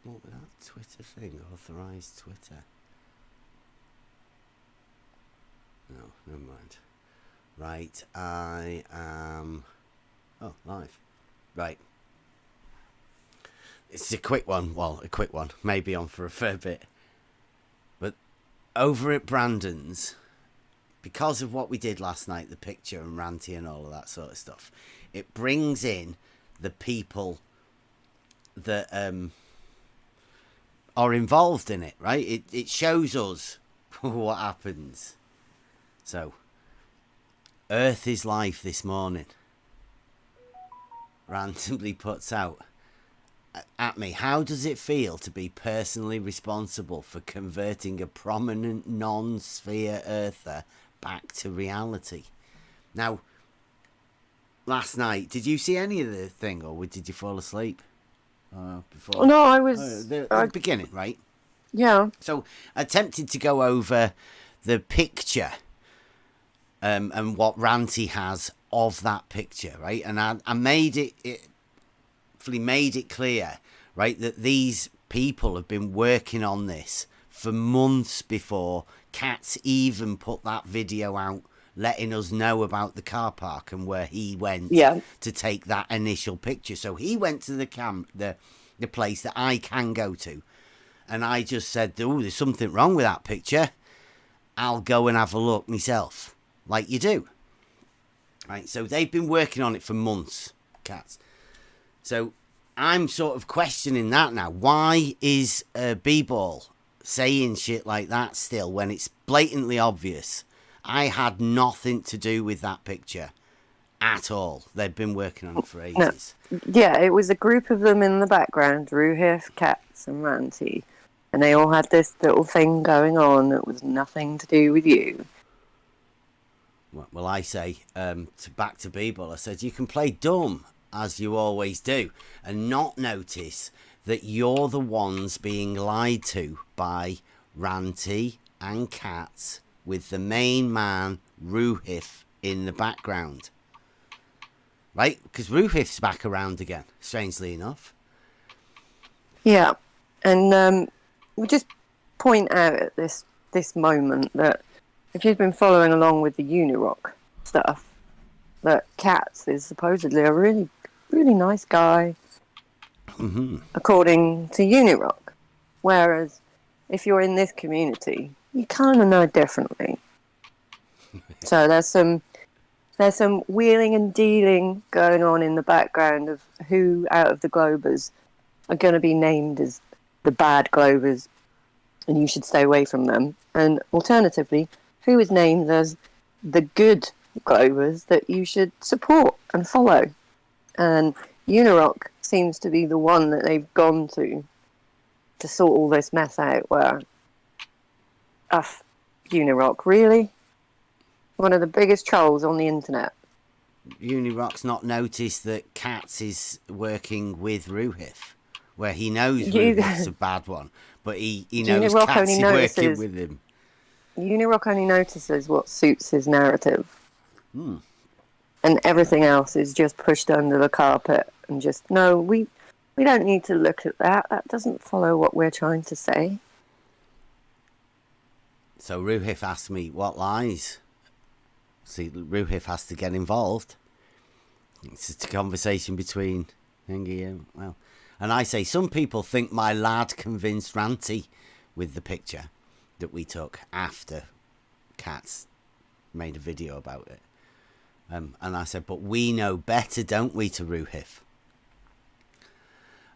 come up with that Twitter thing? Authorised Twitter. No, never mind. Right, I am... Oh, live. Right. It's a quick one. Well, a quick one. Maybe on for a fair bit. But over at Brandon's, because of what we did last night, the picture and ranty and all of that sort of stuff, it brings in the people that are involved in it, right? It shows us what happens. So, Earth is Life this morning randomly puts out at me, how does it feel to be personally responsible for converting a prominent non-sphere earther back to reality? Now, last night, did you see any of the thing, or did you fall asleep? Before? No, I was... the beginning, right? Yeah. So, I attempted to go over the picture and what Ranty has of that picture, right? And I made it clear, right, that these people have been working on this for months before Katz even put that video out, letting us know about the car park and where he went to take that initial picture. So he went to the place that I can go to, and I just said, "Oh, there's something wrong with that picture. I'll go and have a look myself," like you do. Right, so they've been working on it for months, Katz. So I'm sort of questioning that now. Why is B-Ball saying shit like that still when it's blatantly obvious? I had nothing to do with that picture at all. They've been working on it for ages. No. Yeah, it was a group of them in the background, Ruhif, Katz and Ranty. And they all had this little thing going on that was nothing to do with you. Well, I say, back to B-Ball, I said, you can play dumb, as you always do, and not notice that you're the ones being lied to by Ranty and Katz, with the main man, Ruhif, in the background. Right? Because Ruhif's back around again, strangely enough. Yeah. And we just point out at this moment that if you've been following along with the Unirock stuff, that Katz is supposedly a really, really nice guy, according to Unirock. Whereas if you're in this community, you kind of know differently. So there's some wheeling and dealing going on in the background of who out of the Globers are going to be named as the bad Globers, and you should stay away from them. And alternatively, who is named as the good Globers that you should support and follow. And Unirock seems to be the one that they've gone to sort all this mess out, where Unirock, really? One of the biggest trolls on the internet. Unirock's not noticed that Katz is working with Ruhif, where he knows Ruhif's a bad one, but he knows Katz is working with him. Unirock only notices what suits his narrative. And everything else is just pushed under the carpet and just, no, we don't need to look at that. That doesn't follow what we're trying to say. So Ruhif asked me, what lies? See, Ruhif has to get involved. It's a conversation between Hengi and, well, and I say, some people think my lad convinced Ranty with the picture that we took after Katz made a video about it. And I said, but we know better, don't we, to Ruhif?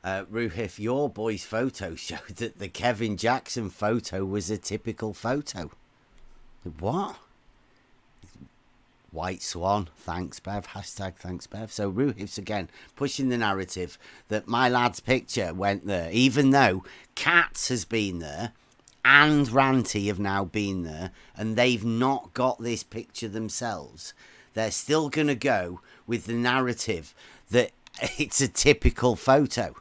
Ruhif, your boy's photo showed that the Kevin Jackson photo was a typical photo. What? White Swan, thanks Bev, hashtag thanks Bev. So Ruhif's again pushing the narrative that my lad's picture went there, even though Katz has been there and Ranty have now been there, and they've not got this picture themselves. They're still going to go with the narrative that it's a typical photo,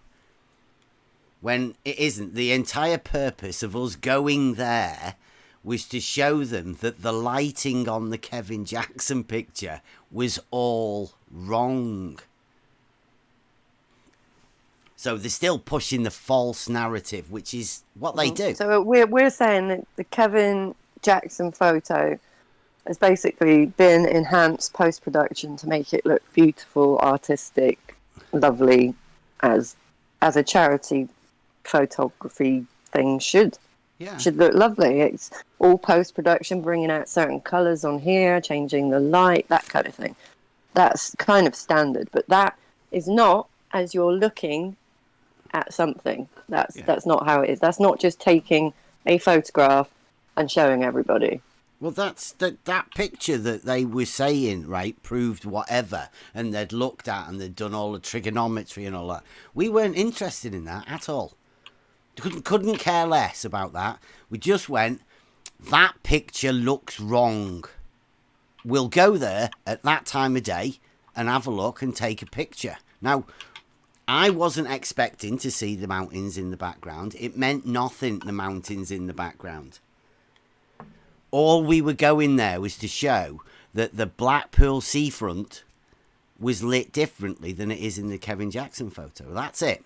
when it isn't. The entire purpose of us going there was to show them that the lighting on the Kevin Jackson picture was all wrong. Mm-hmm. So they're still pushing the false narrative, which is what they do. So we're saying that the Kevin Jackson photo has basically been enhanced post-production to make it look beautiful, artistic, lovely, as a charity photography thing should look lovely. It's all post-production, bringing out certain colours on here, changing the light, that kind of thing. That's kind of standard, but that is not as you're looking at something. That's not how it is. That's not just taking a photograph and showing everybody. Well, that's that picture that they were saying, right, proved whatever, and they'd looked at and they'd done all the trigonometry and all that. We weren't interested in that at all. Couldn't care less about that. We just went, that picture looks wrong. We'll go there at that time of day and have a look and take a picture. Now, I wasn't expecting to see the mountains in the background. It meant nothing, the mountains in the background. All we were going there was to show that the Blackpool seafront was lit differently than it is in the Kevin Jackson photo. That's it.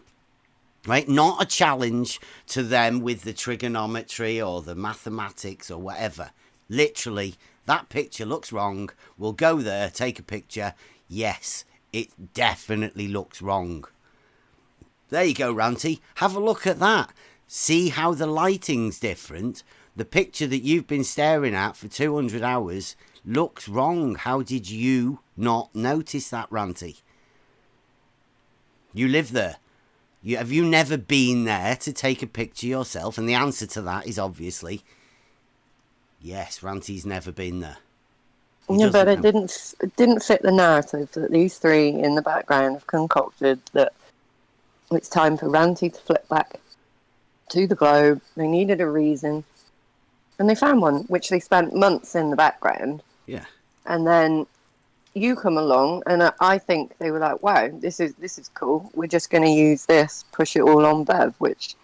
Right? Not a challenge to them with the trigonometry or the mathematics or whatever. Literally, that picture looks wrong. We'll go there, take a picture. Yes, it definitely looks wrong. There you go, Ranty. Have a look at that. See how the lighting's different. The picture that you've been staring at for 200 hours looks wrong. How did you not notice that, Ranty? You live there. Have you never been there to take a picture yourself? And the answer to that is obviously yes, Ranty's never been there. Yeah, but it didn't fit the narrative that these three in the background have concocted that it's time for Ranty to flip back to the globe. They needed a reason. And they found one, which they spent months in the background. Yeah. And then you come along, and I think they were like, wow, this is cool. We're just going to use this, push it all on Bev, which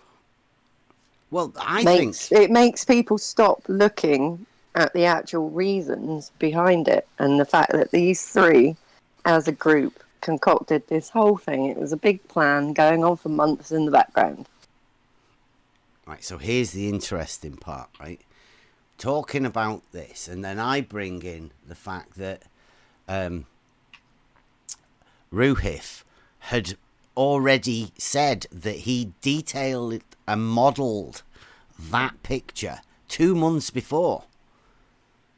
it makes people stop looking at the actual reasons behind it. And the fact that these three, as a group, concocted this whole thing. It was a big plan going on for months in the background. Right, so here's the interesting part, right? Talking about this, and then I bring in the fact that Ruhif had already said that he detailed and modelled that picture 2 months before.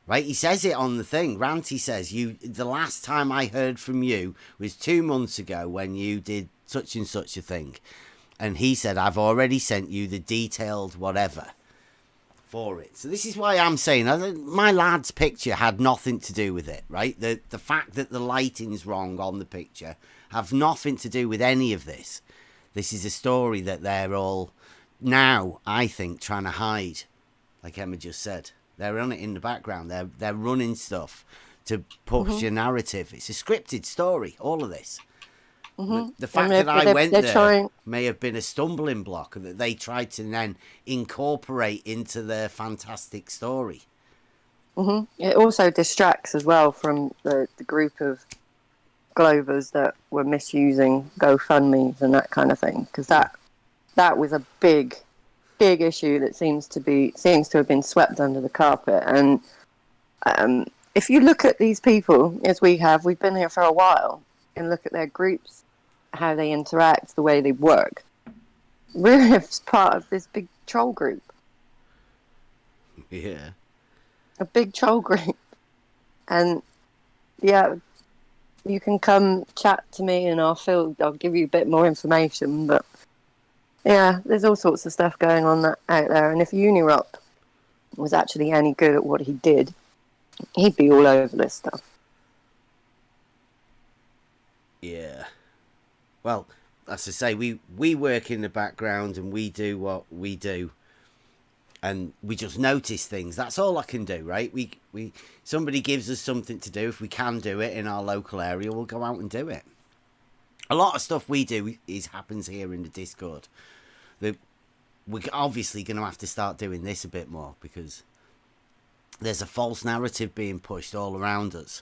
Right, he says it on the thing. Ranty says, the last time I heard from you was 2 months ago when you did such and such a thing. And he said, I've already sent you the detailed whatever for it. So this is why I'm saying my lad's picture had nothing to do with it, right? The fact that the lighting's wrong on the picture have nothing to do with any of this. This is a story that they're all now, I think, trying to hide, like Emma just said. They're on it in the background. They're running stuff to push a narrative. It's a scripted story, all of this. The fact that I went there may have been a stumbling block, and that they tried to then incorporate into their fantastic story. It also distracts as well from the group of Glovers that were misusing GoFundMes and that kind of thing, because that was a big issue that seems to have been swept under the carpet. And if you look at these people, as we've been here for a while, and look at their groups, how they interact, the way they work, Ruhif's part of this big troll group. Yeah. A big troll group. And yeah, you can come chat to me and I'll give you a bit more information, but yeah, there's all sorts of stuff going on out there. And if Unirop was actually any good at what he did, he'd be all over this stuff. Yeah. Well, as I say, we work in the background and we do what we do, and we just notice things. That's all I can do, right? We somebody gives us something to do. If we can do it in our local area, we'll go out and do it. A lot of stuff we do happens here in the Discord. We're obviously going to have to start doing this a bit more, because there's a false narrative being pushed all around us.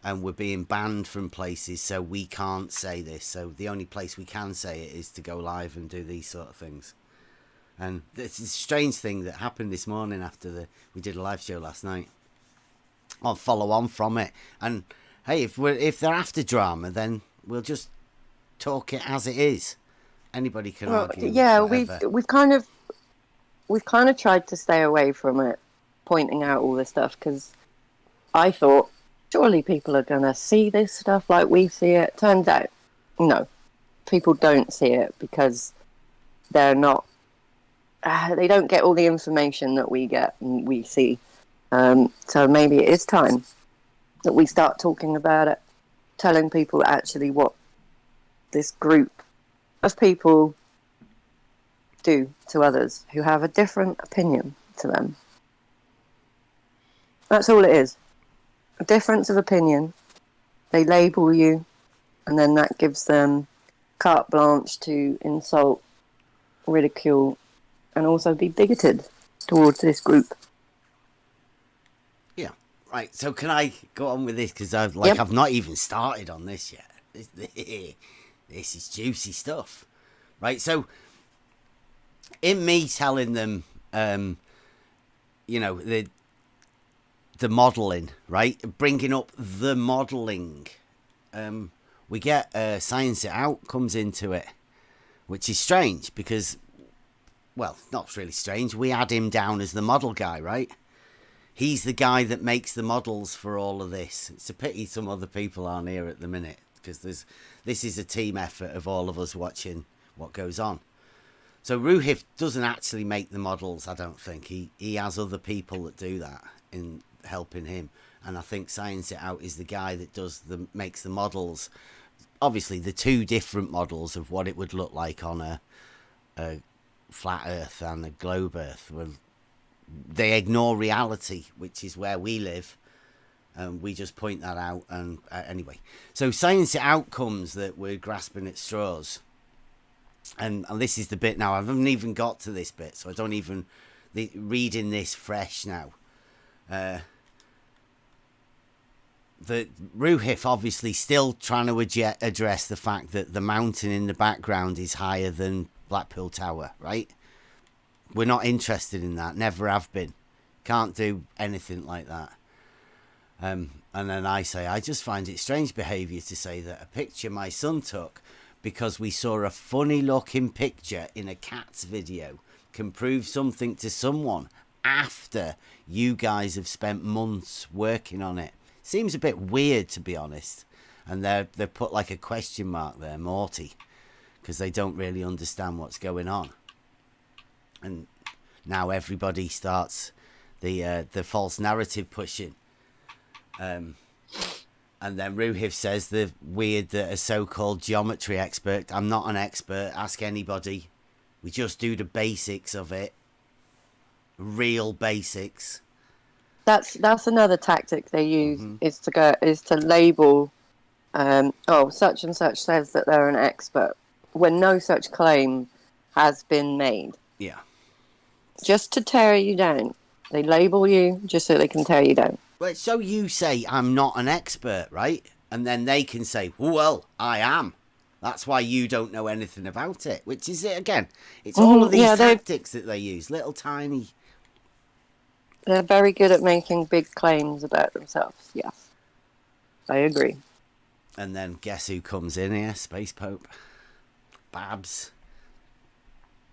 and we're being banned from places, so we can't say this. So the only place we can say it is to go live and do these sort of things. And it's a strange thing that happened this morning after we did a live show last night. I'll follow on from it. And hey, if they're after drama, then we'll just talk it as it is. Anybody can argue. Yeah, whatever. we've kind of tried to stay away from it, pointing out all this stuff, because I thought surely people are going to see this stuff like we see it. Turns out, no, people don't see it because they're not. They don't get all the information that we get and we see. So maybe it is time that we start talking about it, telling people actually what this group of people do to others who have a different opinion to them. That's all it is. A difference of opinion. They label you, and then that gives them carte blanche to insult, ridicule, and also be bigoted towards this group. Yeah, right. So can I go on with this? Because I've not even started on this yet. This is juicy stuff, right? So in me telling them, the modelling, right? Bringing up the modelling, we get Science It Out comes into it, which is strange because, well, not really strange. We had him down as the model guy, right? He's the guy that makes the models for all of this. It's a pity some other people aren't here at the minute, because this is a team effort of all of us watching what goes on. So Ruhif doesn't actually make the models, I don't think. He has other people that do that in helping him. And I think Science It Out is the guy that makes the models. Obviously, the two different models of what it would look like on a flat Earth and a globe Earth. Well, they ignore reality, which is where we live. And we just point that out. And anyway, so Science It Out comes that we're grasping at straws. And this is the bit now. I haven't even got to this bit, so I don't even reading this fresh now. The Ruhif obviously still trying to address the fact that the mountain in the background is higher than Blackpool Tower, right? We're not interested in that. Never have been. Can't do anything like that. And then I say, I just find it strange behaviour to say that a picture my son took because we saw a funny looking picture in a cat's video can prove something to someone after you guys have spent months working on it. Seems a bit weird, to be honest. And they've put like a question mark there, Morty, because they don't really understand what's going on. And now everybody starts the false narrative pushing. And then Ruhif says the weird that a so-called geometry expert. I'm not an expert. Ask anybody. We just do the basics of it. Real basics. That's another tactic they use, is to label, such and such says that they're an expert, when no such claim has been made. Yeah. Just to tear you down. They label you just so they can tear you down. Well, so you say, I'm not an expert, right? And then they can say, well, I am. That's why you don't know anything about it. Which is it again. It's all of these tactics that they use. Little tiny. They're very good at making big claims about themselves. Yes. I agree. And then guess who comes in here? Space Pope. Babs.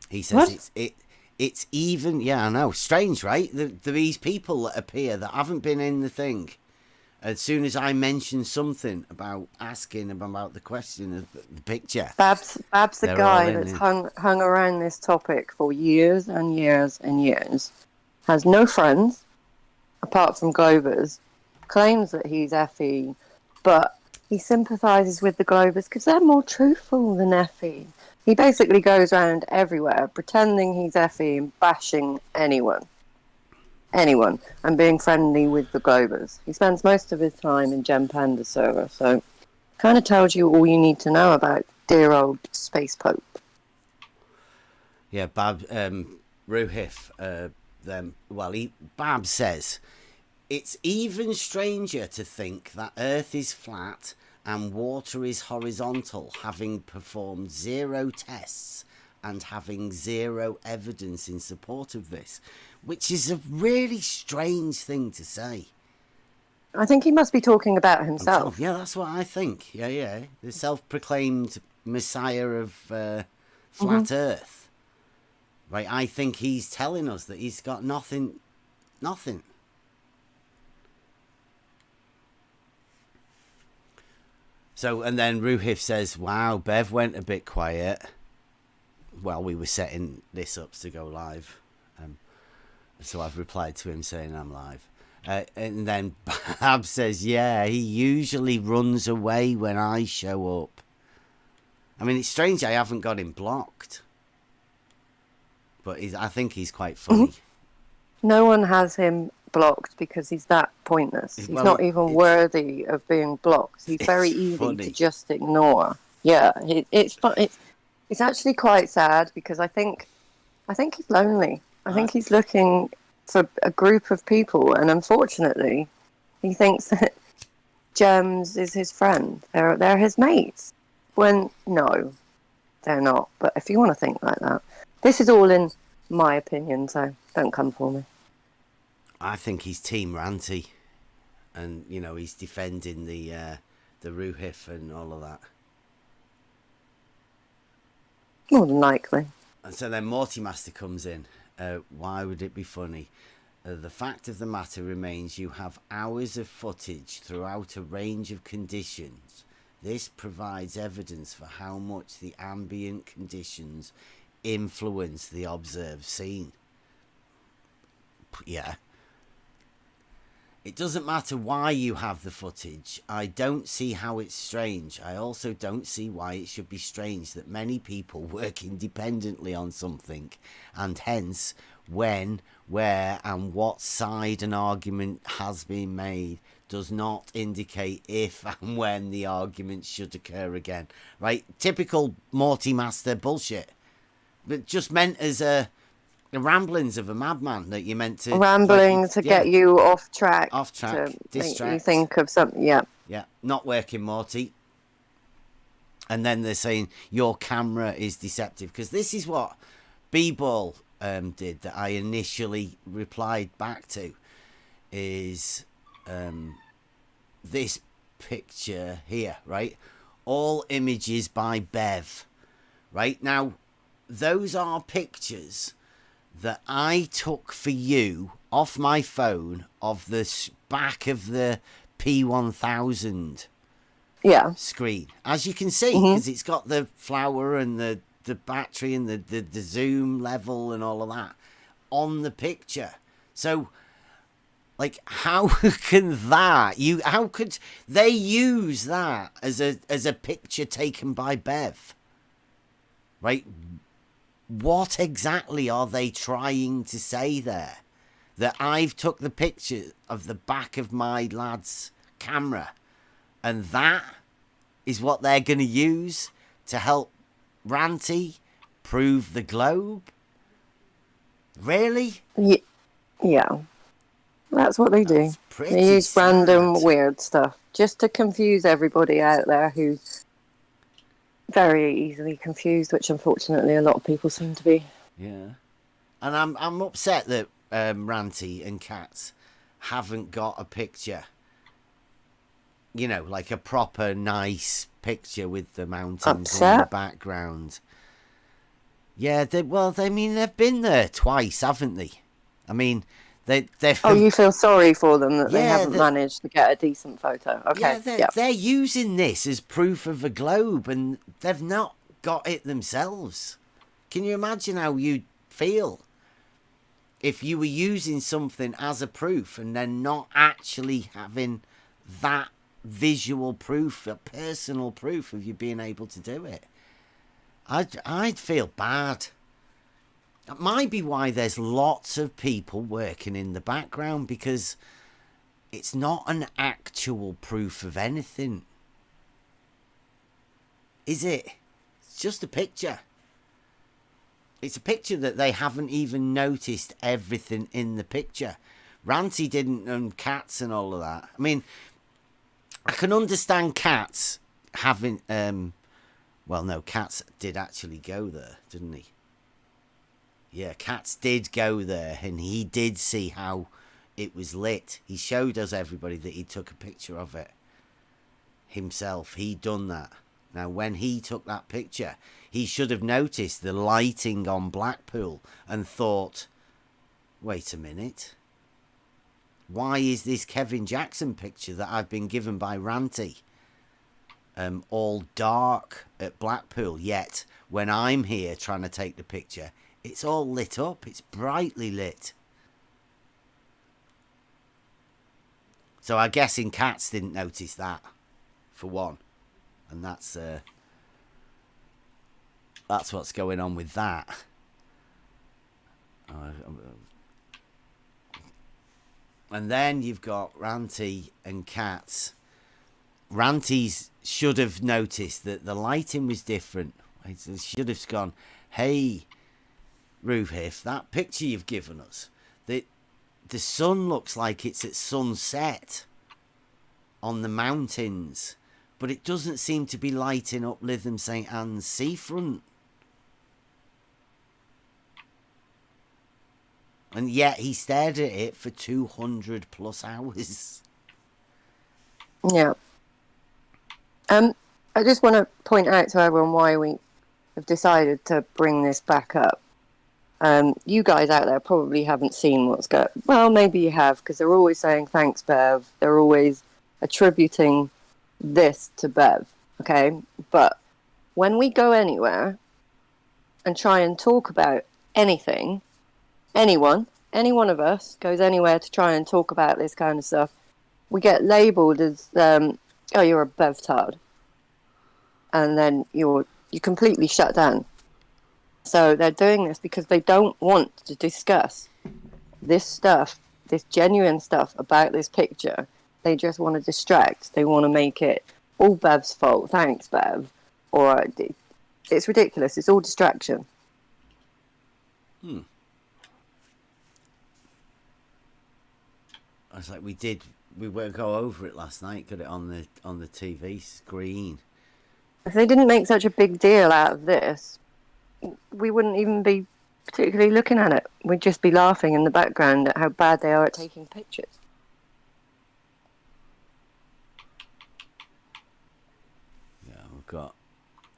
He says it's even, yeah, I know, strange, right? These people that appear that haven't been in the thing, as soon as I mention something about asking about the question of the picture, Bab's the guy that's hung around this topic for years and years and years, has no friends apart from Globers, claims that he's FE, but he sympathises with the Globers because they're more truthful than FE. He basically goes around everywhere pretending he's FE and bashing anyone, and being friendly with the Globers. He spends most of his time in Gem Panda server, so kind of tells you all you need to know about dear old Space Pope. Yeah, Ruhif, Bab says It's even stranger to think that Earth is flat and water is horizontal, having performed 0 tests and having 0 evidence in support of this, which is a really strange thing to say. I think he must be talking about himself. Yeah, that's what I think. Yeah. The self-proclaimed messiah of flat Earth. Right, I think he's telling us that he's got nothing. So, and then Ruhif says, wow, Bev went a bit quiet while we were setting this up to go live. So I've replied to him saying I'm live. And then Bab says, yeah, he usually runs away when I show up. I mean, it's strange I haven't got him blocked. But I think he's quite funny. No one has him blocked because he's that pointless. He's not even worthy of being blocked. He's very easy to just ignore. Yeah, it's actually quite sad because I think he's lonely. I think he's looking for a group of people, and unfortunately, he thinks that Gems is his friend. They're his mates. When no, they're not. But if you want to think like that, this is all in my opinion, so don't come for me. I think he's Team Ranty, and he's defending the Ruhif and all of that. More than likely. And so then Morty Master comes in. Why would it be funny? The fact of the matter remains you have hours of footage throughout a range of conditions. This provides evidence for how much the ambient conditions influence the observed scene. Yeah. It doesn't matter why you have the footage. I don't see how it's strange. I also don't see why it should be strange that many people work independently on something, and hence when, where and what side an argument has been made does not indicate if and when the argument should occur again. Right? Typical Morty Master bullshit. But just meant as the ramblings of a madman that you meant to... Rambling to get you off track. Off track. To distract. make you think of something, yeah. Yeah, not working, Morty. And then they're saying your camera is deceptive. Because this is what B-Ball did that I initially replied back to. Is this picture here, right? All images by Bev. Right? Now, those are pictures that I took for you off my phone of the back of the P1000 screen. As you can see, because it's got the flower and the battery and the zoom level and all of that on the picture. So, like, how can that... how could they use that as a picture taken by Bev? Right? What exactly are they trying to say there? That I've took the picture of the back of my lad's camera, and that is what they're going to use to help Ranty prove the globe? Really? Yeah. That's what they do. They use random weird stuff just to confuse everybody out there who's very easily confused, which unfortunately a lot of people seem to be. Yeah. And I'm upset that Ranty and Katz haven't got a picture, like a proper nice picture with the mountains in the background. Yeah, they've been there twice, haven't they? I mean, they've... Oh, you feel sorry for them that they haven't managed to get a decent photo. Okay. Yeah, they're using this as proof of a globe, and they've not got it themselves. Can you imagine how you'd feel if you were using something as a proof and then not actually having that visual proof, a personal proof of you being able to do it? I'd feel bad. That might be why there's lots of people working in the background, because it's not an actual proof of anything. Is it? It's just a picture. It's a picture that they haven't even noticed everything in the picture. Ranty didn't own cats and all of that. I mean, I can understand cats having... well, no, Cats did actually go there, didn't he? Yeah, Cats did go there, and he did see how it was lit. He showed us, everybody, that he took a picture of it himself. He'd done that. Now, when he took that picture, he should have noticed the lighting on Blackpool and thought, wait a minute. Why is this Kevin Jackson picture that I've been given by Ranty all dark at Blackpool, yet when I'm here trying to take the picture, it's all lit up. It's brightly lit. So I'm guessing Cats didn't notice that, for one. And that's what's going on with that. And then you've got Ranty and Cats. Ranty's should have noticed that the lighting was different. He should have gone, hey, Ruhiff, that picture you've given us, the sun looks like it's at sunset on the mountains, but it doesn't seem to be lighting up Lytham St Anne's seafront. And yet he stared at it for 200 plus hours. Yeah. I just want to point out to everyone why we have decided to bring this back up. You guys out there probably haven't seen what's going. Well, maybe you have, because they're always saying thanks, Bev. They're always attributing this to Bev. Okay, but when we go anywhere and try and talk about anything, any one of us goes anywhere to try and talk about this kind of stuff, we get labelled as, oh, you're a Bev-tard. And then you're completely shut down. So they're doing this because they don't want to discuss this stuff, this genuine stuff about this picture. They just want to distract. They want to make it all Bev's fault. Thanks, Bev. Or it's ridiculous. It's all distraction. I was like, we were go over it last night. Got it on the TV screen. If they didn't make such a big deal out of this, we wouldn't even be particularly looking at it. We'd just be laughing in the background at how bad they are at taking pictures. Yeah, we've got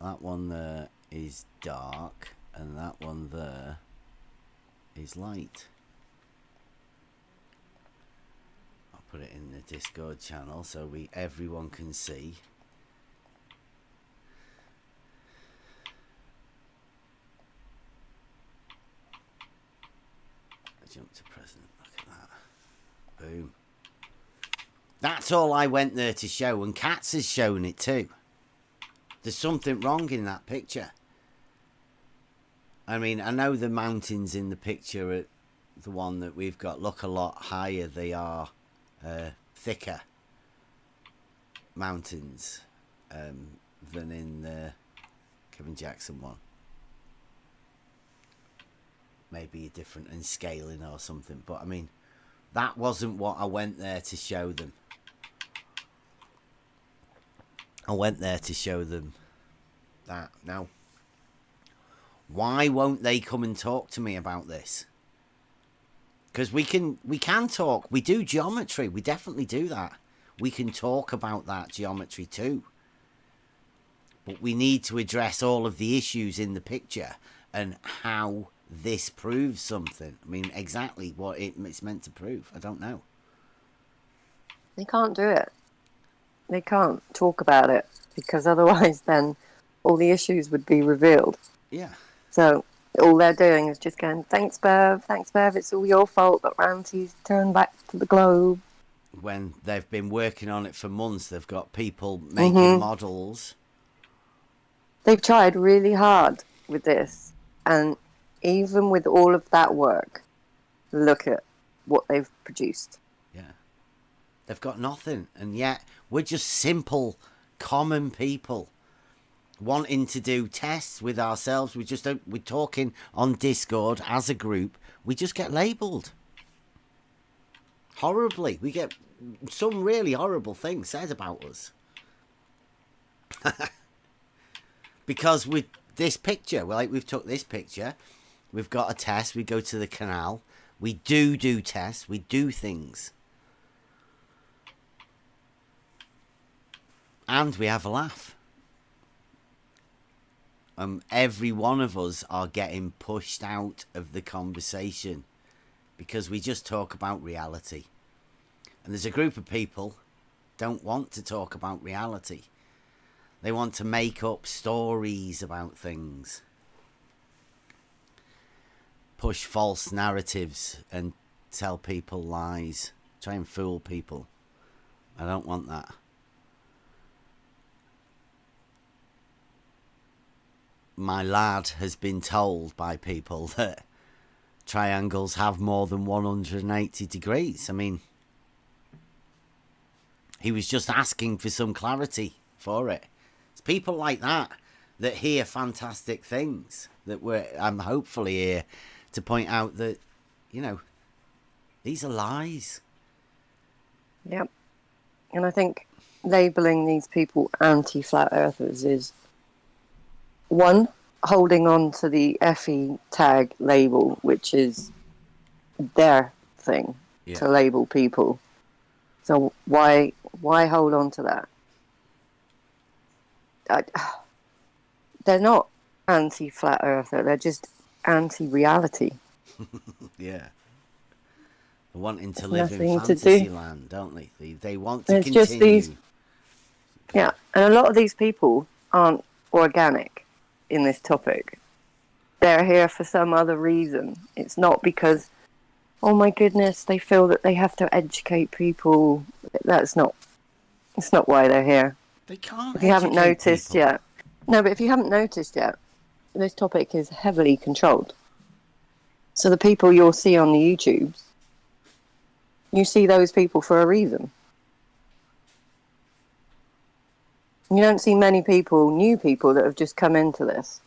that one there is dark, and that one there is light. I'll put it in the Discord channel so everyone can see. Jump to present. Look at that. Boom. That's all I went there to show, and Cats has shown it too. There's something wrong in that picture. I mean, I know the mountains in the picture at the one that we've got look a lot higher. They are thicker mountains than in the Kevin Jackson one. Maybe different in scaling or something, but I mean, that wasn't what I went there to show them. I went there to show them that. Now, why won't they come and talk to me about this? Because we can talk. We do geometry. We definitely do that. We can talk about that geometry too. But we need to address all of the issues in the picture and how this proves something. I mean, exactly what it's meant to prove. I don't know. They can't do it. They can't talk about it because otherwise then all the issues would be revealed. Yeah. So all they're doing is just going, thanks, Bev, it's all your fault that Ranty's turned back to the globe. When they've been working on it for months, they've got people making models. They've tried really hard with this, and even with all of that work, look at what they've produced. Yeah. They've got nothing. And yet, we're just simple, common people wanting to do tests with ourselves. We're talking on Discord as a group. We just get labelled. Horribly. We get some really horrible things said about us. Because with this picture, like we've took this picture, we've got a test, we go to the canal, we do tests, we do things. And we have a laugh. Every one of us are getting pushed out of the conversation because we just talk about reality. And there's a group of people don't want to talk about reality. They want to make up stories about things. Push false narratives and tell people lies. Try and fool people. I don't want that. My lad has been told by people that triangles have more than 180 degrees. I mean, he was just asking for some clarity for it. It's people like that that hear fantastic things that I'm hopefully here to point out that, you know, these are lies. Yep. And I think labelling these people anti-flat earthers is, one, holding on to the FE tag label, which is their thing to label people. So why hold on to that? They're not anti-flat earther. They're just anti-reality. Yeah. They're wanting to live in Nothing to fantasy do. land, don't they? They want to It's continue. just these. Yeah, and a lot of these people aren't organic in this topic. They're here for some other reason. It's not because, oh my goodness, they feel that they have to educate people. It's not why they're here. They can't. If you haven't noticed yet. No, but if you haven't noticed yet, this topic is heavily controlled. So the people you'll see on the YouTubes, you see those people for a reason. You don't see many people, new people, that have just come into this.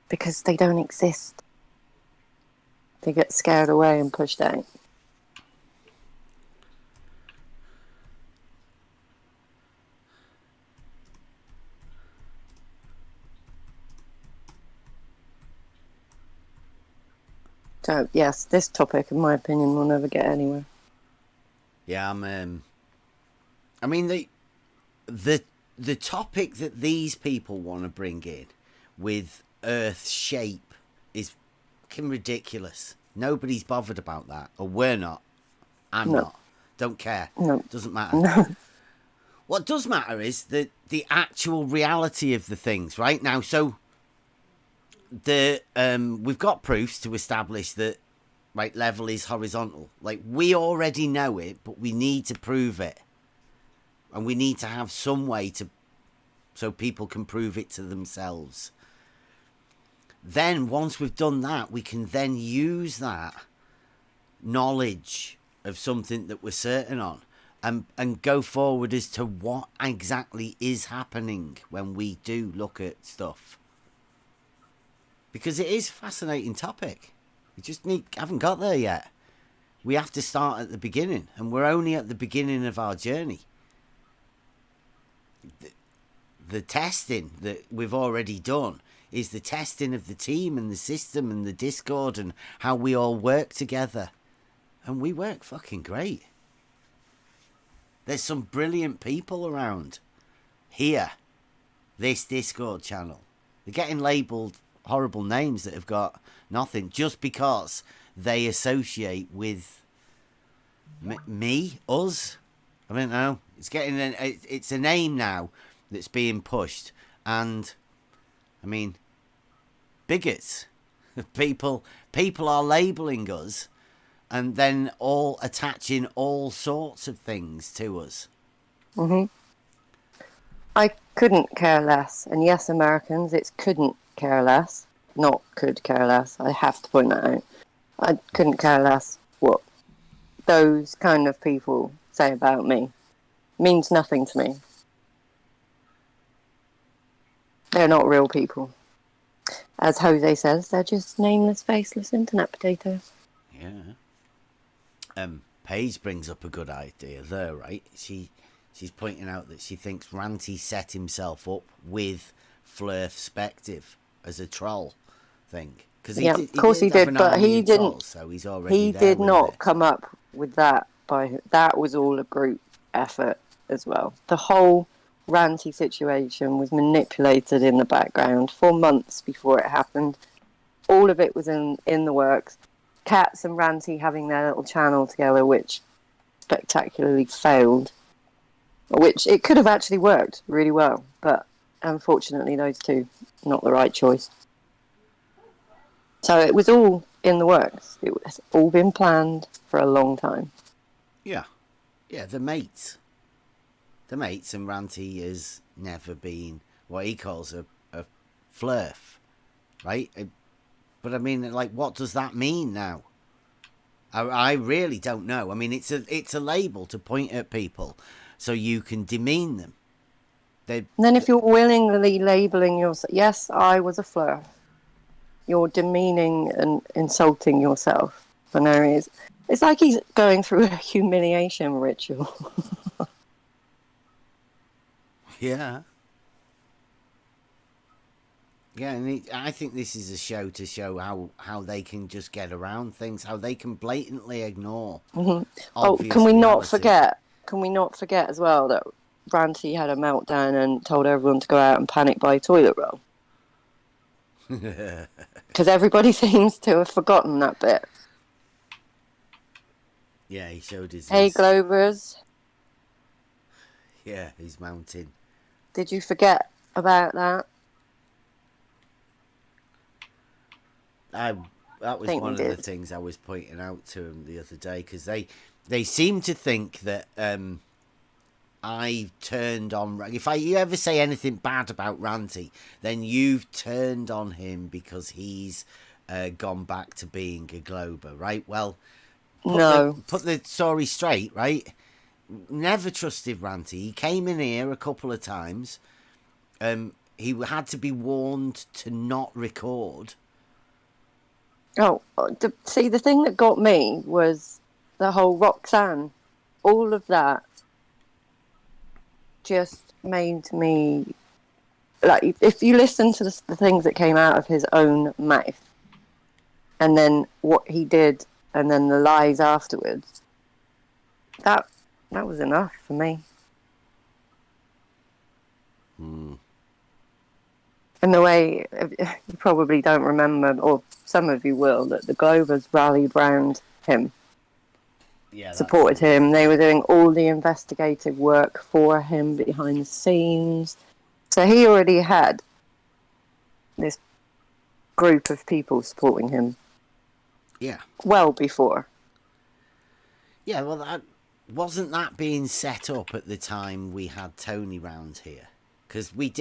Because they don't exist. They get scared away and pushed out. So, yes, this topic, in my opinion, will never get anywhere. Yeah, I mean, the topic that these people want to bring in with Earth's shape is fucking ridiculous. Nobody's bothered about that, or we're not. I'm not. Don't care. No. Doesn't matter. No. What does matter is the actual reality of the things right now. So we've got proofs to establish that right level is horizontal. Like, we already know it, but we need to prove it. And we need to have some way so people can prove it to themselves. Then, once we've done that, we can then use that knowledge of something that we're certain on and go forward as to what exactly is happening when we do look at stuff. Because it is a fascinating topic. We just haven't got there yet. We have to start at the beginning, and we're only at the beginning of our journey. The testing that we've already done is the testing of the team and the system and the Discord and how we all work together. And we work fucking great. There's some brilliant people around here, this Discord channel. They're getting labelled horrible names that have got nothing just because they associate with me, us. I don't know. It's a name now that's being pushed, and I mean, bigots. People are labelling us, and then all attaching all sorts of things to us. Mm-hmm. I couldn't care less, and yes, Americans, it's couldn't care less, not could care less. I have to point that out. I couldn't care less what those kind of people say about me. Means nothing to me. They're not real people. As Jose says, they're just nameless, faceless internet potatoes. Yeah. Paige brings up a good idea there, right? She's pointing out that she thinks Ranty set himself up with Flirtspective as a troll thing. Because Yeah, of course he have did, an but army he of didn't. trolls, so he's already He there did with not it. come up with that that was all a group effort as well. The whole Ranty situation was manipulated in the background for months before it happened. All of it was in the works. Katz and Ranty having their little channel together, which spectacularly failed. Which it could have actually worked really well, but unfortunately those two, not the right choice. So it was all in the works. It was all been planned for a long time. Yeah. Yeah, the mates. The mates, and Ranty has never been what he calls a flirf, right? But I mean, like, what does that mean now? I really don't know. I mean, it's a label to point at people so you can demean them. And then if you're willingly labelling yourself, yes, I was a flirt, you're demeaning and insulting yourself for no reason. It's like he's going through a humiliation ritual. Yeah. Yeah, and I think this is a show to show how they can just get around things, how they can blatantly ignore. Mm-hmm. Obvious can we reality. not forget? Can we not forget as well that Ranty had a meltdown and told everyone to go out and panic buy toilet roll? Because everybody seems to have forgotten that bit. Yeah, he showed his. Hey, Globers. Yeah, his mountain. Did you forget about that? That was one of the things I was pointing out to him the other day, because they seem to think that I turned on. If you ever say anything bad about Ranty, then you've turned on him because he's gone back to being a Glober, right? Well, put the story straight, right? Never trusted Ranty. He came in here a couple of times. He had to be warned to not record. Oh, see, the thing that got me was the whole Roxanne. All of that just made me... Like, if you listen to the things that came out of his own mouth, and then what he did, and then the lies afterwards, that was enough for me. And the way, you probably don't remember, or some of you will, that the Glovers rallied round him, supported him. They were doing all the investigative work for him behind the scenes. So he already had this group of people supporting him. Yeah. Well before. Yeah, well, wasn't that being set up at the time we had Tony round here? Because we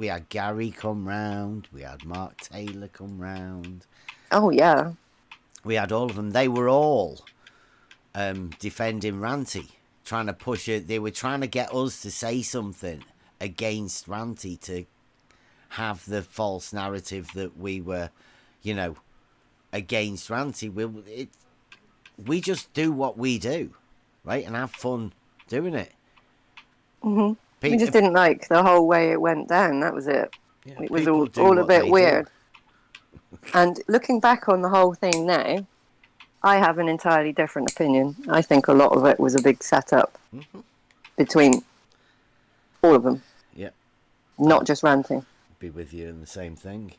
had Gary come round, we had Mark Taylor come round. Oh, yeah. We had all of them. They were all defending Ranty, trying to push it. They were trying to get us to say something against Ranty, to have the false narrative that we were, against Ranty. We just do what we do, right, and have fun doing it. Mm-hmm. We just didn't like the whole way it went down. That was it. Yeah, it was all a bit weird. And looking back on the whole thing now, I have an entirely different opinion. I think a lot of it was a big setup between all of them. Yeah. Not just Ranting. Be with you in the same thing.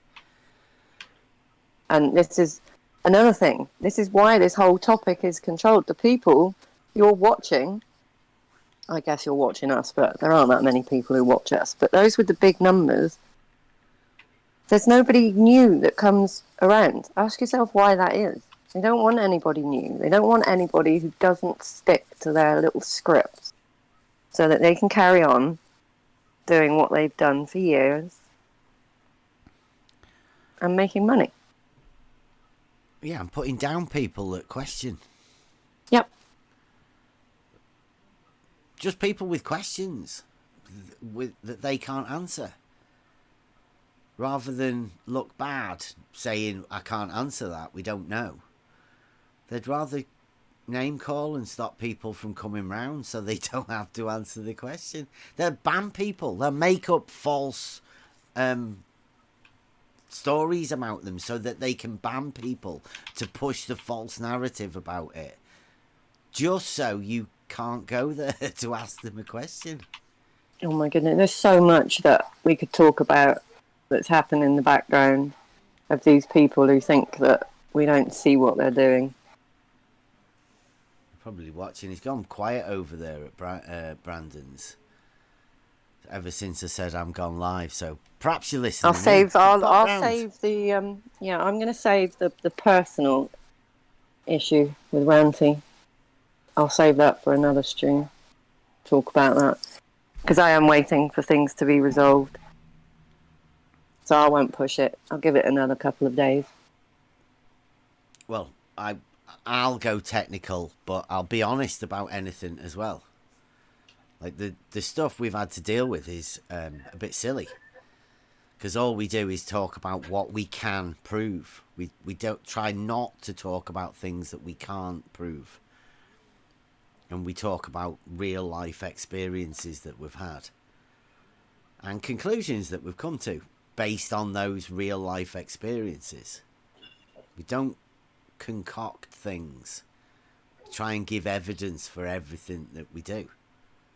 And this is another thing. This is why this whole topic is controlled. The people you're watching... I guess you're watching us, but there aren't that many people who watch us. But those with the big numbers, there's nobody new that comes around. Ask yourself why that is. They don't want anybody new. They don't want anybody who doesn't stick to their little scripts so that they can carry on doing what they've done for years and making money. Yeah, and putting down people that question. Yep. Just people with questions that they can't answer. Rather than look bad saying, I can't answer that, we don't know. they'd rather name call and stop people from coming round so they don't have to answer the question. They'll ban people. They'll make up false stories about them so that they can ban people to push the false narrative about it. Just so you can't go there to ask them a question. Oh my goodness, there's so much that we could talk about that's happened in the background of these people who think that we don't see what they're doing. Probably watching. He's gone quiet over there at Brandon's ever since I said I'm gone live. So perhaps you're listening. I'll save the I'm going to save the personal issue with Ranty. I'll save that for another stream. Talk about that because I am waiting for things to be resolved. So I won't push it. I'll give it another couple of days. Well, I'll go technical, but I'll be honest about anything as well. Like the stuff we've had to deal with is a bit silly. Because all we do is talk about what we can prove. We don't try not to talk about things that we can't prove. And we talk about real life experiences that we've had. And conclusions that we've come to based on those real life experiences. We don't concoct things. We try and give evidence for everything that we do.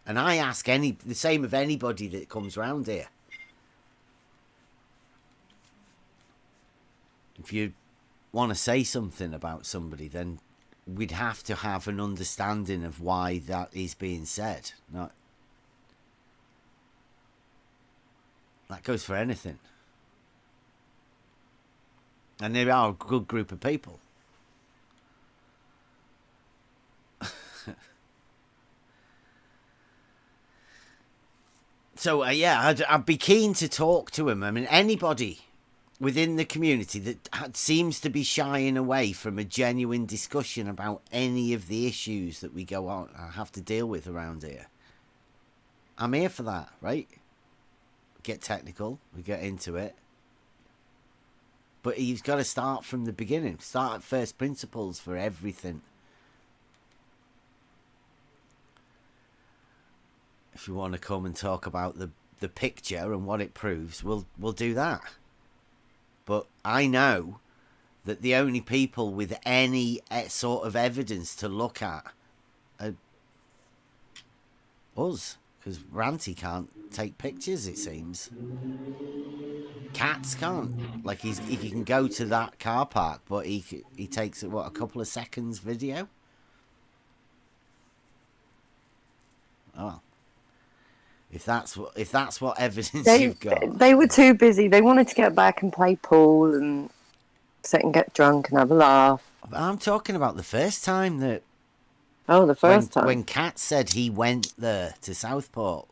And I ask the same of anybody that comes round here. If you want to say something about somebody, then we'd have to have an understanding of why that is being said. That goes for anything. And they are a good group of people. So, I'd be keen to talk to him. I mean, anybody within the community that seems to be shying away from a genuine discussion about any of the issues that we have to deal with around here. I'm here for that, right? Get technical, we get into it. But you've got to start from the beginning. Start at first principles for everything. If you want to come and talk about the picture and what it proves, we'll do that. But I know that the only people with any sort of evidence to look at are us. Because Ranty can't take pictures, it seems. Cats can't. Like, he can go to that car park, but he takes, a couple of seconds video? Oh. If that's what evidence you've got. They were too busy. They wanted to get back and play pool and sit and get drunk and have a laugh. I'm talking about the first time that... Oh, the first time. When Kat said he went there to Southport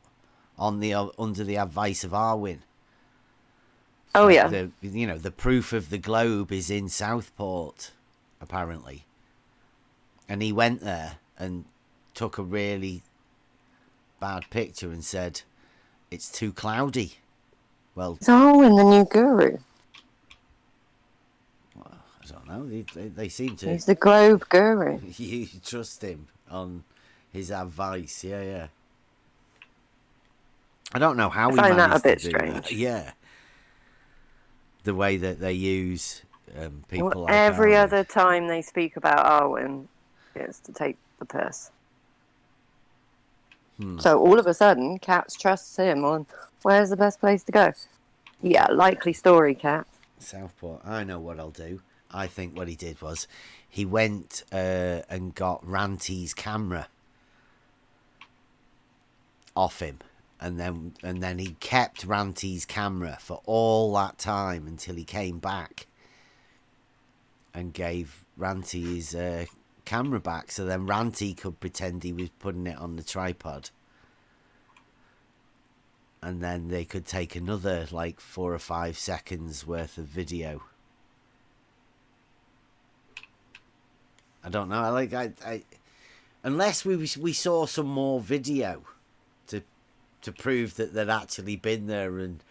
under the advice of Arwin. Oh, yeah. The proof of the globe is in Southport, apparently. And he went there and took a really bad picture and said, it's too cloudy. Well, it's Arwin, the new guru. Well, I don't know. They seem to... He's the globe guru. You trust him on his advice. Yeah. I don't know how I find that a bit strange. Yeah. The way that they use people like every Arwin. other time they speak about Arwin, it's to take the piss. So all of a sudden, Katz trusts him on where's the best place to go. Yeah, likely story, Kat. Southport. I know what I'll do. I think what he did was he went and got Ranty's camera off him. And then he kept Ranty's camera for all that time until he came back and gave Ranty his camera back, so then Ranty could pretend he was putting it on the tripod, and then they could take another 4 or 5 seconds worth of video. I don't know. I unless we saw some more video to prove that they'd actually been there and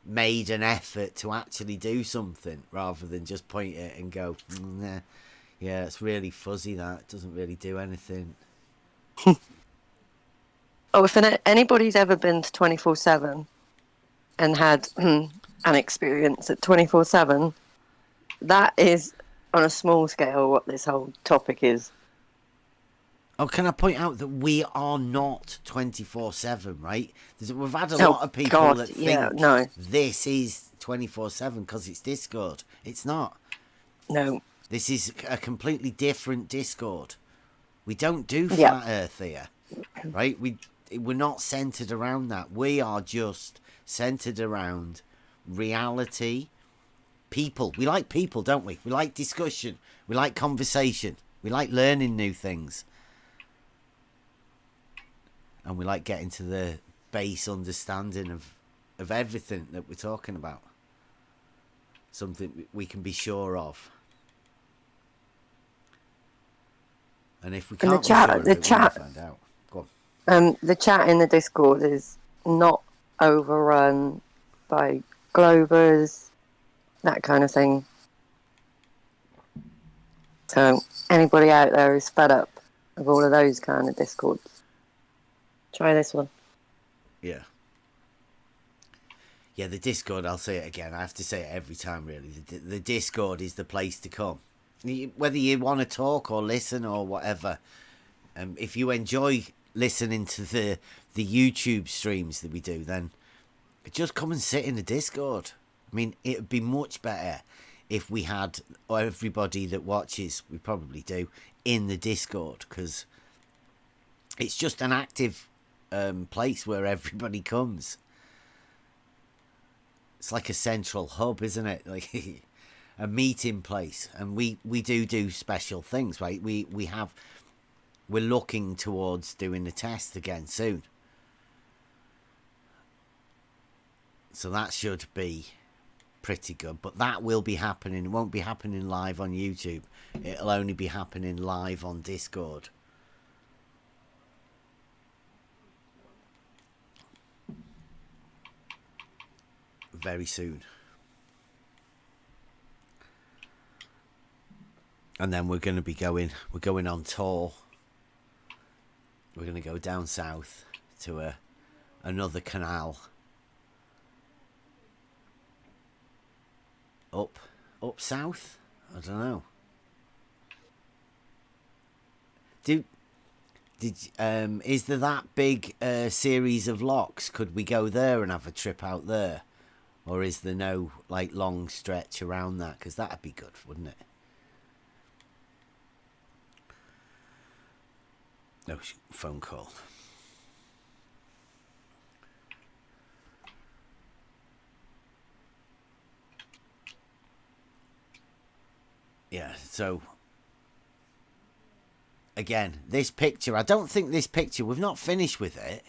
made an effort to actually do something rather than just point it and go, nah. Yeah, it's really fuzzy. That doesn't really do anything. Oh, if anybody's ever been to 24/7 and had an experience at 24/7, that is on a small scale what this whole topic is. Oh, can I point out that we are not 24/7, right? We've had a lot of people that think this is 24/7 because it's Discord. It's not. No. This is a completely different Discord. We don't do flat Earth here, right? We're not centered around that. We are just centered around reality, people. We like people, don't we? We like discussion. We like conversation. We like learning new things. And we like getting to the base understanding of everything that we're talking about. Something we can be sure of. And if we can't be sure of it, we'll find out. Go on. The chat in the Discord is not overrun by Glovers, that kind of thing. So anybody out there who's fed up of all of those kind of Discords, try this one. Yeah. Yeah, the Discord, I'll say it again. I have to say it every time, really. The Discord is the place to come. Whether you want to talk or listen or whatever. If you enjoy listening to the YouTube streams that we do, then just come and sit in the Discord. I mean, it would be much better if we had everybody that watches, we probably do, in the Discord, because it's just an active place where everybody comes. It's like a central hub, isn't it? Like a meeting place. And we do special things, right? We're looking towards doing the test again soon. So that should be pretty good. But that will be happening. It won't be happening live on YouTube. It'll only be happening live on Discord. Very soon. And then we're going on tour. We're going to go down south to another canal. Up south? I don't know. Is there that big series of locks? Could we go there and have a trip out there? Or is there no like long stretch around that? Because that'd be good, wouldn't it? No, phone call. Yeah, so again, this picture, I don't think this picture, we've not finished with it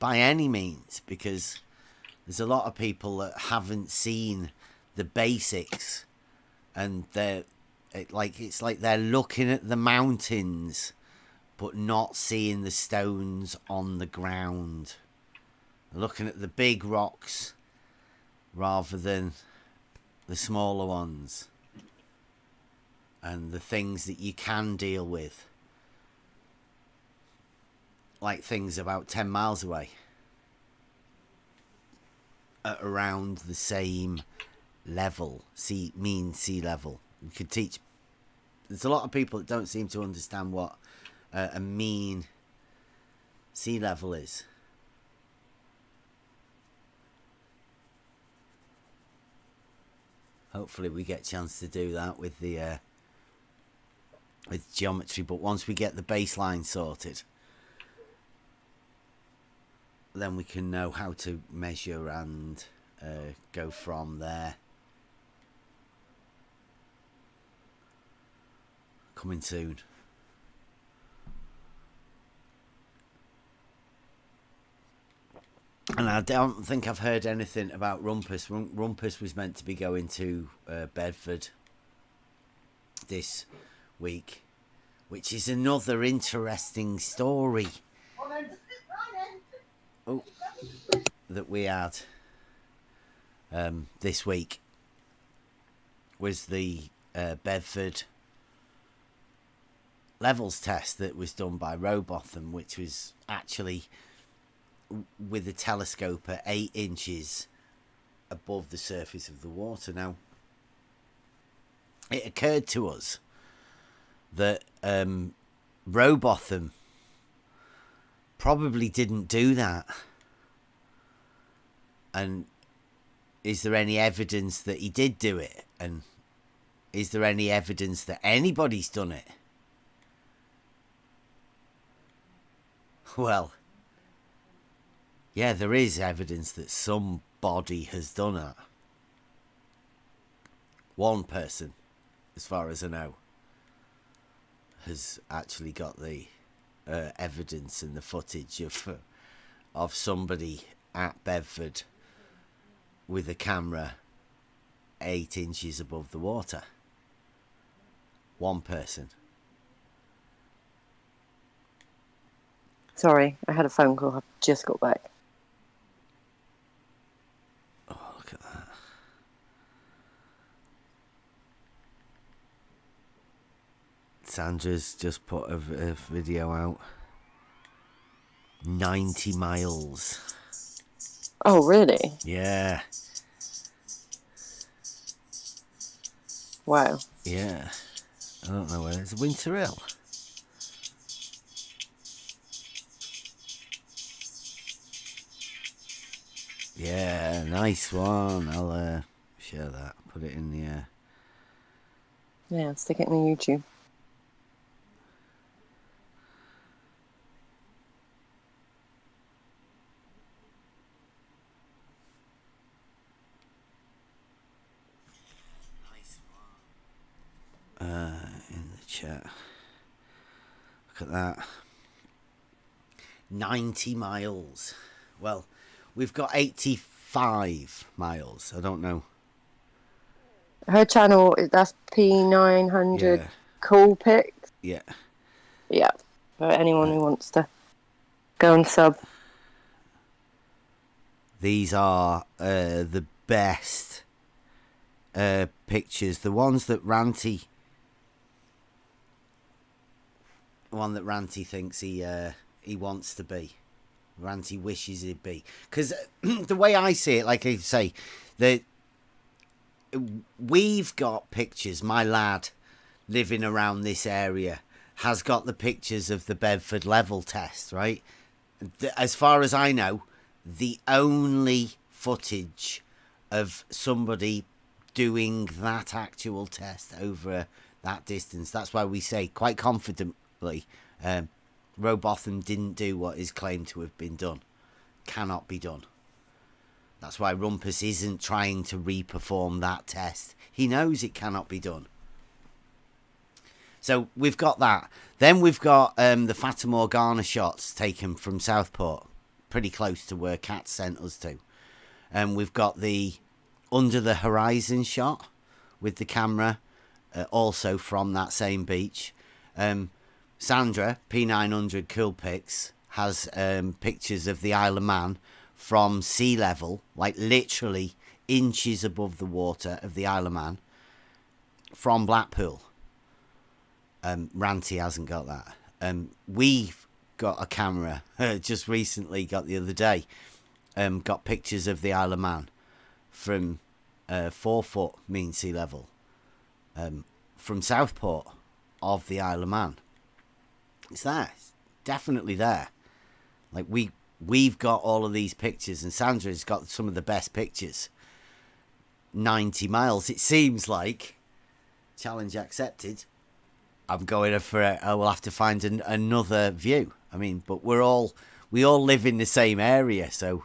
by any means, because there's a lot of people that haven't seen the basics, and it's like they're looking at the mountains but not seeing the stones on the ground. They're looking at the big rocks rather than the smaller ones. And the things that you can deal with. Like things about 10 miles away. At around the same level. Mean sea level. We could teach. There's a lot of people that don't seem to understand what a mean sea level is. Hopefully we get a chance to do that with the with geometry, but once we get the baseline sorted, then we can know how to measure and go from there. Coming soon. And I don't think I've heard anything about Rumpus. Rumpus was meant to be going to Bedford this week, which is another interesting story that we had this week. Was the Bedford levels test that was done by Robotham, which was actually with a telescope at 8 inches above the surface of the water. Now, it occurred to us that Robotham probably didn't do that. And is there any evidence that he did do it? And is there any evidence that anybody's done it? Well, yeah, there is evidence that somebody has done it. One person, as far as I know, has actually got the evidence and the footage of somebody at Bedford with a camera 8 inches above the water. One person. Sorry, I had a phone call. I've just got back. Oh, look at that. Sandra's just put a video out. 90 miles. Oh, really? Yeah. Wow. Yeah. I don't know where. It's Winter Hill. Yeah, nice one. I'll share that. Put it in the... Yeah, stick it in the YouTube. in the chat. Look at that. 90 miles. Well, we've got 85 miles. I don't know. Her channel, that's P900 Yeah. Cool Pics. Yeah. Yeah. For anyone who wants to go and sub. These are the best pictures. The ones that Ranty... The one that Ranty thinks he wants to be. Ranty wishes he'd be. Because the way I see it, like I say, that we've got pictures. My lad living around this area has got the pictures of the Bedford level test, right? As far as I know, the only footage of somebody doing that actual test over that distance. That's why we say quite confidently Robotham didn't do what is claimed to have been done. Cannot be done. That's why Rumpus isn't trying to reperform that test. He knows it cannot be done. So we've got that. Then we've got the Fata Morgana shots taken from Southport, pretty close to where Kat sent us to. And we've got the Under the Horizon shot with the camera, also from that same beach. Sandra, P900 Cool Pics, has pictures of the Isle of Man from sea level, like literally inches above the water of the Isle of Man, from Blackpool. Ranty hasn't got that. We've got a camera, just recently got the other day, got pictures of the Isle of Man from 4 foot mean sea level, from Southport of the Isle of Man. It's there. It's definitely there. Like we've got all of these pictures, and Sandra's got some of the best pictures. 90 miles. It seems like challenge accepted. I'm going for it. I will have to find another view. I mean, but we all live in the same area, so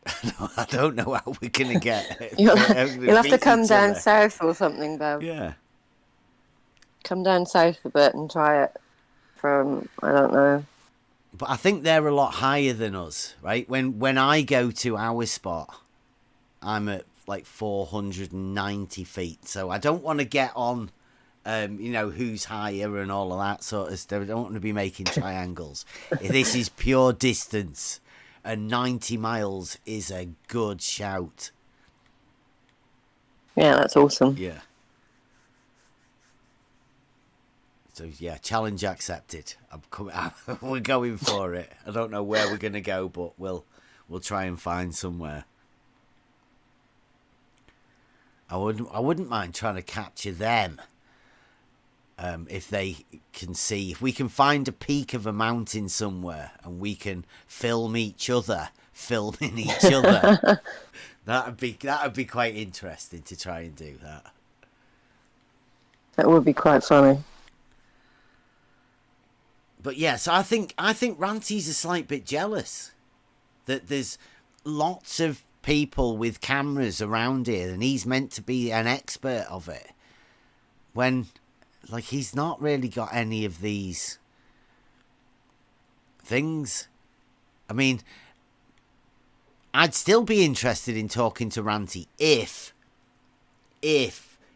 I don't know how we're gonna get. You'll have to come down south or something, Bev. Yeah. Come down south a bit and try it from, I don't know. But I think they're a lot higher than us, right? When I go to our spot, I'm at like 490 feet. So I don't want to get on, who's higher and all of that sort of stuff. I don't want to be making triangles. This is pure distance. And 90 miles is a good shout. Yeah, that's awesome. Yeah. So yeah, challenge accepted. I'm coming. We're going for it. I don't know where we're gonna go, but we'll try and find somewhere. I wouldn't mind trying to capture them. If they can see, if we can find a peak of a mountain somewhere and we can film each other filming each other, that'd be quite interesting to try and do that. That would be quite funny. But yes, I think Ranty's a slight bit jealous that there's lots of people with cameras around here and he's meant to be an expert of it, when like he's not really got any of these things. I mean, I'd still be interested in talking to Ranty if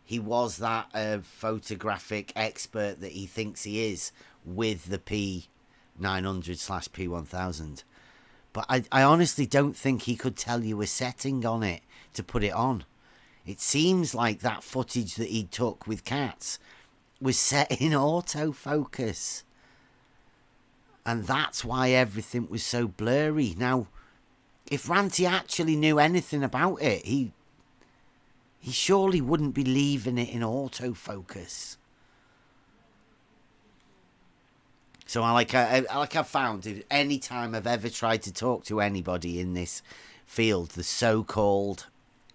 he was that photographic expert that he thinks he is with the P900/P1000. But I honestly don't think he could tell you a setting on it to put it on. It seems like that footage that he took with cats was set in autofocus. And that's why everything was so blurry. Now, if Ranty actually knew anything about it, he surely wouldn't be leaving it in autofocus. So I've found, if any time I've ever tried to talk to anybody in this field, the so-called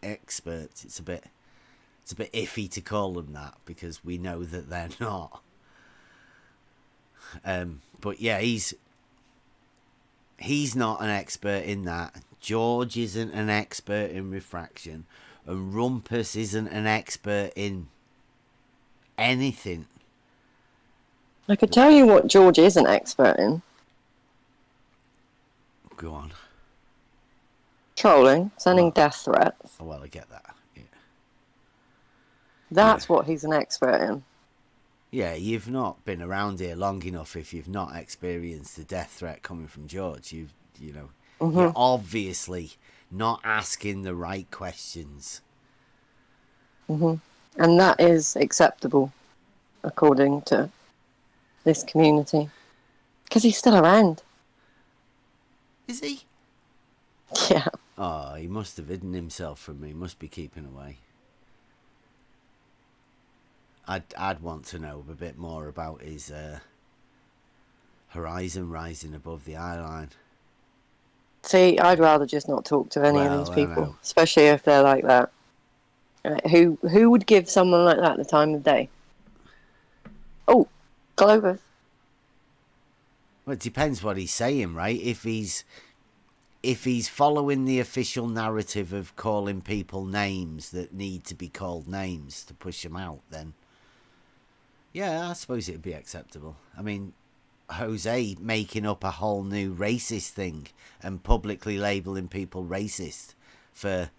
experts, it's a bit iffy to call them that because we know that they're not. But yeah, he's not an expert in that. George isn't an expert in refraction, and Rumpus isn't an expert in anything. I could tell you what George is an expert in. Go on. Trolling, sending death threats. Oh, well, I get that. Yeah. That's what he's an expert in. Yeah, you've not been around here long enough if you've not experienced a death threat coming from George. You know, you're obviously not asking the right questions. And that is acceptable, according to this community. Because he's still around. Is he? Yeah. Oh, he must have hidden himself from me. He must be keeping away. I'd want to know a bit more about his horizon rising above the eye line. See, I'd rather just not talk to any of these people, especially if they're like that. Who would give someone like that the time of day? Oh, Clovis. Well, it depends what he's saying, right? If he's following the official narrative of calling people names that need to be called names to push them out, then yeah, I suppose it'd be acceptable. I mean, Jose making up a whole new racist thing and publicly labelling people racist for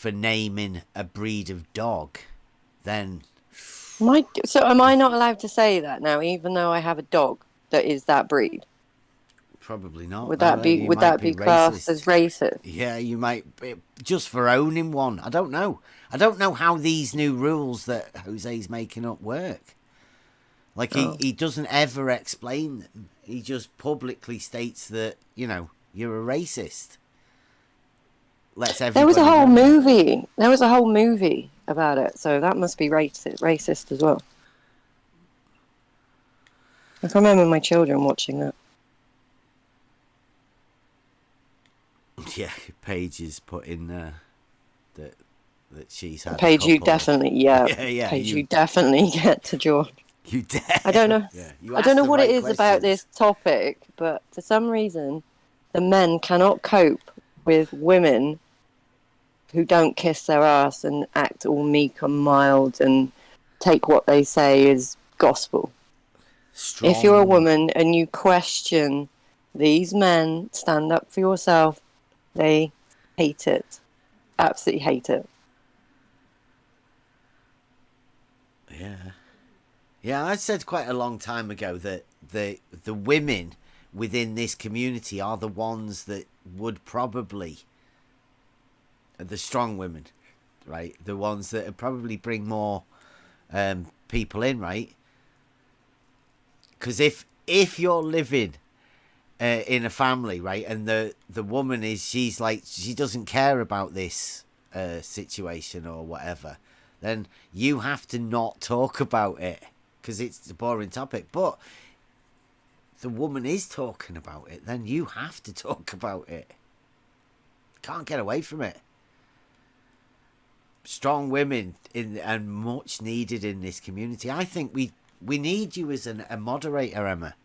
naming a breed of dog, then... So am I not allowed to say that now, even though I have a dog that is that breed? Probably not. Would that be classed as racist? Yeah, you might be, just for owning one. I don't know. I don't know how these new rules that Jose's making up work. Like, he doesn't ever explain them. He just publicly states that, you know, you're a racist. There was a whole movie. There was a whole movie about it, so that must be racist as well. I can remember my children watching that. Yeah, Paige is put in there that she's had. Paige, you definitely, Paige, you definitely get to George. You I don't know. Yeah, I don't know what it is about this topic, but for some reason, the men cannot cope with women who don't kiss their ass and act all meek and mild and take what they say as gospel. Strong. If you're a woman and you question these men, stand up for yourself, they hate it. Absolutely hate it. Yeah. Yeah, I said quite a long time ago that the women within this community are the ones that would probably... the strong women, right? The ones that would probably bring more people in, right? Because if you're living in a family, right, and the woman she's like, she doesn't care about this situation or whatever, then you have to not talk about it because it's a boring topic. But the woman is talking about it, then you have to talk about it. Can't get away from it. Strong women and much needed in this community. I think we need you as a moderator, Emma.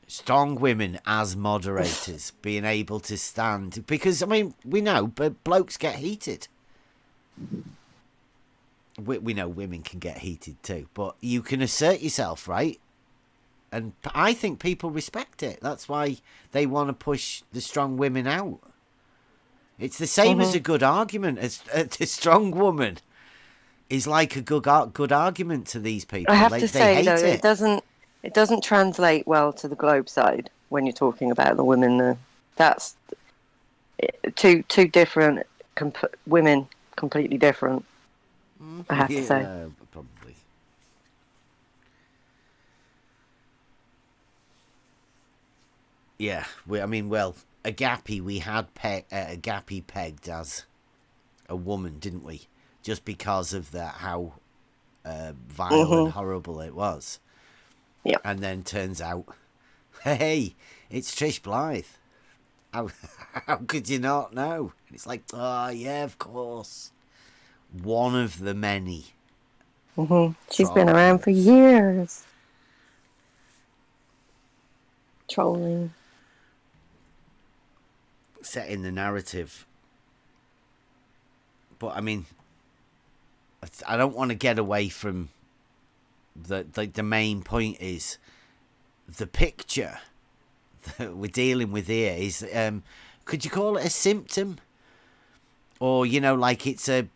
Strong women as moderators, being able to stand, because I mean we know, but blokes get heated. We know women can get heated too, but you can assert yourself, right? And I think people respect it. That's why they want to push the strong women out. It's the same as a good argument. As a strong woman is like a good argument to these people. I have to say hate though, it doesn't translate well to the globe side when you're talking about the women. That's two different women, completely different. I have to say, probably. Yeah, Agape, we had Agape pegged as a woman, didn't we? Just because of how vile and horrible it was. Yeah. And then turns out, hey, it's Trish Blythe. How could you not know? It's like, oh yeah, of course. One of the many. She's been around for years. Trolling. Setting the narrative. But I mean, I don't want to get away from the main point is the picture that we're dealing with here is, could you call it a symptom? Or, like it's an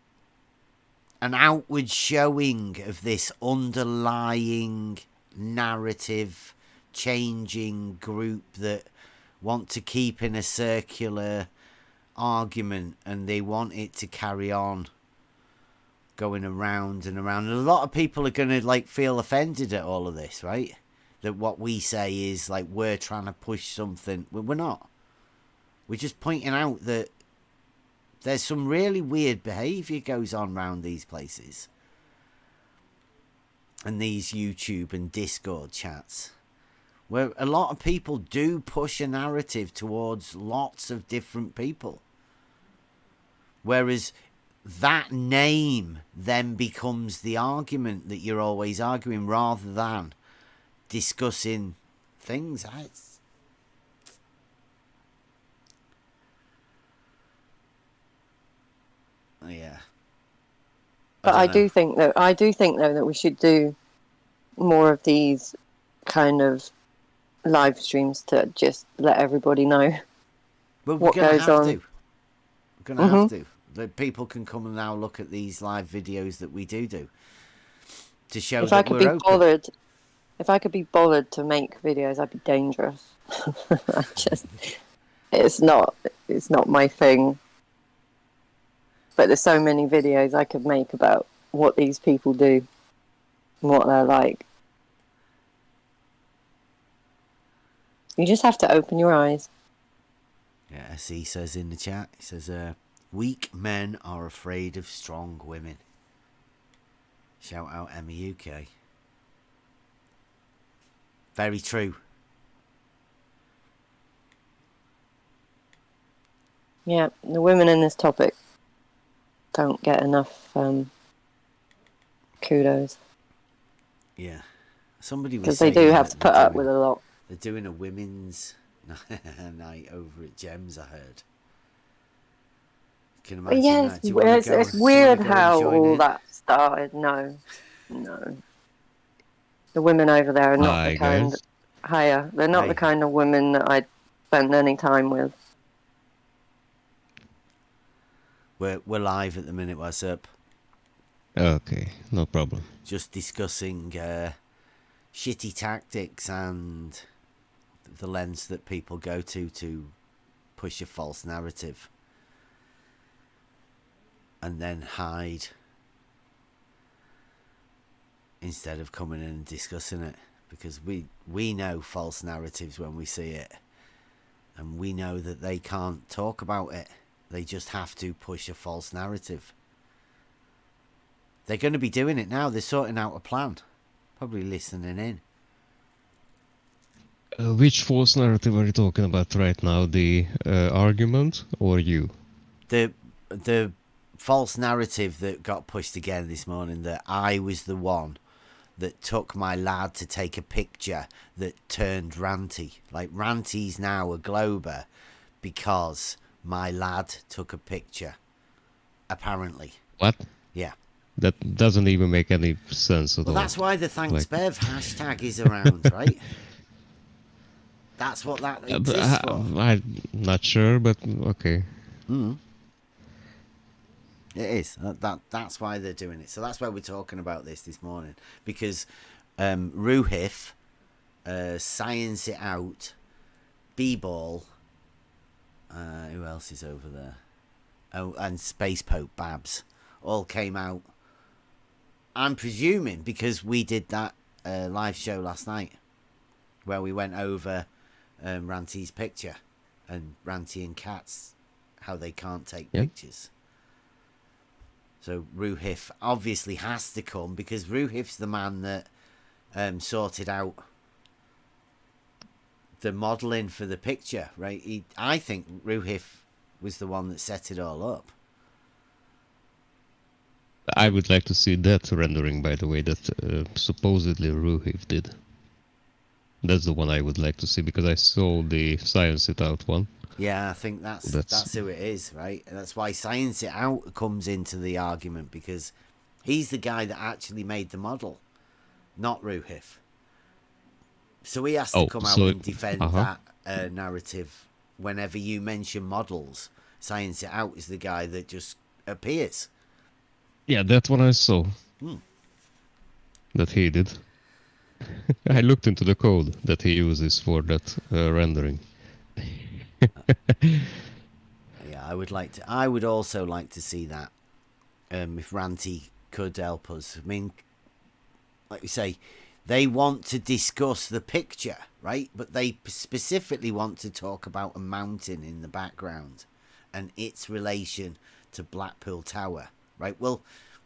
outward showing of this underlying narrative changing group that want to keep in a circular argument, and they want it to carry on going around and around. And a lot of people are going to feel offended at all of this, right? That what we say is we're trying to push something. We're not. We're just pointing out that there's some really weird behaviour goes on around these places. And these YouTube and Discord chats. Where a lot of people do push a narrative towards lots of different people. Whereas that name then becomes the argument that you're always arguing rather than discussing things. Yeah. But I do think though that we should do more of these kind of live streams to just let everybody know what goes on. We're going to have to. That people can come and now look at these live videos that we do to show that we're open. If I could be bothered to make videos, I'd be dangerous. It's not my thing. But there's so many videos I could make about what these people do and what they're like. You just have to open your eyes. Yeah, as he says in the chat, he says, weak men are afraid of strong women. Shout out Emma UK. Very true. Yeah, the women in this topic don't get enough kudos. Yeah. Somebody was because they do have to put up with a lot. They're doing a women's night over at Gems, I heard. Can imagine yes, that. It's weird how all that started. No. The women over there are not the kind. Hiya. They're not the kind of women that I'd spend any time with. We're live at the minute. What's up? Okay, no problem. Just discussing shitty tactics and the lens that people go to push a false narrative and then hide instead of coming in and discussing it, because we know false narratives when we see it, and we know that they can't talk about it. They just have to push a false narrative. They're going to be doing it now. They're sorting out a plan, probably listening in. Which false narrative are you talking about right now? The argument or you? The false narrative that got pushed again this morning, that I was the one that took my lad to take a picture that turned ranty. Like, Ranty's now a glober because my lad took a picture, apparently. What? Yeah. That doesn't even make any sense at all. Well, that's why the Thanks Bev hashtag is around, right? That's what that exists for. I'm not sure, but okay. It is. That's why they're doing it. So that's why we're talking about this morning. Because Ruhif, Science It Out, B-Ball, who else is over there? Oh, and Space Pope Babs all came out. I'm presuming because we did that live show last night where we went over Ranty's picture and Ranty and Cats, how they can't take pictures. So Ruhif obviously has to come because Ruhif's the man that sorted out the modelling for the picture, right? I think Ruhif was the one that set it all up. I would like to see that rendering, by the way, that supposedly Ruhif did. That's the one I would like to see, because I saw the Science It Out one. Yeah, I think that's who it is, right? And that's why Science It Out comes into the argument, because he's the guy that actually made the model, not Ruhif. So he has to come out and defend that narrative. Whenever you mention models, Science It Out is the guy that just appears. Yeah, that's what I saw. That he did. I looked into the code that he uses for that rendering. Yeah, I would also like to see that. If Ranty could help us. I mean, like we say, they want to discuss the picture, right? But they specifically want to talk about a mountain in the background and its relation to Blackpool Tower, right? Well,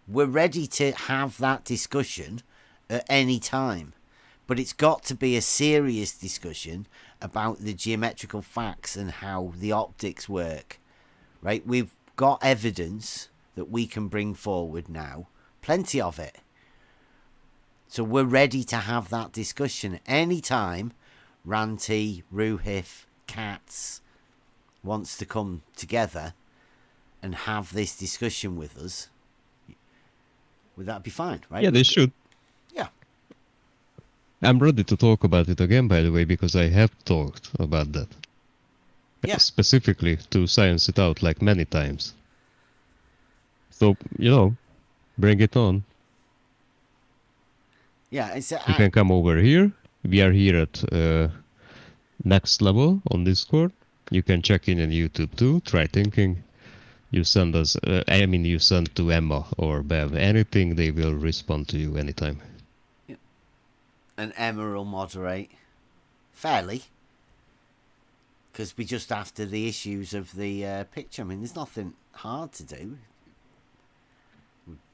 we're ready to have that discussion at any time, but it's got to be a serious discussion about the geometrical facts and how the optics work, right? We've got evidence that we can bring forward now, plenty of it. So we're ready to have that discussion anytime Ranty, Ruhif, Katz wants to come together and have this discussion with us. Would that be fine, right? Yeah, they should. Yeah. I'm ready to talk about it again, by the way, because I have talked about that. Yeah. Specifically to Science It Out, like, many times. So, bring it on. Yeah, You can come over here. We are here at Next Level on Discord. You can check in on YouTube too. Try thinking. You send us, you send to Emma or Bev anything, they will respond to you anytime. Yeah. And Emma will moderate fairly, because we're just after the issues of the picture. I mean, there's nothing hard to do.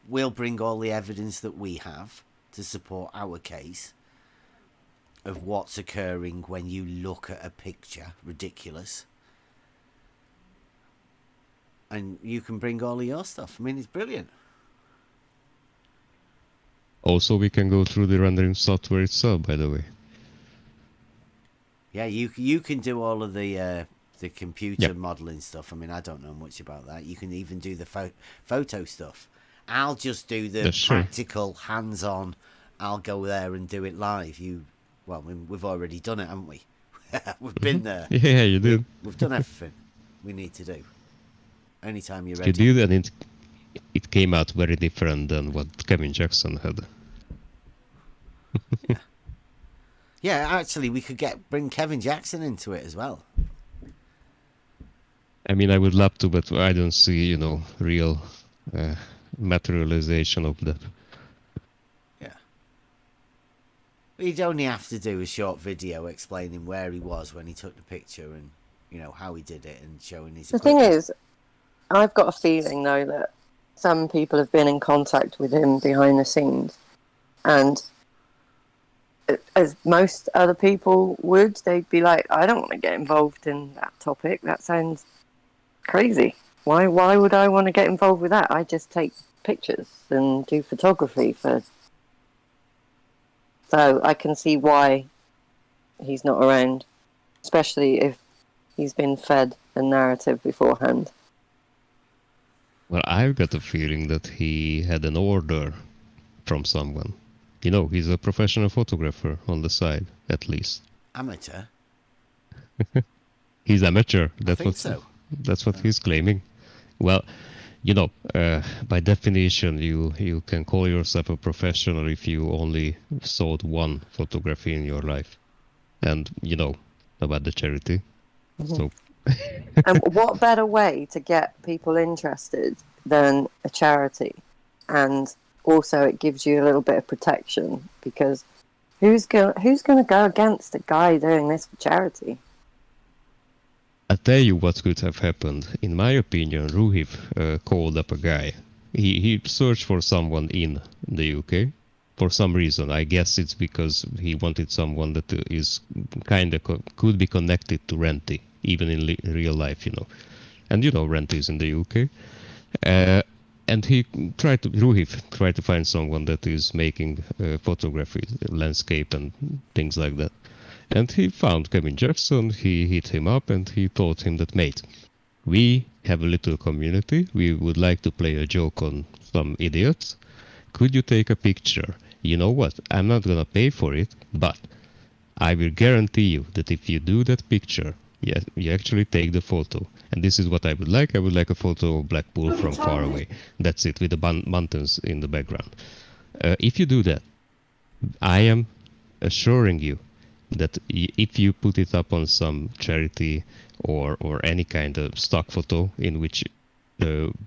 We'll bring all the evidence that we have to support our case of what's occurring when you look at a picture. Ridiculous. And you can bring all of your stuff. I mean, it's brilliant. Also, we can go through the rendering software itself, by the way. Yeah, you can do all of the computer modeling stuff. I mean, I don't know much about that. You can even do the photo stuff. I'll just do the practical, hands-on. I'll go there and do it live. We've already done it, haven't we? We've been there. Yeah, you did. We've done everything we need to do. Anytime you're ready. You did, and it came out very different than what Kevin Jackson had. Yeah. Yeah, actually, we could bring Kevin Jackson into it as well. I mean, I would love to, but I don't see, real materialization of that. Yeah. He'd only have to do a short video explaining where he was when he took the picture and, you know, how he did it and showing his The thing equipment. is, I've got a feeling, though, that some people have been in contact with him behind the scenes. And as most other people would, they'd be like, I don't want to get involved in that topic. That sounds crazy. Why would I want to get involved with that? I just take pictures and do photography for... So I can see why he's not around, especially if he's been fed a narrative beforehand. Well, I've got a feeling that he had an order from someone. You know, he's a professional photographer on the side, at least. Amateur? He's amateur. I think so. That's what he's claiming. Well, you know, by definition, you can call yourself a professional if you only sold one photography in your life. And you know about the charity. Mm-hmm. So And what better way to get people interested than a charity? And also it gives you a little bit of protection, because who's going to go against a guy doing this for charity? I'll tell you what could have happened. In my opinion, Ruhiv called up a guy. He searched for someone in the UK. For some reason, I guess it's because he wanted someone that is kind of could be connected to Renty, even in real life, you know. And you know, Renty is in the UK. And Ruhiv tried to find someone that is making photography, landscape and things like that. And he found Kevin Jackson, he hit him up and he told him that, mate, we have a little community, we would like to play a joke on some idiots. Could you take a picture? You know what, I'm not gonna pay for it, but I will guarantee you that if you do that picture, you actually take the photo. And this is what I would like a photo of Blackpool from far away. That's it, with the mountains in the background. If you do that, I am assuring you that if you put it up on some charity or any kind of stock photo in which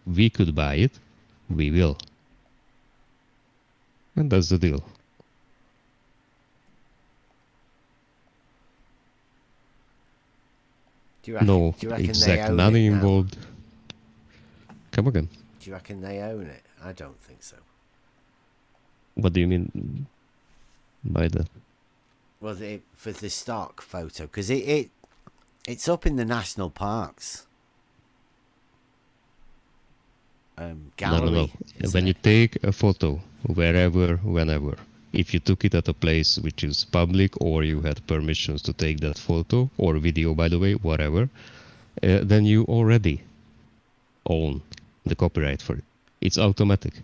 we could buy it, we will. And that's the deal. Do you reckon, No do you reckon exact they own money it now? involved. Come again. Do you reckon they own it? I don't think so. What do you mean by that? Well, for the stock photo, because it's up in the national parks gallery. No. isn't When you it? take a photo, wherever, whenever, if you took it at a place which is public or you had permissions to take that photo or video, by the way, whatever, then you already own the copyright for it. It's automatic.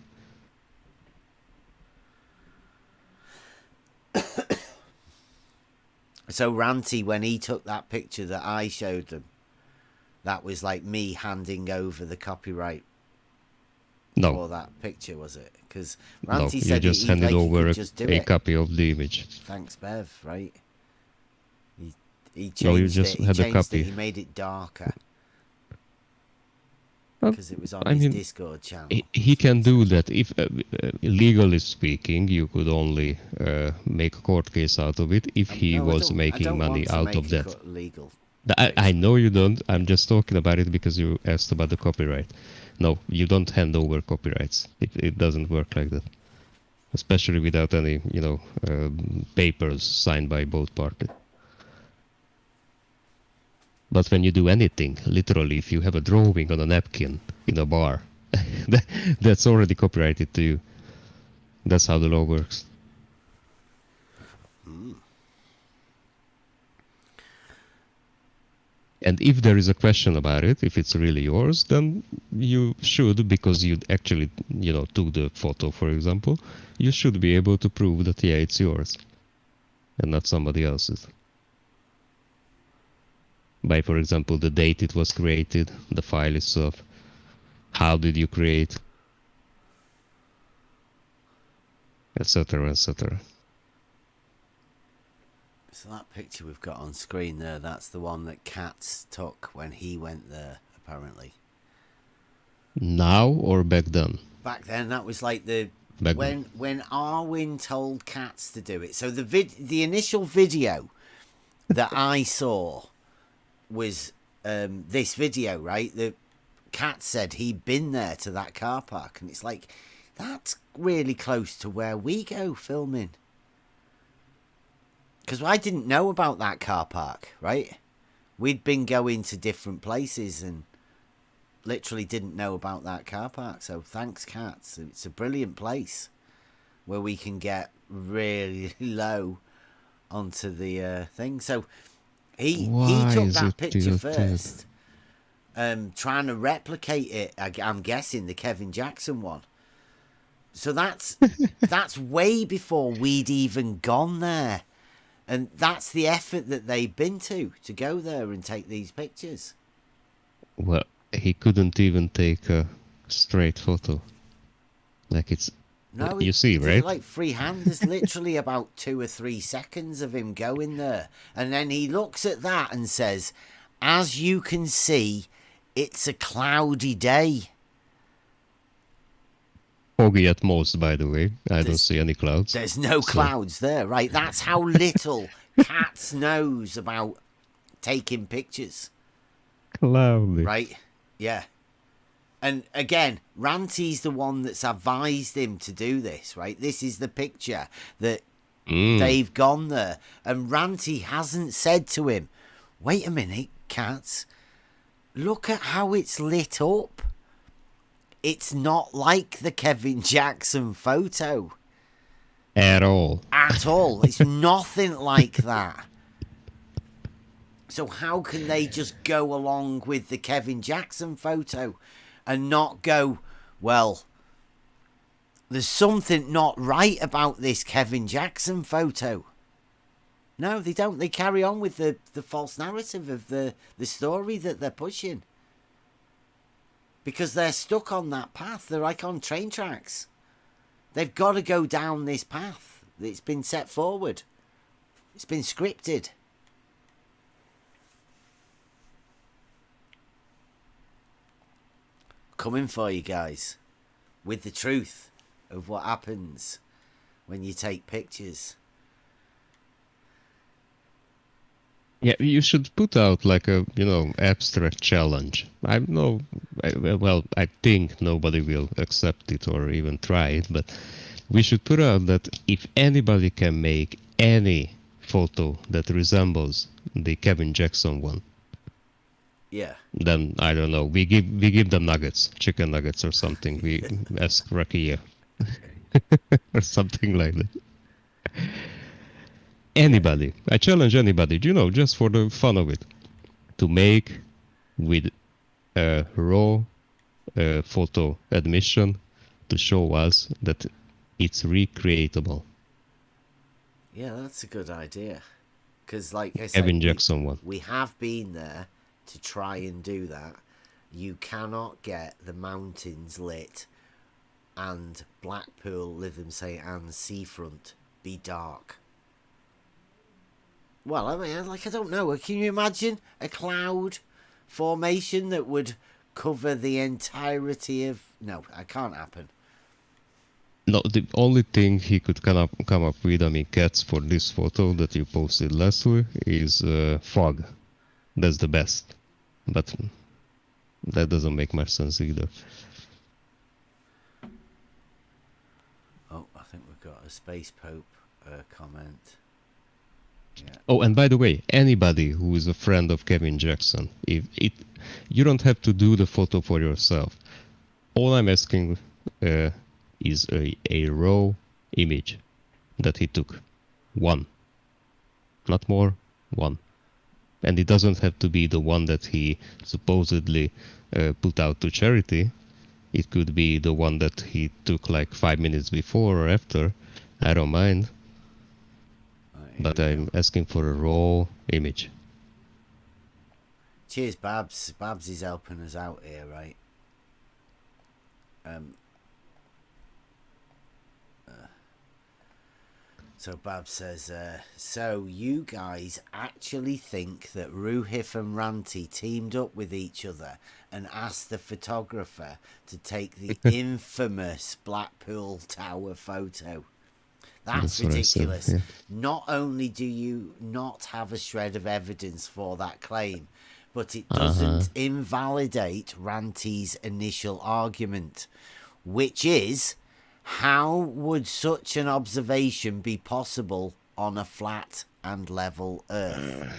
So Ranty, when he took that picture that I showed them, that was like me handing over the copyright No, for that picture, was it? Because no, Ranty you said just he handed like he over could just do a it. copy of the image. Thanks, Bev. Right? He changed No, you just it. He had a changed copy. it. He made it darker Well, because it was on I his mean, Discord channel. he can do that. If legally speaking, you could only make a court case out of it if he No, was I making don't money want to out make of it that. legal. I know you don't. I'm just talking about it because you asked about the copyright. No, you don't hand over copyrights. It doesn't work like that. Especially without any, papers signed by both parties. But when you do anything, literally, if you have a drawing on a napkin in a bar, that's already copyrighted to you. That's how the law works. And if there is a question about it, if it's really yours, then you should, because you actually, took the photo, for example, you should be able to prove that, yeah, it's yours and not somebody else's. By, for example, the date it was created, the file itself, how did you create, etc., etc. So that picture we've got on screen there, that's the one that Katz took when he went there, apparently. Now or back then? Back then, that was like the back then. when Arwin told Katz to do it. So the initial video that I saw was this video, right? The Katz said he'd been there to that car park, and it's like, that's really close to where we go filming. Because I didn't know about that car park, right? We'd been going to different places and literally didn't know about that car park. So thanks, Katz. It's a brilliant place where we can get really low onto the thing. So he took that picture first, trying to replicate it. I'm guessing the Kevin Jackson one. So that's way before we'd even gone there. And that's the effort that they've been to go there and take these pictures. Well, he couldn't even take a straight photo. Like it's... No, you see, right? Like freehand. There's literally about 2 or 3 seconds of him going there. And then he looks at that and says, as you can see, it's a cloudy day. Foggy at most, by the way. I don't see any clouds. There's no clouds there, right? That's how little Katz knows about taking pictures. Cloudy. Right? Yeah. And again, Ranty's the one that's advised him to do this, right? This is the picture that they've gone there. And Ranty hasn't said to him, wait a minute, Katz, look at how it's lit up. It's not like the Kevin Jackson photo. At all. At all. It's nothing like that. So how can they just go along with the Kevin Jackson photo and not go, well, there's something not right about this Kevin Jackson photo? No, they don't. They carry on with the false narrative of the story that they're pushing. Because they're stuck on that path. They're like on train tracks. They've got to go down this path. It's been set forward. It's been scripted. Coming for you guys. With the truth of what happens when you take pictures. Yeah, you should put out like a, abstract challenge. I think nobody will accept it or even try it, but we should put out that if anybody can make any photo that resembles the Kevin Jackson one, yeah, then I don't know. We give them nuggets, chicken nuggets or something. We ask Rakia or something like that. Anybody, I challenge anybody, just for the fun of it, to make with a raw photo admission to show us that it's recreatable. Yeah, that's a good idea. Because, like I said, Kevin Jackson one. We have been there to try and do that. You cannot get the mountains lit and Blackpool, Lytham St Anne's seafront be dark. Well, I mean, I don't know. Can you imagine a cloud formation that would cover the entirety of... No, it can't happen. No, the only thing he could come up with, Cats, for this photo that you posted last week is fog. That's the best. But that doesn't make much sense either. Oh, I think we've got a Space Pope comment. Yeah. Oh, and by the way, anybody who is a friend of Kevin Jackson, you don't have to do the photo for yourself. All I'm asking is a raw image that he took. One. Not more, one. And it doesn't have to be the one that he supposedly put out to charity. It could be the one that he took like 5 minutes before or after. I don't mind. But I'm asking for a raw image. Cheers, Babs. Babs is helping us out here, right? So Bab says, so you guys actually think that Ruhif and Ranti teamed up with each other and asked the photographer to take the infamous Blackpool Tower photo? That's what I said, ridiculous. yeah. Not only do you not have a shred of evidence for that claim, but it doesn't invalidate Ranti's initial argument, which is, how would such an observation be possible on a flat and level Earth?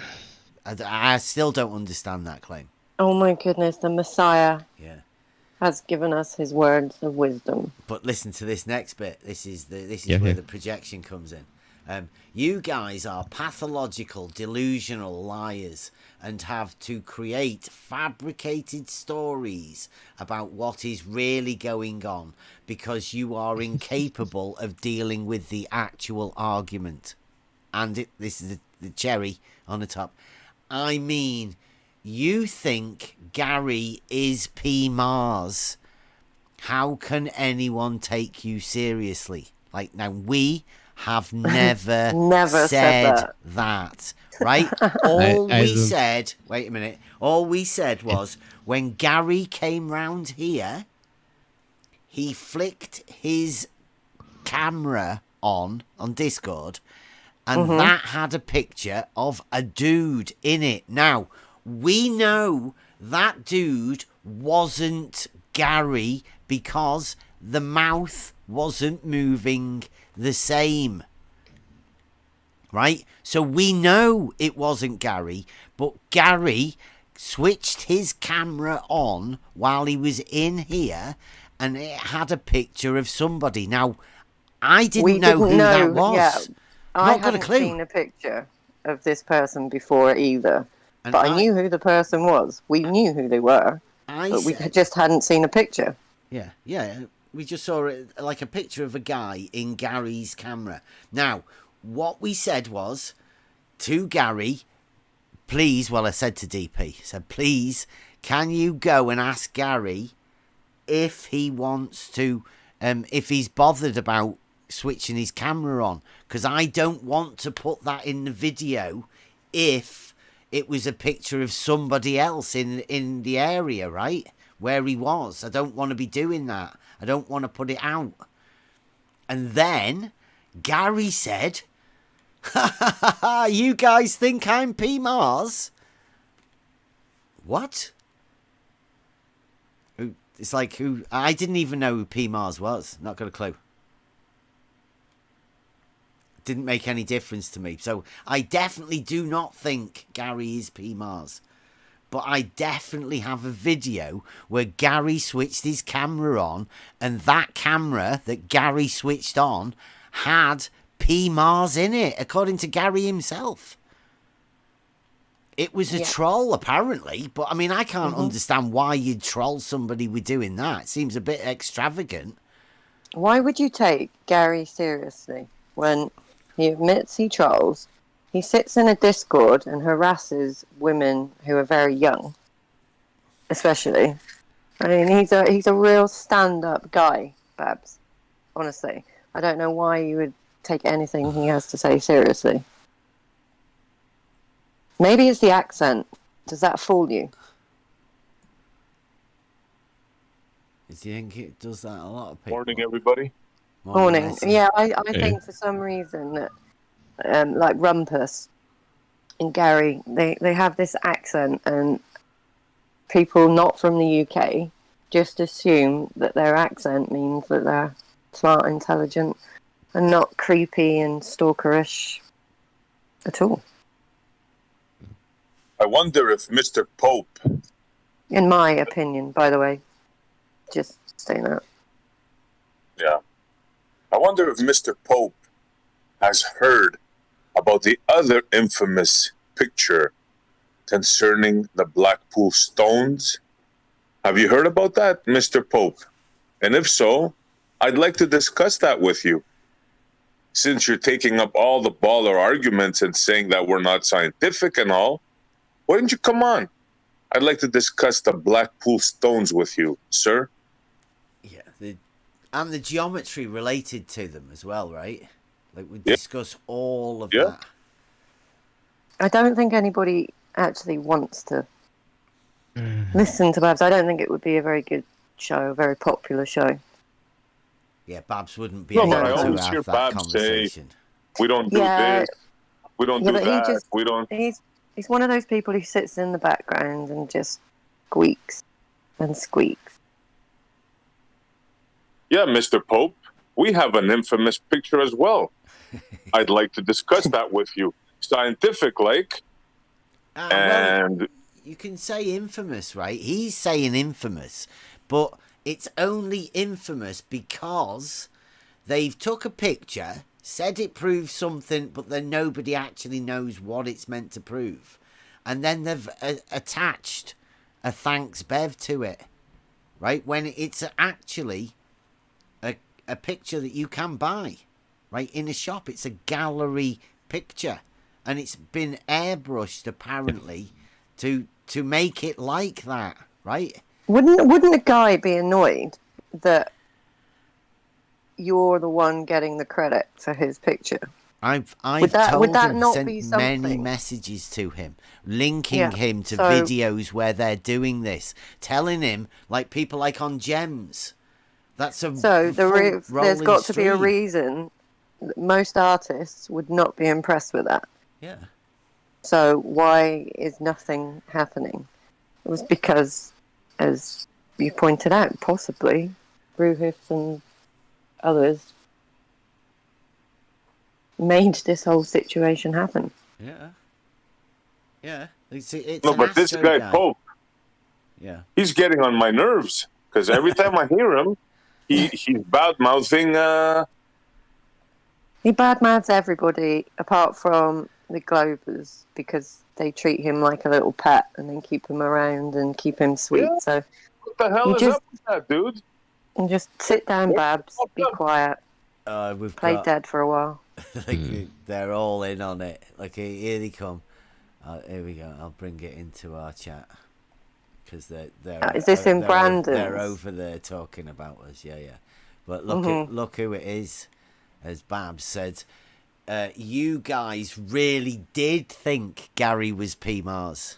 I still don't understand that claim. Oh my goodness, the Messiah Yeah. has given us his words of wisdom. But listen to this next bit. This is Yeah, where yeah. the projection comes in. You guys are pathological, delusional liars and have to create fabricated stories about what is really going on because you are incapable of dealing with the actual argument. And this is the cherry on the top. I mean, you think Gary is P. Mars. How can anyone take you seriously? Like, now, we have never, said that, right? All I we don't- said, wait a minute, all we said was when Gary came round here, he flicked his camera on Discord, and that had a picture of a dude in it. Now, we know that dude wasn't Gary because the mouth wasn't moving the same. Right? So we know it wasn't Gary, but Gary switched his camera on while he was in here and it had a picture of somebody. Now, I didn't know who that was. Yeah, I Not got a hadn't clue. seen a picture of this person before either. And But I knew who the person was. We knew who they were. But we just hadn't seen a picture. Yeah, yeah. We just saw it like a picture of a guy in Gary's camera. Now, what we said was to Gary, please, well, I said to DP, I said, please, can you go and ask Gary if he wants to, if he's bothered about switching his camera on? Because I don't want to put that in the video if it was a picture of somebody else in the area, right? Where he was. I don't want to be doing that. I don't want to put it out. And then Gary said, ha ha ha ha, you guys think I'm P. Mars? What? It's like who? I didn't even know who P. Mars was. Not got a clue. Didn't make any difference to me. So I definitely do not think Gary is P. Mars. But I definitely have a video where Gary switched his camera on, and that camera that Gary switched on had P. Mars in it, according to Gary himself. It was a troll, apparently, but I mean, I can't understand why you'd troll somebody with doing that. It seems a bit extravagant. Why would you take Gary seriously when he admits he trolls? He sits in a Discord and harasses women who are very young, especially. I mean, he's a real stand-up guy, Babs. Honestly, I don't know why you would take anything he has to say seriously. Maybe it's the accent. Does that fool you? Do you think it does that a lot of people? Morning, everybody. Morning. Leslie. Yeah, I think for some reason that, like Rumpus and Gary, they have this accent, and people not from the UK just assume that their accent means that they're smart, intelligent, and not creepy and stalkerish at all. I wonder if Mr. Pope, In my opinion, by the way. Just saying that. I wonder if Mr. Pope has heard about the other infamous picture concerning the Blackpool stones. Have you heard about that, Mr. Pope? And if so, I'd like to discuss that with you. Since you're taking up all the baller arguments and saying that we're not scientific and all, why don't you come on? I'd like to discuss the Blackpool stones with you, sir. Yeah, and the geometry related to them as well, right? Like we Yeah. discuss all of Yeah. that. I don't think anybody actually wants to listen to Babs. I don't think it would be a very good show, a very popular show. Yeah, Babs wouldn't be No, able but I to always hear have that Babs say, conversation. we don't do Yeah, this, we don't yeah, do but he that, just we don't... he's one of those people who sits in the background and just squeaks and squeaks. Yeah, Mr. Pope, we have an infamous picture as well. I'd like to discuss that with you. Scientific, like, Well, and... you can say infamous, right? He's saying infamous, but it's only infamous because they've took a picture, said it proves something, but then nobody actually knows what it's meant to prove. And then they've attached a thanks Bev to it, right? When it's actually a picture that you can buy, right, in a shop. It's a gallery picture, and it's been airbrushed apparently to make it like that, right? Wouldn't a guy be annoyed that you're the one getting the credit for his picture? I've Would that told him, not sent be many something? messages to him, linking Yeah, him to so- videos where they're doing this, telling him, like people like on Gems, that's a So there's rolling got to be a stream. reason that most artists would not be impressed with that. Yeah. So why is nothing happening? It was because, as you pointed out, possibly Bruhif and others made this whole situation happen. Yeah. Yeah. It's No, an but this Astro guy, Pope, Yeah. he's getting on my nerves, because every time I hear him, he's bad-mouthing... He badmouths everybody apart from the Globers because they treat him like a little pet and then keep him around and keep him sweet. Yeah. So What the hell You is just- up with that, dude? and just sit down, Babs, be quiet, We've play got, dead for a while. like, they're all in on it. Like, here they come. Here we go. I'll bring it into our chat. Because they're Is this in they're Brandon's? They're over there talking about us. Yeah. But look who it is. As Babs said, you guys really did think Gary was P. Mars.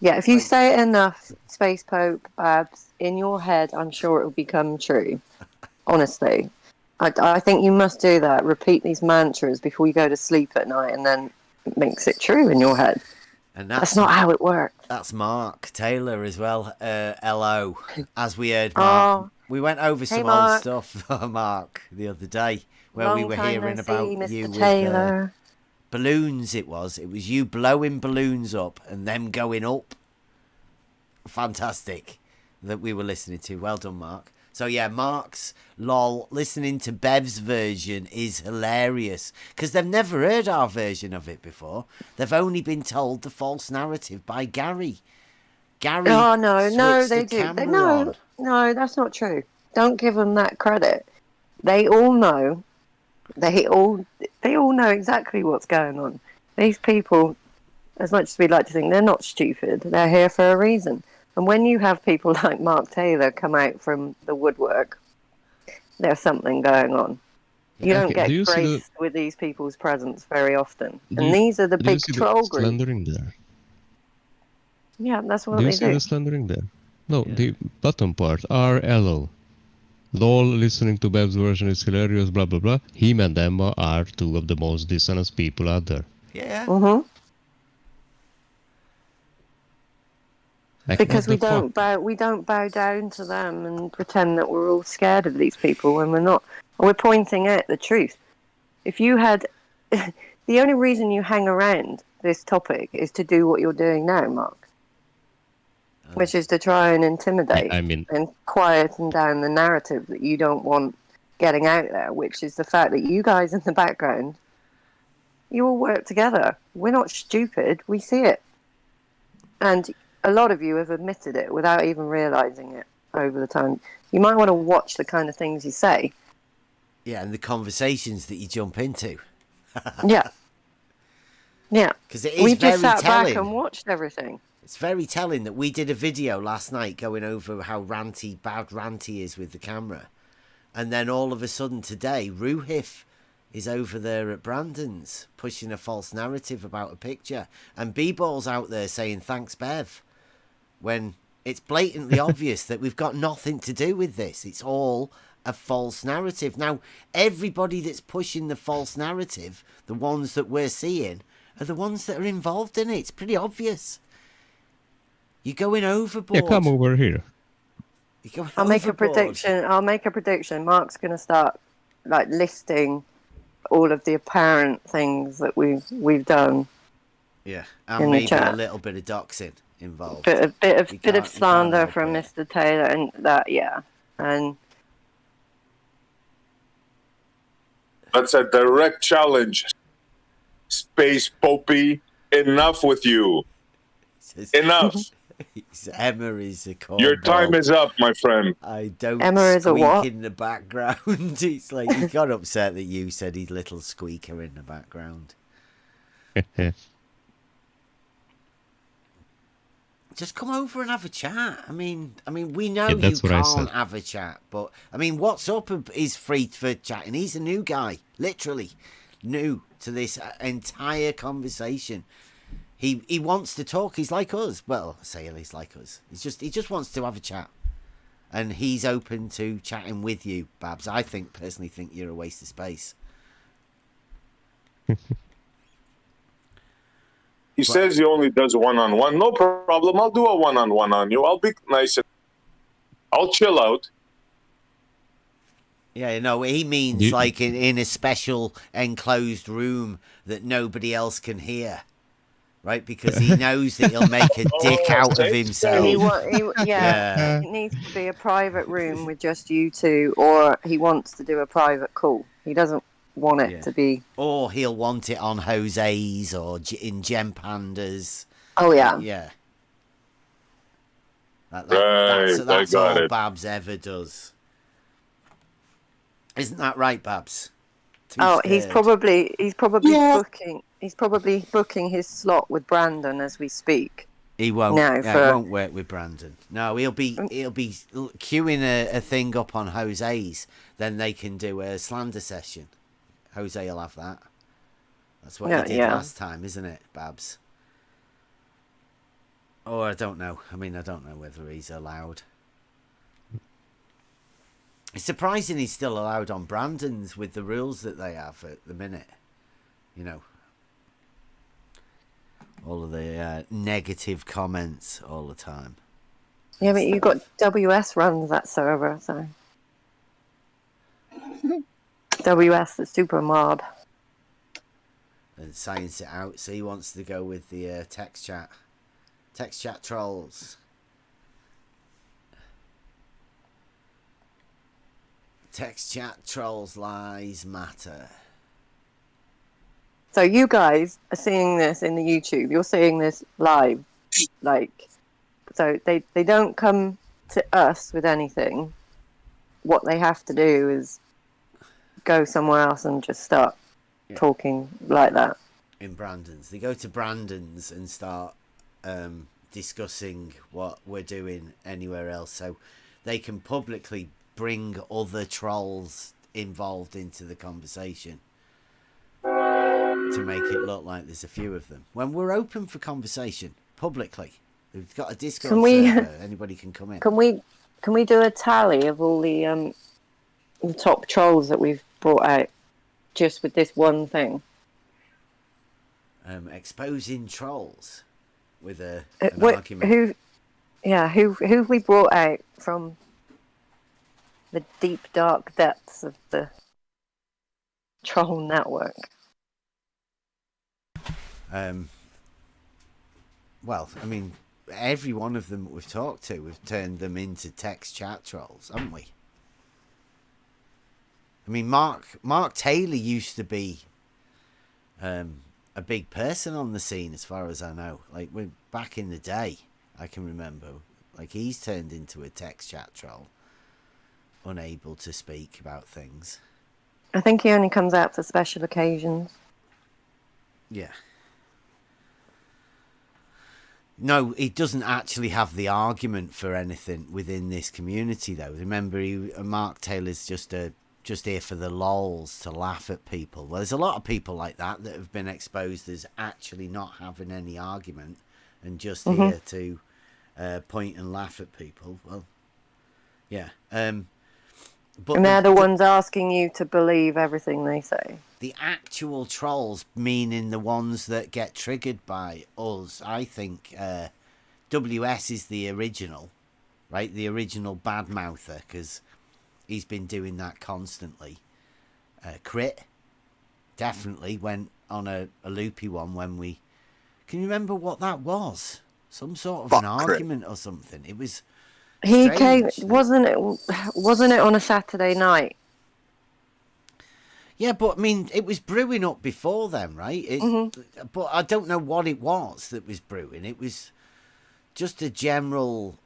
Yeah, if you say it enough, Space Pope, Babs, in your head, I'm sure it will become true. Honestly. I think you must do that. Repeat these mantras before you go to sleep at night, and then it makes it true in your head. And That's not how it works. That's Mark Taylor as well. LO. As we heard Mark. We went over some old Mark. stuff, Mark, the other day, where we Long were time hearing no about see, Mr. you with Taylor. balloons. It was you blowing balloons up and them going up. Fantastic that we were listening to. Well done, Mark. So yeah, Mark's lol listening to Bev's version is hilarious because they've never heard our version of it before. They've only been told the false narrative by Gary. Gary. Oh no, switched they the do. camera on. No, that's not true. Don't give them that credit. They all know. They all know exactly what's going on. These people, as much as we'd like to think, they're not stupid. They're here for a reason. And when you have people like Mark Taylor come out from the woodwork, there's something going on. You don't get graced with these people's presence very often. And these are the big troll groups. Slandering there? Yeah, that's what Do they you see do. the slandering there? No, the bottom part, RLO. LOL, listening to Bev's version is hilarious, blah blah blah. Him and Emma are two of the most dishonest people out there. Yeah. Mm-hmm. Like, Because what the fuck? we don't bow down to them and pretend that we're all scared of these people when we're not. We're pointing out the truth. If you had, the only reason you hang around this topic is to do what you're doing now, Mark, which is to try and intimidate I mean, and quieten down the narrative that you don't want getting out there, which is the fact that you guys in the background, you all work together. We're not stupid. We see it. And a lot of you have admitted it without even realizing it over the time. You might want to watch the kind of things you say. Yeah, and the conversations that you jump into. Yeah. Yeah. Because it is We've very just sat telling. back and watched everything. It's very telling that we did a video last night going over how bad ranty is with the camera. And then all of a sudden today, Ruhif is over there at Brandon's pushing a false narrative about a picture, and B-Ball's out there saying thanks Bev, when it's blatantly obvious that we've got nothing to do with this. It's all a false narrative. Now, everybody that's pushing the false narrative, the ones that we're seeing, are the ones that are involved in it. It's pretty obvious. You're going overboard. Yeah, come over here. You're going I'll make a overboard. prediction. Mark's going to start like listing all of the apparent things that we've done. Yeah, in and the maybe chat. a little bit of doxing involved. Bit of You can't slander help from it. Mr. Taylor and that, yeah. And That's a direct challenge. Space Popey, enough with you. Says- Enough. Emma is a cornball. Your time is up, my friend. I don't Emma is a squeak what? in the background. It's like he got upset that you said his little squeaker in the background. Just come over and have a chat. I mean, we know Yeah, you that's what I can't said. have a chat, but I mean, What's Up is free for chatting. He's a new guy, literally new to this entire conversation. He wants to talk. He's like us. Well, I say he's like us. He just wants to have a chat, and he's open to chatting with you, Babs. I personally think you're a waste of space. He says he only does one-on-one. No problem. I'll do a one-on-one on you. I'll be nice. I'll chill out. Yeah, no, he means You- like in a special enclosed room that nobody else can hear, right? Because he knows that he'll make a dick out of himself. Yeah. it needs to be a private room with just you two, or he wants to do a private call. He doesn't want it Yeah. to be. Or he'll want it on Jose's or in Gem Pandas. Oh yeah. Yeah. That's Right, I got all it. Babs ever does. Isn't that right, Babs? Too He's scared. probably Yeah. booking his slot with Brandon as we speak. He won't. No, He won't work with Brandon. No, he'll be queuing a thing up on Jose's. Then they can do a slander session. Jose will have that. That's what he did last time, isn't it, Babs? Or I don't know. I mean, I don't know whether he's allowed. It's surprising he's still allowed on Brandon's with the rules that they have at the minute. You know, all of the negative comments all the time. Yeah, but you've got WS runs that server, so WS the super mod. And science it out. So he wants to go with the text chat trolls. Text chat trolls lies matter. So you guys are seeing this in the YouTube. You're seeing this live, like, so they don't come to us with anything. What they have to do is go somewhere else and just start talking like that. In Brandon's, they go to Brandon's and start discussing what we're doing anywhere else, so they can publicly bring other trolls involved into the conversation to make it look like there's a few of them. When we're open for conversation publicly, we've got a Discord server. Anybody can come in. Can we do a tally of all the top trolls that we've brought out just with this one thing? Exposing trolls with an argument. Who have we brought out from the deep dark depths of the troll network? Well, I mean, every one of them that we've talked to, we've turned them into text chat trolls, haven't we? I mean, Mark Taylor used to be a big person on the scene, as far as I know. Like, back in the day, I can remember. Like, he's turned into a text chat troll, unable to speak about things. I think he only comes out for special occasions. Yeah. No, he doesn't actually have the argument for anything within this community, though. Remember, Mark Taylor's just a just here for the lols to laugh at people. Well, there's a lot of people like that have been exposed as actually not having any argument and just here to point and laugh at people. Well, yeah. But And they're the ones asking you to believe everything they say. The actual trolls, meaning the ones that get triggered by us, I think WS is the original, right? The original badmouther, because he's been doing that constantly. Crit definitely went on a loopy one when we... Can you remember what that was? Some sort of an argument or something. It was... He came, wasn't it on a Saturday night? Yeah, but I mean, it was brewing up before then, right? But I don't know what it was that was brewing. It was just a general.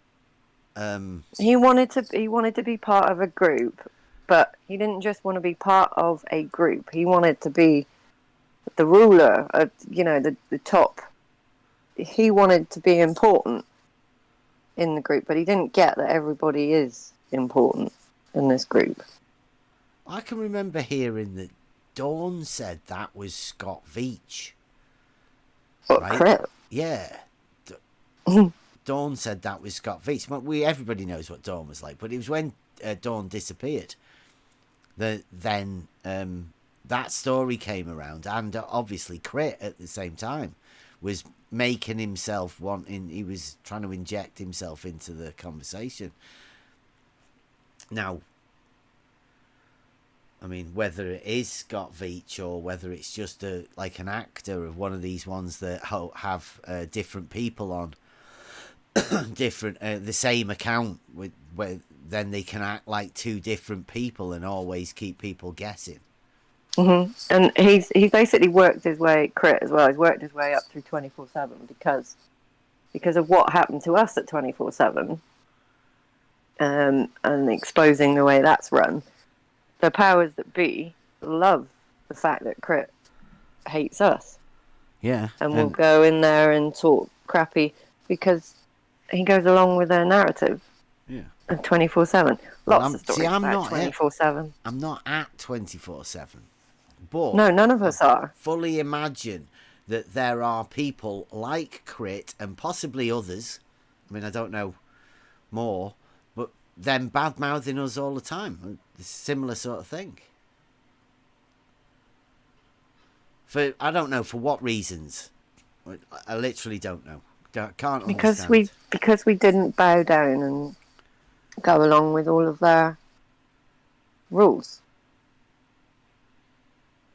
He wanted to be part of a group, but he didn't just want to be part of a group. He wanted to be the ruler, the top. He wanted to be important in the group, but he didn't get that everybody is important in this group. I can remember hearing that Dawn said that was Scott Veach. What, right? Crit? Yeah. Dawn said that was Scott Veach. Everybody knows what Dawn was like, but it was when Dawn disappeared that then that story came around, and obviously Crit at the same time was making himself he was trying to inject himself into the conversation. Now, I mean, whether it is Scott Veach or whether it's just like an actor of one of these ones that have different people on different the same account where then they can act like two different people and always keep people guessing. And he's basically worked his way, Crit as well, he's worked his way up through 24/7 because of what happened to us at 24/7 and exposing the way that's run. The powers that be love the fact that Crit hates us. Yeah. And will go in there and talk crappy because he goes along with their narrative. Yeah. 24/7. Lots of stories about 24/7. I'm not at 24/7. But no, none of us are. Fully imagine that there are people like Crit and possibly others. I mean, I don't know more, but them bad-mouthing us all the time. It's a similar sort of thing. I don't know for what reasons. I literally don't know. Can't understand. Because we didn't bow down and go along with all of their rules.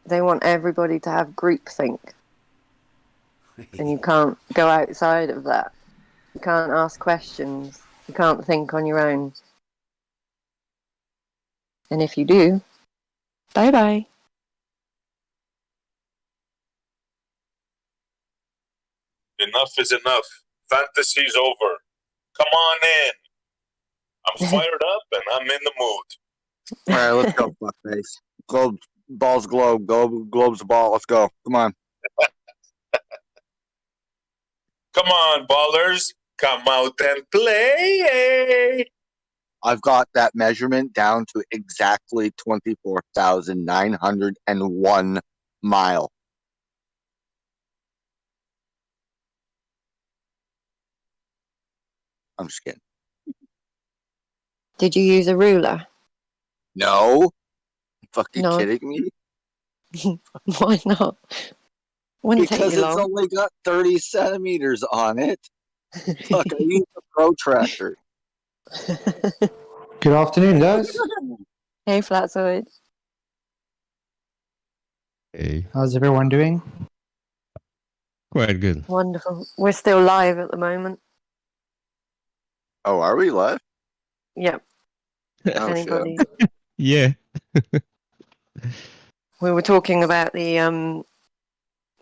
They want everybody to have groupthink. And you can't go outside of that. You can't ask questions. You can't think on your own. And if you do, bye-bye. Enough is enough. Fantasy's over. Come on in. I'm fired up and I'm in the mood. All right, let's go, fuckface. Globe, ball's globe. Globe's a ball. Let's go. Come on. Come on, ballers. Come out and play. I've got that measurement down to exactly 24,901 mile. I'm just kidding. Did you use a ruler? No. Fucking kidding me? Why not? Because it's only got 30 centimeters on it. Fuck, I use a protractor. Good afternoon, guys. Hey, Flatsoid. Hey. How's everyone doing? Quite good. Wonderful. We're still live at the moment. Oh, are we live? Yep. Oh, anybody? Yeah. We were talking about the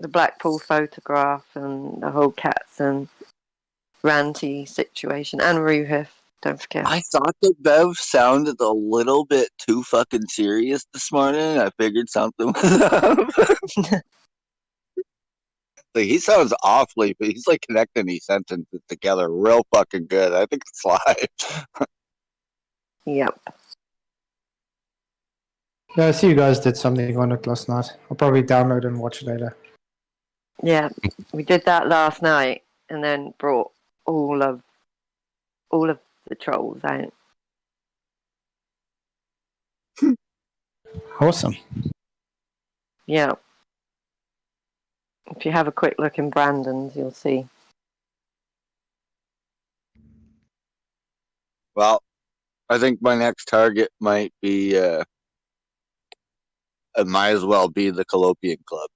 Blackpool photograph and the whole Cats and Ranty situation, and Ruhif, don't forget. I thought that Bev sounded a little bit too fucking serious this morning. I figured something was up. Like, he sounds awfully, but he's like connecting these sentences together real fucking good. I think it's live. Yep. Yeah, I see you guys did something on it last night. I'll probably download and watch it later. Yeah, we did that last night, and then brought all of the trolls out. Awesome. Yeah. If you have a quick look in Brandon's, you'll see. Well, I think my next target might be. It might as well be the Colopian Club.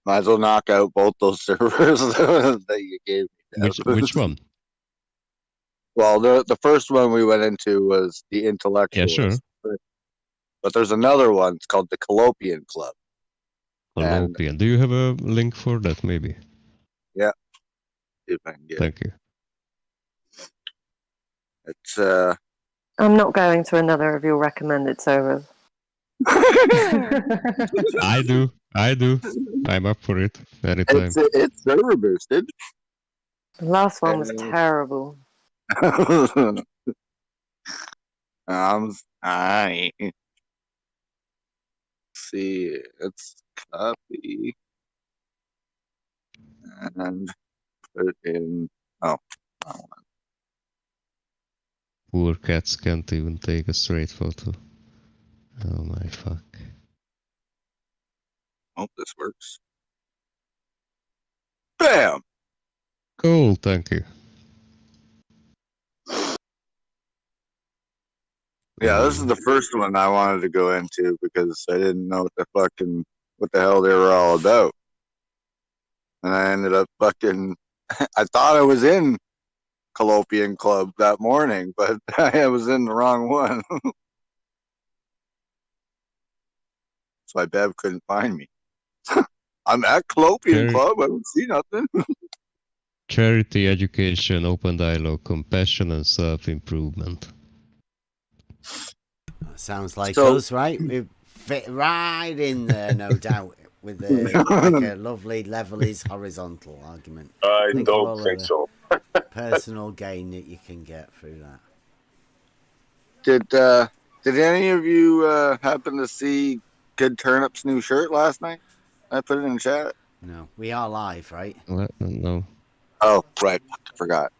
Might as well knock out both those servers that you gave me. Which one? Well, the first one we went into was the Intellectualist. Yeah, sure. But there's another one. It's called the Colopian Club. Colopian. Do you have a link for that, maybe? Yeah. See if I can get it. Thank you. It's I'm not going to another of your recommended servers. I do. I'm up for it anytime. It's server boosted. The last one was terrible. I see. It's copy and put in. Oh, Poor cats can't even take a straight photo. Oh my fuck. hope this works. Bam! Cool, thank you. Yeah, this is the first one I wanted to go into because I didn't know what the hell they were all about. And I ended up I thought I was in Colopian Club that morning, but I was in the wrong one. That's why Bev couldn't find me. I'm at Colopian Club, I don't see nothing. Charity, education, open dialogue, compassion, and self-improvement. That sounds like us, right? We fit right in there, no doubt, with a lovely level is horizontal argument. I don't think so. Personal gain that you can get through that. Did any of you happen to see Good Turnip's new shirt last night? I put it in the chat. No, we are live, right? No. Oh, right. I forgot.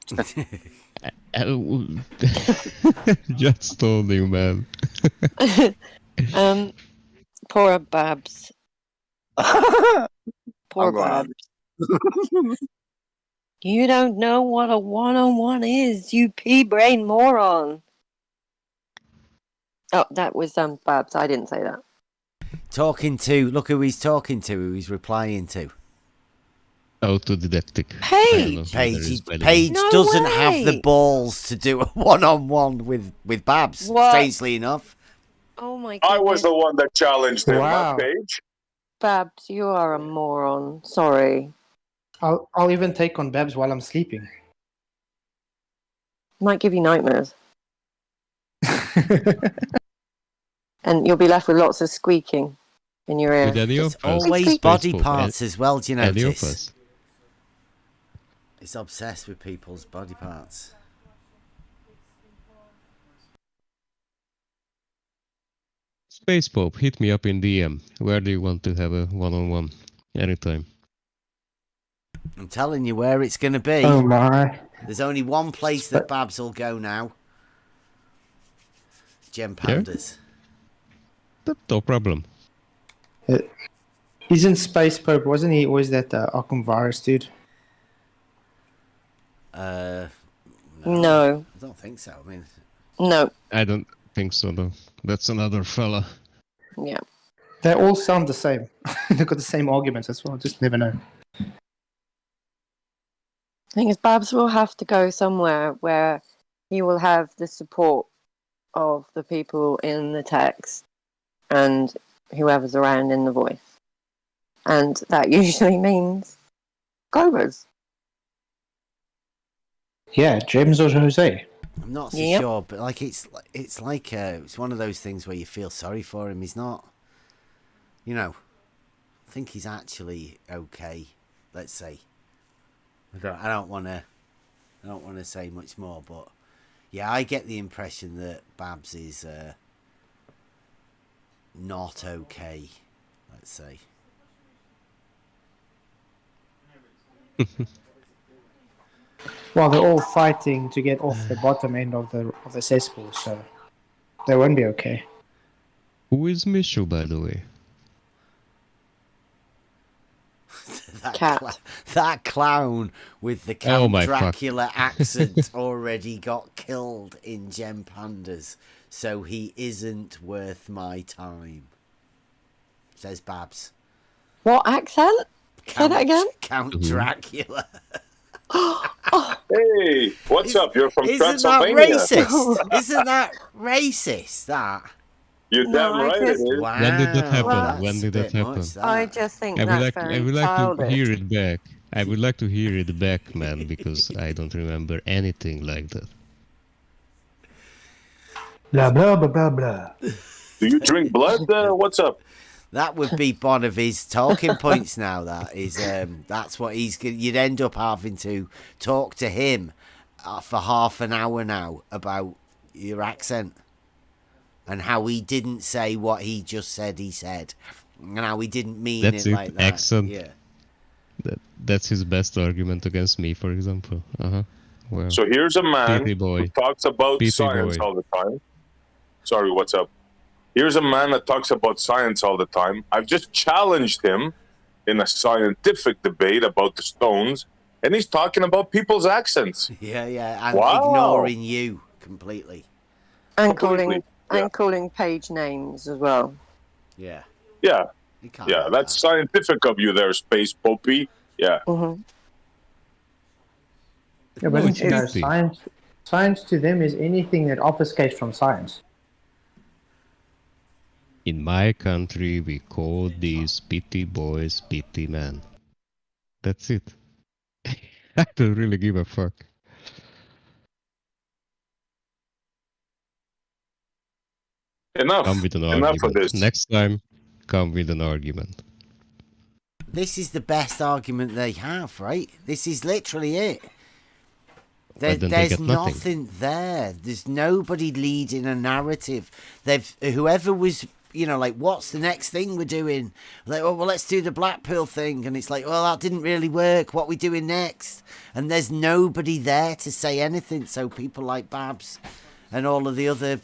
Just told you, man. Poor Babs. Poor Babs. You don't know what a one-on-one is, you pea-brain moron. Oh, that was Babs. I didn't say that. Look who he's talking to, who he's replying to. Autodidactic. Paige No doesn't have the balls to do a one-on-one with Babs, strangely enough. Oh my God. I was the one that challenged him, Wow. Paige. Babs, you are a moron. Sorry. I'll even take on Babs while I'm sleeping. Might give you nightmares. And you'll be left with lots of squeaking in your ear. With any of us. Always body Facebook, parts as well, do you Any of notice? us. He's obsessed with people's body parts. Space Pope, hit me up in DM. Where do you want to have a one-on-one? Anytime. I'm telling you where it's going to be. Oh my. There's only one place that Babs will go now. Gem Pandas. No problem. He's in Space Pope, wasn't he? Always that Arkham virus dude. No. I don't think so. I mean, No. I don't think so, though. That's another fella. Yeah. They all sound the same. They've got the same arguments as well. Just never know. The thing is, Babs will have to go somewhere where he will have the support of the people in the text and whoever's around in the voice. And that usually means Cobras. Yeah, James or Jose. I'm not so Yep. sure, but like it's one of those things where you feel sorry for him. He's not, I think he's actually okay. Let's say. I don't want to say much more, but Yeah, I get the impression that Babs is not okay, let's say. Well, they're all fighting to get off the bottom end of the cesspool, so they won't be okay. Who is Mishu, by the way? Cat. That clown with the Oh Count my fuck. Dracula accent already got killed in Gem Pandas, so he isn't worth my time, says Babs. What accent? Say that again. Count Dracula. Hey, what's up? You're from Isn't Transylvania. that racist? Isn't that racist? That. You're No, damn I right just- it is. Wow. When did that happen? Well, When did that That's a bit happen? much, that. I just think I would that's like very I would like childish. to hear it back. I would like to hear it back, man, because I don't remember anything like that. Blah blah blah blah blah. Do you drink blood? What's up? That would be one of his talking points now. That is, that's what he's. You'd end up having to talk to him for half an hour now about your accent and how he didn't say what he just said he said, and how he didn't mean That's it it, like that. accent. Yeah. That's his best argument against me, for example. Well, So here's a man Petey boy. who talks about Petey science boy. all the time. Sorry, what's up? Here's a man that talks about science all the time. I've just challenged him in a scientific debate about the stones, and he's talking about people's accents. Yeah, and Wow. ignoring you completely. And Completely, calling page names as well. Yeah. Yeah, You can't yeah, have that's that. scientific of you there, Space Popey. Yeah. Mm-hmm. Yeah, but No, it's you know, easy. science to them is anything that obfuscates from science. In my country, we call these pity boys pity men. That's it. I don't really give a fuck. Enough. Come with an Enough of argument. this. Next time, come with an argument. This is the best argument they have, right? This is literally it. But then they There's get nothing. nothing there. There's nobody leading a narrative. Whoever was, like, what's the next thing we're doing? Like, well, let's do the Blackpool thing, and it's like, well, that didn't really work. What are we doing next? And there's nobody there to say anything. So people like Babs and all of the other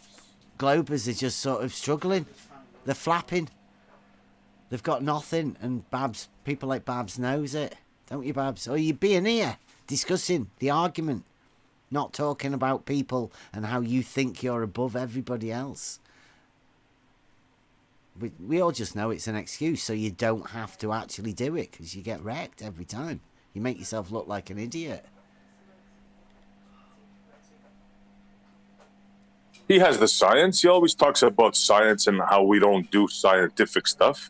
Globers are just sort of struggling. They're flapping. They've got nothing, and people like Babs knows it, don't you, Babs? Or you'd be in here discussing the argument, not talking about people and how you think you're above everybody else. We all just know it's an excuse, so you don't have to actually do it, because you get wrecked every time. You make yourself look like an idiot. He has the science. He always talks about science and how we don't do scientific stuff.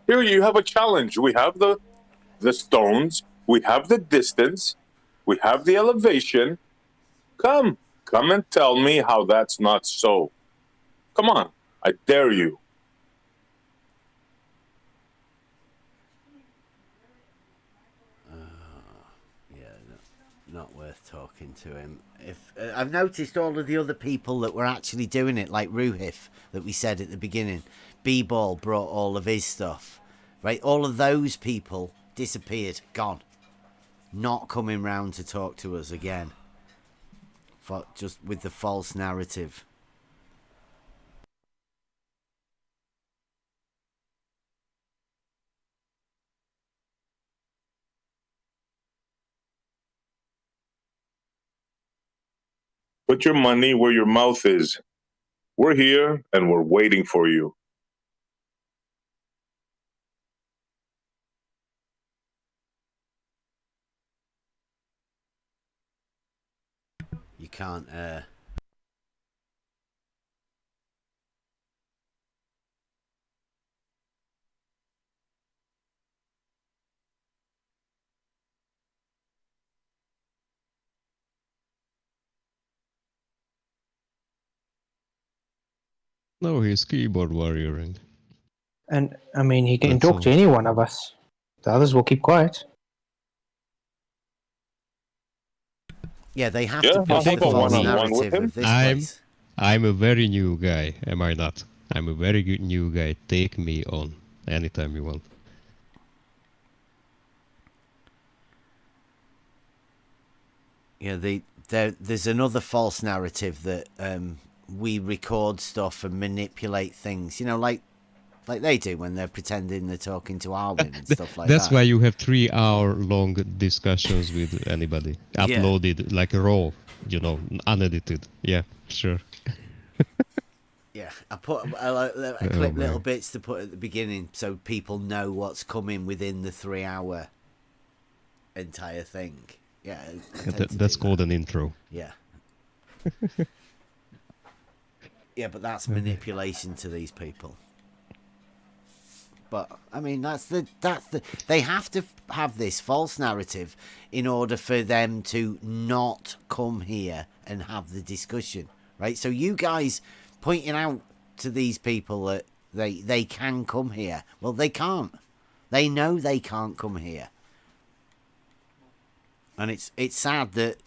Here you have a challenge. We have the stones. We have the distance. We have the elevation. Come and tell me how that's not so. Come on. I dare you. Not worth talking to him. If I've noticed all of the other people that were actually doing it, like Ruhif that we said at the beginning, B-Ball brought all of his stuff, right? All of those people disappeared, gone, not coming round to talk to us again, just with the false narrative. Put your money where your mouth is. We're here and we're waiting for you. You can't. No, he's keyboard warrioring. And I mean, he can That's talk all. to any one of us. The others will keep quiet. Yeah, they have Yeah, to I'll push have the a false one-on-one with narrative him. of this place. I'm a very new guy, am I not? I'm a very good new guy. Take me on anytime you want. Yeah, there's another false narrative that we record stuff and manipulate things. You know, like they do when they're pretending they're talking to Arwen and stuff like That's that. why you have 3-hour long discussions with anybody. Yeah. Uploaded like raw, unedited. Yeah, sure. Yeah, I put I clip little bits to put at the beginning so people know what's coming within the 3-hour entire thing. Yeah, That's called an intro. Yeah. Yeah, but that's manipulation to these people. But I mean, that's the they have to have this false narrative in order for them to not come here and have the discussion, right? So you guys pointing out to these people that they can come here. Well, they can't. They know they can't come here. And it's sad that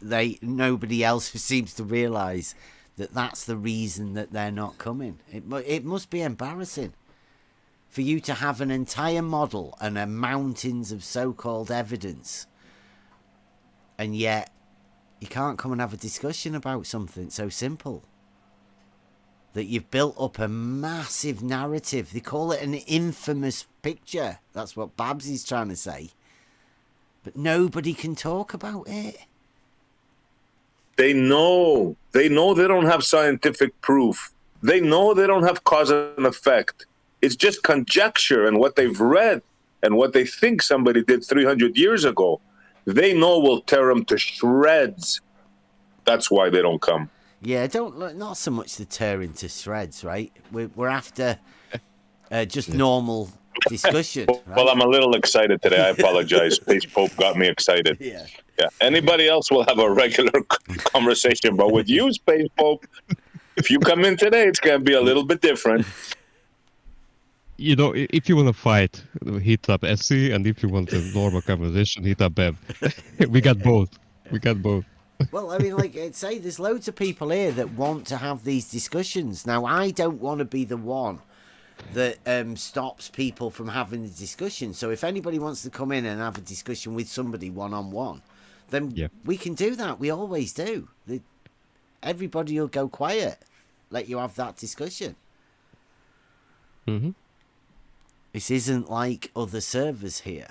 nobody else seems to realise that that's the reason that they're not coming. It must be embarrassing for you to have an entire model and a mountains of so-called evidence, and yet you can't come and have a discussion about something so simple. That you've built up a massive narrative. They call it an infamous picture. That's what Babsy's trying to say. But nobody can talk about it. They know they don't have scientific proof. They know they don't have cause and effect. It's just conjecture and what they've read and what they think somebody did 300 years ago. They know will tear them to shreds. That's why they don't come. Yeah, not so much the tear into shreds, right? We're after just normal discussion. Right? Well, I'm a little excited today. I apologize. Space Pope got me excited. Yeah. Anybody else will have a regular conversation, but with you, Space Pope, if you come in today, it's going to be a little bit different. If you want to fight, hit up SC, and if you want a normal conversation, hit up Bev. We got both. Well, I mean, like I'd say, there's loads of people here that want to have these discussions. Now, I don't want to be the one that stops people from having the discussion. So if anybody wants to come in and have a discussion with somebody one-on-one, then we can do that. We always do. Everybody will go quiet, let you have that discussion. Mm-hmm. This isn't like other servers here.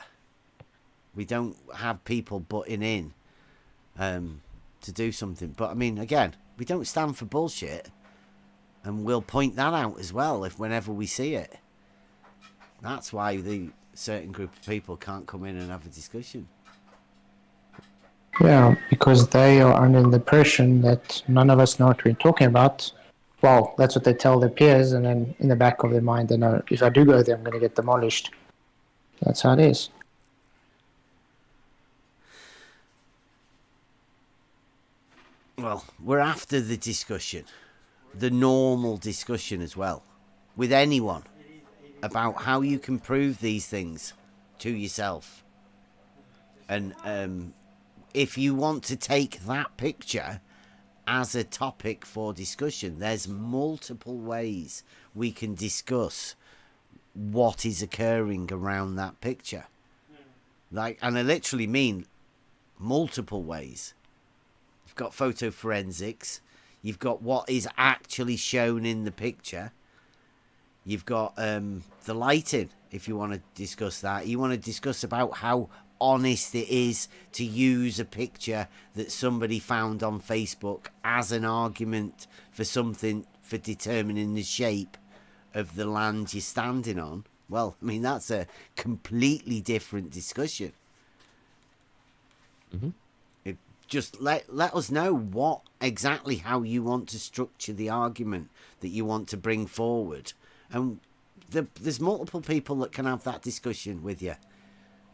We don't have people butting in to do something. But I mean, again, we don't stand for bullshit, and we'll point that out as well whenever we see it. That's why the certain group of people can't come in and have a discussion. Yeah, because they are under the impression that none of us know what we're talking about. Well, that's what they tell their peers, and then in the back of their mind, they know if I do go there, I'm going to get demolished. That's how it is. Well, we're after the discussion, the normal discussion as well, with anyone, about how you can prove these things to yourself. And if you want to take that picture as a topic for discussion, there's multiple ways we can discuss what is occurring around that picture. And I literally mean multiple ways. You've got photo forensics. You've got what is actually shown in the picture. You've got the lighting, if you want to discuss that. You want to discuss about how honest it is to use a picture that somebody found on Facebook as an argument for something, for determining the shape of the land you're standing on. Well, I mean, that's a completely different discussion. Mm-hmm. Just let us know how you want to structure the argument that you want to bring forward. And there's multiple people that can have that discussion with you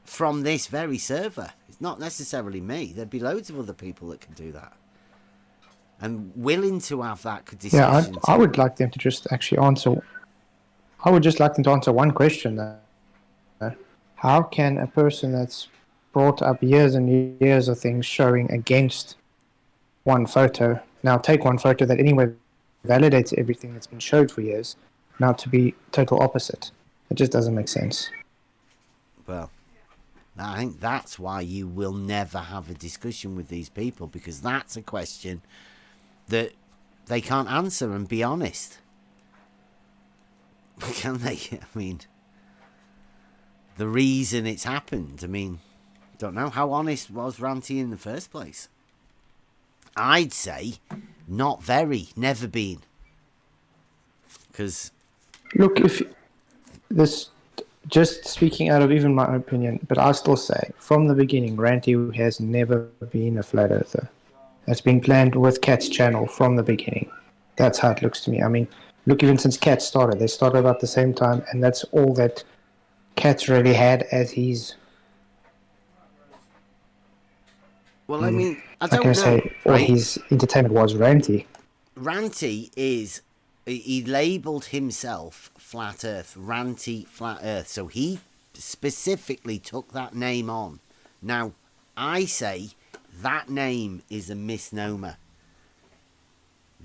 from this very server. It's not necessarily me. There'd be loads of other people that can do that and willing to have that discussion. Yeah, I would like them to just actually answer. I would just like them to answer one question. How can a person that's brought up years and years of things showing against one photo. Now take one photo that anyway validates everything that's been showed for years, now to be total opposite. It just doesn't make sense. Well, I think that's why you will never have a discussion with these people, because that's a question that they can't answer and be honest. Can they? I mean, the reason it's happened, I mean, don't know. How honest was Ranty in the first place? I'd say not very, never been. Because... Look, if this, just speaking out of even my opinion, but I still say, from the beginning, Ranty has never been a flat earther. It's been planned with Cat's channel from the beginning. That's how it looks to me. I mean, look, even since Cat started, they started about the same time, and that's all that Cat's really had as his... Well, I mean, I how don't can know. say, all right? his entertainment was Ranty. Ranty is... He labelled himself Flat Earth, Ranty Flat Earth. So he specifically took that name on. Now, I say that name is a misnomer.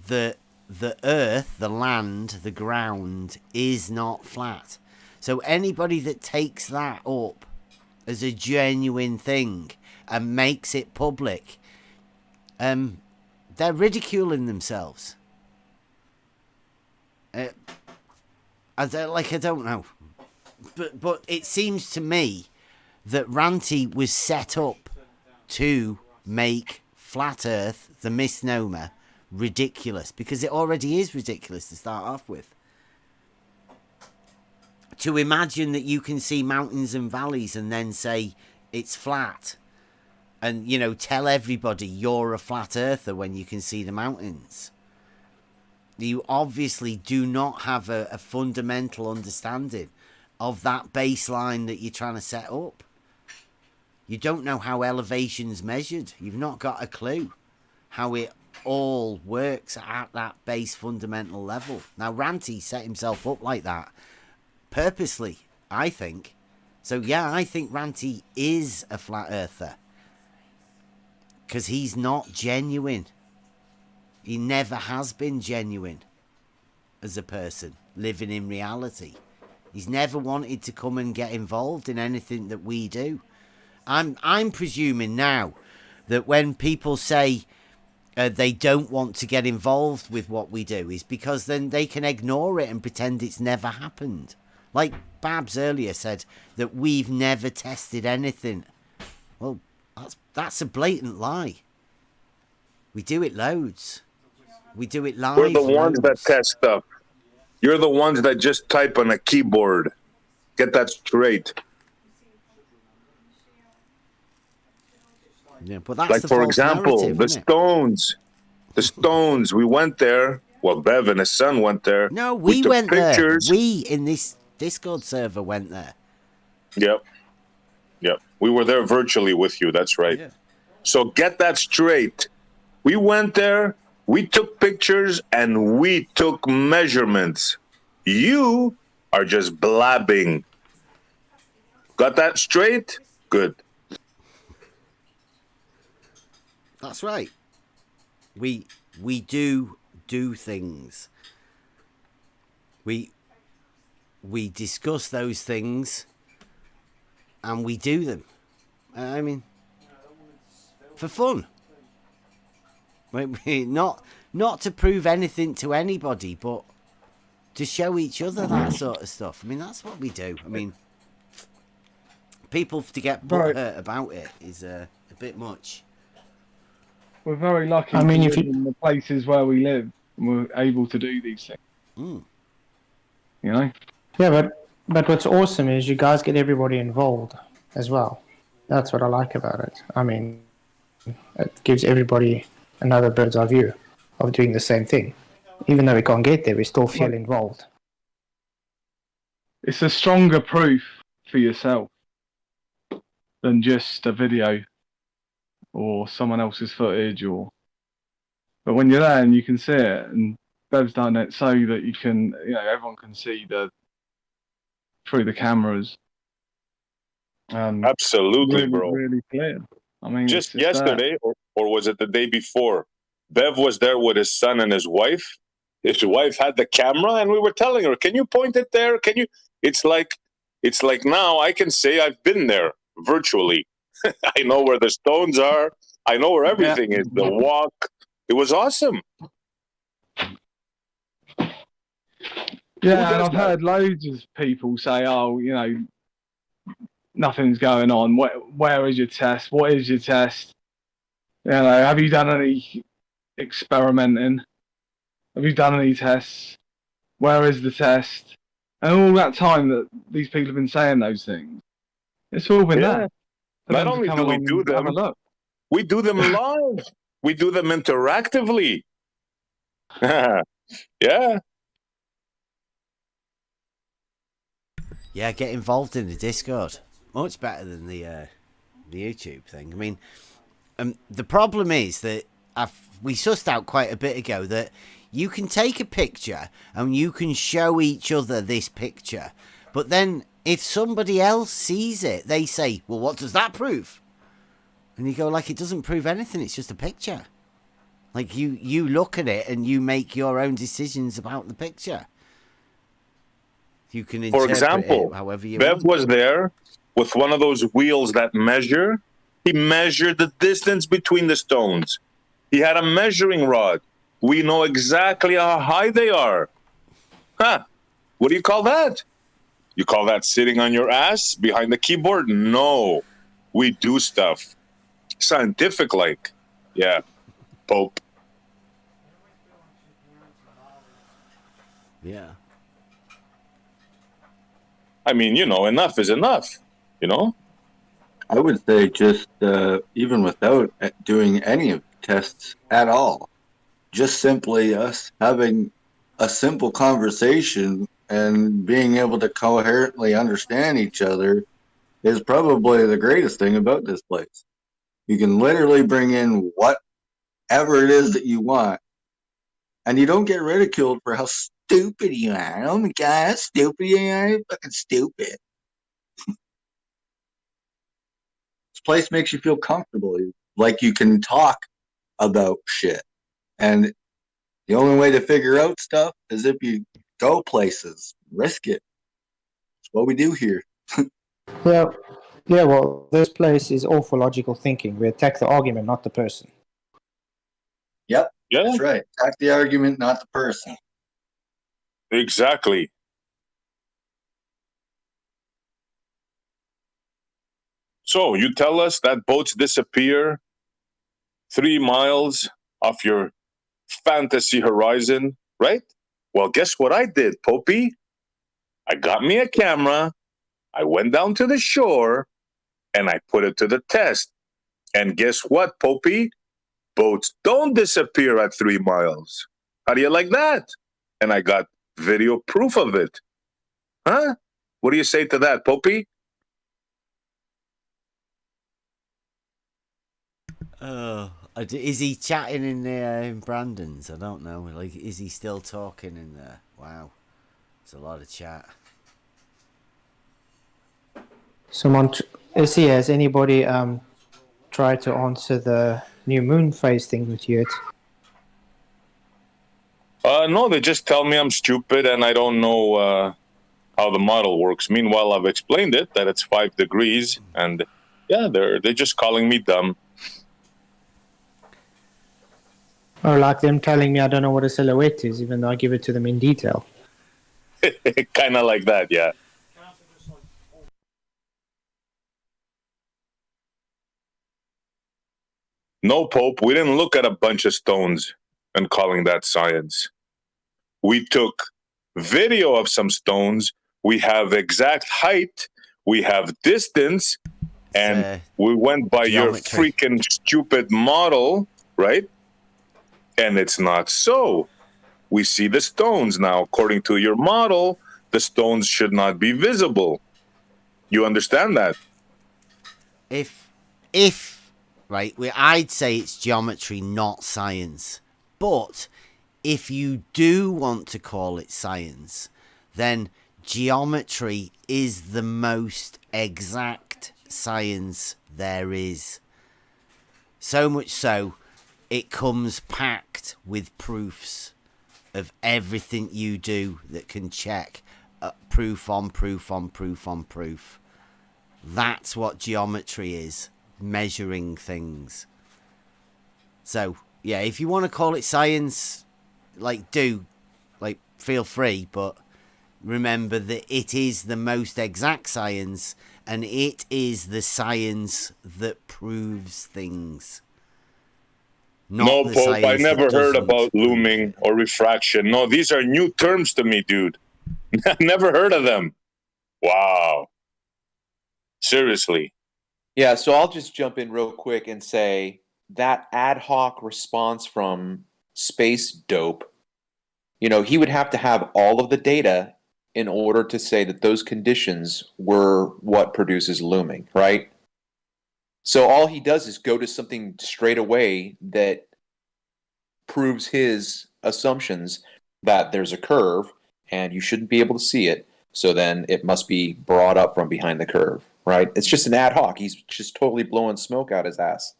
The earth, the land, the ground is not flat. So anybody that takes that up as a genuine thing and makes it public, they're ridiculing themselves. I don't know, but it seems to me that Ranty was set up to make Flat Earth, the misnomer, ridiculous, because it already is ridiculous to start off with. To imagine that you can see mountains and valleys and then say it's flat, and, you know, tell everybody you're a flat earther when you can see the mountains. You obviously do not have a fundamental understanding of that baseline that you're trying to set up. You don't know how elevation's measured. You've not got a clue how it all works at that base fundamental level. Now, Ranty set himself up like that purposely, I think. So, yeah, I think Ranty is a flat earther, because he's not genuine. He never has been genuine as a person living in reality. He's never wanted to come and get involved in anything that we do. I'm presuming now that when people say they don't want to get involved with what we do, is because then they can ignore it and pretend it's never happened. Like Babs earlier said, that we've never tested anything. Well, that's a blatant lie. We do it loads. We do it live. We're the ones that loads. test stuff. You're the ones that just type on a keyboard. Get that straight. Yeah, but that's Like, the for false example, narrative, the isn't it? Stones. The Stones, we went there. Well, Bev and his son went there. No, we took went pictures. there. We, in this Discord server, went there. Yep. We were there virtually with you. That's right. Yeah. So get that straight. We went there, we took pictures, and we took measurements. You are just blabbing. Got that straight? Good. That's right. We do things. We discuss those things, and we do them. I mean, for fun. Not to prove anything to anybody, but to show each other that sort of stuff. I mean, that's what we do. I mean, people to get butthurt about it is a bit much. We're very lucky. I mean, to if live you- in the places where we live, and we're able to do these things. Mm. You know. Yeah, but what's awesome is you guys get everybody involved as well. That's what I like about it. I mean, it gives everybody another bird's eye view of doing the same thing. Even though we can't get there, we still feel involved. It's a stronger proof for yourself than just a video or someone else's footage. But when you're there and you can see it, and Bev's done it so that you can, everyone can see through the cameras. Absolutely, really, bro. really clear. I mean, Just it's yesterday, or was it the day before? Bev was there with his son and his wife. His wife had the camera, and we were telling her, "Can you point it there? Can you?" It's like now I can say I've been there virtually. I know where the stones are. I know where everything is. The walk. It was awesome. Yeah, and I've heard loads of people say, "Oh, you know, nothing's going on. Where is your test? What is your test? You know, have you done any experimenting? Have you done any tests? Where is the test?" And all that time that these people have been saying those things, it's all been there. Not only do we do them, we do them live. We do them interactively. Yeah. Yeah, get involved in the Discord. Much better than the YouTube thing. I mean, the problem is that we sussed out quite a bit ago that you can take a picture and you can show each other this picture, but then if somebody else sees it, they say, "Well, what does that prove?" And you go, like, it doesn't prove anything. It's just a picture. Like, you look at it and you make your own decisions about the picture. You can interpret, for example, it however you Bev want. was there with one of those wheels that measure. He measured the distance between the stones. He had a measuring rod. We know exactly how high they are. What do you call that? You call that sitting on your ass behind the keyboard? No. We do stuff. Scientific like. Yeah. Pope. Yeah. I mean, enough is enough, I would say just even without doing any of the tests at all, just simply us having a simple conversation and being able to coherently understand each other is probably the greatest thing about this place. You can literally bring in whatever it is that you want, and you don't get ridiculed for how stupid you are. Oh my God, how stupid you are. You're fucking stupid. This place makes you feel comfortable, like you can talk about shit. And the only way to figure out stuff is if you go places, risk it. That's what we do here. Yeah, well, this place is all for logical thinking. We attack the argument, not the person. Yep, Yeah. That's right. Attack the argument, not the person. Exactly. So you tell us that boats disappear 3 miles off your fantasy horizon, right? Well, guess what I did, Popey? I got me a camera, I went down to the shore, and I put it to the test. And guess what, Popey? Boats don't disappear at 3 miles. How do you like that? And I got video proof of it. Huh? What do you say to that, Popey? Is he chatting in there in Brandon's? I don't know. Like, is he still talking in there? Wow, it's a lot of chat. Someone, has anybody tried to answer the new moon phase thing with you yet? No, they just tell me I'm stupid and I don't know how the model works. Meanwhile, I've explained it, that it's 5 degrees, and yeah, they're just calling me dumb. Or like them telling me I don't know what a silhouette is, even though I give it to them in detail. Kind of like that, yeah. No, Pope, we didn't look at a bunch of stones and calling that science. We took video of some stones. We have exact height. We have distance. And we went by geometry. Your freaking stupid model, right? And it's not so. We see the stones now. According to your model, the stones should not be visible. You understand that? If right, I'd say it's geometry, not science. But if you do want to call it science, then geometry is the most exact science there is. So much so it comes packed with proofs of everything you do that can check proof on proof on proof on proof. That's what geometry is, measuring things. So, yeah, if you want to call it science, feel free, but remember that it is the most exact science, and it is the science that proves things. No, Pope, I never heard about looming or refraction. No, these are new terms to me, dude. Never heard of them. Wow. Seriously. Yeah, so I'll just jump in real quick and say that ad hoc response from Space Dope, he would have to have all of the data in order to say that those conditions were what produces looming, right? So all he does is go to something straight away that proves his assumptions that there's a curve and you shouldn't be able to see it. So then it must be brought up from behind the curve, right? It's just an ad hoc. He's just totally blowing smoke out his ass.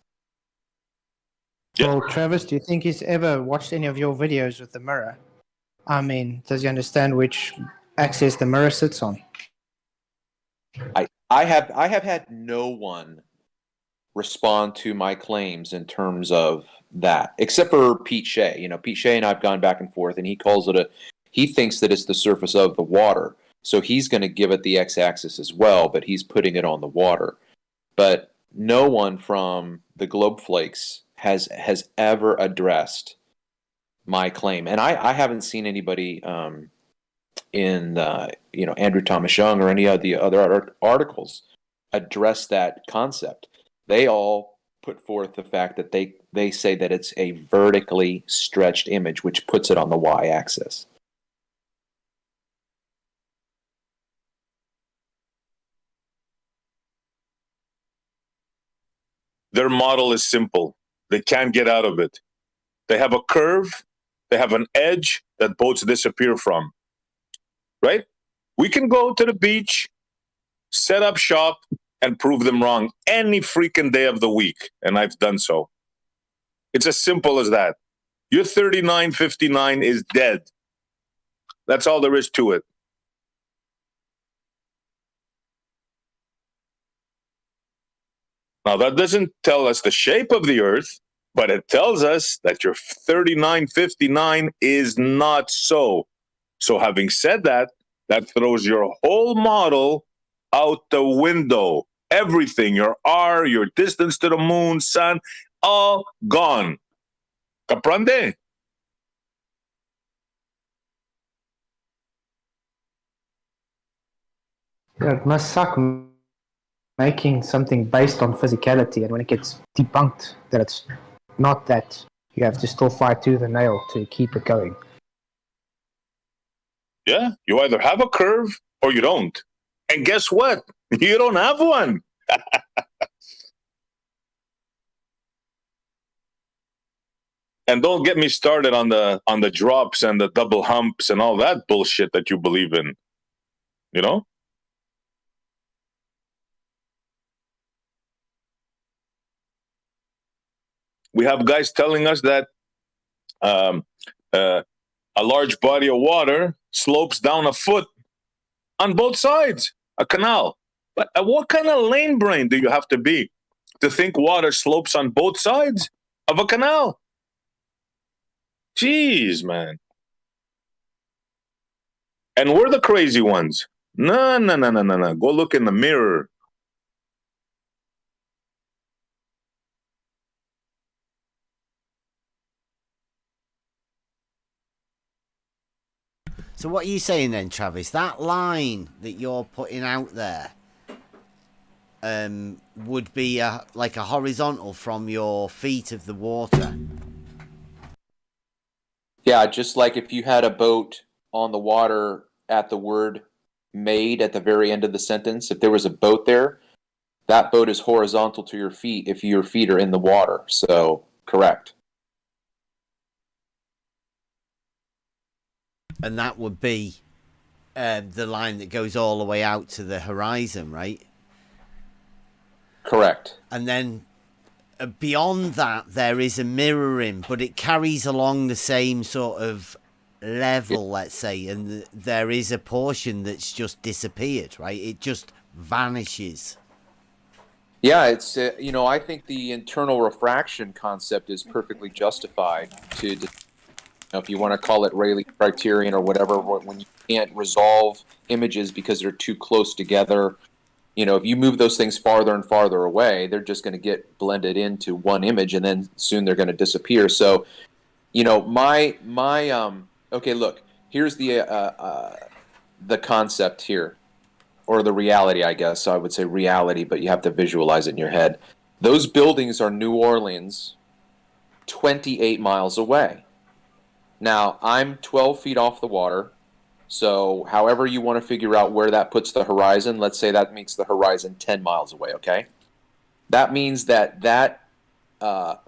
Well, Travis, do you think he's ever watched any of your videos with the mirror? I mean, does he understand which axis the mirror sits on? I have had no one respond to my claims in terms of that, except for Pete Shea. Pete Shea and I've gone back and forth, and he calls it he thinks that it's the surface of the water. So he's going to give it the x-axis as well, but he's putting it on the water. But no one from the Globe Flakes has ever addressed my claim. And I haven't seen anybody in Andrew Thomas Young or any of the other articles address that concept. They all put forth the fact that they say that it's a vertically stretched image, which puts it on the y-axis. Their model is simple. They can't get out of it. They have a curve. They have an edge that boats disappear from. Right? We can go to the beach, set up shop, and prove them wrong any freaking day of the week. And I've done so. It's as simple as that. Your 3959 is dead. That's all there is to it. Now, that doesn't tell us the shape of the Earth, but it tells us that your 3959 is not so. So having said that, that throws your whole model out the window. Everything, your R, your distance to the moon, sun, all gone. Comprende? Yeah, it must suck making something based on physicality, and when it gets debunked that it's not that, you have to still fight tooth and nail to keep it going. Yeah, you either have a curve or you don't. And guess what? You don't have one. And don't get me started on the drops and the double humps and all that bullshit that you believe in. You know? We have guys telling us that a large body of water slopes down a foot on both sides, a canal. But what kind of lane brain do you have to be to think water slopes on both sides of a canal? Jeez, man. And we're the crazy ones. No. Go look in the mirror. So what are you saying then, Travis? That line that you're putting out there would be like a horizontal from your feet of the water. Yeah, just like if you had a boat on the water at the word made at the very end of the sentence, if there was a boat there, that boat is horizontal to your feet if your feet are in the water. So, correct. And that would be the line that goes all the way out to the horizon, right? Correct. And then beyond that, there is a mirroring, but it carries along the same sort of level, let's say, and there is a portion that's just disappeared, right? It just vanishes. Yeah, it's I think the internal refraction concept is perfectly justified to, if you want to call it Rayleigh criterion or whatever, when you can't resolve images because they're too close together. If you move those things farther and farther away, they're just going to get blended into one image, and then soon they're going to disappear. So, my okay, look, here's the concept here, or the reality, I guess. So I would say reality, but you have to visualize it in your head. Those buildings are New Orleans, 28 miles away. Now, I'm 12 feet off the water. So however you want to figure out where that puts the horizon, let's say that makes the horizon 10 miles away, okay? That means that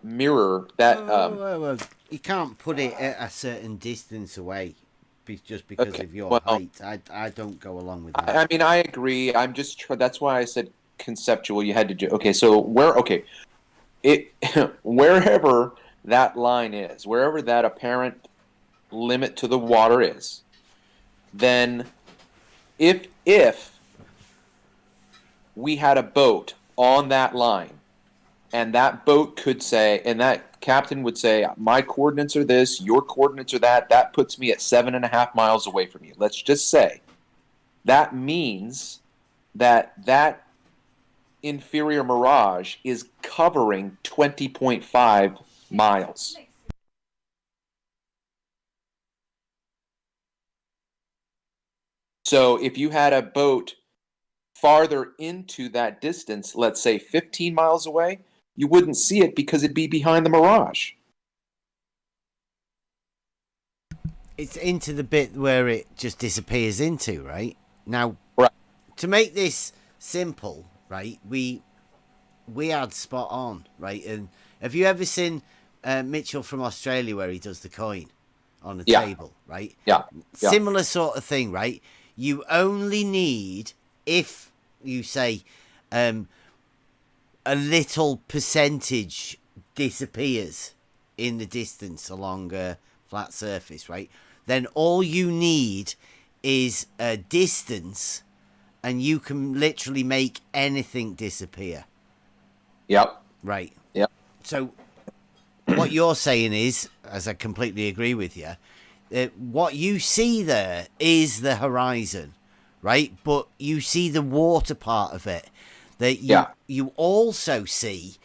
mirror, Well, you can't put it at a certain distance away just because of your height. I don't go along with that. I mean, I agree. I'm just that's why I said conceptual. You had to do, okay, so wherever that line is, wherever that apparent limit to the water is, then if we had a boat on that line, and that boat could say, and that captain would say, my coordinates are this, your coordinates are that puts me at 7.5 miles away from you. Let's just say that means that inferior mirage is covering 20.5 miles. So if you had a boat farther into that distance, let's say 15 miles away, you wouldn't see it because it'd be behind the mirage. It's into the bit where it just disappears into, right? Now, right. To make this simple, right, we had spot on, right? And have you ever seen Mitchell from Australia where he does the coin on the table, right? Yeah. Similar sort of thing, right? You only need, if you say a little percentage disappears in the distance along a flat surface, right? Then all you need is a distance, and you can literally make anything disappear. Yep. Right. Yep. So what you're saying is, as I completely agree with you, what you see there is the horizon, right? But you see the water part of it. That you also see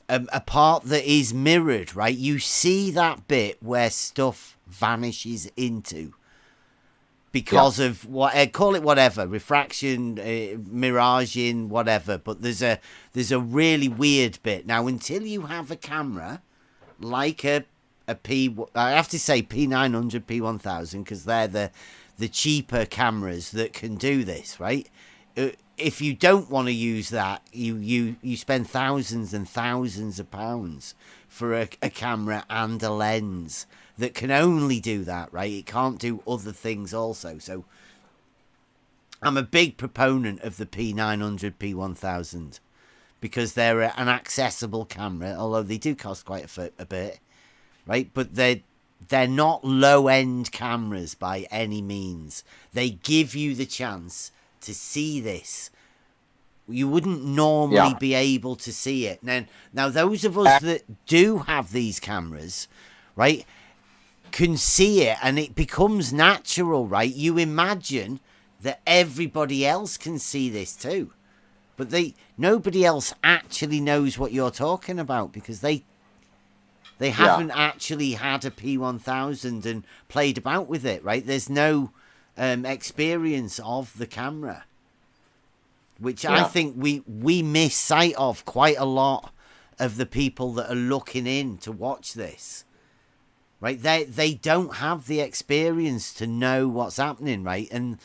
a part that is mirrored, right? You see that bit where stuff vanishes into because of what, call it whatever, refraction, miraging, whatever. But there's a really weird bit. Now, until you have a camera like I have to say P900, P1000, because they're the cheaper cameras that can do this, right? If you don't want to use that, you spend thousands and thousands of pounds for a camera and a lens that can only do that, right? It can't do other things also. So I'm a big proponent of the P900, P1000 because they're an accessible camera, although they do cost quite a bit, right? But they're not low-end cameras by any means. They give you the chance to see this. You wouldn't normally be able to see it. Now those of us that do have these cameras, right, can see it, and it becomes natural, right? You imagine that everybody else can see this too, but nobody else actually knows what you're talking about because they haven't actually had a P1000 and played about with it, right? There's no experience of the camera, which I think we miss sight of quite a lot of the people that are looking in to watch this, right? They don't have the experience to know what's happening, right? And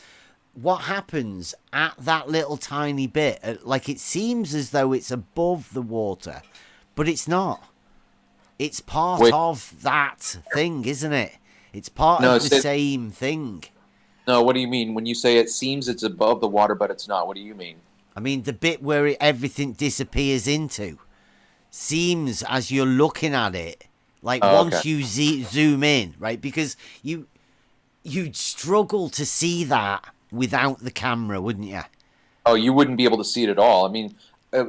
what happens at that little tiny bit, like it seems as though it's above the water, but it's not. It's part of that thing, isn't it? It's part of the same thing. No, what do you mean? When you say it seems it's above the water, but it's not, what do you mean? I mean, the bit where everything disappears into. seems as you're looking at it, like Oh, once okay. you zoom in, right? Because you'd struggle to see that without the camera, wouldn't you? Oh, you wouldn't be able to see it at all. I mean,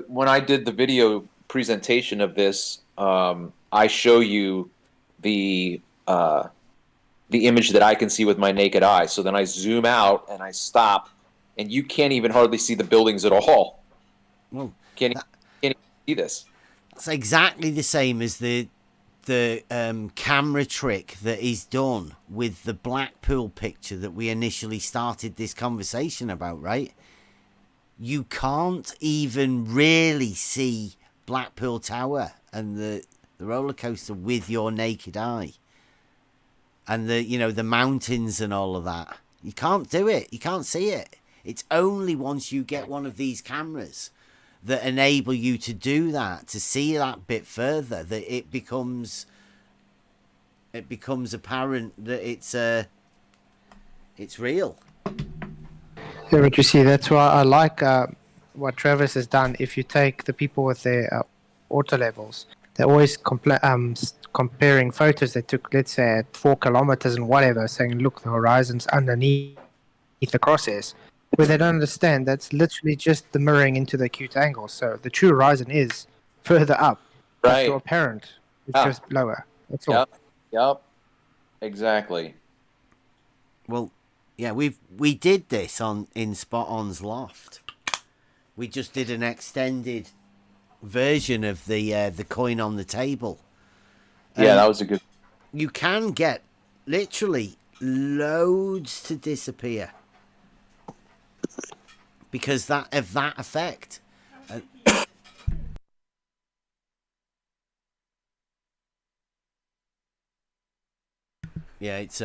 when I did the video presentation of this, I show you the image that I can see with my naked eye. So then I zoom out and I stop, and you can't even hardly see the buildings at all. Well, Can't even see this. it's exactly the same as the camera trick that is done with the Blackpool picture that we initially started this conversation about, right? You can't even really see Blackpool Tower and the roller coaster with your naked eye, and the mountains and all of that. You can't do it. You can't see it. It's only once you get one of these cameras that enable you to do that, to see that bit further, that it becomes apparent that it's real. Yeah, but you see, that's why I like what Travis has done. If you take the people with their auto levels, they're always comparing photos they took, let's say, at 4 kilometers and whatever, saying, look, the horizon's underneath the crosshairs. Where they don't understand, that's literally just the mirroring into the acute angle. So the true horizon is further up. But Right. your apparent is just lower. That's all. Yep. Exactly. Well, yeah, we did this in Spot On's loft. We just did an extended version of the coin on the table. Yeah, that was a good. You can get literally loads to disappear because of that effect. Yeah, it's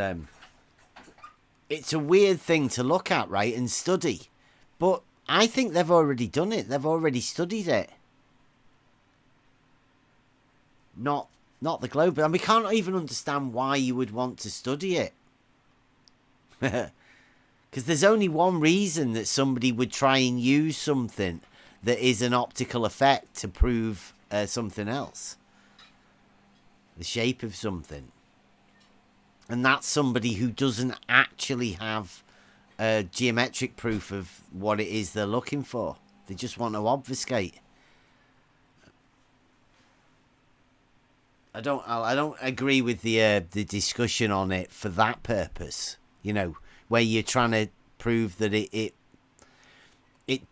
a weird thing to look at, right, and study. But I think they've already done it. They've already studied it. Not the globe. And we can't even understand why you would want to study it. Because there's only one reason that somebody would try and use something that is an optical effect to prove something else. The shape of something. And that's somebody who doesn't actually have geometric proof of what it is they're looking for. They just want to obfuscate. I don't agree with the discussion on it for that purpose. Where you're trying to prove that it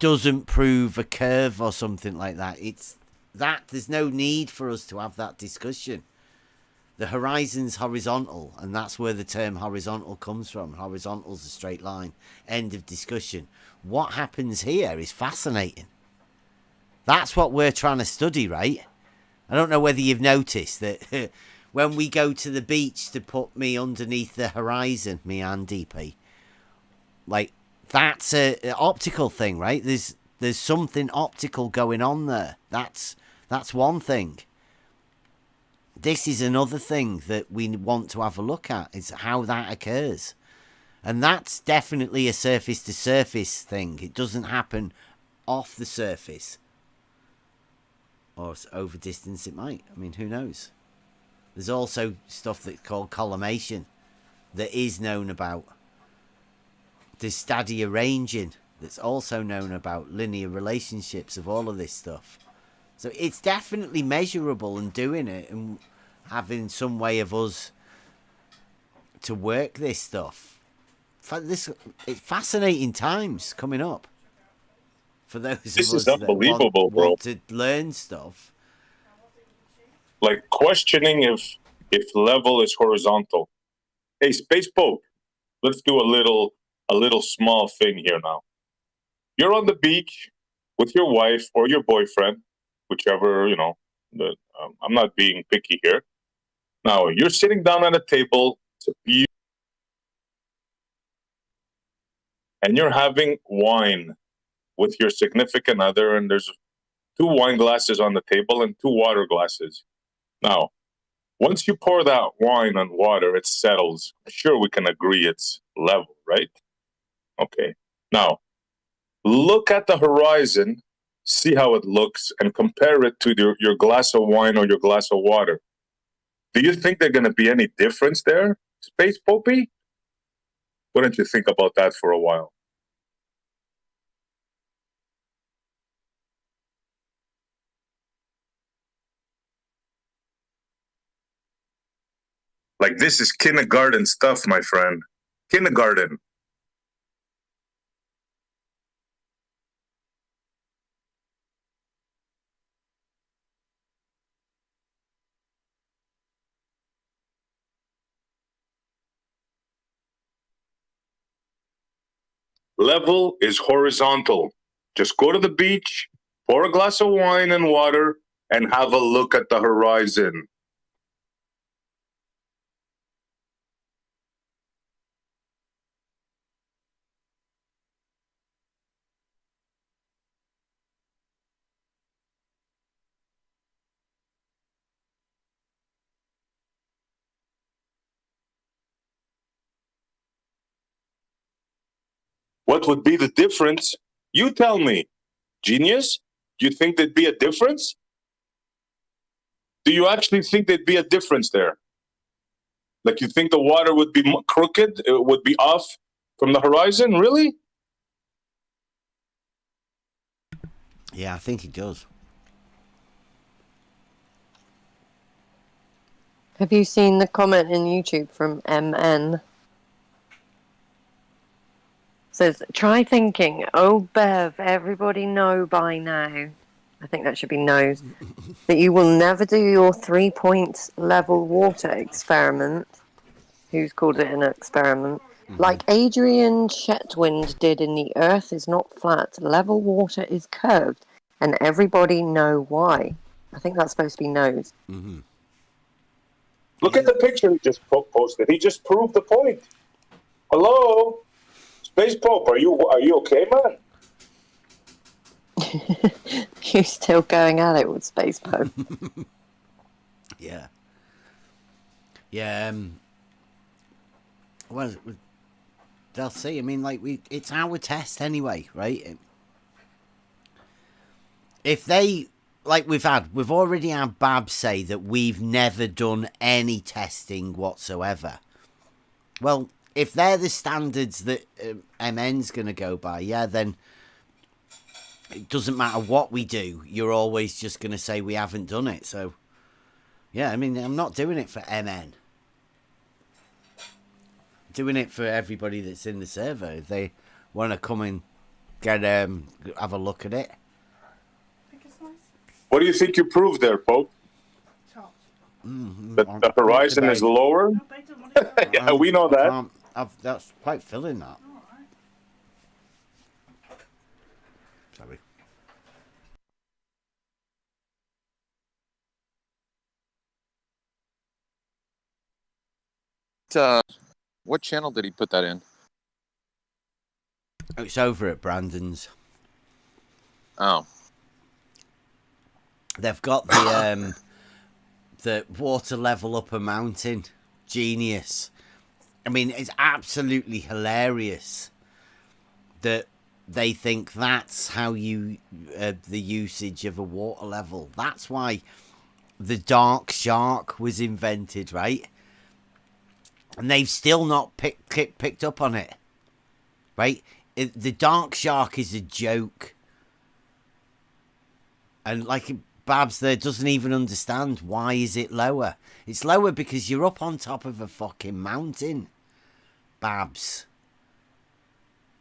doesn't prove a curve or something like that. There's no need for us to have that discussion. The horizon's horizontal, and that's where the term horizontal comes from. Horizontal's a straight line. End of discussion. What happens here is fascinating. That's what we're trying to study, right? I don't know whether you've noticed that when we go to the beach to put me underneath the horizon, me and DP, like, that's an optical thing, right? There's something optical going on there. That's one thing. This is another thing that we want to have a look at, is how that occurs. And that's definitely a surface-to-surface thing. It doesn't happen off the surface. Or over distance it might. I mean, who knows? There's also stuff that's called collimation that is known about. There's stadia ranging that's also known about. Linear relationships of all of this stuff. So it's definitely measurable and doing it and having some way of us to work this stuff. It's fascinating times coming up for those This of is us that unbelievable, bro. want to learn stuff. Like questioning if level is horizontal. Hey, Space Pope, let's do a little small thing here now. You're on the beach with your wife or your boyfriend, whichever, I'm not being picky here. Now, you're sitting down at a table, and you're having wine with your significant other, and there's 2 wine glasses on the table and 2 water glasses. Now, once you pour that wine and water, it settles. Sure, we can agree it's level, right? Okay. Now, look at the horizon see how it looks, and compare it to your glass of wine or your glass of water. Do you think there's going to be any difference there, Space Popey? Why don't you think about that for a while? Like, this is kindergarten stuff, my friend. Kindergarten. Level is horizontal. Just go to the beach, pour a glass of wine and water, and have a look at the horizon. What would be the difference? You tell me. Genius? Do you think there'd be a difference? Do you actually think there'd be a difference there? Like, you think the water would be crooked? It would be off from the horizon? Really? Yeah, I think it does. Have you seen the comment in YouTube from MN? Says, try thinking, oh Bev, everybody know by now. I think that should be knows. That you will never do your 3-point level water experiment. Who's called it an experiment? Like Adrian Chetwynd did in The Earth is Not Flat. Level water is curved. And everybody know why. I think that's supposed to be knows. Mm-hmm. Look at the picture he just posted. He just proved the point. Hello? Space Pope, are you okay, man? You're still going at it with Space Pope. Yeah. Yeah. Well, they'll see. I mean, like, it's our test anyway, right? If they, like we've already had Babs say that we've never done any testing whatsoever. Well, if they're the standards that MN's going to go by, yeah, then it doesn't matter what we do. You're always just going to say we haven't done it. So, yeah, I mean, I'm not doing it for MN. I'm doing it for everybody that's in the server. If they want to come and get have a look at it. What do you think you proved there, Pope? That the horizon is lower? Yeah, we know that. That's quite filling, that. Sorry. What channel did he put that in? It's over at Brandon's. Oh. They've got the water level up a mountain. Genius. I mean, it's absolutely hilarious that they think that's how you the usage of a water level. That's why the dark shark was invented, right? And they've still not picked up on it, right? The dark shark is a joke. And like Babs there doesn't even understand why is it lower. It's lower because you're up on top of a fucking mountain, Babs.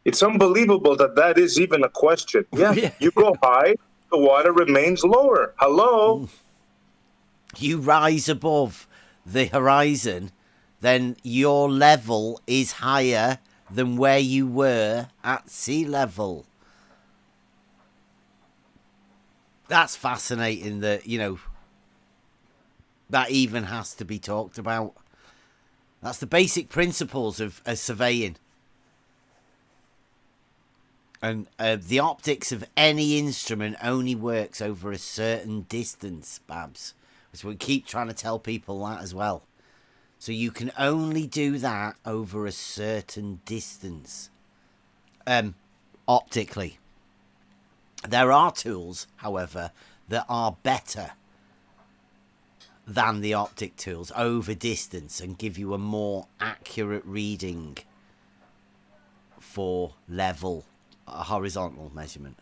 It's unbelievable that is even a question. Yeah, you go high, the water remains lower. Hello? You rise above the horizon, then your level is higher than where you were at sea level. That's fascinating that, you know, that even has to be talked about. That's the basic principles of surveying. And the optics of any instrument only works over a certain distance, Babs. So we keep trying to tell people that as well. So you can only do that over a certain distance. Optically. There are tools, however, that are better than the optic tools over distance and give you a more accurate reading for level, horizontal measurement.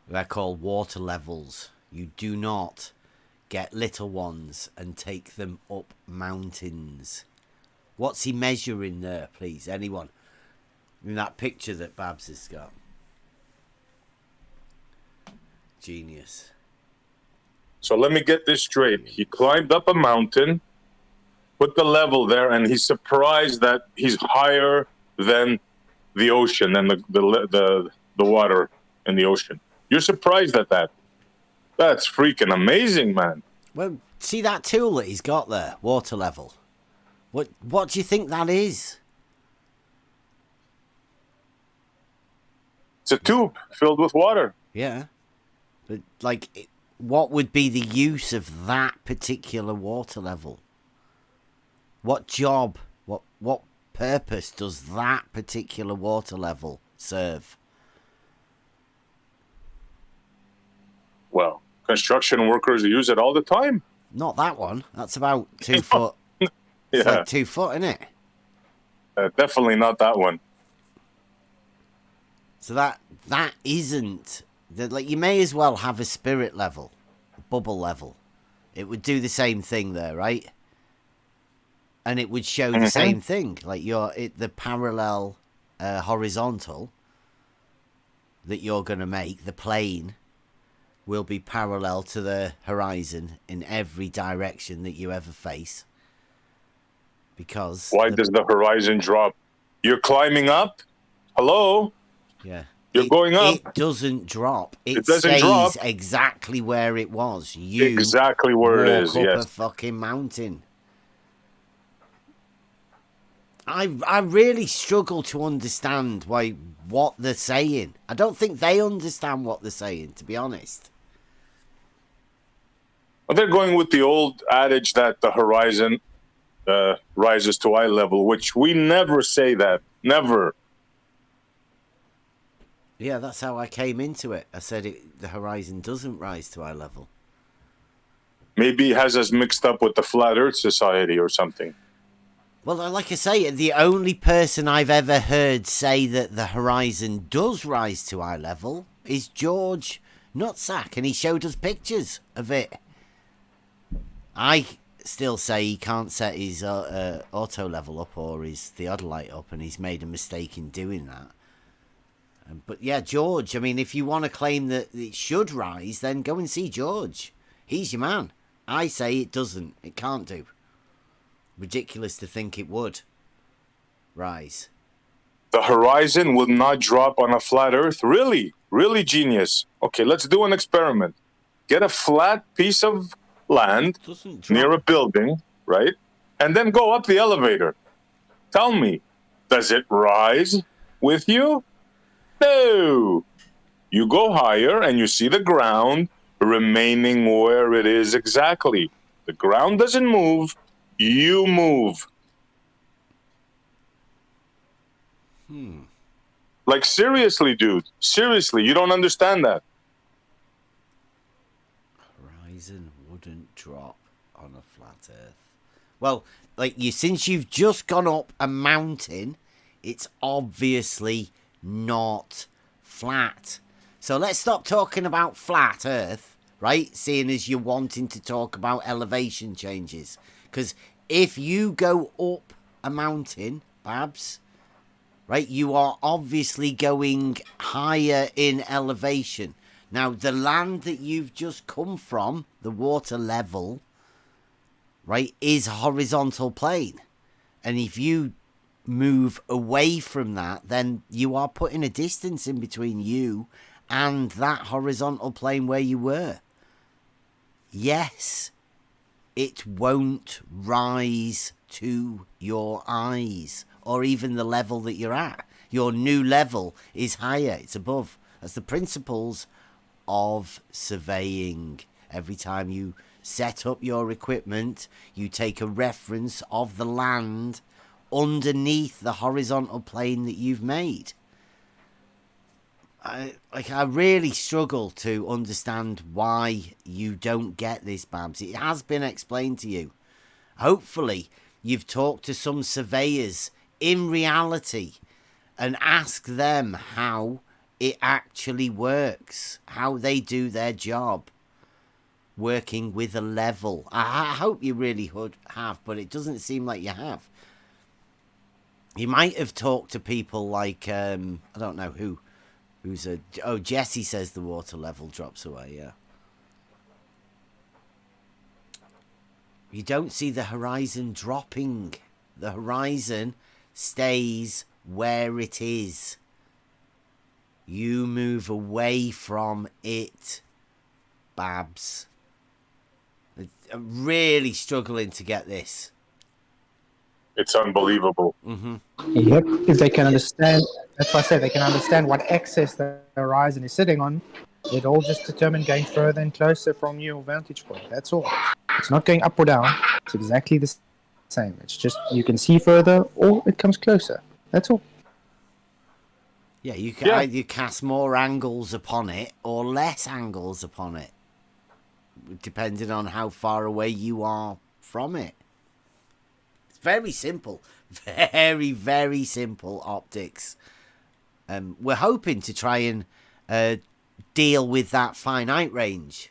They're called water levels. You do not get little ones and take them up mountains. What's he measuring there, please? Anyone? In that picture that Babs has got. Genius. So let me get this straight. He climbed up a mountain, put the level there, and he's surprised that he's higher than the ocean, than the water in the ocean. You're surprised at that. That's freaking amazing, man. Well, see that tool that he's got there, water level. What do you think that is? It's a tube filled with water. Yeah. But, like, what would be the use of that particular water level? What job, what purpose does that particular water level serve? Well, construction workers use it all the time. Not that one. That's about 2 foot. It's Yeah, like 2 foot, isn't it? definitely not that one. So that isn't... Like, you may as well have a spirit level, a bubble level. It would do the same thing there, right? And it would show the same thing. Like, the parallel horizontal that you're going to make, the plane, will be parallel to the horizon in every direction that you ever face. Because... Why does the horizon drop? You're climbing up? Hello? Yeah. You're going up. It doesn't drop. It doesn't stays drop. exactly where it was. You Exactly where it is, walk up yes. a fucking mountain. I really struggle to understand what they're saying. I don't think they understand what they're saying, to be honest. Well, they're going with the old adage that the horizon rises to eye level, which we never say that. Never. Yeah, that's how I came into it. I said the horizon doesn't rise to eye level. Maybe he has us mixed up with the Flat Earth Society or something. Well, like I say, the only person I've ever heard say that the horizon does rise to eye level is George Nutsack, and he showed us pictures of it. I still say he can't set his auto level up or his theodolite up, and he's made a mistake in doing that. But yeah, George, I mean, if you want to claim that it should rise, then go and see George. He's your man. I say it doesn't. It can't do. Ridiculous to think it would rise. The horizon will not drop on a flat Earth? Really? Really genius. Okay, let's do an experiment. Get a flat piece of land near a building, right? And then go up the elevator. Tell me, does it rise with you? No. You go higher and you see the ground remaining where it is exactly. The ground doesn't move. You move. Like, seriously, dude. Seriously, you don't understand that. Horizon wouldn't drop on a flat Earth. Well, like, since you've just gone up a mountain, it's obviously not flat. So let's stop talking about flat Earth, right? Seeing as you're wanting to talk about elevation changes. Because if you go up a mountain, Babs, right, you are obviously going higher in elevation. Now, the land that you've just come from, the water level, right, is a horizontal plane. And if you move away from that, then you are putting a distance in between you and that horizontal plane where you were. Yes, it won't rise to your eyes or even the level that you're at. Your new level is higher. It's above. That's the principles of surveying. Every time you set up your equipment, you take a reference of the land underneath the horizontal plane that you've made. I really struggle to understand why you don't get this, Babs. It has been explained to you. Hopefully, you've talked to some surveyors in reality and asked them how it actually works, how they do their job, working with a level. I hope you really have, but it doesn't seem like you have. You might have talked to people like, I don't know who's Jesse says the water level drops away, yeah. You don't see the horizon dropping. The horizon stays where it is. You move away from it, Babs. I'm really struggling to get this. It's unbelievable. Mm-hmm. Yep. If they can understand, that's why I say they can understand what axis the horizon is sitting on. It all just determine going further and closer from your vantage point. That's all. It's not going up or down. It's exactly the same. It's just you can see further or it comes closer. That's all. Yeah, you can either cast more angles upon it or less angles upon it, depending on how far away you are from it. It's very simple. Very, very simple optics. We're hoping to try and deal with that finite range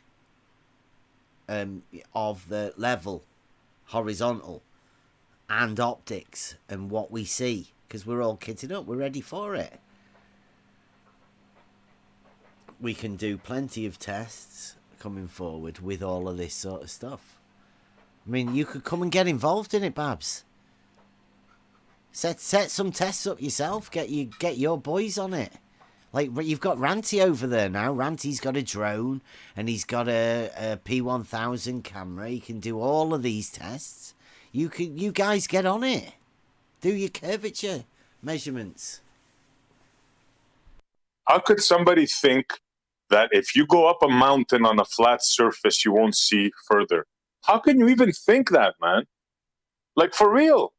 of the level, horizontal, and optics, and what we see, because we're all kitted up. We're ready for it. We can do plenty of tests coming forward with all of this sort of stuff. I mean, you could come and get involved in it, Babs. Set some tests up yourself. Get your boys on it. Like, you've got Ranty over there now. Ranty's got a drone and he's got a P1000 camera. He can do all of these tests. You guys get on it. Do your curvature measurements. How could somebody think that if you go up a mountain on a flat surface, you won't see further? How can you even think that, man? Like, for real.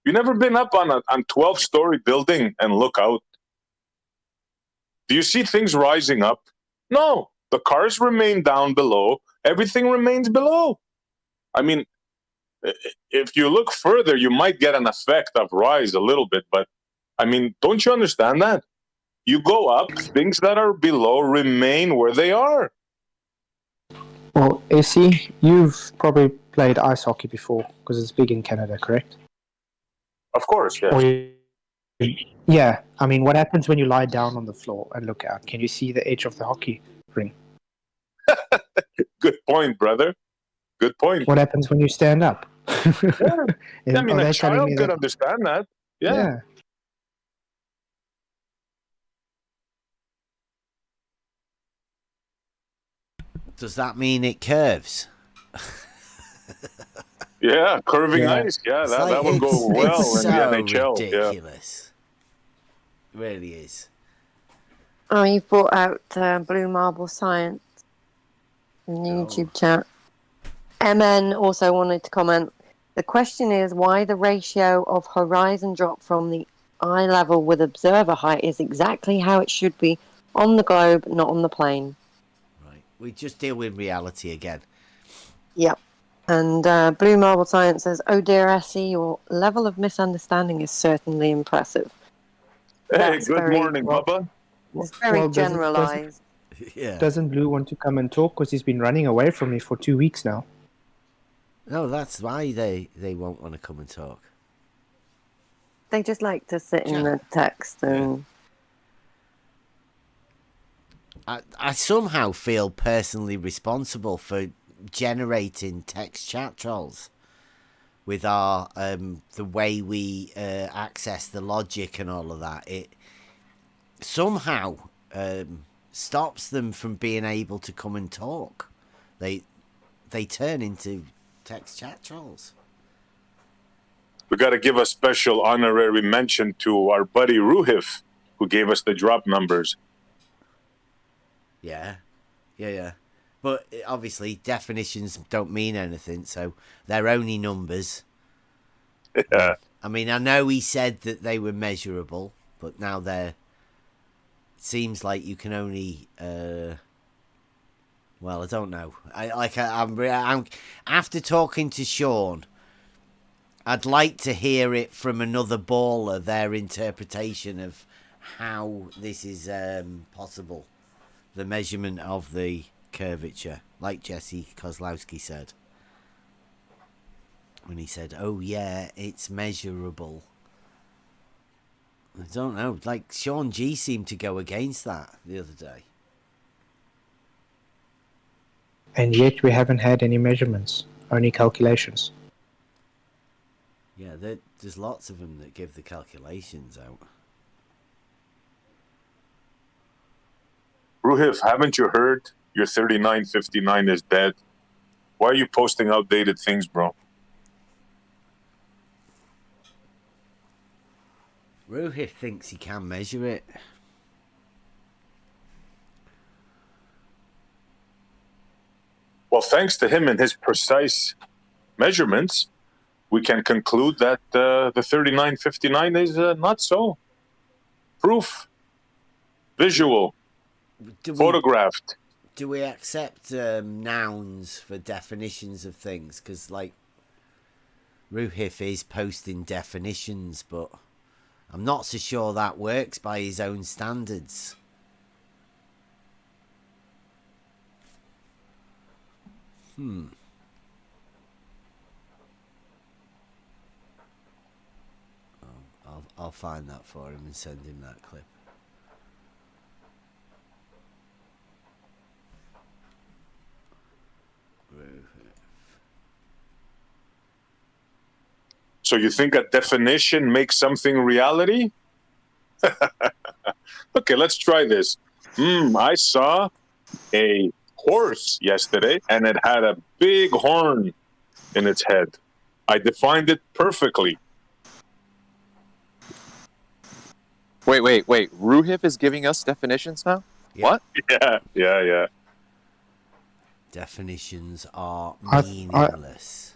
You never been up on a 12-story building and look out? Do you see things rising up? No. The cars remain down below. Everything remains below. I mean, if you look further, you might get an effect of rise a little bit. But, I mean, don't you understand that? You go up, things that are below remain where they are. Well, AC, you've probably played ice hockey before because it's big in Canada, correct? Of course, yes. Yeah, I mean, what happens when you lie down on the floor and look out? Can you see the edge of the hockey ring? Good point, brother. Good point. What happens when you stand up? Yeah. I mean, a child could understand that. Yeah. Does that mean it curves? Yeah, curving ice. Yeah, that would go well in the NHL. Ridiculous. It really is. Oh, you've brought out Blue Marble Science in the YouTube chat. MN also wanted to comment. The question is why the ratio of horizon drop from the eye level with observer height is exactly how it should be on the globe, not on the plane. Right. We just deal with reality again. Yep. And Blue Marble Science says, oh dear Essie, your level of misunderstanding is certainly impressive. Hey, That's good morning, Bubba. It's very generalized. Yeah. Doesn't Blue want to come and talk because he's been running away from me for 2 weeks now? No, that's why they won't want to come and talk. They just like to sit in the text and... I somehow feel personally responsible for generating text chat trolls with our the way we access the logic and all of that. It somehow stops them from being able to come and talk. They turn into text chat trolls. We got to give a special honorary mention to our buddy Ruhif, who gave us the drop numbers. Yeah. But obviously, definitions don't mean anything, so they're only numbers. Yeah. I mean, I know he said that they were measurable, but now seems like you can only well, I don't know. I'm after talking to Sean, I'd like to hear it from another baller, their interpretation of how this is possible, the measurement of the curvature, like Jesse Kozlowski said when he said, oh yeah, it's measurable. I don't know, like Sean G seemed to go against that the other day. And yet we haven't had any measurements, only calculations. Yeah, there's lots of them that give the calculations out. Ruhif, haven't you heard your 3959 is dead? Why are you posting outdated things, bro? Ruhif thinks he can measure it. Well, thanks to him and his precise measurements, we can conclude that the 3959 is not so. Proof. Visual. Photographed. Do we accept nouns for definitions of things? Because, like, Ruhif is posting definitions, but I'm not so sure that works by his own standards. I'll find that for him and send him that clip. So you think a definition makes something reality? Okay, let's try this. I saw a horse yesterday and it had a big horn in its head. I defined it perfectly. Wait. Ruhif is giving us definitions now? Yeah. What? Yeah. Definitions are I- meaningless.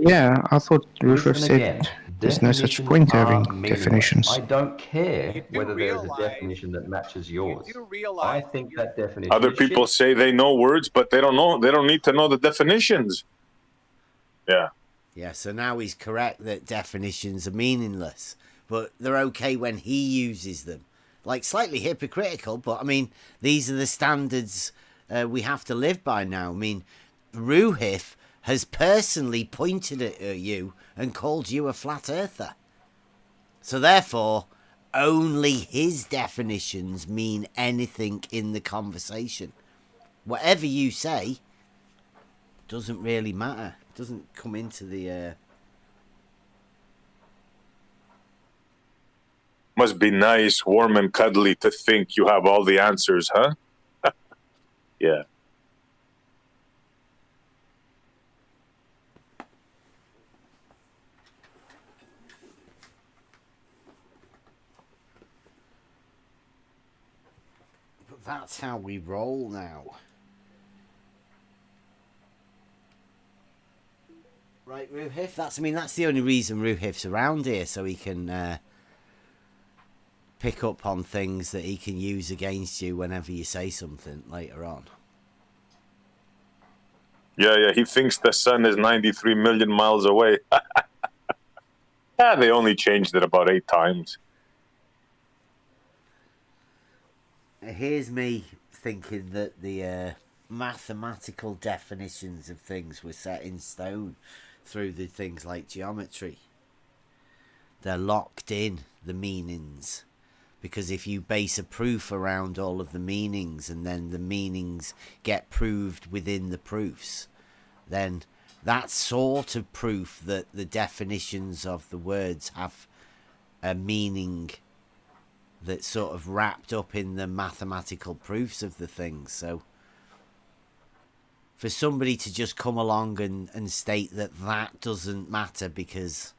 Yeah, I thought Rufus Listen said again. there's no such Definitions point are having meaningless. definitions. I don't care You do whether there's a realize- definition that matches yours. You do I realize think that definition Other is people shit. say they know words, but they don't know. They don't need to know the definitions. Yeah. Yeah, so now he's correct that definitions are meaningless, but they're okay when he uses them. Like, slightly hypocritical, but I mean, these are the standards we have to live by now. I mean, Ruhif has personally pointed at you and called you a flat earther. So therefore, only his definitions mean anything in the conversation. Whatever you say doesn't really matter. Doesn't come into the... Must be nice, warm and cuddly to think you have all the answers, huh? Yeah. But that's how we roll now. Right, Ruhif? That's the only reason Ruhif's around here, so he can pick up on things that he can use against you whenever you say something later on. Yeah, he thinks the sun is 93 million miles away. Yeah, they only changed it about 8 times. Here's me thinking that the mathematical definitions of things were set in stone through the things like geometry. They're locked in, the meanings. Because if you base a proof around all of the meanings and then the meanings get proved within the proofs, then that's sort of proof that the definitions of the words have a meaning that's sort of wrapped up in the mathematical proofs of the things. So for somebody to just come along and state that doesn't matter because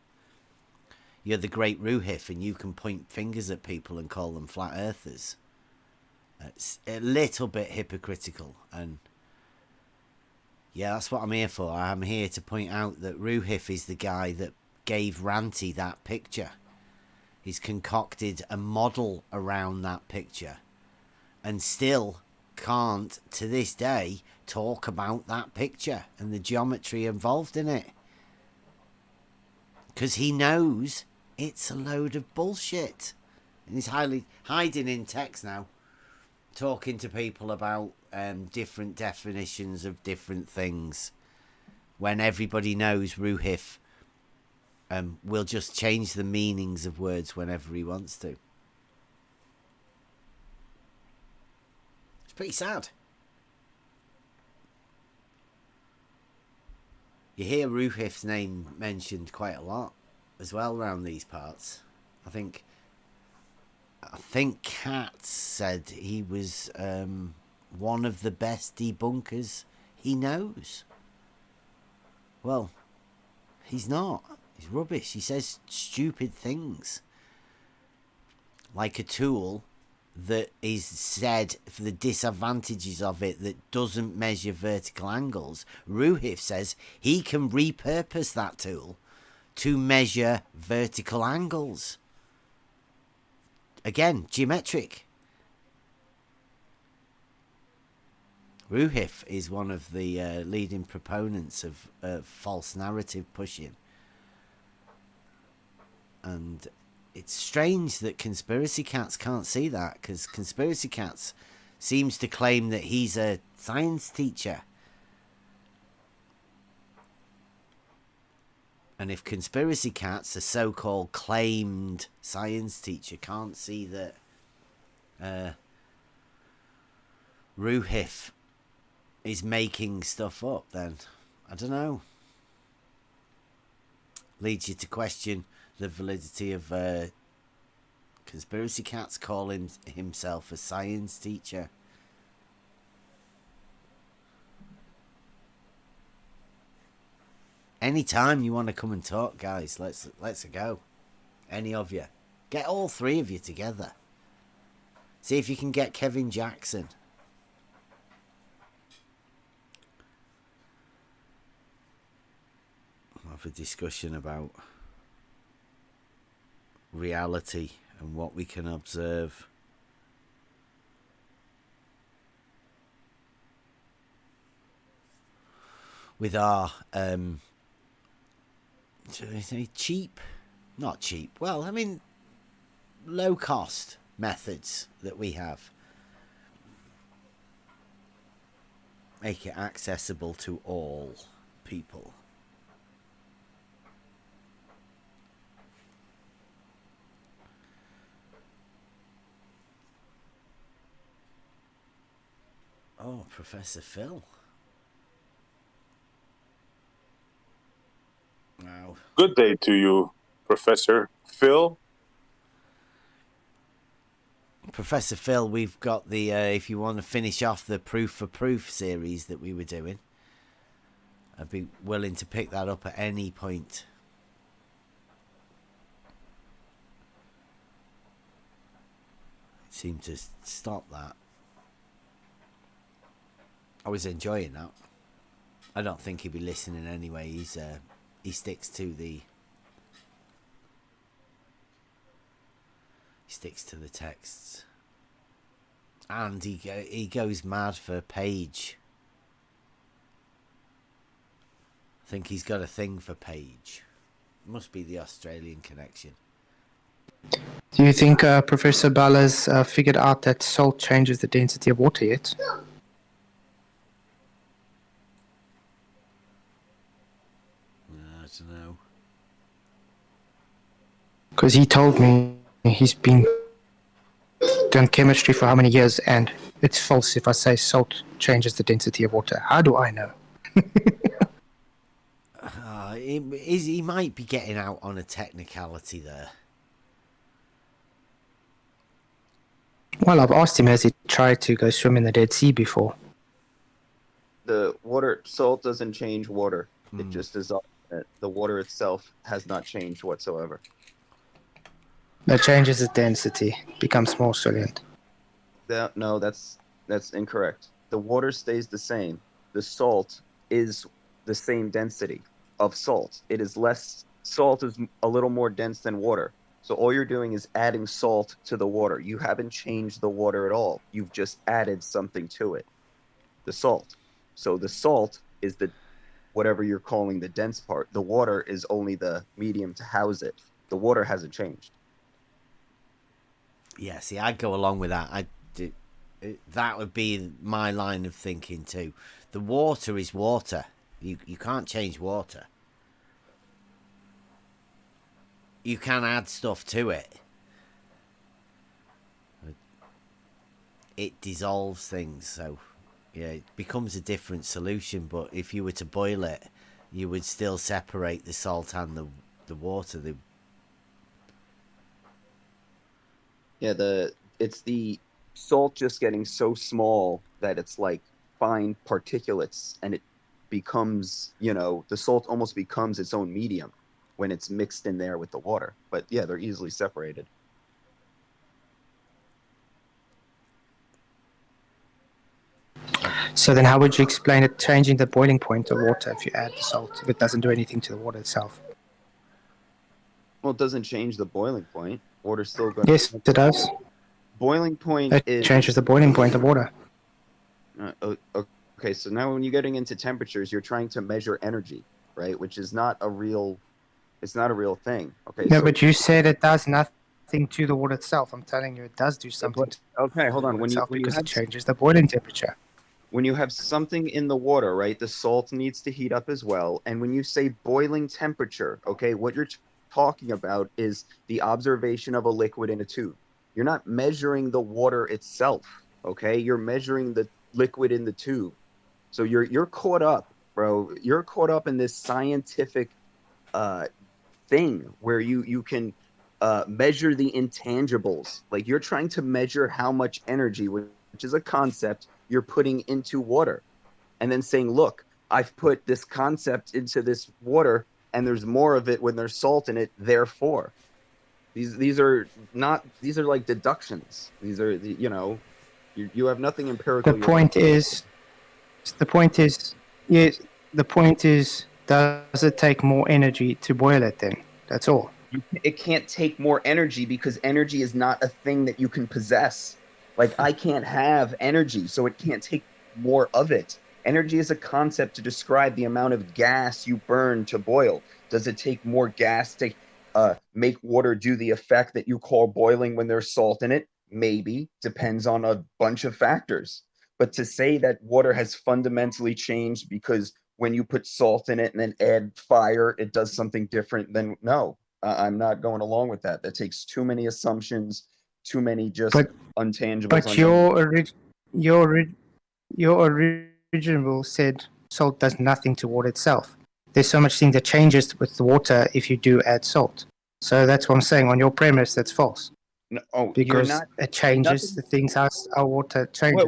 you're the great Ruhif and you can point fingers at people and call them flat earthers, it's a little bit hypocritical. And yeah, that's what I'm here for. I'm here to point out that Ruhif is the guy that gave Ranty that picture. He's concocted a model around that picture and still can't, to this day, talk about that picture and the geometry involved in it. Because he knows it's a load of bullshit. And he's hiding in text now, talking to people about different definitions of different things, when everybody knows Ruhif will just change the meanings of words whenever he wants to. It's pretty sad. You hear Ruhif's name mentioned quite a lot as well around these parts. I think Katz said he was one of the best debunkers he knows. Well, he's not. He's rubbish. He says stupid things. Like a tool that is said for the disadvantages of it that doesn't measure vertical angles. Ruhif says he can repurpose that tool to measure vertical angles. Again, geometric. Ruhif is one of the leading proponents of false narrative pushing. And it's strange that Conspiracy Cats can't see that, because Conspiracy Cats seems to claim that he's a science teacher. And if Conspiracy Cats, a so-called claimed science teacher, can't see that Ruhif is making stuff up, then I don't know. Leads you to question the validity of Conspiracy Cats calling himself a science teacher. Anytime you want to come and talk, guys, let's go. Any of you. Get all three of you together. See if you can get Kevin Jackson. Have a discussion about reality and what we can observe. With our should I say cheap? Not cheap. Well, I mean low cost methods that we have. Make it accessible to all people. Oh, Professor Phil. Wow. Good day to you, Professor Phil. Professor Phil, we've got the, if you want to finish off the Proof for Proof series that we were doing, I'd be willing to pick that up at any point. Seem to stop that. I was enjoying that. I don't think he'd be listening anyway. He sticks to the texts, and he goes mad for Page. I think he's got a thing for Page. Must be the Australian connection. Do you think Professor Ballas figured out that salt changes the density of water yet? I don't know. Because he told me he's been done chemistry for how many years, and it's false if I say salt changes the density of water. How do I know? He might be getting out on a technicality there. Well, I've asked him, has he tried to go swim in the Dead Sea before? The water, salt doesn't change water. It just dissolves it. The water itself has not changed whatsoever. That changes its density, becomes more salient. No, that's incorrect. The water stays the same. The salt is the same density of salt. It is less. Salt is a little more dense than water. So all you're doing is adding salt to the water. You haven't changed the water at all. You've just added something to it, the salt. So the salt is the whatever you're calling the dense part. The water is only the medium to house it. The water hasn't changed. Yeah, see, I'd go along with that. That would be my line of thinking too. The water is water. You can't change water. You can add stuff to it. It dissolves things, so yeah, it becomes a different solution. But if you were to boil it, you would still separate the salt and the water. It's the salt just getting so small that it's like fine particulates, and it becomes, the salt almost becomes its own medium when it's mixed in there with the water. But yeah, they're easily separated. So then how would you explain it changing the boiling point of water if you add the salt, if it doesn't do anything to the water itself? Well, it doesn't change the boiling point. Water's still going. Yes, it does. Boiling point It changes the boiling point of water. Okay, so now when you're getting into temperatures, you're trying to measure energy, right? Which is not a real. It's not a real thing. Okay. No, but you said it does nothing to the water itself. I'm telling you, it does do something. Okay, hold on. When you it changes the boiling temperature. When you have something in the water, right, the salt needs to heat up as well. And when you say boiling temperature, okay, what you're talking about is the observation of a liquid in a tube. You're not measuring the water itself, okay? You're measuring the liquid in the tube. So you're caught up, bro. You're caught up in this scientific thing where you can measure the intangibles. Like you're trying to measure how much energy, which is a concept, you're putting into water, and then saying, look, I've put this concept into this water and there's more of it when there's salt in it, therefore. These are like deductions. These are, you have nothing empirical. The point is, yes, the point is, does it take more energy to boil it then? That's all. It can't take more energy because energy is not a thing that you can possess. Like, I can't have energy, so it can't take more of it. Energy is a concept to describe the amount of gas you burn to boil. Does it take more gas to make water do the effect that you call boiling when there's salt in it? Maybe. Depends on a bunch of factors. But to say that water has fundamentally changed because when you put salt in it and then add fire, it does something different, then no. I'm not going along with that. That takes too many assumptions, too many just untangibles. But your original said salt does nothing to water itself. There's so much thing that changes with the water if you do add salt. So that's what I'm saying. On your premise, that's false. No, because it changes the things how water changes.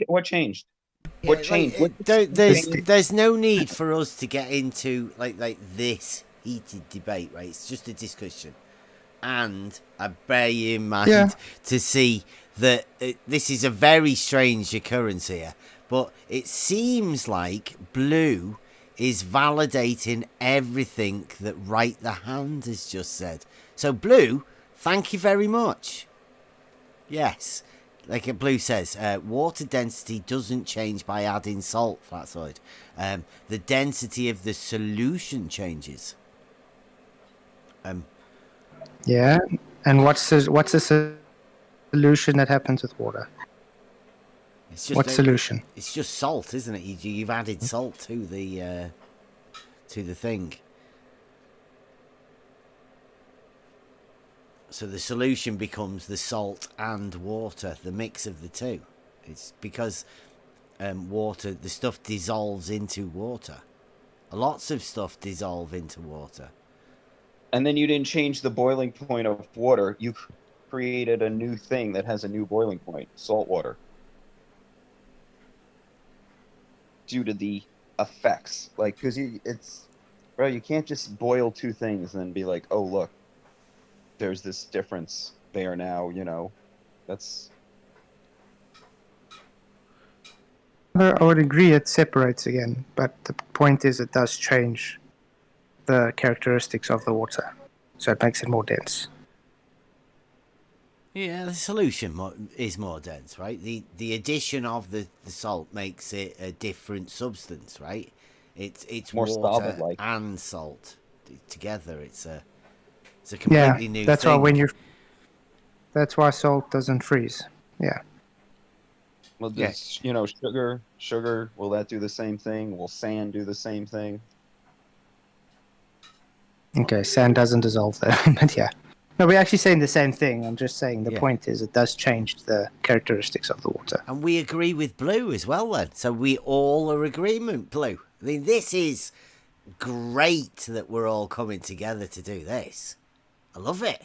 What changed? Yeah, what changed? There's no need for us to get into like this heated debate, right? It's just a discussion, and I bear you in mind to see that this is a very strange occurrence here. But it seems like Blue is validating everything that Right the Hand has just said. So Blue, thank you very much. Yes. Like Blue says, water density doesn't change by adding salt, Flatsoid. The density of the solution changes. Yeah, and what's the solution that happens with water? It's just what solution? It's just salt, isn't it? You've added salt to the thing. So the solution becomes the salt and water, the mix of the two. It's because water, the stuff dissolves into water. Lots of stuff dissolve into water. And then you didn't change the boiling point of water. You created a new thing that has a new boiling point, salt water. Due to the effects. Like, because you can't just boil two things and then be like, oh, look, there's this difference. They are now, that's... I would agree it separates again, but the point is it does change the characteristics of the water, so it makes it more dense. Yeah, the solution is more dense, right? The addition of the salt makes it a different substance, right? It's More water solid-like. and salt together. It's a Yeah, completely new that's thing. why that's why salt doesn't freeze. Yeah. Well, Yeah. does sugar? Will that do the same thing? Will sand do the same thing? Okay, sand doesn't dissolve there, but yeah. No, we're actually saying the same thing. I'm just saying the Yeah. point is it does change the characteristics of the water. And we agree with Blue as well then. So we all are agreement, Blue. I mean, this is great that we're all coming together to do this. I love it.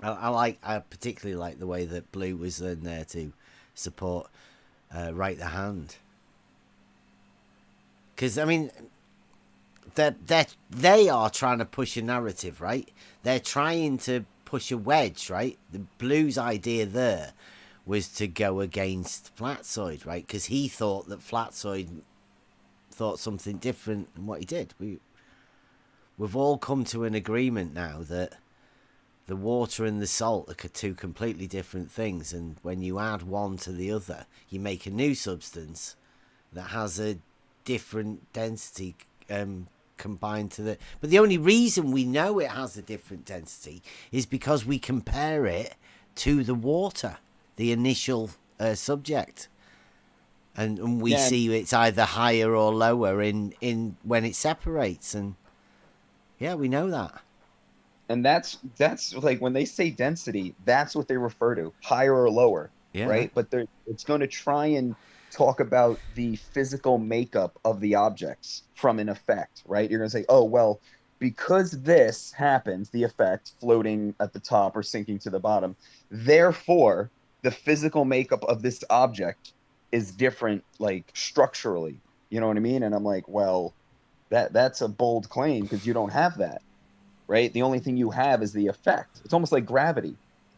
I particularly like the way that Blue was in there to support Right the Hand. Because, I mean, they are trying to push a narrative, right? They're trying to push a wedge, right? The Blue's idea there was to go against Flatsoid, right? Because he thought that Flatsoid thought something different than what he did. We've all come to an agreement now that the water and the salt are two completely different things, and when you add one to the other, you make a new substance that has a different density combined to the... But the only reason we know it has a different density is because we compare it to the water, the initial subject, and we see it's either higher or lower in when it separates, and yeah, we know that. And that's like when they say density, that's what they refer to, higher or lower, right? But it's going to try and talk about the physical makeup of the objects from an effect, right? You're going to say, oh, well, because this happens, the effect floating at the top or sinking to the bottom, therefore, the physical makeup of this object is different, like structurally. You know what I mean? And I'm like, well, that's a bold claim because you don't have that. Right? The only thing you have is the effect. It's almost like gravity,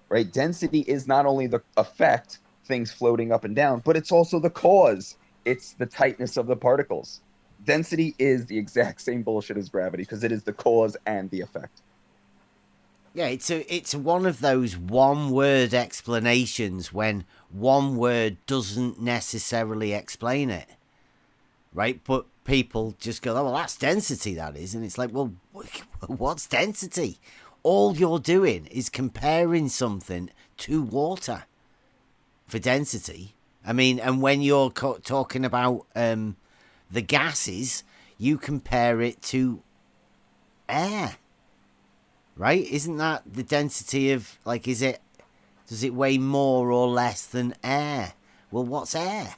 right? Density is not only the effect, things floating up and down, but it's also the cause. It's the tightness of the particles. Density is the exact same bullshit as gravity because it is the cause and the effect. Yeah, it's one of those one-word explanations when one word doesn't necessarily explain it, right? But people just go, oh, well, that's density, that is. And it's like, well, what's density? All you're doing is comparing something to water for density. I mean, and when you're talking about the gases, you compare it to air, right? Isn't that the density of, like, does it weigh more or less than air? Well, what's air?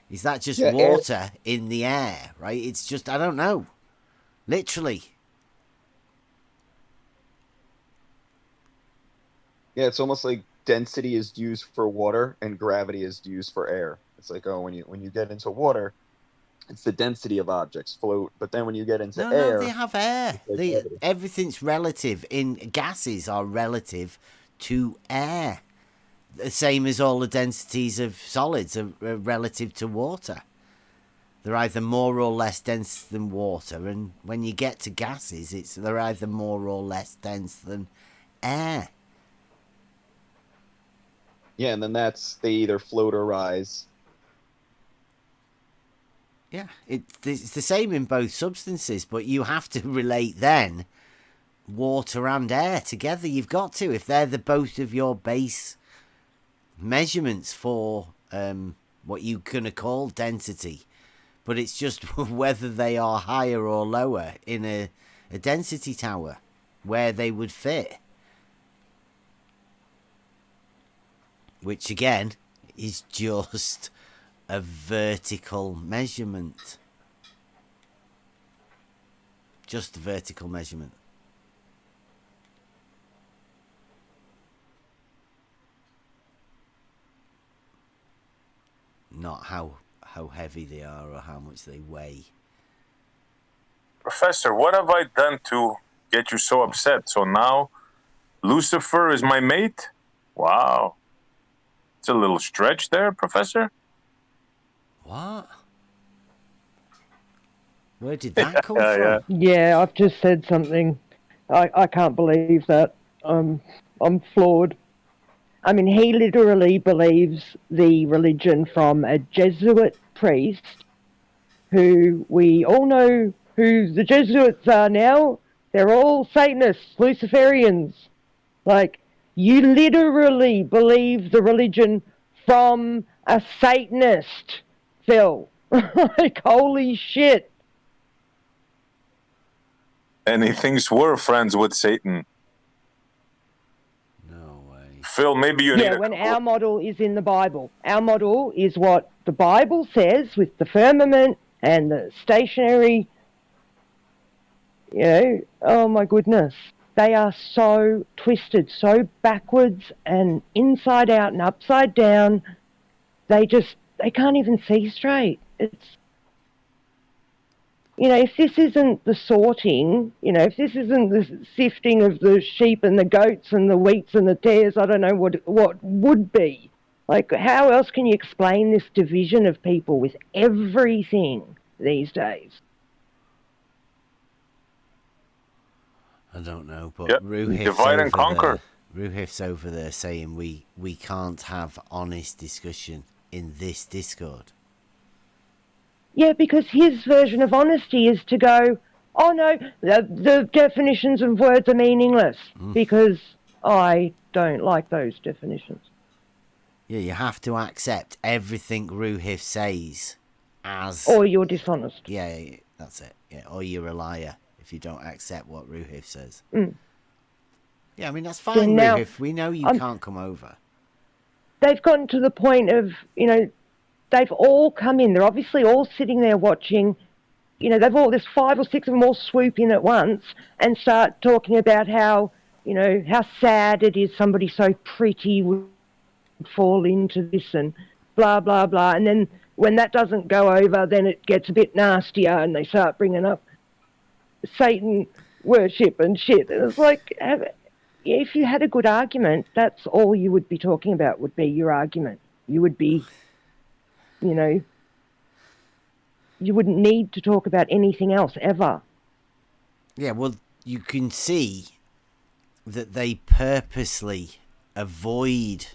Is that just water in the air, right? It's just, I don't know. Literally. Yeah, it's almost like density is used for water and gravity is used for air. It's like, oh, when you get into water, it's the density of objects float, but then when you get into air... No, they have air. Everything's relative. Gases are relative to air. The same as all the densities of solids are relative to water. They're either more or less dense than water, and when you get to gases, they're either more or less dense than air. Yeah, and then they either float or rise. Yeah, it's the same in both substances, but you have to relate then water and air together. You've got to, if they're both of your base measurements for what you're going to call density, but it's just whether they are higher or lower in a density tower where they would fit, which again is just a vertical measurement, just a vertical measurement. Not how heavy they are or how much they weigh. Professor, what have I done to get you so upset? So now Lucifer is my mate? Wow. It's a little stretch there, Professor. What? Where did that come Yeah, from? Yeah, I've just said something. I can't believe that. I'm floored. I mean, he literally believes the religion from a Jesuit priest, who we all know who the Jesuits are now. They're all Satanists, Luciferians. Like, you literally believe the religion from a Satanist, Phil. Like, holy shit. And he thinks we're friends with Satan. No way. Phil, maybe you need Yeah, a when couple our model is in the Bible. Our model is what the Bible says, with the firmament and the stationary, you know, oh my goodness. They are so twisted, so backwards and inside out and upside down. They can't even see straight. It's, you know, if this isn't the sorting, you know, if this isn't the sifting of the sheep and the goats and the wheats and the tares, I don't know what would be. Like, how else can you explain this division of people with everything these days? I don't know, but Yep. Divide and conquer. Ruhif's over there saying we can't have honest discussion in this Discord. Yeah, because his version of honesty is to go, oh no, the definitions of words are meaningless, because I don't like those definitions. Yeah, you have to accept everything Ruhif says as... Or you're dishonest. Yeah, that's it. Yeah, or you're a liar if you don't accept what Ruhif says. Yeah, I mean, that's fine, now, Ruhif. We know you can't come over. They've gotten to the point of, you know, they've all come in. They're obviously all sitting there watching. You know, there's 5 or 6 of them all swoop in at once and start talking about how, you know, how sad it is somebody so pretty would fall into this and blah, blah, blah. And then when that doesn't go over, then it gets a bit nastier and they start bringing up Satan worship and shit. And it's like, if you had a good argument, that's all you would be talking about, would be your argument. You would be, you know, you wouldn't need to talk about anything else ever. Yeah, well, you can see that they purposely avoid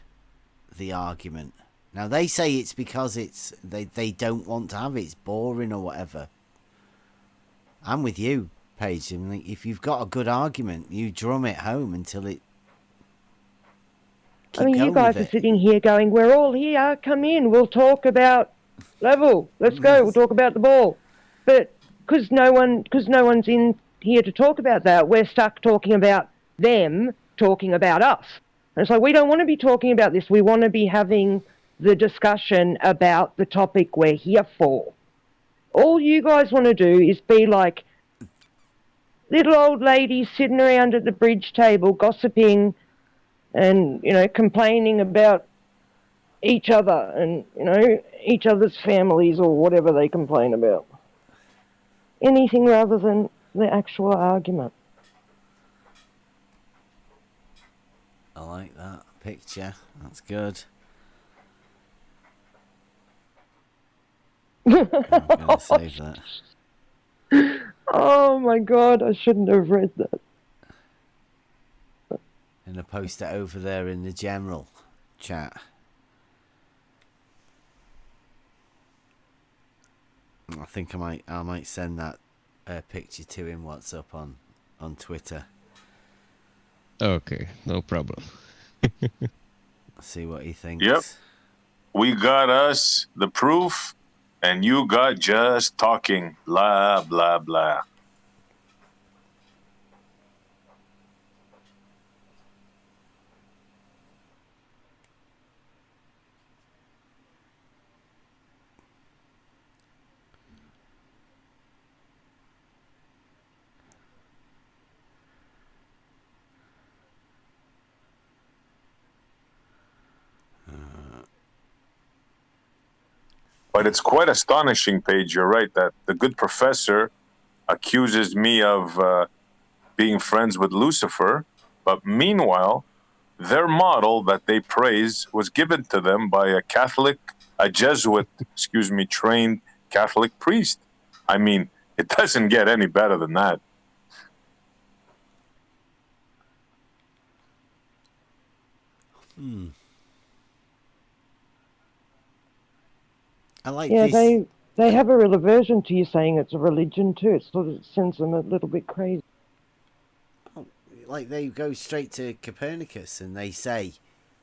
the argument. Now, they say it's because they don't want to have it. It's boring or whatever. I'm with you, Paige. I mean, if you've got a good argument, you drum it home until it... I mean, you guys are sitting here going, we're all here, come in, we'll talk about level, let's go, we'll talk about the ball. But because no one's in here to talk about that, we're stuck talking about them talking about us. And it's like, we don't want to be talking about this, we want to be having the discussion about the topic we're here for. All you guys want to do is be like little old ladies sitting around at the bridge table gossiping and, you know, complaining about each other and, you know, each other's families or whatever they complain about. Anything rather than the actual argument. I like that picture. That's good. I'm going to save that. Oh my god, I shouldn't have read that. And I post it over there in the general chat. I think I might send that picture to him. What's up on Twitter? Okay, no problem. See what he thinks. Yep. We got us the proof, and you got just talking. Blah, blah, blah. But it's quite astonishing, Paige. You're right that the good professor accuses me of being friends with Lucifer. But meanwhile, their model that they praise was given to them by a Jesuit, trained Catholic priest. I mean, It doesn't get any better than that. I like Yeah, this. they have a real aversion to you saying it's a religion too. It sort of sends them a little bit crazy. Like they go straight to Copernicus and they say,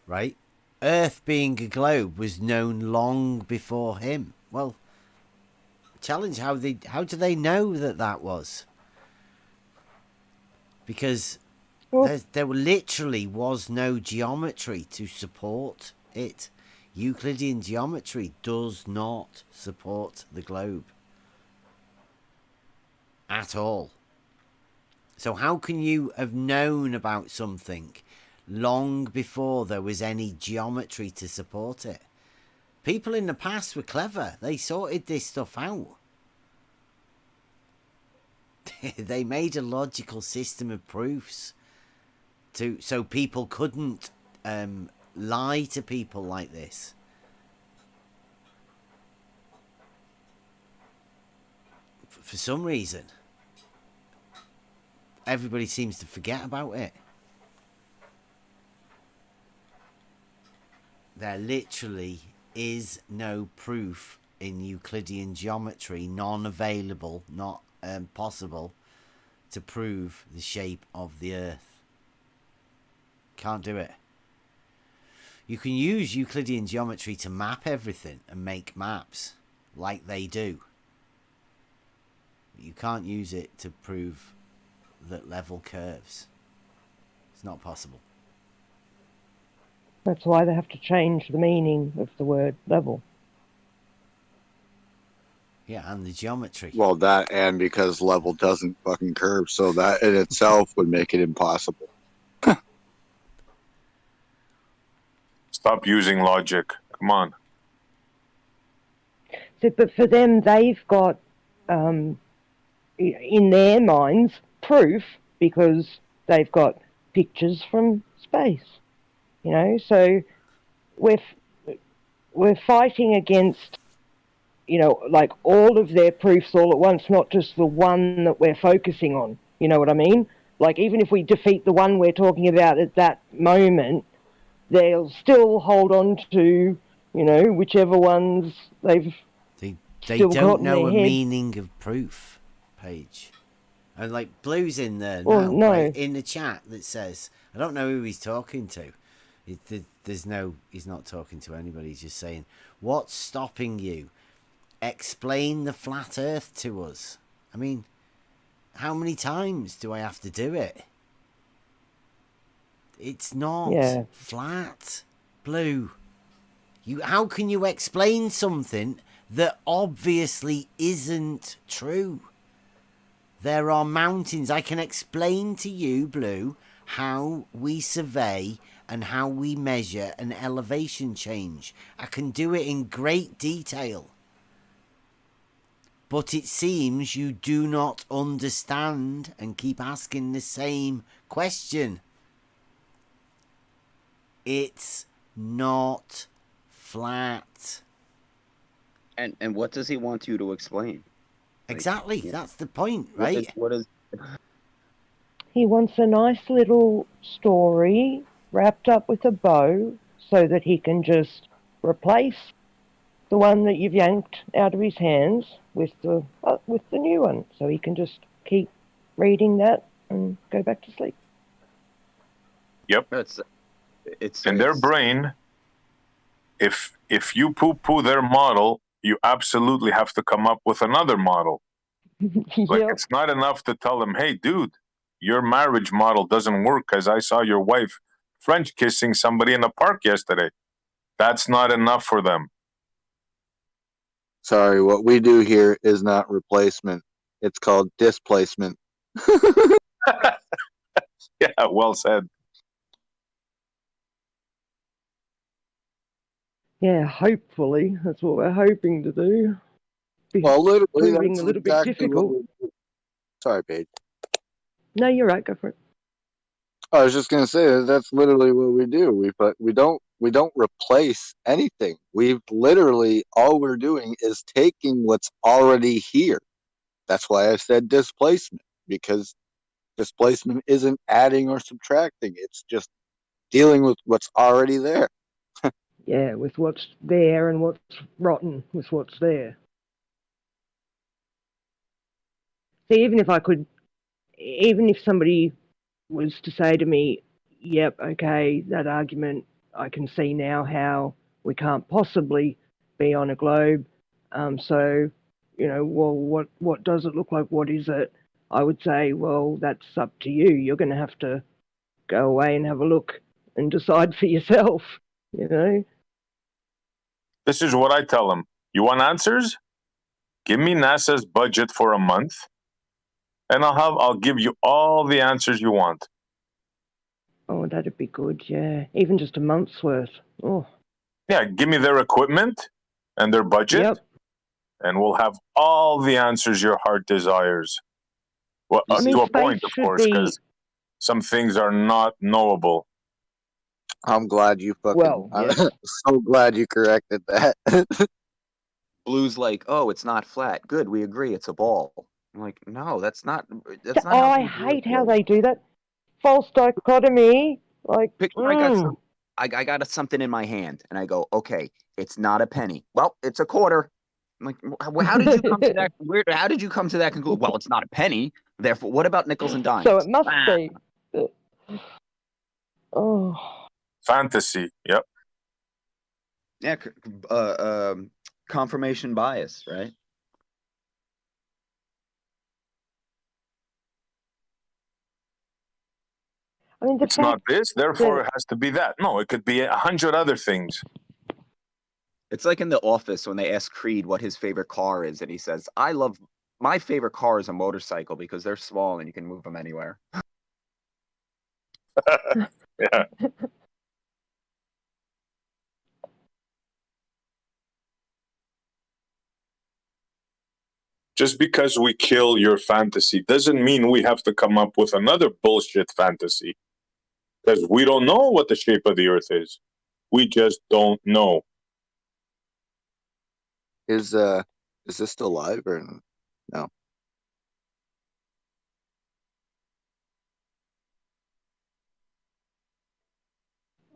right, Earth being a globe was known long before him. Well, challenge how do they know that was? Because there literally was no geometry to support it. Euclidean geometry does not support the globe at all. So how can you have known about something long before there was any geometry to support it? People in the past were clever. They sorted this stuff out. They made a logical system of proofs so people couldn't lie to people like this. For some reason, everybody seems to forget about it. There literally is no proof in Euclidean geometry, none available, not possible to prove the shape of the Earth. Can't do it. You can use Euclidean geometry to map everything and make maps like they do. But you can't use it to prove that level curves. It's not possible. That's why they have to change the meaning of the word level. Yeah, and the geometry. Well, that and because level doesn't fucking curve, so that in itself would make it impossible. Stop using logic. Come on. So, but for them, they've got in their minds proof because they've got pictures from space. You know, so we're fighting against, you know, like all of their proofs all at once, not just the one that we're focusing on. You know what I mean? Like even if we defeat the one we're talking about at that moment, they'll still hold on to, you know, whichever ones they don't know a meaning of proof, Paige. And like Blue's in there now, no. right, in the chat that says, I don't know who he's talking to. He's not talking to anybody. He's just saying, what's stopping you? Explain the flat Earth to us. I mean, how many times do I have to do it? It's not flat, Blue. How can you explain something that obviously isn't true? There are mountains. I can explain to you, Blue, how we survey and how we measure an elevation change. I can do it in great detail. But it seems you do not understand and keep asking the same question. It's not flat. And what does he want you to explain? Exactly. That's the point, right? What is He wants a nice little story wrapped up with a bow so that he can just replace the one that you've yanked out of his hands with the new one. So he can just keep reading that and go back to sleep. Yep. It's in their brain. If you poo-poo their model, you absolutely have to come up with another model. Like it's not enough to tell them, hey, dude, your marriage model doesn't work because I saw your wife French kissing somebody in the park yesterday. That's not enough for them. Sorry, what we do here is not replacement. It's called displacement. Yeah, well said. Yeah, hopefully. That's what we're hoping to do. Well, literally, proving that's a little exactly bit difficult. what we do. Sorry, Paige. No, you're right. Go for it. I was just gonna say that's literally what we do. We don't replace anything. We've literally all we're doing is taking what's already here That's why I said displacement, because displacement isn't adding or subtracting. It's just dealing with what's already there. Yeah, with what's there and what's rotten with what's there. See, even if somebody was to say to me, yep, okay, that argument, I can see now how we can't possibly be on a globe. So, well, what does it look like? What is it? I would say, well, that's up to you. You're going to have to go away and have a look and decide for yourself, This is what I tell them. You want answers? Give me NASA's budget for a month, and I'll give you all the answers you want. Oh, that'd be good, yeah. Even just a month's worth. Oh. Yeah, give me their equipment and their budget, Yep. and we'll have all the answers your heart desires. Well, to a point, of course, because some things are not knowable. I'm glad you fucking. Well, yeah. I'm so glad you corrected that. Blue's like, oh, it's not flat. Good, we agree, it's a ball. I'm like, no, that's not. That's not. Oh, I hate how they do that. False dichotomy. Like, I got something in my hand, and I go, okay, it's not a penny. Well, it's a quarter. I'm like, well, how did you come to that? How did you come to that conclusion? Well, it's not a penny. Therefore, what about nickels and dimes? So it must be. Oh. Fantasy. Yep. Yeah. Confirmation bias, right? I mean, it's not this, therefore it has to be that. No, it could be 100 other things. It's like in The Office when they ask Creed what his favorite car is, and he says, my favorite car is a motorcycle because they're small and you can move them anywhere. Yeah. Just because we kill your fantasy doesn't mean we have to come up with another bullshit fantasy. Because we don't know what the shape of the earth is. We just don't know. Is this still live or no?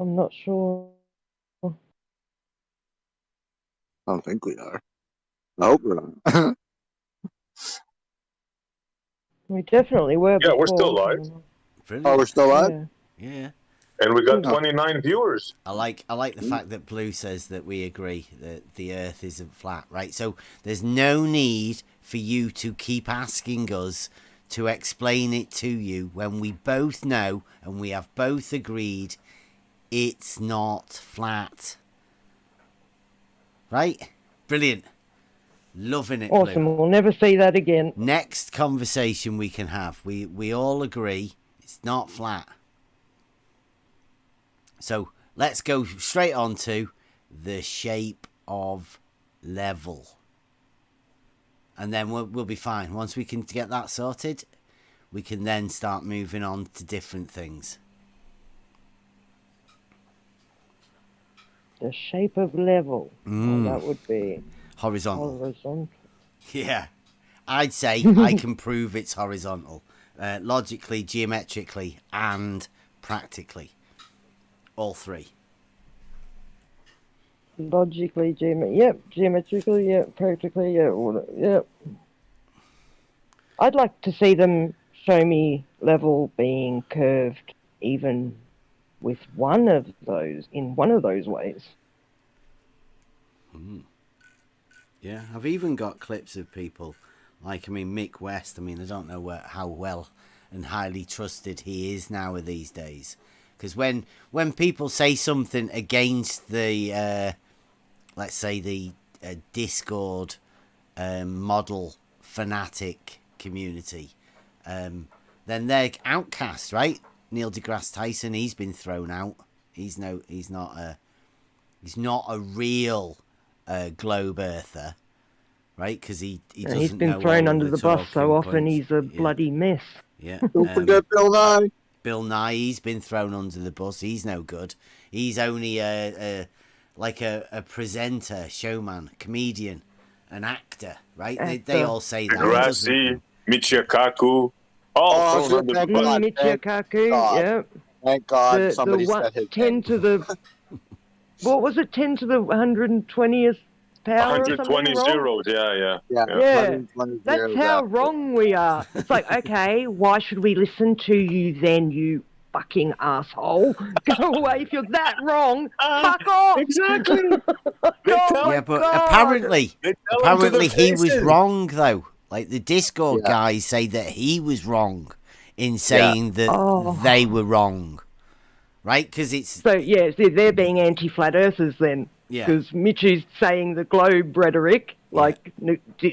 I'm not sure. I don't think we are. I hope we're not. We definitely were. Yeah, before. we're still live. Brilliant. Oh, we're still live? Yeah. And we got 29 viewers. I like the fact that Blue says that we agree that the earth isn't flat, right? So there's no need for you to keep asking us to explain it to you when we both know and we have both agreed it's not flat. Right? Brilliant. Loving it. Awesome. Blue. We'll never see that again. Next conversation we can have. We all agree it's not flat. So let's go straight on to the shape of level. And then we'll be fine. Once we can get that sorted, we can then start moving on to different things. The shape of level. Oh, that would be horizontal. Yeah. I'd say I can prove it's horizontal. Logically, geometrically, and practically. All three. Logically, geometrically, yep, practically, yep. I'd like to see them show me level being curved even with one of those, in one of those ways. Yeah, I've even got clips of people, like, Mick West, I don't know how well and highly trusted he is now these days. Because when people say something against the, let's say the Discord model fanatic community, then they're outcast, right? Neil deGrasse Tyson, he's been thrown out. He's not a real globe earther, right? Because he doesn't know. He's been thrown under the bus so often. Points. He's a bloody mess. Yeah. Don't forget Bill Nye. Bill Nye, he's been thrown under the bus. He's no good. He's only like a presenter, showman, comedian. an actor, right? Actor. They all say that. It doesn't- Degrassi, Michikaku, all thrown under the thank bus. God. Michikaku, God. yeah. Thank God The somebody one, said his 10 name. to the, what was it, 10 to the 120th power or something 120 wrong? zeros, yeah. Yeah, Yeah, 120 that's zeros how after. wrong we are. It's like, okay, why should we listen to you then, you fucking asshole? Go away if you're that wrong. Fuck off. Exactly. Oh Yeah, my but God. apparently They tell 'em to their he was faces. wrong though. Like the Discord Yeah. guys say that he was wrong in saying that they were wrong, right? Because it's So, yeah, they're being anti-flat earthers then. Yeah. Because Mitch is saying the globe rhetoric, like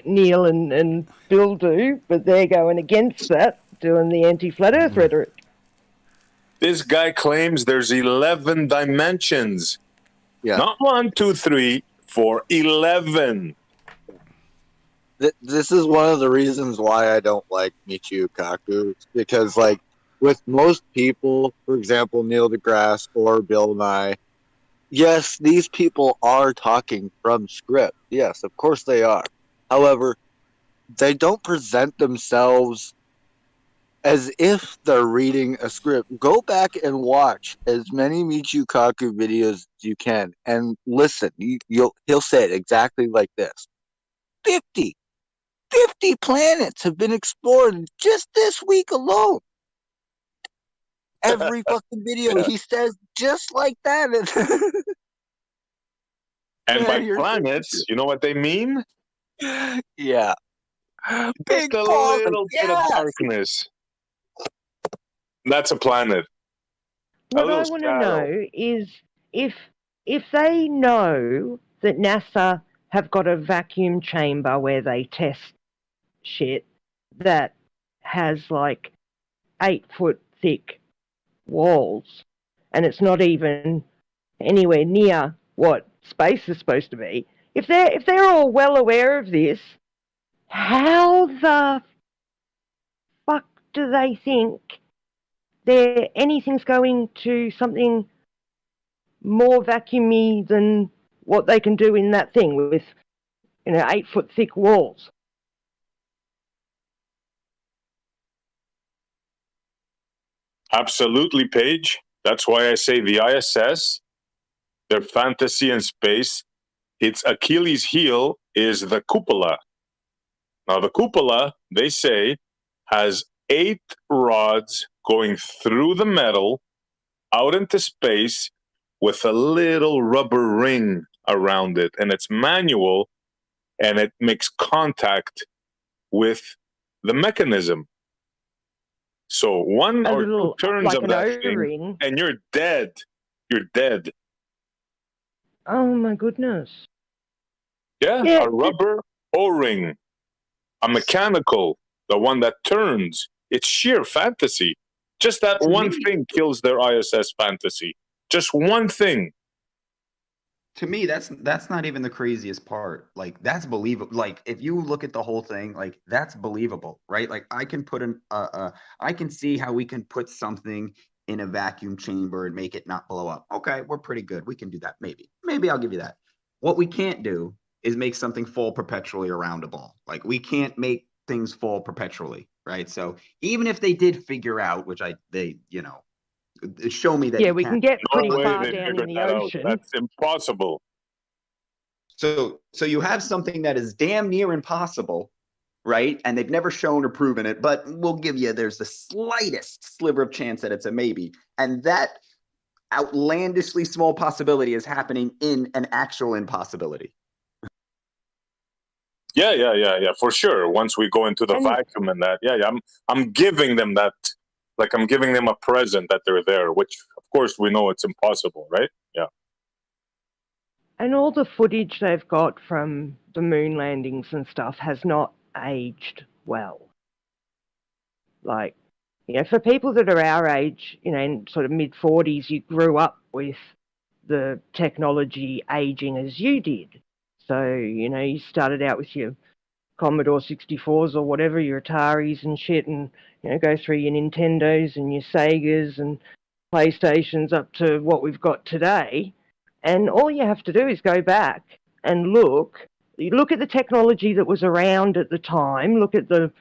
Neil and Bill do, but they're going against that, doing the anti-flat earth rhetoric. This guy claims there's 11 dimensions. Yeah. Not 1, 2, 3, 4, 11. This is one of the reasons why I don't like Michio Kaku. Because, like, with most people, for example, Neil deGrasse or Bill Nye, yes, these people are talking from script. Yes, of course they are. However, they don't present themselves as if they're reading a script. Go back and watch as many Michio Kaku videos as you can and listen. He'll say it exactly like this. 50 planets have been explored just this week alone. Every fucking video he says just like that. And by you're planets, you know what they mean? Yeah. Just a balls, little bit of yes! darkness. That's a planet. What I want to know is if they know that NASA have got a vacuum chamber where they test shit that has like 8-foot thick walls, and it's not even anywhere near what space is supposed to be. If they're all well aware of this, how the fuck do they think anything's going to something more vacuumy than what they can do in that thing with 8-foot thick walls? Absolutely, Paige. That's why I say the ISS, their fantasy in space, its Achilles heel is the cupola. Now, the cupola, they say, has 8 rods going through the metal out into space with a little rubber ring around it. And it's manual, and it makes contact with the mechanism. So one or two turns like of an that thing, O-ring. and you're dead. You're dead. Oh my goodness. Yeah, a rubber O-ring, a mechanical, the one that turns. It's sheer fantasy. Just that one thing kills their ISS fantasy. Just one thing. To me, that's not even the craziest part. Like, that's believable. Like, if you look at the whole thing, like, that's believable, right? Like, I can put I can see how we can put something in a vacuum chamber and make it not blow up. Okay, we're pretty good. We can do that. Maybe I'll give you that. What we can't do is make something fall perpetually around a ball. Like, we can't make things fall perpetually, right? So even if they did figure out, which show me that we can get pretty far they down in figured the that out. ocean. That's impossible. So you have something that is damn near impossible, right? And they've never shown or proven it, but we'll give you there's the slightest sliver of chance that it's a maybe. And that outlandishly small possibility is happening in an actual impossibility. Yeah, for sure. Once we go into the vacuum and that, I'm giving them that, like I'm giving them a present that they're there, which of course we know it's impossible, right? Yeah. And all the footage they've got from the moon landings and stuff has not aged well. Like, for people that are our age, in sort of mid-40s, you grew up with the technology aging as you did. So, you started out with your Commodore 64s or whatever, your Ataris and shit, and, go through your Nintendos and your Segas and PlayStations up to what we've got today. And all you have to do is go back and look. look at the technology that was around at the time, look at the,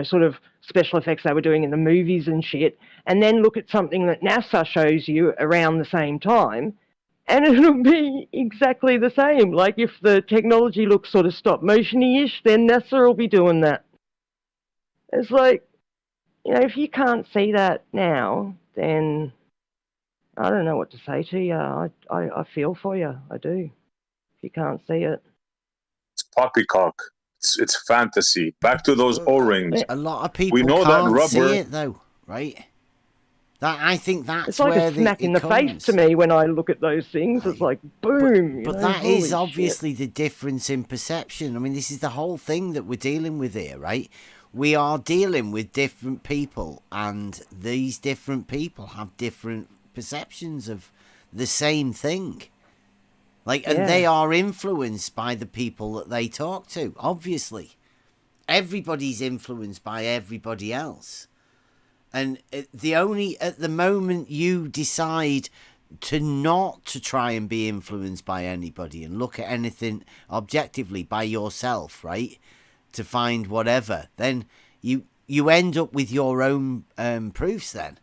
sort of special effects they were doing in the movies and shit, and then look at something that NASA shows you around the same time, and it'll be exactly the same. Like, if the technology looks sort of stop motion-ish, then NASA will be doing that. It's like, if you can't see that now, then I don't know what to say to you. I feel for you. I do. If you can't see it. It's poppycock. It's fantasy. Back to those O-rings. A lot of people We know can't that rubber. see it, though, right? I think that's it's like where a smack in the comes. face to me when I look at those things. It's like, boom. But that is holy obviously shit. the difference in perception. I mean, this is the whole thing that we're dealing with here, right? We are dealing with different people, and these different people have different perceptions of the same thing. Like, and they are influenced by the people that they talk to, obviously. Everybody's influenced by everybody else. And at the moment you decide to not to try and be influenced by anybody and look at anything objectively by yourself, right, to find whatever, then you end up with your own proofs then.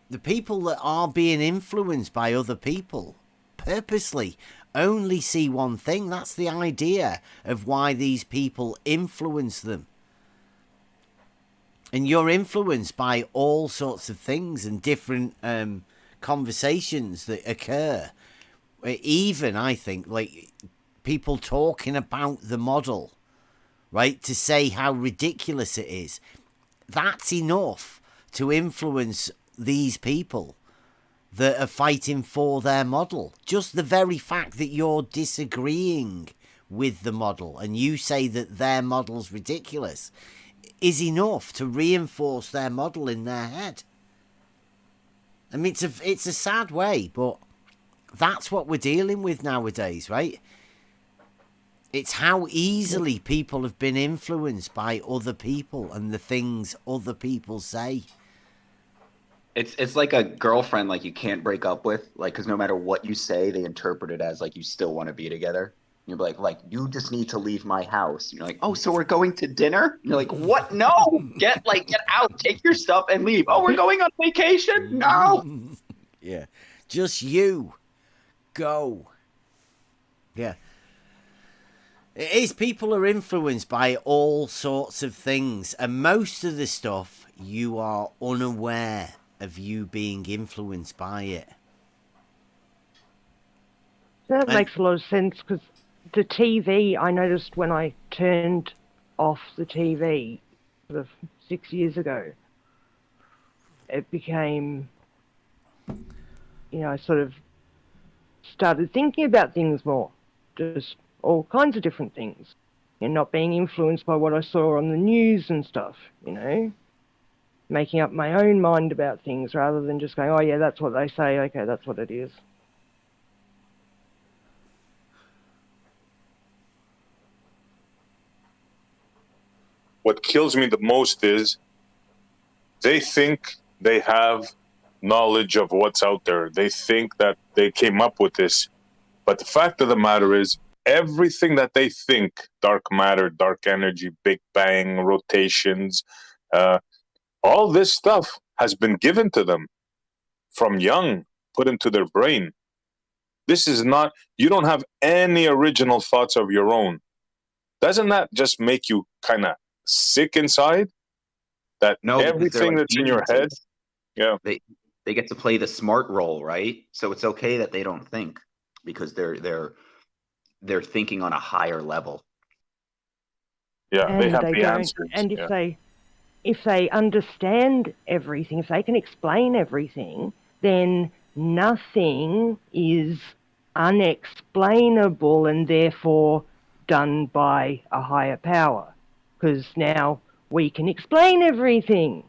The people that are being influenced by other people purposely only see one thing. That's the idea of why these people influence them. And you're influenced by all sorts of things and different conversations that occur. Even, I think, like people talking about the model, right, to say how ridiculous it is. That's enough to influence these people that are fighting for their model. Just the very fact that you're disagreeing with the model and you say that their model's ridiculous is enough to reinforce their model in their head. I mean, it's a sad way, but that's what we're dealing with nowadays, right? It's how easily people have been influenced by other people and the things other people say. It's like a girlfriend like you can't break up with, like, because no matter what you say, they interpret it as like you still want to be together. You're like, you just need to leave my house. You're like, oh, so we're going to dinner? You're like, what? No, get out, take your stuff and leave. Oh, we're going on vacation? No. Yeah, just you go. Yeah. It is, people are influenced by all sorts of things, and most of the stuff you are unaware of you being influenced by it. That makes a lot of sense, because the TV, I noticed when I turned off the TV sort of 6 years ago, it became, I sort of started thinking about things more, just all kinds of different things, and not being influenced by what I saw on the news and stuff, making up my own mind about things rather than just going, oh yeah, that's what they say, okay, that's what it is. What kills me the most is they think they have knowledge of what's out there. They think that they came up with this. But the fact of the matter is, everything that they think, dark matter, dark energy, Big Bang, rotations, all this stuff has been given to them from young, put into their brain. This is not, you don't have any original thoughts of your own. Doesn't that just make you kind of sick inside? That everything that's in your head, yeah, they get to play the smart role, right? So it's okay that they don't think, because they're thinking on a higher level. Yeah, and they have the answers. And if they understand everything, if they can explain everything, then nothing is unexplainable and therefore done by a higher power. Because now we can explain everything.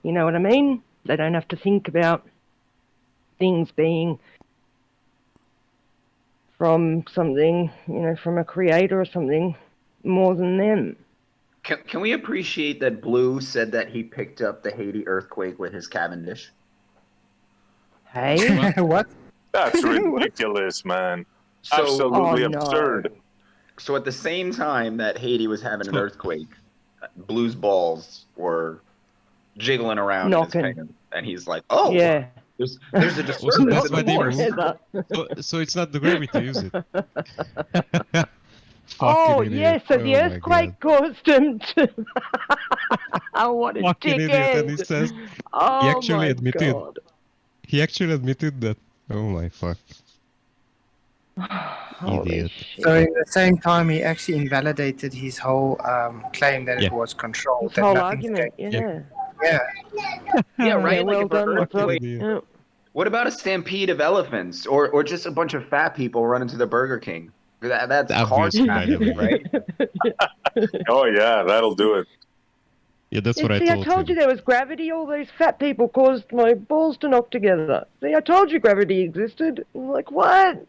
You know what I mean? They don't have to think about things being from something, from a creator or something more than them. Can we appreciate that Blue said that he picked up the Haiti earthquake with his Cavendish? Hey? What? That's ridiculous, man. Absolutely absurd. So at the same time that Haiti was having an earthquake, Blue's balls were jiggling around Knocking. in his pants, and he's like, "Oh, Yeah. there's a Oh, so disturbance that's in why the they force." move. So it's not the gravity, is it? Oh, Fucking yeah, idiot. so the Oh my earthquake God. caused him to... Oh, what a Fucking idiot. And he dickhead. says, he Oh, actually my admitted. God. He actually admitted that. Oh my fuck. Holy Idiot. shit. So at the same time, he actually invalidated his whole claim that Yeah. it was controlled. His that whole nothing's argument, going- yeah. Yeah. Yeah, right. Yeah, Like well if an done, Fucking earthquake. idiot. Yeah. What about a stampede of elephants, or just a bunch of fat people running to the Burger King? That's car Obviously, by the traffic, way. right? Oh yeah, that'll do it. Yeah, that's Yeah, what see, I I told told you him. there was gravity. All these fat people caused my balls to knock together. See, I told you gravity existed. I'm like, what?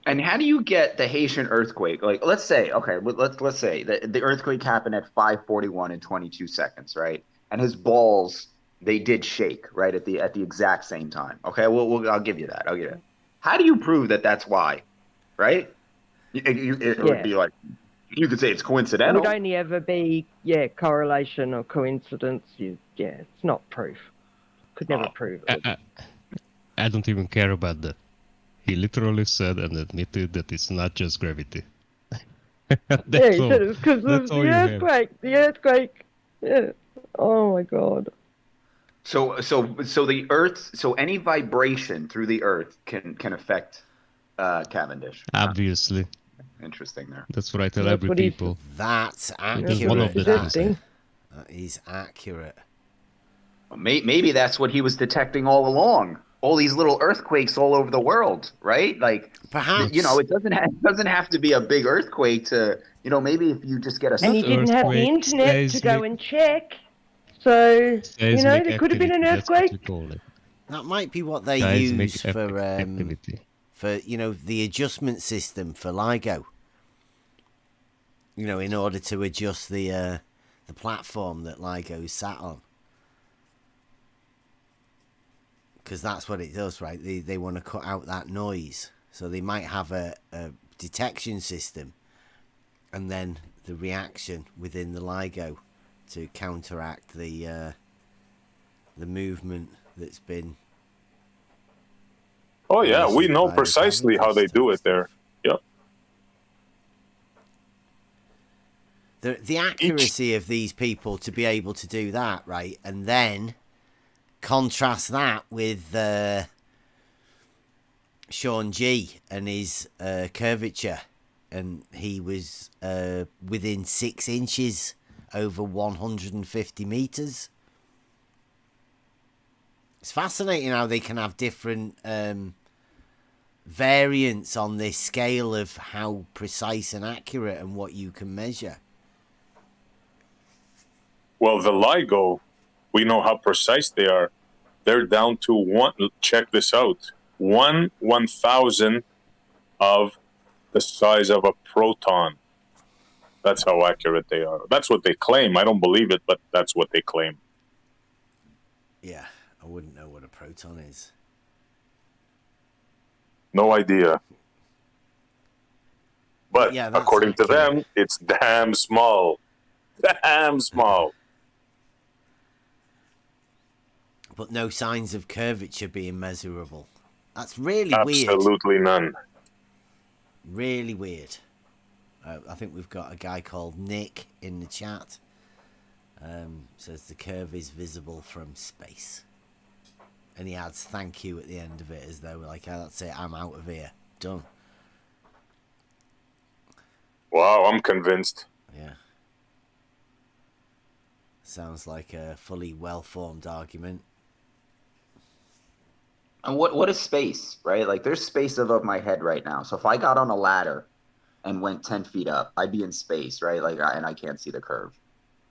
And how do you get the Haitian earthquake? Like, let's say, okay, let's say that the earthquake happened at 5:41 and 22 seconds, right? And his balls, they did shake, right, at the exact same time. Okay, I'll give you that. I'll give you that. How do you prove that that's why, right? It would be like, you could say it's It coincidental. would only ever be, correlation or coincidence. It's not proof. Could never prove it. I don't even care about that. He literally said and admitted that it's not just gravity. That's Yeah, he all. said it's because of That's all the you have. earthquake. The earthquake. Yeah. Oh my God. So the Earth, so any vibration through the Earth can affect Cavendish. Obviously. Interesting there. That's what I tell That's every what he- people. That's Because one of accurate. the That. things. That is accurate. Maybe that's what he was detecting all along. All these little earthquakes all over the world, right? Like, Perhaps. you know, it doesn't have to be a big earthquake to, you know, maybe if you just get a And he didn't have the Earthquake, internet to go seismic. and check. So, Seismic there could have been an activity, that's what earthquake. you call it. That might be what they Seismic use activity. for the adjustment system for LIGO. In order to adjust the platform that LIGO's sat on. Because that's what it does, right? They want to cut out that noise. So they might have a detection system and then the reaction within the LIGO to counteract the movement that's been... Oh yeah, we know by the precisely how they Cavendish do it there. Yep. The accuracy of these people to be able to do that, right? And then contrast that with Sean G and his curvature, and he was within 6 inches over 150 meters. It's fascinating how they can have different variants on this scale of how precise and accurate and what you can measure. Well, the LIGO, we know how precise they are. They're down to one. Check this out: 1/1000 of the size of a proton. That's how accurate they are. That's what they claim. I don't believe it, but that's what they claim. Yeah, I wouldn't know what a proton is. No idea. But yeah, that's according to accurate. them, it's damn small. Damn small. But no signs of curvature being measurable. That's really weird. Absolutely none. Really weird. I think we've got a guy called Nick in the chat. Says the curve is visible from space. And he adds thank you at the end of it as though like, oh, that's it, I'm out of here. Done. Wow, I'm convinced. Yeah. Sounds like a fully well-formed argument. And what is space, right? Like, there's space above my head right now. So if I got on a ladder and went 10 feet up, I'd be in space, right? Like, and I can't see the curve.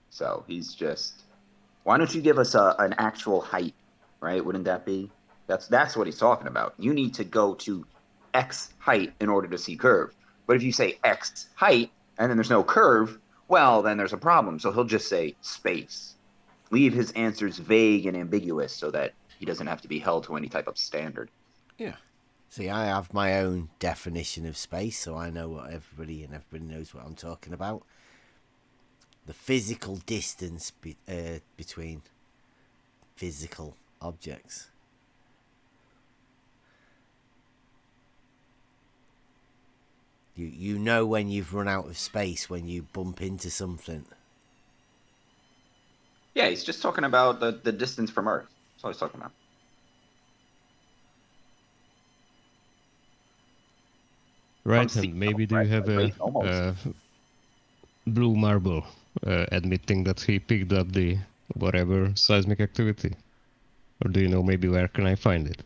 So he's just... Why don't you give us an actual height, right? Wouldn't that be... That's what he's talking about. You need to go to X height in order to see curve. But if you say X height and then there's no curve, well, then there's a problem. So he'll just say space. Leave his answers vague and ambiguous so that he doesn't have to be held to any type of standard. Yeah. See, I have my own definition of space, so I know what everybody knows what I'm talking about. The physical distance between physical objects. You know when you've run out of space when you bump into something. Yeah, he's just talking about the distance from Earth. That's what he's talking about. Right, and maybe do you have a blue marble admitting that he picked up the whatever seismic activity? Or do you know maybe where can I find it?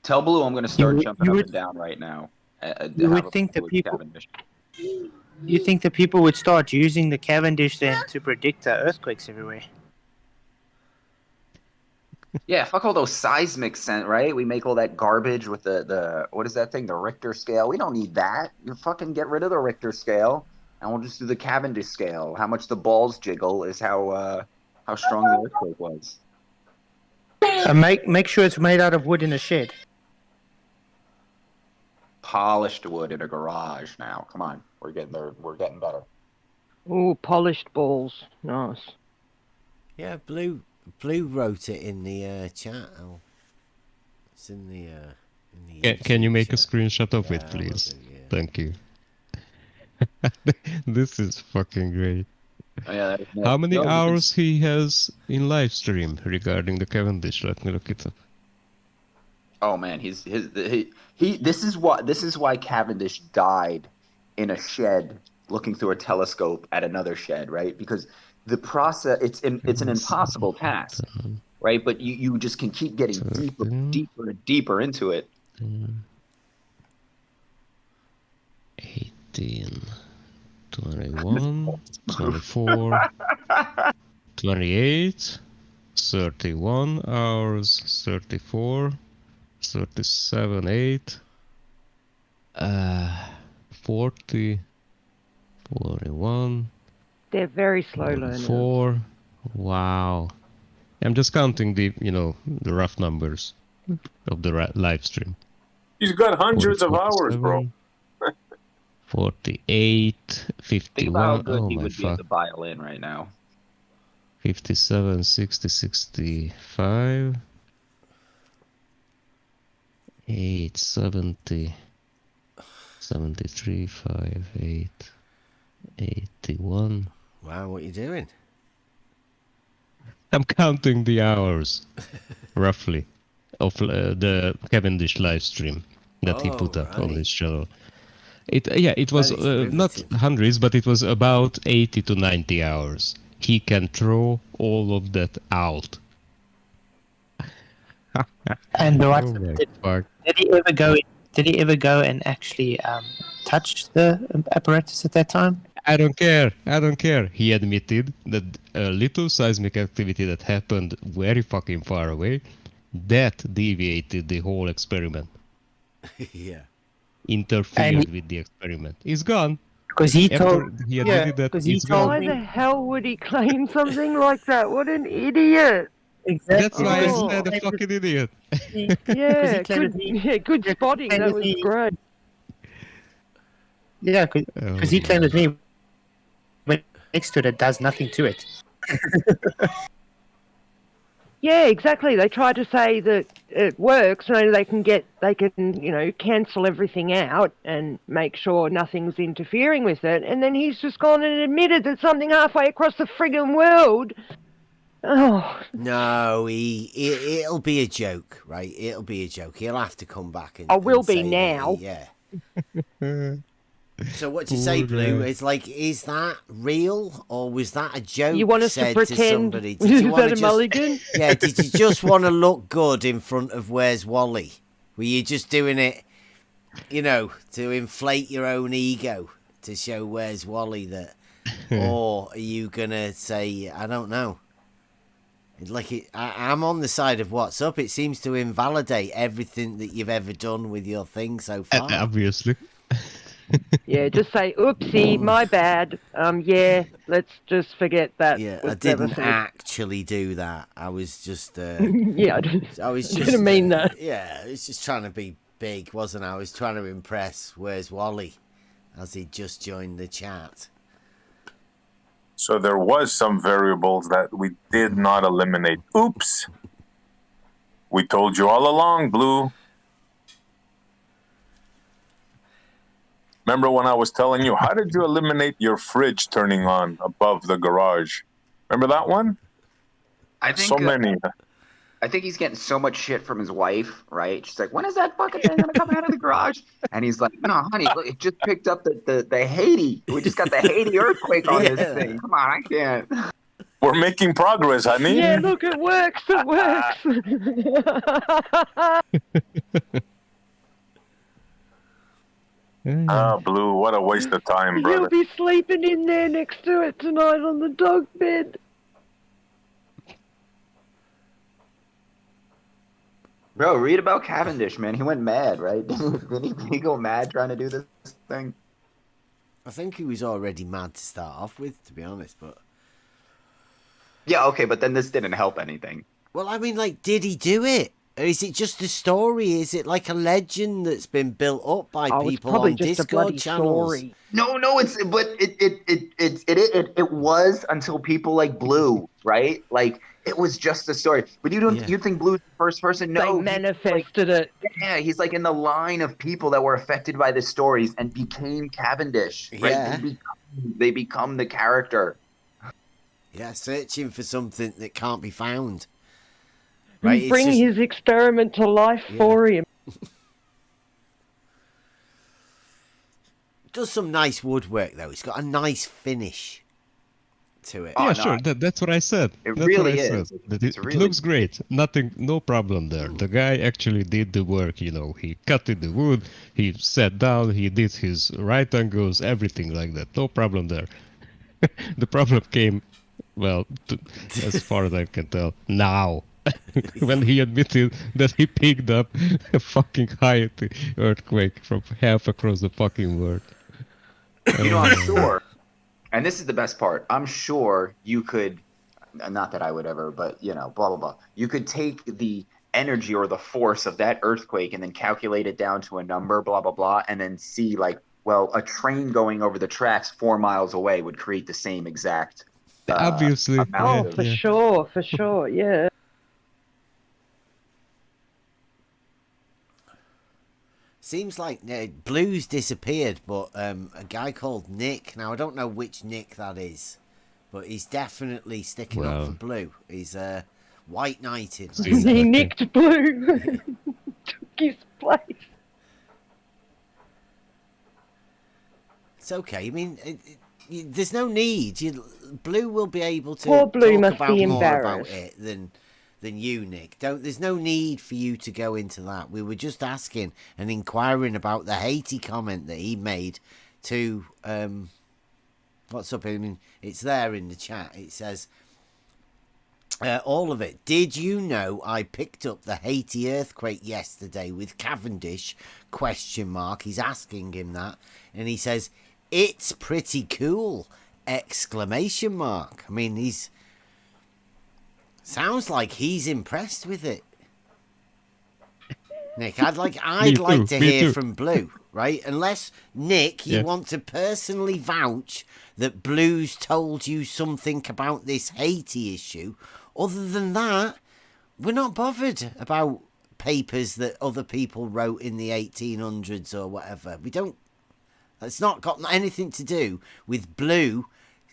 Tell Blue I'm going to start jumping up and down right now. You would think that people... You think that people would start using the Cavendish then to predict earthquakes everywhere? Yeah, fuck all those seismic right? We make all that garbage with the what is that thing? The Richter scale. We don't need that. You fucking get rid of the Richter scale, and we'll just do the Cavendish scale. How much the balls jiggle is how strong the earthquake was. Make sure it's made out of wood in a shed. Polished wood in a garage now. Come on, we're getting there. We're getting better. Ooh, polished balls. Nice. Yeah, Blue wrote it in the chat. Oh, it's in the. Can you make chat. a screenshot of it, please? Thank you. This is fucking great. Oh, yeah, How many hours he has in live stream regarding the Cavendish? Let me look it up. Oh man, he this is why Cavendish died in a shed looking through a telescope at another shed, right? Because the process it's an impossible task, right? But you just can keep getting deeper and deeper into it. 18, 21, 24, 28, 31 hours, 34, 37, 8, 40, 41. They're very slow learners. 4. Wow. I'm just counting the rough numbers of the live stream. He's got hundreds of hours, bro. 48, 51. Think about how good oh he my would be fuck. at the violin right now. 57, 60, 65. 8, 70, 73, 5, 8, 81. Wow, what are you doing? I'm counting the hours, roughly, of the Cavendish live stream that he put up on his channel. It was not hundreds, but it was about 80 to 90 hours. He can throw all of that out. And what fuck. did he ever go? Did he ever go and actually touch the apparatus at that time? I don't care. He admitted that a little seismic activity that happened very fucking far away, that deviated the whole experiment. Yeah. Interfered with the experiment. He's gone. Because he told... He admitted that he's gone. Why the hell would he claim something like that? What an idiot. Exactly. That's why I said a fucking idiot. Yeah, good spotting. That was great. Yeah, because he claimed that me when next to it does nothing to it. Yeah, exactly. They try to say that it works, so they can cancel everything out and make sure nothing's interfering with it. And then he's just gone and admitted that something halfway across the friggin' world. Oh no, it'll be a joke, right? It'll be a joke. He'll have to come back and. I will be say now. Yeah. So what do you say, Blue? It's like, is that real or was that a joke? You want us to pretend? Did you want to mulligan? Yeah. Did you just want to look good in front of Where's Wally? Were you just doing it, to inflate your own ego to show Where's Wally that, or are you gonna say I don't know? I'm on the side of what's up. It seems to invalidate everything that you've ever done with your thing so far. Obviously. Yeah, just say, oopsie, my bad. Yeah, let's just forget that. Yeah, was I never didn't said. actually do that. I was just. Yeah, I was I just. didn't mean that. Yeah, I was just trying to be big, wasn't I? I was trying to impress. Where's Wally? As he just joined the chat. So there was some variables that we did not eliminate. Oops. We told you all along, Blue. Remember when I was telling you, how did you eliminate your fridge turning on above the garage? Remember that one? I think So many. I think he's getting so much shit from his wife, right? She's like, when is that fucking thing gonna come out of the garage? And he's like, no, honey, look, it just picked up the Haiti. We just got the Haiti earthquake on this thing. Come on, I can't. We're making progress, honey. Yeah, look, it works. It works. Ah, Blue, what a waste of time, brother. He'll be sleeping in there next to it tonight on the dog bed. Bro, read about Cavendish, man. He went mad, right? Didn't he go mad trying to do this thing? I think he was already mad to start off with, to be honest, but... Yeah, okay, but then this didn't help anything. Well, I mean, like, did he do it? Or is it just a story? Is it like a legend that's been built up by people on Discord channels? Story. No, it was until people like Blue, right? Like it was just a story. But you think Blue's the first person? No, they manifested it. Yeah, he's like in the line of people that were affected by the stories and became Cavendish. Right? Yeah. They become the character. Yeah, searching for something that can't be found. Right, Bring his experiment to life for him. Does some nice woodwork though. It's got a nice finish to it. Yeah, sure. That's what I said. It That's really what I is. Said. That it looks great. Nothing, no problem there. The guy actually did the work. You know, he cut the wood. He sat down. He did his right angles. Everything like that. No problem there. The problem came, well, as far as I can tell, now. When he admitted that he picked up a fucking Haiti earthquake from half across the fucking world. You know, I'm sure, and this is the best part, I'm sure you could, not that I would ever, but, you know, blah, blah, blah. You could take the energy or the force of that earthquake and then calculate it down to a number, blah, blah, blah, and then see, like, well, a train going over the tracks 4 miles away would create the same exact obviously. amount For sure, yeah. Seems like Blue's disappeared, but a guy called Nick. Now I don't know which Nick that is, but he's definitely sticking up for Blue. He's white knighted. He nicked Blue. Took his place. It's okay. I mean, there's no need. Blue will be able to Poor Blue talk must about be more about embarrassed. it than you, Nick. There's no need for you to go into that. We were just asking and inquiring about the Haiti comment that he made to what's up? I mean, it's there in the chat. It says all of it. Did you know I picked up the Haiti earthquake yesterday with Cavendish? ? He's asking him that, and he says it's pretty cool! ! I mean, he's sounds like he's impressed with it. Nick, I'd like to hear from Blue, right? Unless, Nick, you want to personally vouch that Blue's told you something about this Haiti issue. Other than that, we're not bothered about papers that other people wrote in the 1800s or whatever. It's not got anything to do with Blue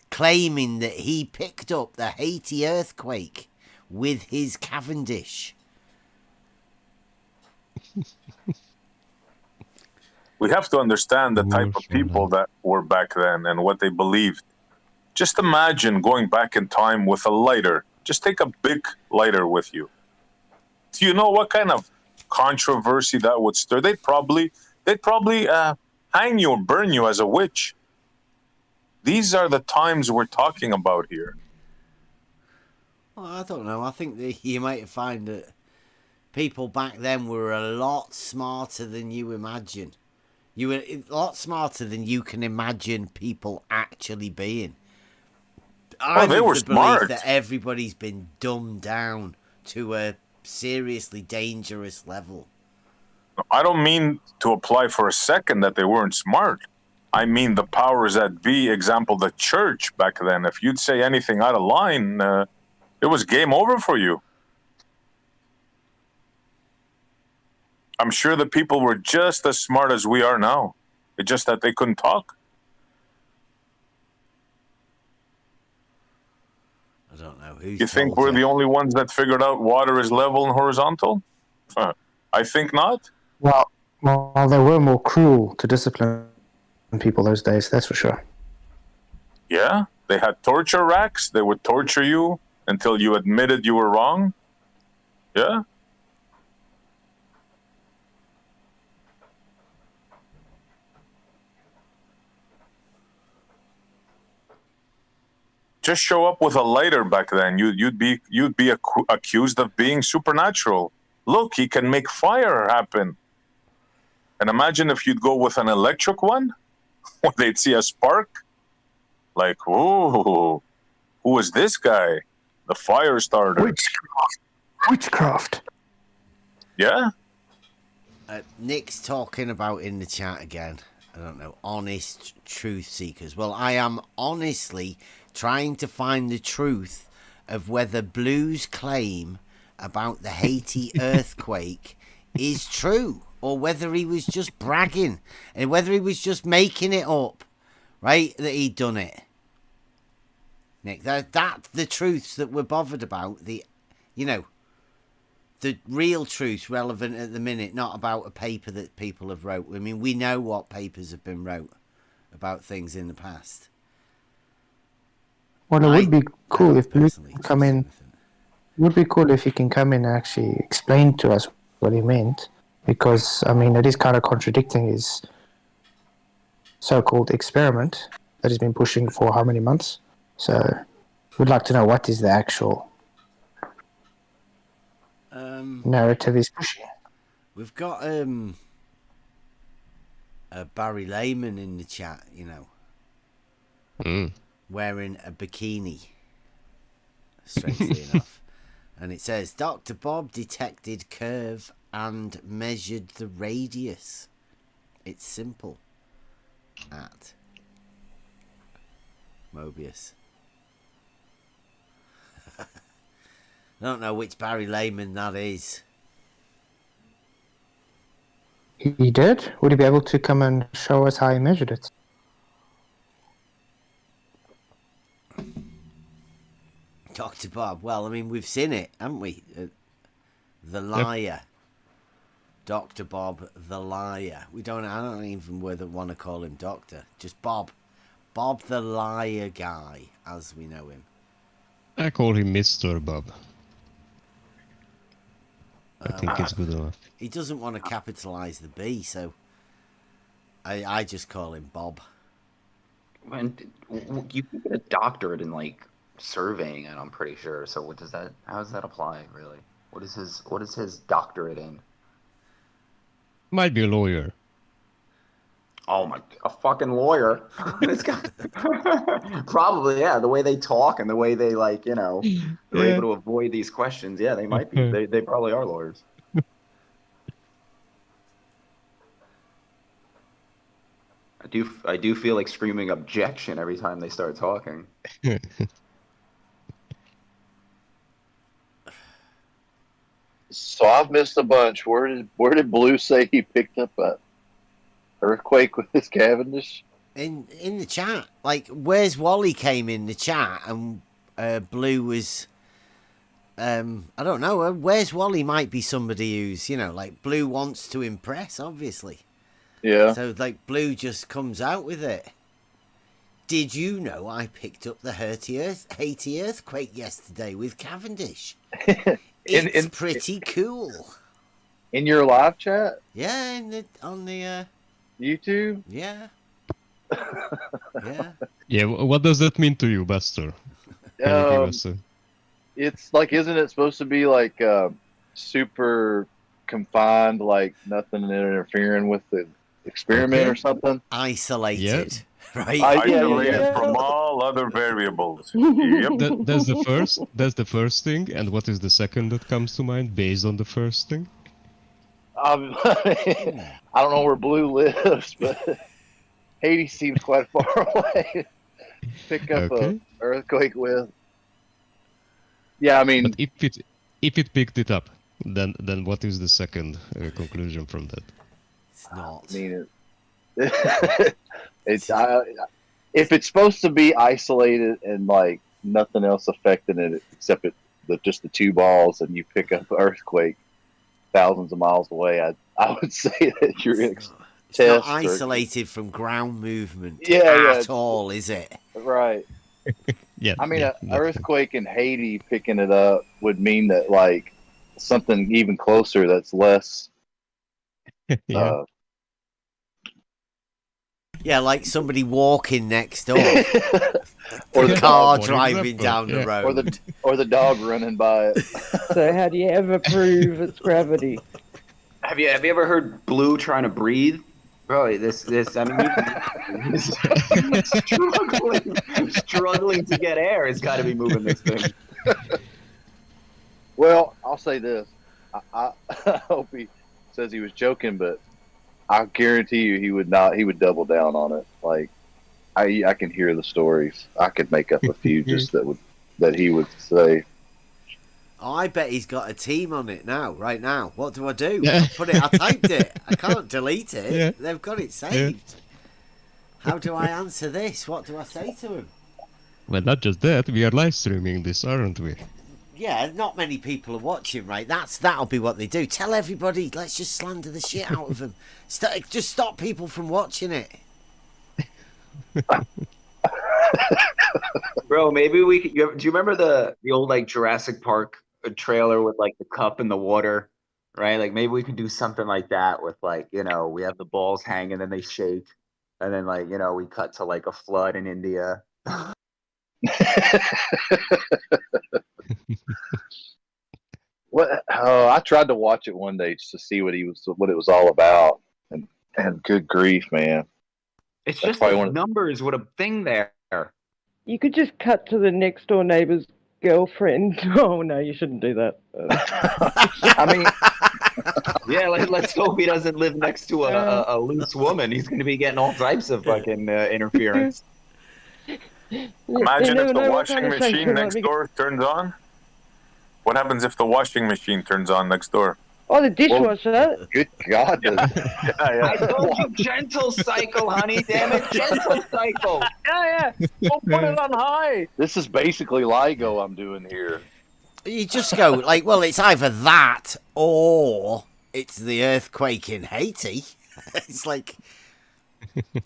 claiming that he picked up the Haiti earthquake with his Cavendish. We have to understand the type of people that were back then and what they believed. Just imagine going back in time with a lighter. Just take a big lighter with you. Do you know what kind of controversy that would stir? They'd probably hang you or burn you as a witch. These are the times we're talking about here. Well, I don't know. I think that you might find that people back then were a lot smarter than you imagine. You were a lot smarter than you can imagine people actually being. I'm they of were the belief smart. that everybody's been dumbed down to a seriously dangerous level. I don't mean to apply for a second that they weren't smart. I mean the powers that be, example, the church back then. If you'd say anything out of line, it was game over for you. I'm sure the people were just as smart as we are now. It's just that they couldn't talk. I don't know who's. You think we're the only ones that figured out water is level and horizontal? I think not. Well, they were more cruel to discipline people those days, that's for sure. Yeah, they had torture racks. They would torture you until you admitted you were wrong. Yeah. Just show up with a lighter back then. You'd be accused of being supernatural. Look, he can make fire happen. And imagine if you'd go with an electric one, when they'd see a spark. Like, whoa, who is this guy? The fire starter. Witchcraft. Yeah. Nick's talking about in the chat again. I don't know. Honest truth seekers. Well, I am honestly trying to find the truth of whether Blue's claim about the Haiti earthquake is true, or whether he was just bragging, and whether he was just making it up, right? That he'd done it. Nick, that's the truths that we're bothered about. The real truths relevant at the minute, not about a paper that people have wrote. I mean, we know what papers have been wrote about things in the past. Well, it would be cool if Blue can come in. It would be cool if he can come in and actually explain to us what he meant, because I mean it is kind of contradicting his so-called experiment that he's been pushing for how many months. So we'd like to know what is the actual narrative he's pushing. We've got a Barry Lehman in the chat, wearing a bikini, strangely enough. And it says, Dr. Bob detected curve and measured the radius. It's simple. At Mobius. I don't know which Barry Lehman that is. He did? Would he be able to come and show us how he measured it? Dr. Bob. Well, I mean, we've seen it, haven't we? The Liar. Yep. Dr. Bob, the Liar. I don't even want to call him Doctor. Just Bob. Bob the Liar guy, as we know him. I call him Mr. Bob. I think it's good enough. He doesn't want to capitalize the B, so I just call him Bob. And you can get a doctorate in surveying, and I'm pretty sure. So how does that apply, really? What is his doctorate in? Might be a lawyer. Oh a fucking lawyer. This guy. Probably, yeah. The way they talk and the way they they're able to avoid these questions. Yeah, they might be. They probably are lawyers. I do feel like screaming objection every time they start talking. So I've missed a bunch. Where did Blue say he picked up a earthquake with his Cavendish? In the chat, Where's Wally came in the chat, and Blue was, I don't know. Where's Wally might be somebody who's Blue wants to impress, obviously. Yeah. So Blue just comes out with it. Did you know I picked up the Haiti earthquake yesterday with Cavendish? It's pretty cool. In your live chat? Yeah, on the YouTube? Yeah. Yeah. Yeah, what does that mean to you, Buster? It's isn't it supposed to be super confined, nothing interfering with the experiment Okay. or something. Isolated, right? Isolated from all other variables. Yep. That's the first. That's the first thing. And what is the second that comes to mind based on the first thing? I don't know where Blue lives, but Haiti seems quite far away. Pick up Okay. a earthquake with. Yeah, I mean, But if it picked it up, then what is the second conclusion from that? It's not. I mean, it's if it's supposed to be isolated and like nothing else affecting it except just the two balls, and you pick up an earthquake thousands of miles away, I would say that you're in It's not test isolated from ground movement Yeah, at all, is it? right. Yeah. I mean, yeah, an earthquake in Haiti picking it up would mean that like something even closer that's less. yeah. Yeah, like somebody walking next door. Or the the car dog, driving down the yeah. road. or the dog running by it. So how do you ever prove it's gravity? Have you ever heard Blue trying to breathe? Bro, this I mean, he's struggling to get air. It's got to be moving this thing. Well, I'll say this. I hope he says he was joking, but I guarantee you he would not. He would double down on it. Like I can hear the stories. I could make up a few just that he would say. Oh, I bet he's got a team on it now, right now. What do I do? Yeah. I typed it. I can't delete it. Yeah. They've got it saved. How do I answer this? What do I say to him? Well, not just that. We are live streaming this, aren't we? Yeah, not many people are watching, right? That'll be what they do. Tell everybody, let's just slander the shit out of them. Just stop people from watching it. Bro, maybe we could. Do you remember the old like Jurassic Park trailer with like the cup in the water, right? Like maybe we could do something like that with like we have the balls hanging and they shake, and then like we cut to like a flood in India. What? Oh, I tried to watch it one day just to see what it was all about, and good grief, man. It's That's just probably the one of- numbers with a thing there. You could just cut to the next door neighbor's girlfriend. Oh no, you shouldn't do that. I mean, Yeah, let's hope he doesn't live next to a loose woman. He's going to be getting all types of fucking interference. Imagine if the what washing kind of sex machine you next might be- door turns on. What happens if the washing machine turns on next door? Oh, the dishwasher. good God, I told you, gentle cycle, honey. Damn it, gentle cycle. Yeah. don't put it on high. This is basically LIGO I'm doing here. You just go like, well, it's either that or it's the earthquake in Haiti. It's like,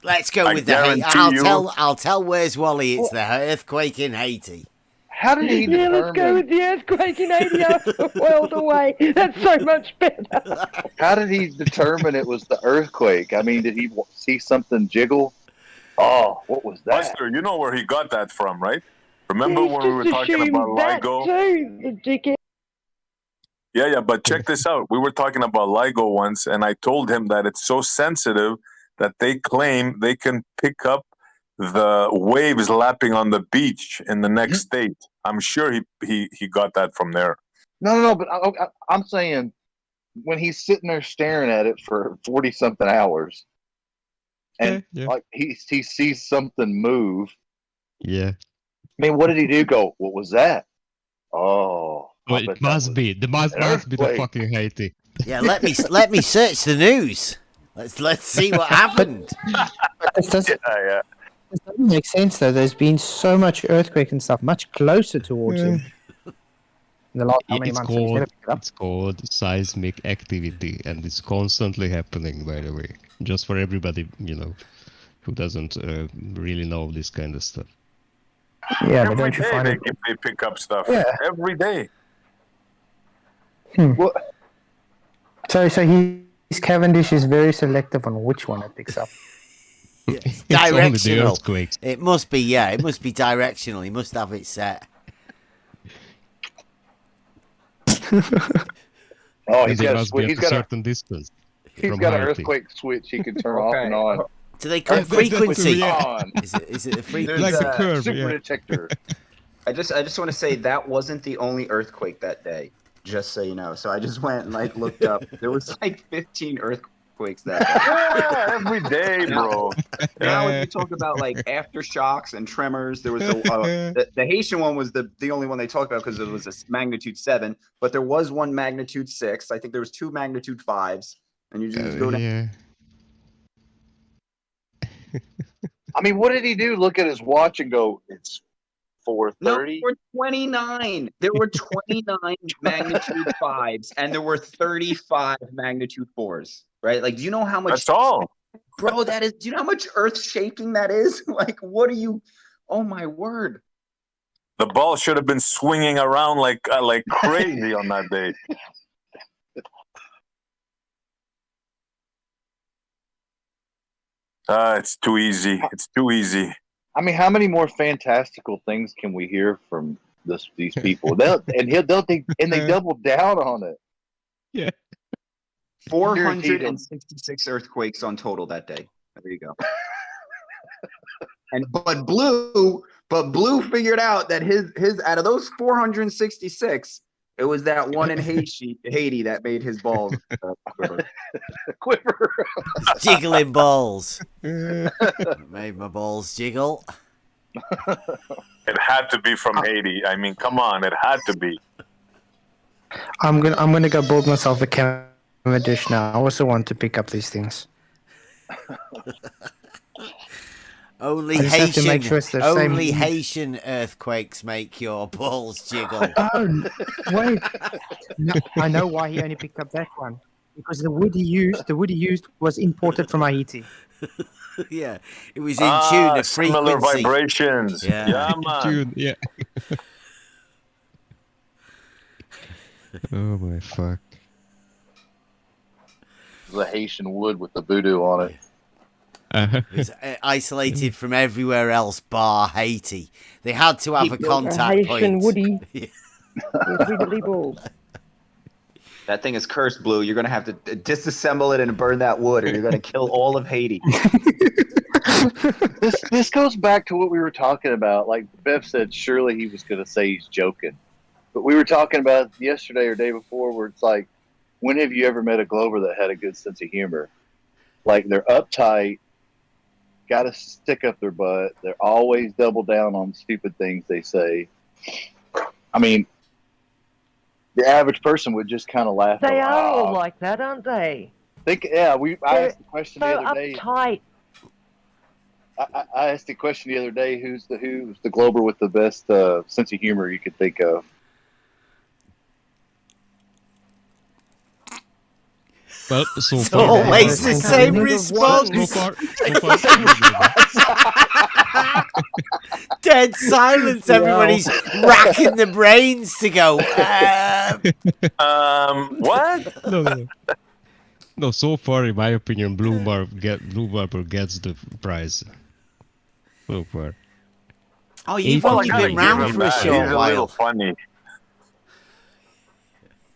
let's go I with the Haiti. guarantee you- I'll tell Where's Wally it's the earthquake in Haiti. How did he Yeah, let's go with the earthquake in 80 a world away. That's so much better. How did he determine it was the earthquake? I mean, did he see something jiggle? Oh, what was that? Buster, you know where he got that from, right? Remember He's when we were just talking assumed about that LIGO? too, the dickhead. Yeah, but check this out. We were talking about LIGO once, and I told him that it's so sensitive that they claim they can pick up the waves lapping on the beach in the next state. I'm sure he got that from there. No, but I'm saying when he's sitting there staring at it for 40-something hours, and Yeah. like he sees something move. Yeah. I mean, what did he do? Go, what was that? Oh, I Well, bet it that must was be. There must be the earthquake. fucking Haiti. Yeah, let me search the news. Let's see what happened. This doesn't, Yeah. this doesn't make sense though. There's been so much earthquake and stuff much closer towards him in the last how many It's months. He's never picked it up. it's called seismic activity, and it's constantly happening. By the way, just for everybody who doesn't really know this kind of stuff. Yeah, but Every don't you day find it? they pick up stuff. Yeah. Every day. So his Cavendish is very selective on which one it picks up. It's only the Directional. earthquakes. It must be, it must be directional. He must have it set. Oh, And he's they got must be at he's a got certain distance. He's from got an Haiti. earthquake switch he can turn off and on. Do they come Earthquake frequency? switch on. Is it a frequency? Like a curve, Super yeah. detector. I just want to say that wasn't the only earthquake that day. Just so you know. So I just went and like looked up. There was like 15 earthquakes that day. Yeah, every day, bro. Now when you talk about like aftershocks and tremors, there was the Haitian one was the only one they talked about because it was a magnitude 7, but there was one magnitude 6. I think there was 2 magnitude 5s, and you just go down. Yeah. I mean, what did he do? Look at his watch and go, it's 4:30? No, there were 29. There were 29 magnitude 5s, and there were 35 magnitude 4s. Right? Like, do you know how much? That's all. Bro, that is. Do you know how much earth shaking that is? Like, what are you? Oh my word! The ball should have been swinging around like crazy on that day. It's too easy. It's too easy. I mean, how many more fantastical things can we hear from these people? They double down on it. Yeah. 466 earthquakes on total that day. There you go. But Blue figured out that his out of those 466, it was that one in Haiti that made his balls quiver. Jiggling balls. Made my balls jiggle. It had to be from Haiti. I mean, come on, it had to be. I'm gonna go build myself a Cavendish now. I also want to pick up these things. Only I just have to make sure it's the same- Haitian earthquakes make your balls jiggle. Oh, wait. No, I know why he only picked up that one. Because the wood he used was imported from Haiti. Yeah, it was in tune to similar frequency. vibrations. Yeah, man. Tune, yeah. Oh my fuck. The Haitian wood with the voodoo on it. Uh-huh. It was isolated from everywhere else bar Haiti. They had to have a contact Haitian point. Woody. With wiggly balls. That thing is cursed, Blue. You're gonna have to disassemble it and burn that wood, or you're gonna kill all of Haiti. This goes back to what we were talking about. Like Bev said, surely he was going to say he's joking. But we were talking about yesterday or day before where it's like, when have you ever met a Glober that had a good sense of humor? Like, they're uptight, got to stick up their butt. They're always double down on stupid things they say. I mean, the average person would just kind of laugh. They go, are "Ah." all like that, aren't they? I asked the question the So other day. uptight. I asked the question the other day, who's the Glober with the best sense of humor you could think of? Well, so It's far, always the same response. So far, Dead silence. Everybody's racking the brains to go. What? No. No, so far, in my opinion, Blue Barber gets the prize. So far. Oh, you've Well, only been round for a He's short a little while. funny.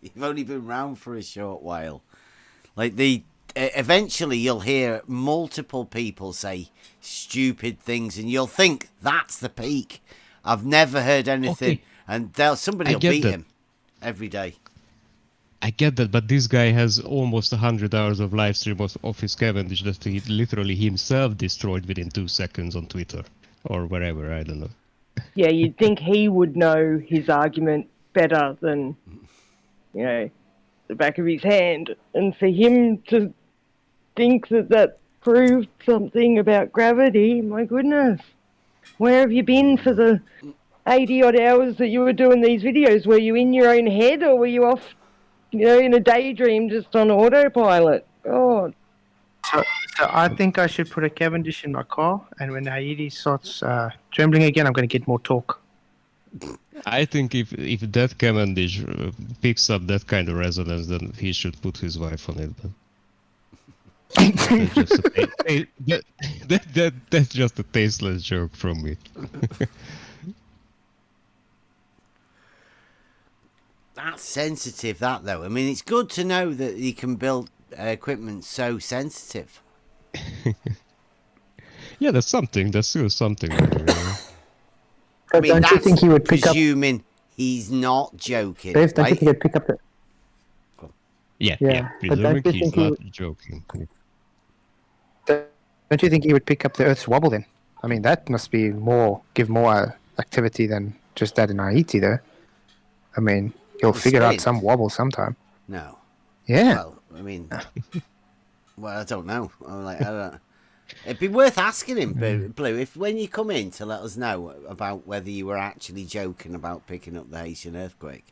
You've only been round for a short while. Like eventually you'll hear multiple people say stupid things, and you'll think that's the peak. I've never heard anything, and somebody will beat him every day. I get that, but this guy has almost 100 hours of live stream of his Cavendish that he literally himself destroyed within 2 seconds on Twitter or wherever, I don't know. Yeah, you'd think he would know his argument better than, the back of his hand. And for him to think that proved something about gravity, my goodness. Where have you been for the 80-odd hours that you were doing these videos? Were you in your own head, or were you off, in a daydream just on autopilot? God. So I think I should put a Cavendish in my car, and when Haiti starts trembling again, I'm going to get more torque. I think if that Cavendish picks up that kind of resonance, then he should put his wife on it. But that's just a tasteless joke from me. That's sensitive, that though. I mean, it's good to know that you can build equipment so sensitive? Yeah, that's something. That's still something. I But mean, don't you that's think he would pick up? presuming he's not joking, Dave, don't you right? think he'd pick up the? Yeah, Yeah, but presuming don't you he's think he not would? joking. Don't you think he would pick up the Earth's wobble then? I mean, that must be give more activity than just that in Haiti, though. I mean, he'll The figure out spin? some wobble sometime. No. Yeah. Well, I mean, well, I don't know. I'm like, I don't. It'd be worth asking him, Blue, if when you come in to let us know about whether you were actually joking about picking up the Haitian earthquake,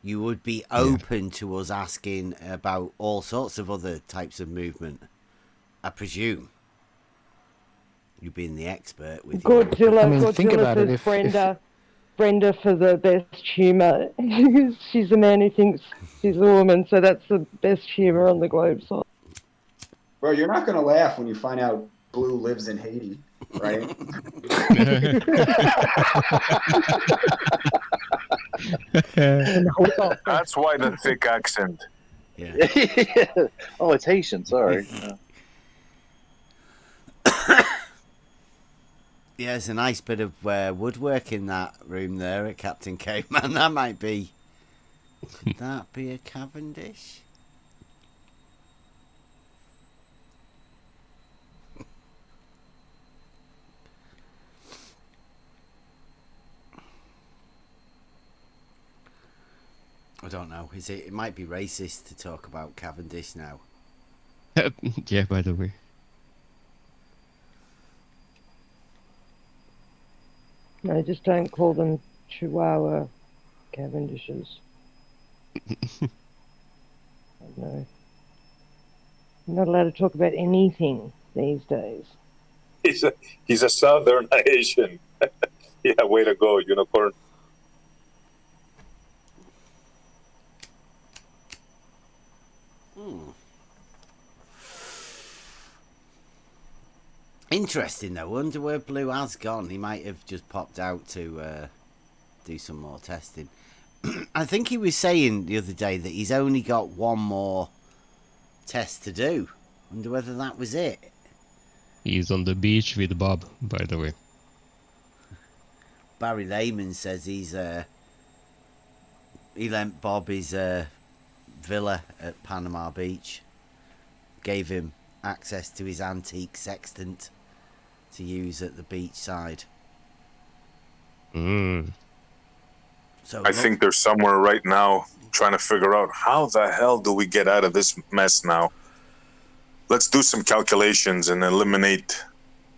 you would be open to us asking about all sorts of other types of movement. I presume. You being the expert with Godzilla, I mean, think Godzilla about it, says Brenda for the best humour. She's a man who thinks she's a woman, so that's the best humour on the globe. So. Bro, you're not gonna laugh when you find out Blue lives in Haiti, right? That's why the thick accent. Yeah. Oh, it's Haitian. Sorry. Yeah, there's a nice bit of woodwork in that room there at Captain Caveman. That might be. Could that be a Cavendish? I don't know. Is it? It might be racist to talk about Cavendish now. Yeah, by the way. No, just don't call them Chihuahua Cavendishes. No. I'm not allowed to talk about anything these days. He's a Southern Asian. Yeah, way to go, unicorn. Interesting though. Wonder where Blue has gone. He might have just popped out to do some more testing. I think he was saying the other day that he's only got one more test to do. Wonder whether that was it. He's on the beach with Bob, by the way. Barry Lehman says he lent Bob his villa at Panama Beach. Gave him access to his antique sextant to use at the beach side. So I think they're somewhere right now trying to figure out how the hell do we get out of this mess now. Let's do some calculations and eliminate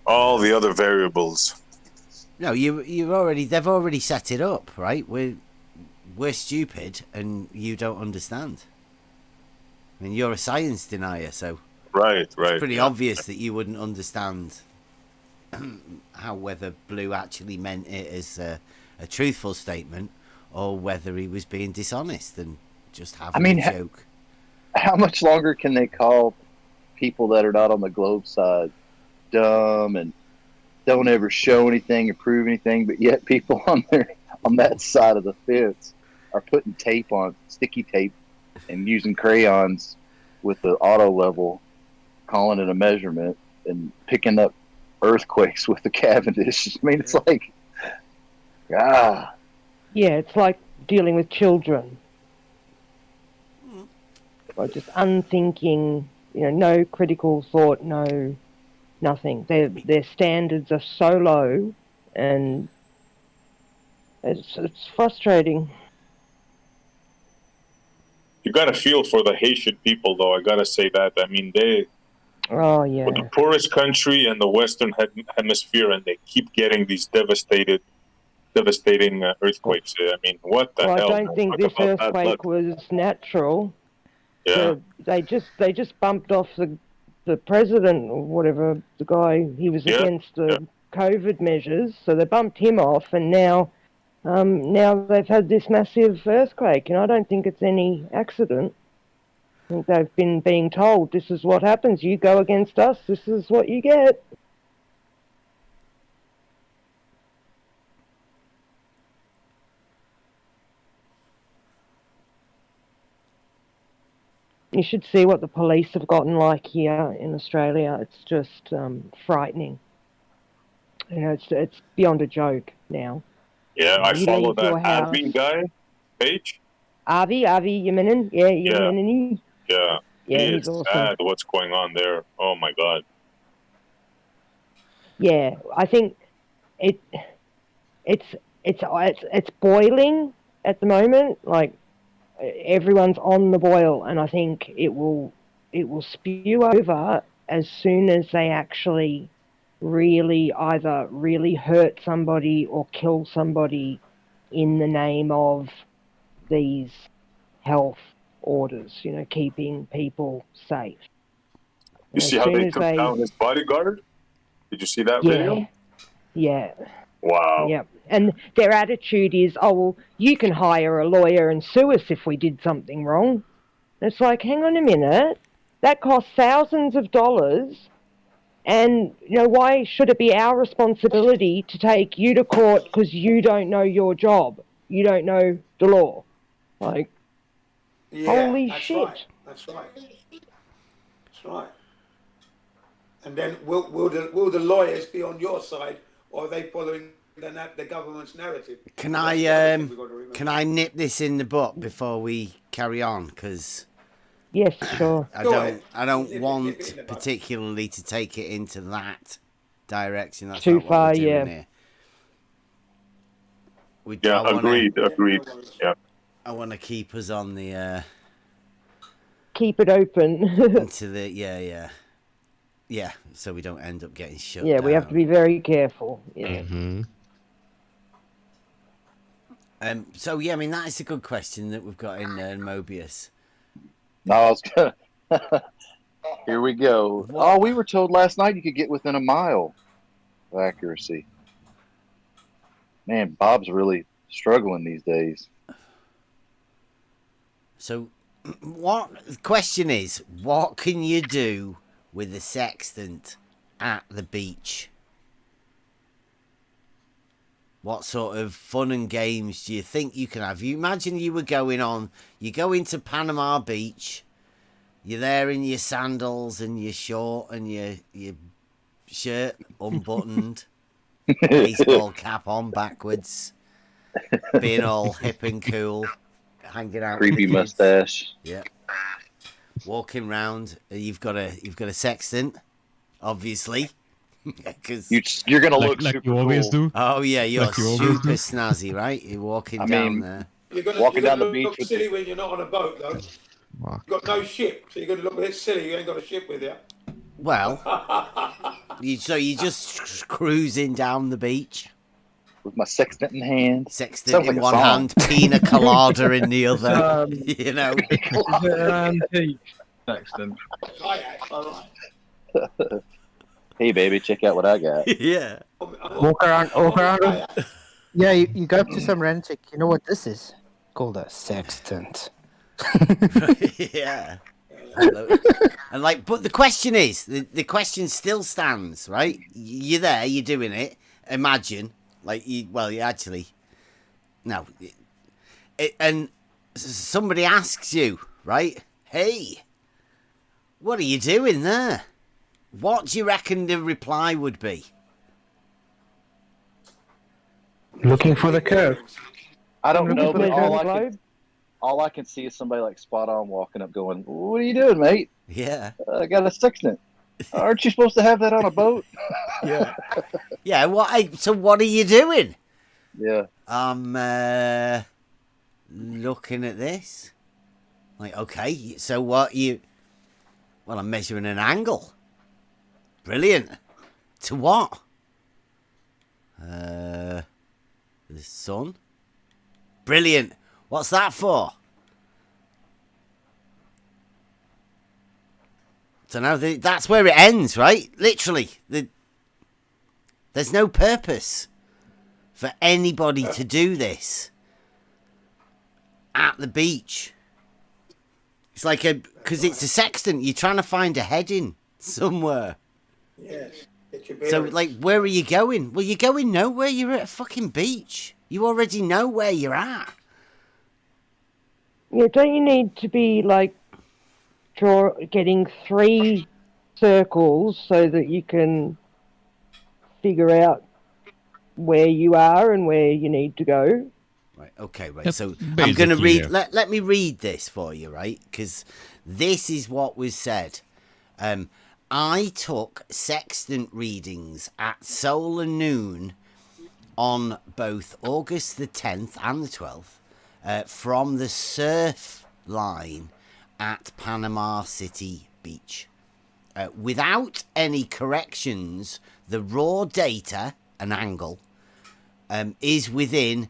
all the other variables. No, they've already set it up, right? We're stupid and you don't understand. I mean, you're a science denier, so right. It's pretty obvious that you wouldn't understand how whether Blue actually meant it as a truthful statement or whether he was being dishonest and just having a joke. How much longer can they call people that are not on the globe side dumb and don't ever show anything or prove anything, but yet people on that side of the fence are putting tape on, sticky tape, and using crayons with the auto level, calling it a measurement, and picking up earthquakes with the Cavendish. I mean, it's like, Yeah, it's like dealing with children. Like just unthinking, no critical thought, nothing. Their standards are so low, and it's frustrating. You got to feel for the Haitian people, though. I got to say that. I mean, we're the poorest country in the Western Hemisphere, and they keep getting these devastating earthquakes. I mean, what the hell? I don't think this earthquake was natural. Yeah. They just bumped off the president or whatever, the guy, he was against the COVID measures, so they bumped him off, and now they've had this massive earthquake, and I don't think it's any accident. I think they've been being told, this is what happens, you go against us, this is what you get. You should see what the police have gotten like here in Australia. It's just frightening. You know, it's beyond a joke now. Yeah, I You follow leave that your house. admin guy page. Avi Yemenen? Yeah, Yemenen. Yeah. Yeah, He he's is awesome. sad what's going on there. Oh my god. Yeah, I think it's boiling at the moment. Like everyone's on the boil, and I think it will spew over as soon as they actually either really hurt somebody or kill somebody in the name of these health orders, you know, keeping people safe. You see how they took down his bodyguard? Did you see that video? Yeah. Wow. Yep. And their attitude is, oh, well, you can hire a lawyer and sue us if we did something wrong. It's like, hang on a minute. That costs thousands of dollars. And, you know, why should it be our responsibility to take you to court because you don't know your job? You don't know the law. Like, holy shit. Right. That's right. That's right. And then will the lawyers be on your side, or are they following the government's narrative? Can I nip this in the butt before we carry on? Because yes, sure. I don't want particularly to take it into that direction. That's too not what far. we're doing Yeah. here. Agreed. Yeah. I want to keep us on the keep it open into the yeah, so we don't end up getting shut down. We have to be very careful. Yeah. So yeah, I mean that is a good question that we've got in Mobius. No, I was gonna... Here we go. What? Oh, we were told last night you could get within a mile of accuracy. Man, Bob's really struggling these days. So, the question is, what can you do with a sextant at the beach? What sort of fun and games do you think you can have? You imagine you go into Panama Beach, you're there in your sandals and your short and your shirt unbuttoned, baseball cap on backwards, being all hip and cool, hanging out. Creepy mustache. Yeah. Walking round, you've got a sextant, obviously, because you're gonna look like super you always cool. do. Oh yeah, you're Like you always super do. snazzy, right? You're walking I down mean, there. You're gonna down the beach look with silly when you're not on a boat, though. Wow. You've got no ship, so you're gonna look a bit silly. You ain't got a ship with you. Well, you're just cruising down the beach, with my sextant in hand. sextant Sounds in like a one song. hand, pina colada in the other. You know. Is it an antique sextant? Hey, baby, check out what I got. Yeah. Walk around. Yeah, you go up to some random chick. You know what this is? Called a sextant. Yeah. And but the question is, the question still stands, right? You're there, you're doing it. Imagine, you actually, no. And somebody asks you, right? Hey, what are you doing there? What do you reckon the reply would be? Looking for the curve. I don't know, but Globe? all I can see is somebody like spot on walking up going, "What are you doing, mate? Yeah. I got a sextant. Aren't you supposed to have that on a boat?" Yeah. Yeah. So what are you doing? Yeah. I'm looking at this. Like, okay, so what you? Well, I'm measuring an angle. Brilliant. To what? The sun. Brilliant. What's that for? So now that's where it ends, right? Literally, there's no purpose for anybody to do this at the beach. It's like because it's a sextant. You're trying to find a heading somewhere. Yes. So, where are you going? Well, you're going nowhere. You're at a fucking beach. You already know where you're at. Yeah, don't you need to be getting 3 circles so that you can figure out where you are and where you need to go. Right. Okay. Right. Yep, So I'm going to basically, read. yeah. Let me read this for you, right? Because this is what was said. I took sextant readings at solar noon on both August the 10th and the 12th from the surf line at Panama City Beach. Without any corrections, the raw data, an angle, is within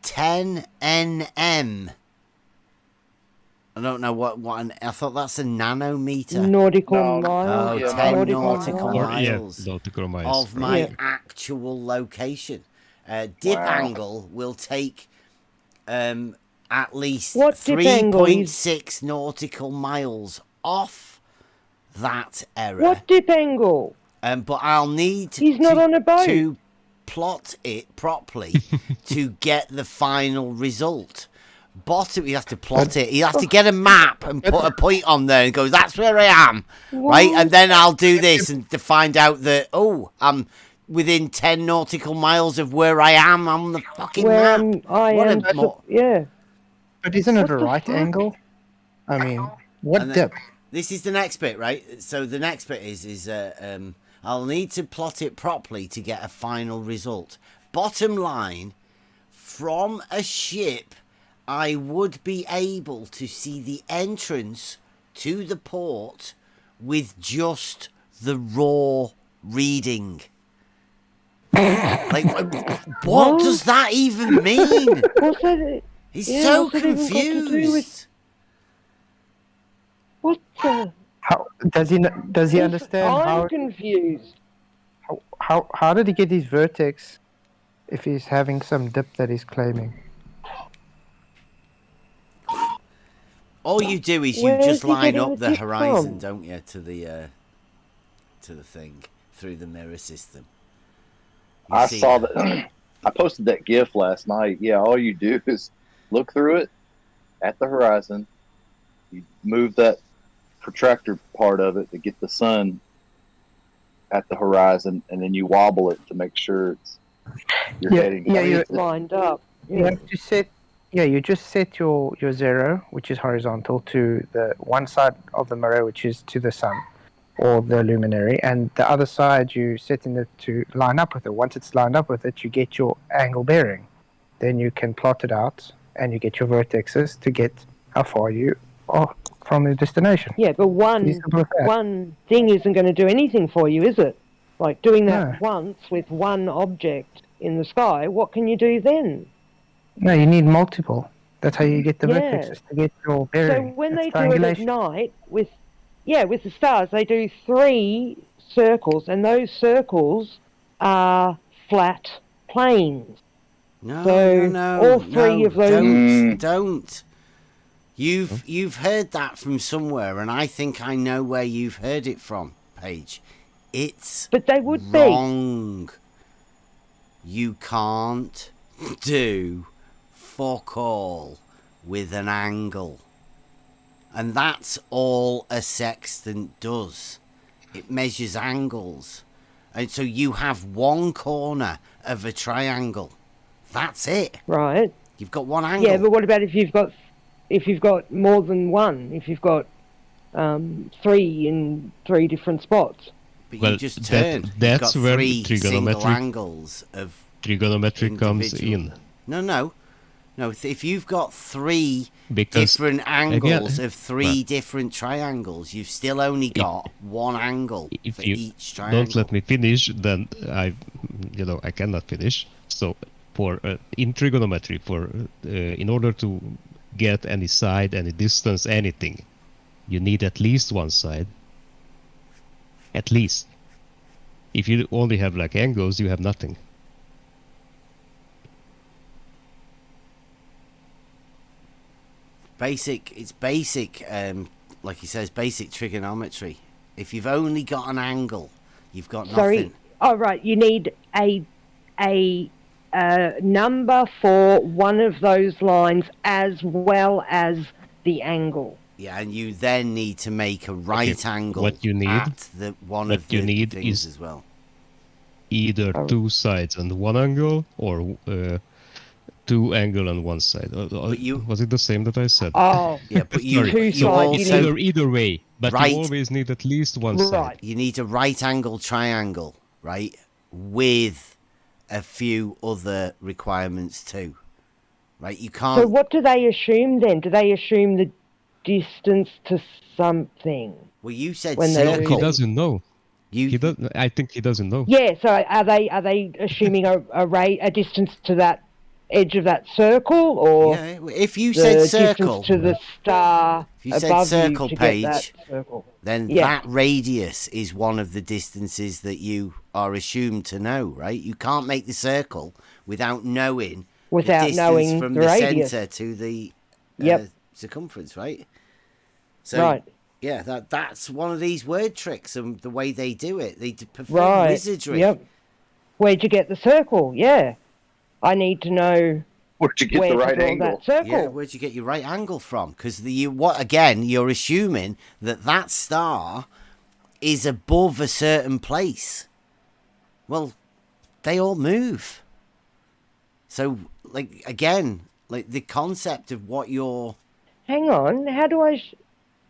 10 nm. I don't know what I thought that's a nanometer. Nautical miles. Oh, 10 nautical Yeah, miles nautical miles. of my Yeah. actual location. Dip Wow. angle will take at least What dip angle is- 3.6 nautical miles off that error. What dip angle? But I'll need He's not on a boat. to plot it properly to get the final result. Bottom, you have to plot it. You have to get a map and put a point on there and go, that's where I am, right? And then I'll do this and to find out that, oh, I'm within 10 nautical miles of where I am on the fucking Where map. I What am. a mo- Yeah. But isn't it What a the right fuck? angle? I mean, what And then- dip? This is the next bit, right? So the next bit is I'll need to plot it properly to get a final result. Bottom line, from a ship, I would be able to see the entrance to the port with just the raw reading. Like, what does that even mean? What's that? He's Yeah, so what's it even got to do with- confused. What the? How does he understand I'm how, confused. how did he get his vertex if he's having some dip that he's claiming? All you do is you Where's just he line getting up the the dip horizon, from? don't you, to the thing through the mirror system. You I see saw that. that. I posted that GIF last night. Yeah, all you do is look through it at the horizon. You move that protractor part of it to get the sun at the horizon, and then you wobble it to make sure you're heading. Yeah, It's lined up. You Yeah. have to set. Yeah, you just set your 0, which is horizontal, to the one side of the mirror, which is to the sun or the luminary, and the other side you setting it to line up with it. Once it's lined up with it, you get your angle bearing. Then you can plot it out, and you get your vertexes to get how far you are from the destination. Yeah, but Easy with that. one thing isn't going to do anything for you, is it? Like doing that No. once with one object in the sky, what can you do then? No, you need multiple. That's how you get the Yeah. vertexes to get your So bearing. when It's they do it at triangulation. night with the stars, they do 3 circles, and those circles are flat planes. No, So no, all 3 no, of those. don't. You've heard that from somewhere, and I think I know where you've heard it from, Paige. It's But they would be. wrong. You can't do fuck all with an angle. And that's all a sextant does. It measures angles. And so you have one corner of a triangle. That's it. Right. You've got one angle. Yeah, but what about if you've got more than one? If you've got 3 in 3 different spots? But Well, you just turn. that's You've got where 3 single trigonometric- angles of Trigonometry comes individual- in. No. If you've got 3 Because, different angles again, of 3 different triangles, you've still only got one angle If for you each triangle. don't let me finish, then I cannot finish. So in trigonometry, in order to get any side, any distance, anything, you need at least one side. At least. If you only have like angles, you have nothing. It's basic, like he says, basic trigonometry. If you've only got an angle, you've got Sorry. nothing. Oh, right. You need a number for one of those lines as well as the angle. Yeah, and you then need to make a right angle What you need, at the one what of the you need things is as well. either two sides and one angle, or two angle and one side. But you, Was it the same that I said? Oh, yeah, but you, Sorry. you also either way, but right, you always need at least one side. You need a right angle triangle, right, with a few other requirements too, right? You can't. So what do they assume then? Do they assume the distance to something? Well, you said when circle. He doesn't know. He does. I think he doesn't know. Yeah. So are they assuming a distance to that edge of that circle, or yeah, if you said circle distance to the star if you said above circle you to page, get that circle? then Yeah. that radius is one of the distances that you are assumed to know, right? You can't make the circle without knowing the distance knowing from the the radius. center to the Yep. circumference, right? So, Right. yeah, that's one of these word tricks and the way they do it. They perform Right. wizardry. Yep. Where'd you get the circle? Yeah. I need to know where'd you get where the to right draw angle. that circle. Yeah, where'd you get your right angle from? Because you're assuming that star is above a certain place. Well, they all move. So, like the concept of what you're. Hang on. How do I?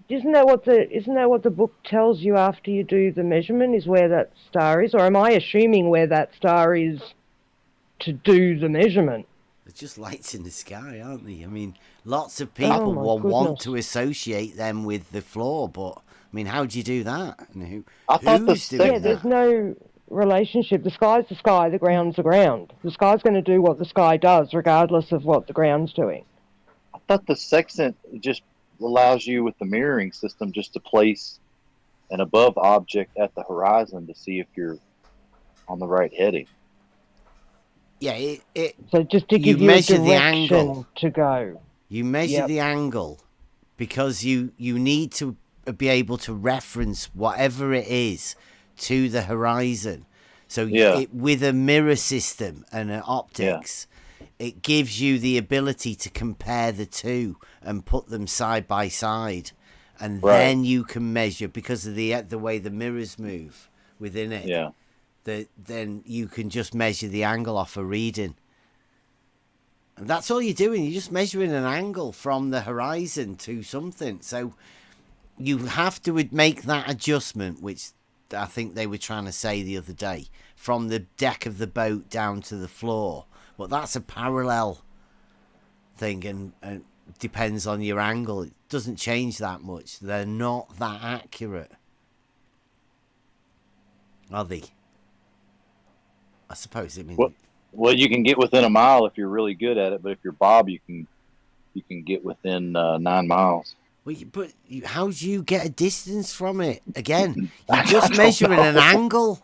Isn't that what the book tells you after you do the measurement is where that star is, or am I assuming where that star is to do the measurement? They're just lights in the sky, aren't they? I mean, lots of people my will want goodness. to associate them with the floor, but I mean, how do you do that? And I thought who's doing that? There's no relationship. The sky's the sky, the ground's the ground. The sky's going to do what the sky does, regardless of what the ground's doing. I thought the sextant just allows you with the mirroring system just to place an above object at the horizon to see if you're on the right heading. Yeah, So just to give you a measure the direction angle. to go. You measure Yep. the angle because you need to be able to reference whatever it is to the horizon. So with a mirror system and an optics, it gives you the ability to compare the two and put them side by side, and then you can measure because of the way the mirrors move within it. Yeah. Then you can just measure the angle off a reading. And that's all you're doing. You're just measuring an angle from the horizon to something. So you have to make that adjustment, which I think they were trying to say the other day, from the deck of the boat down to the floor. But that's a parallel thing, and depends on your angle. It doesn't change that much. They're not that accurate, are they? I suppose. I mean, Well, you can get within a mile if you're really good at it, but if you're Bob, you can get within 9 miles. well, how do you get a distance from it? Again, you're just measuring an angle.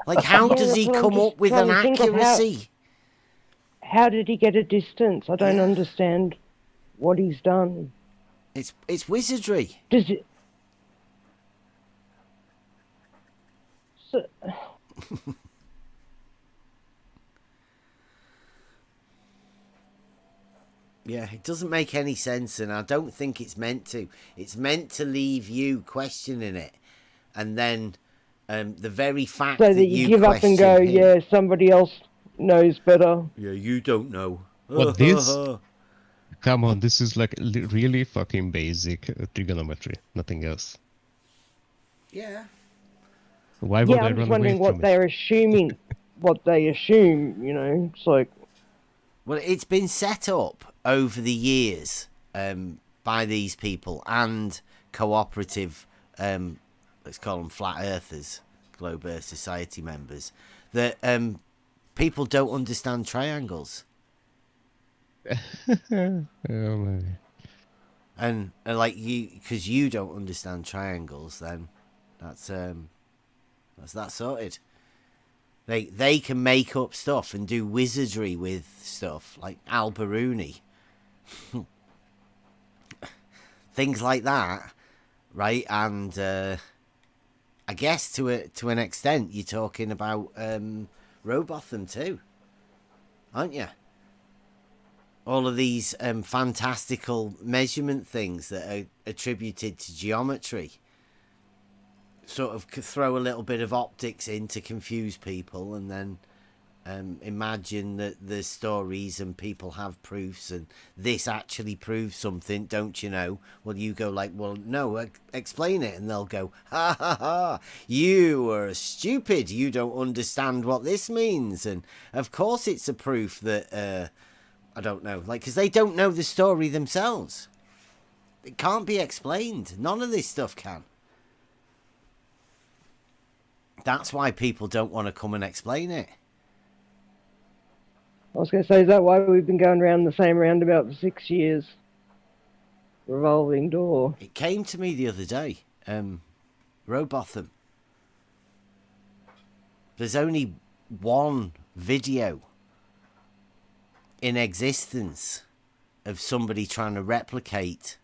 Like, how Yeah, does he that's what I'm come just up with trying an to think of accuracy? How did he get a distance? I don't understand what he's done. It's wizardry. Does it? So, Yeah, it doesn't make any sense, and I don't think it's meant to. It's meant to leave you questioning it, and then the very fact so that you give up and go, question him- yeah, somebody else knows better. Yeah, you don't know. What this? Come on, this is like really fucking basic trigonometry, nothing else. Yeah. Why would Yeah, I I'm just run wondering away from what it? they're assuming. What they assume, it's like. Well, it's been set up over the years by these people and cooperative, let's call them flat earthers, Globe Earth Society members, that people don't understand triangles. Oh, man. And like because you don't understand triangles, then that's that sorted. They can make up stuff and do wizardry with stuff like Alberuni, things like that, right? And I guess to an extent, you're talking about Robotham too, aren't you? all of these fantastical measurement things that are attributed to geometry sort of throw a little bit of optics in to confuse people, and then imagine that there's stories and people have proofs and this actually proves something, don't you know? Well, you go like, well, no, explain it, and they'll go, ha ha ha, you are stupid, you don't understand what this means. And of course it's a proof that I don't know, like, because they don't know the story themselves. It can't be explained. None of this stuff can. That's why people don't want to come and explain it. I was going to say, is that why we've been going around the same roundabout for 6 years? Revolving door. It came to me the other day. Robotham. There's only one video in existence of somebody trying to replicate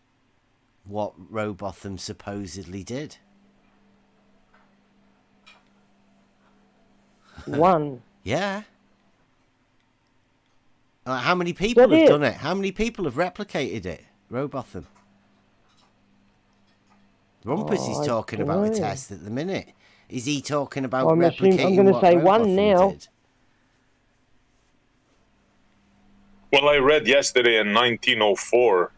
what Robotham supposedly did. One. Yeah. How many people have done it? How many people have replicated it? Robotham. Rumpus is talking about a test at the minute. Is he talking about replicating I'm going to say Robotham one now. did? Well, I read yesterday in 1904,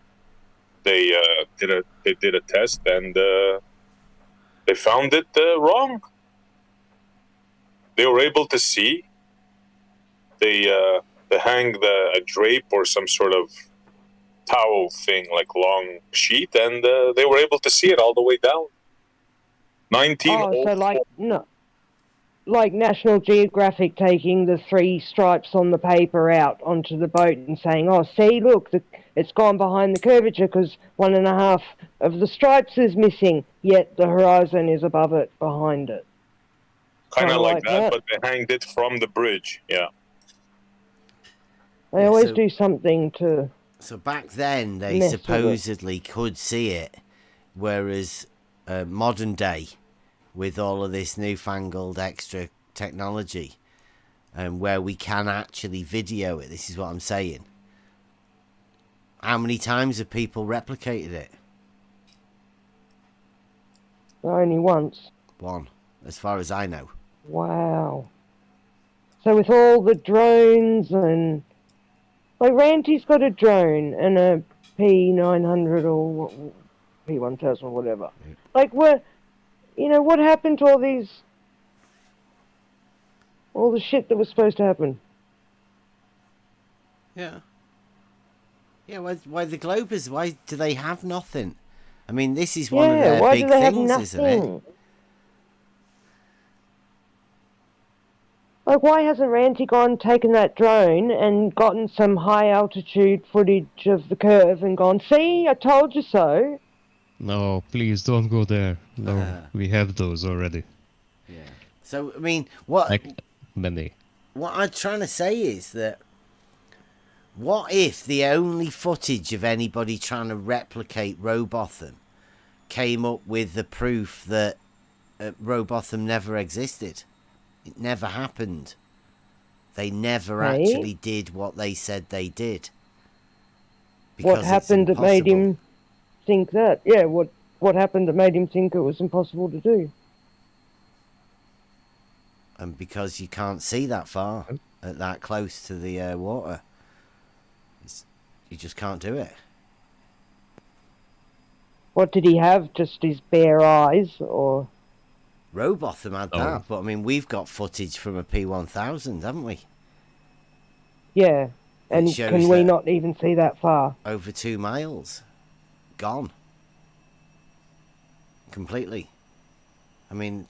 they did a test and they found it wrong. They were able to see. They hang a drape or some sort of towel thing, like long sheet, and they were able to see it all the way down. 1904. Oh, so like National Geographic taking the 3 stripes on the paper out onto the boat and saying, "Oh, see, look, it's gone behind the curvature because 1.5 of the stripes is missing, yet the horizon is above it, behind it." Kind of like that, but they hanged it from the bridge. Yeah. They always do something to. So back then, they supposedly could see it, whereas modern day, with all of this newfangled extra technology, and where we can actually video it, this is what I'm saying. How many times have people replicated it? Only once. One, as far as I know. Wow. So with all the drones and... Like, Ranty's got a drone and a P900 or P1000 or whatever. Yeah. Like, what happened to all the shit that was supposed to happen? Yeah. Yeah, why the Globers? Why do they have nothing? I mean, this is one of their big things, isn't it? Like, why hasn't Ranty gone, taken that drone and gotten some high-altitude footage of the curve and gone, "See, I told you so"? No, please don't go there. No, we have those already. Yeah. So, I mean, what many? What I'm trying to say is that what if the only footage of anybody trying to replicate Robotham came up with the proof that Robotham never existed? It never happened. They never actually did what they said they did. What happened that made him think that? Yeah, what happened that made him think it was impossible to do? And because you can't see that far, that close to the water. You just can't do it. What did he have? Just his bare eyes, or...? Robotham had that, but I mean, we've got footage from a P1000, haven't we? Yeah, and can we not even see that far? Over 2 miles. Gone. Completely. I mean,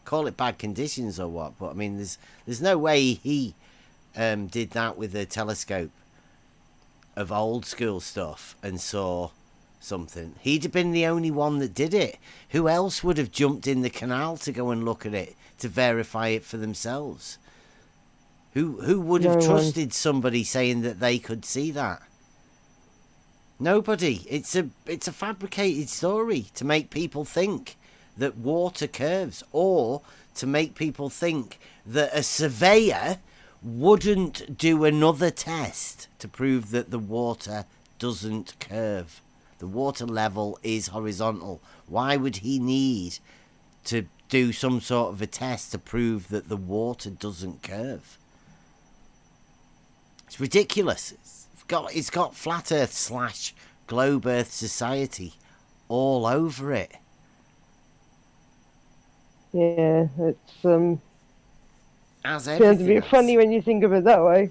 call it bad conditions or what, but I mean, there's no way he did that with a telescope of old school stuff and saw something. He'd have been the only one that did it. Who else would have jumped in the canal to go and look at it to verify it for themselves? Who would have trusted somebody saying that they could see that? Nobody. It's a fabricated story to make people think that water curves, or to make people think that a surveyor wouldn't do another test to prove that the water doesn't curve. The water level is horizontal. Why would he need to do some sort of a test to prove that the water doesn't curve? It's ridiculous. It's got flat Earth / globe Earth society all over it. Yeah, it's As sounds a everything bit else. funny when you think of it that way.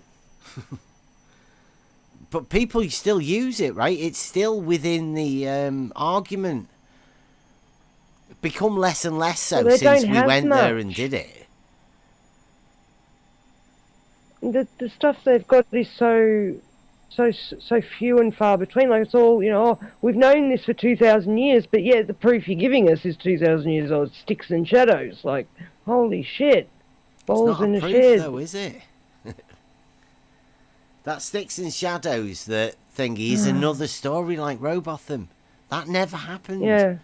But people still use it, right? It's still within the argument. Become less and less so Well, they since don't we have went there much. and did it. The stuff they've got is so few and far between. Like, it's all, we've known this for 2,000 years, but yeah, the proof you're giving us is 2,000 years old. Sticks and shadows. Like, holy shit. Balls It's not in a a proof, shed. though, is it? That sticks and shadows, that thingy, is another story like Robotham. That never happened. Yeah.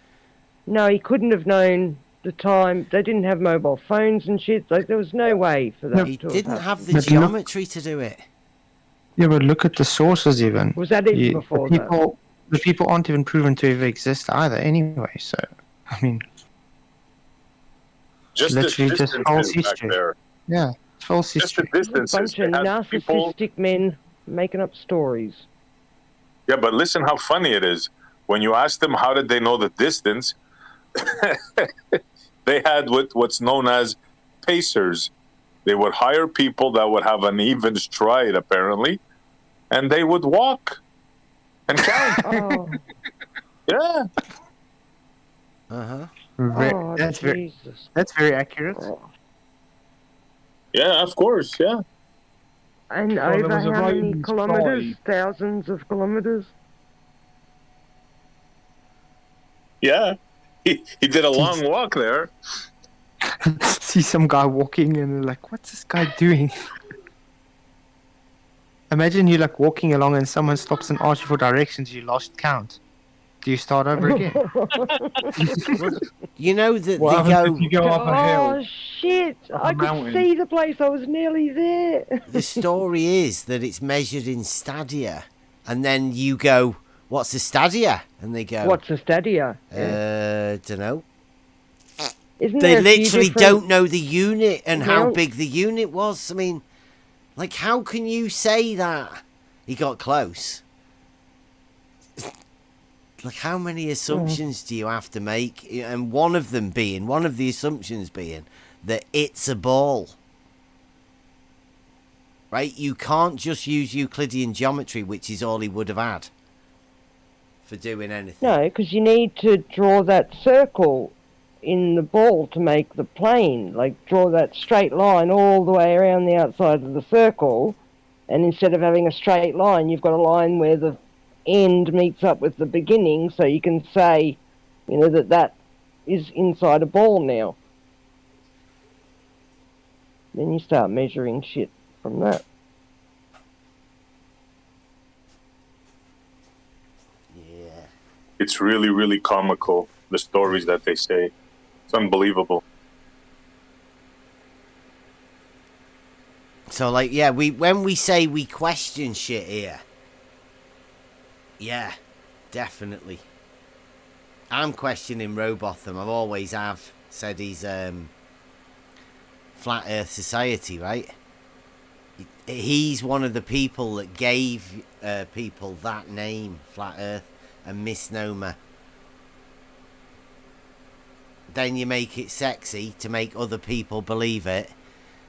No, he couldn't have known the time. They didn't have mobile phones and shit. Like, there was no way for that He to didn't have have happened. the geometry to do it. Yeah, but look at the sources even. Was that even before that? The people aren't even proven to ever exist either anyway, so, I mean... Just literally the just distance false back history. there. Yeah, it's false Just the history. A distances. bunch of They had people. narcissistic men making up stories. Yeah, but listen how funny it is. When you ask them how did they know the distance, they had what's known as pacers. They would hire people that would have an even stride, apparently, and they would walk and count. Oh, Yeah. Uh-huh. oh That's Jesus. very accurate. Yeah, of course, yeah. And Well, there over was a how many Roman kilometres? spy. Thousands of kilometres? Yeah. He did a long walk there. See some guy walking and they're like, what's this guy doing? Imagine you like walking along and someone stops and asks you for directions, you lost count. Do you start over again? You know that What they happens go... if you go up a Oh hill? shit! Up a I could mountain. see the place. I was nearly there. The story is that it's measured in stadia. And then you go, what's a stadia? And they go, What's a stadia? dunno. Isn't They there a few literally different don't know the unit and how amounts? big the unit was. I mean, like, how can you say that? He got close. Like, how many assumptions do you have to make? And one of the assumptions being that it's a ball. Right? You can't just use Euclidean geometry, which is all he would have had for doing anything. No, because you need to draw that circle in the ball to make the plane. Like, draw that straight line all the way around the outside of the circle. And instead of having a straight line, you've got a line where the end meets up with the beginning, so you can say, that is inside a ball now. Then you start measuring shit from that. Yeah. It's really, really comical, the stories that they say. It's unbelievable. So, like, yeah, when we say we question shit here, yeah, definitely. I'm questioning Robotham. I've always have said he's Flat Earth Society, right? He's one of the people that gave people that name, Flat Earth, a misnomer. Then you make it sexy to make other people believe it.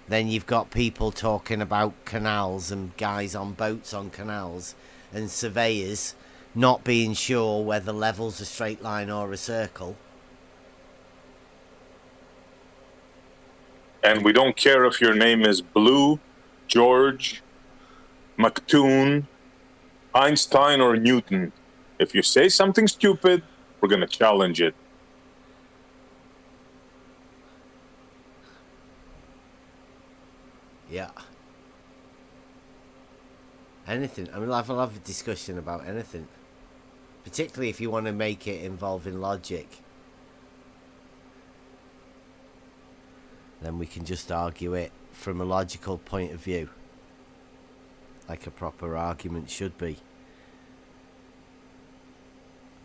Then you've got people talking about canals and guys on boats on canals and surveyors not being sure whether level's a straight line or a circle. And we don't care if your name is Blue, George, McToon, Einstein, or Newton. If you say something stupid, we're going to challenge it. Yeah. Anything. I mean, I'll have a discussion about anything. Particularly if you want to make it involving logic. Then we can just argue it from a logical point of view, like a proper argument should be.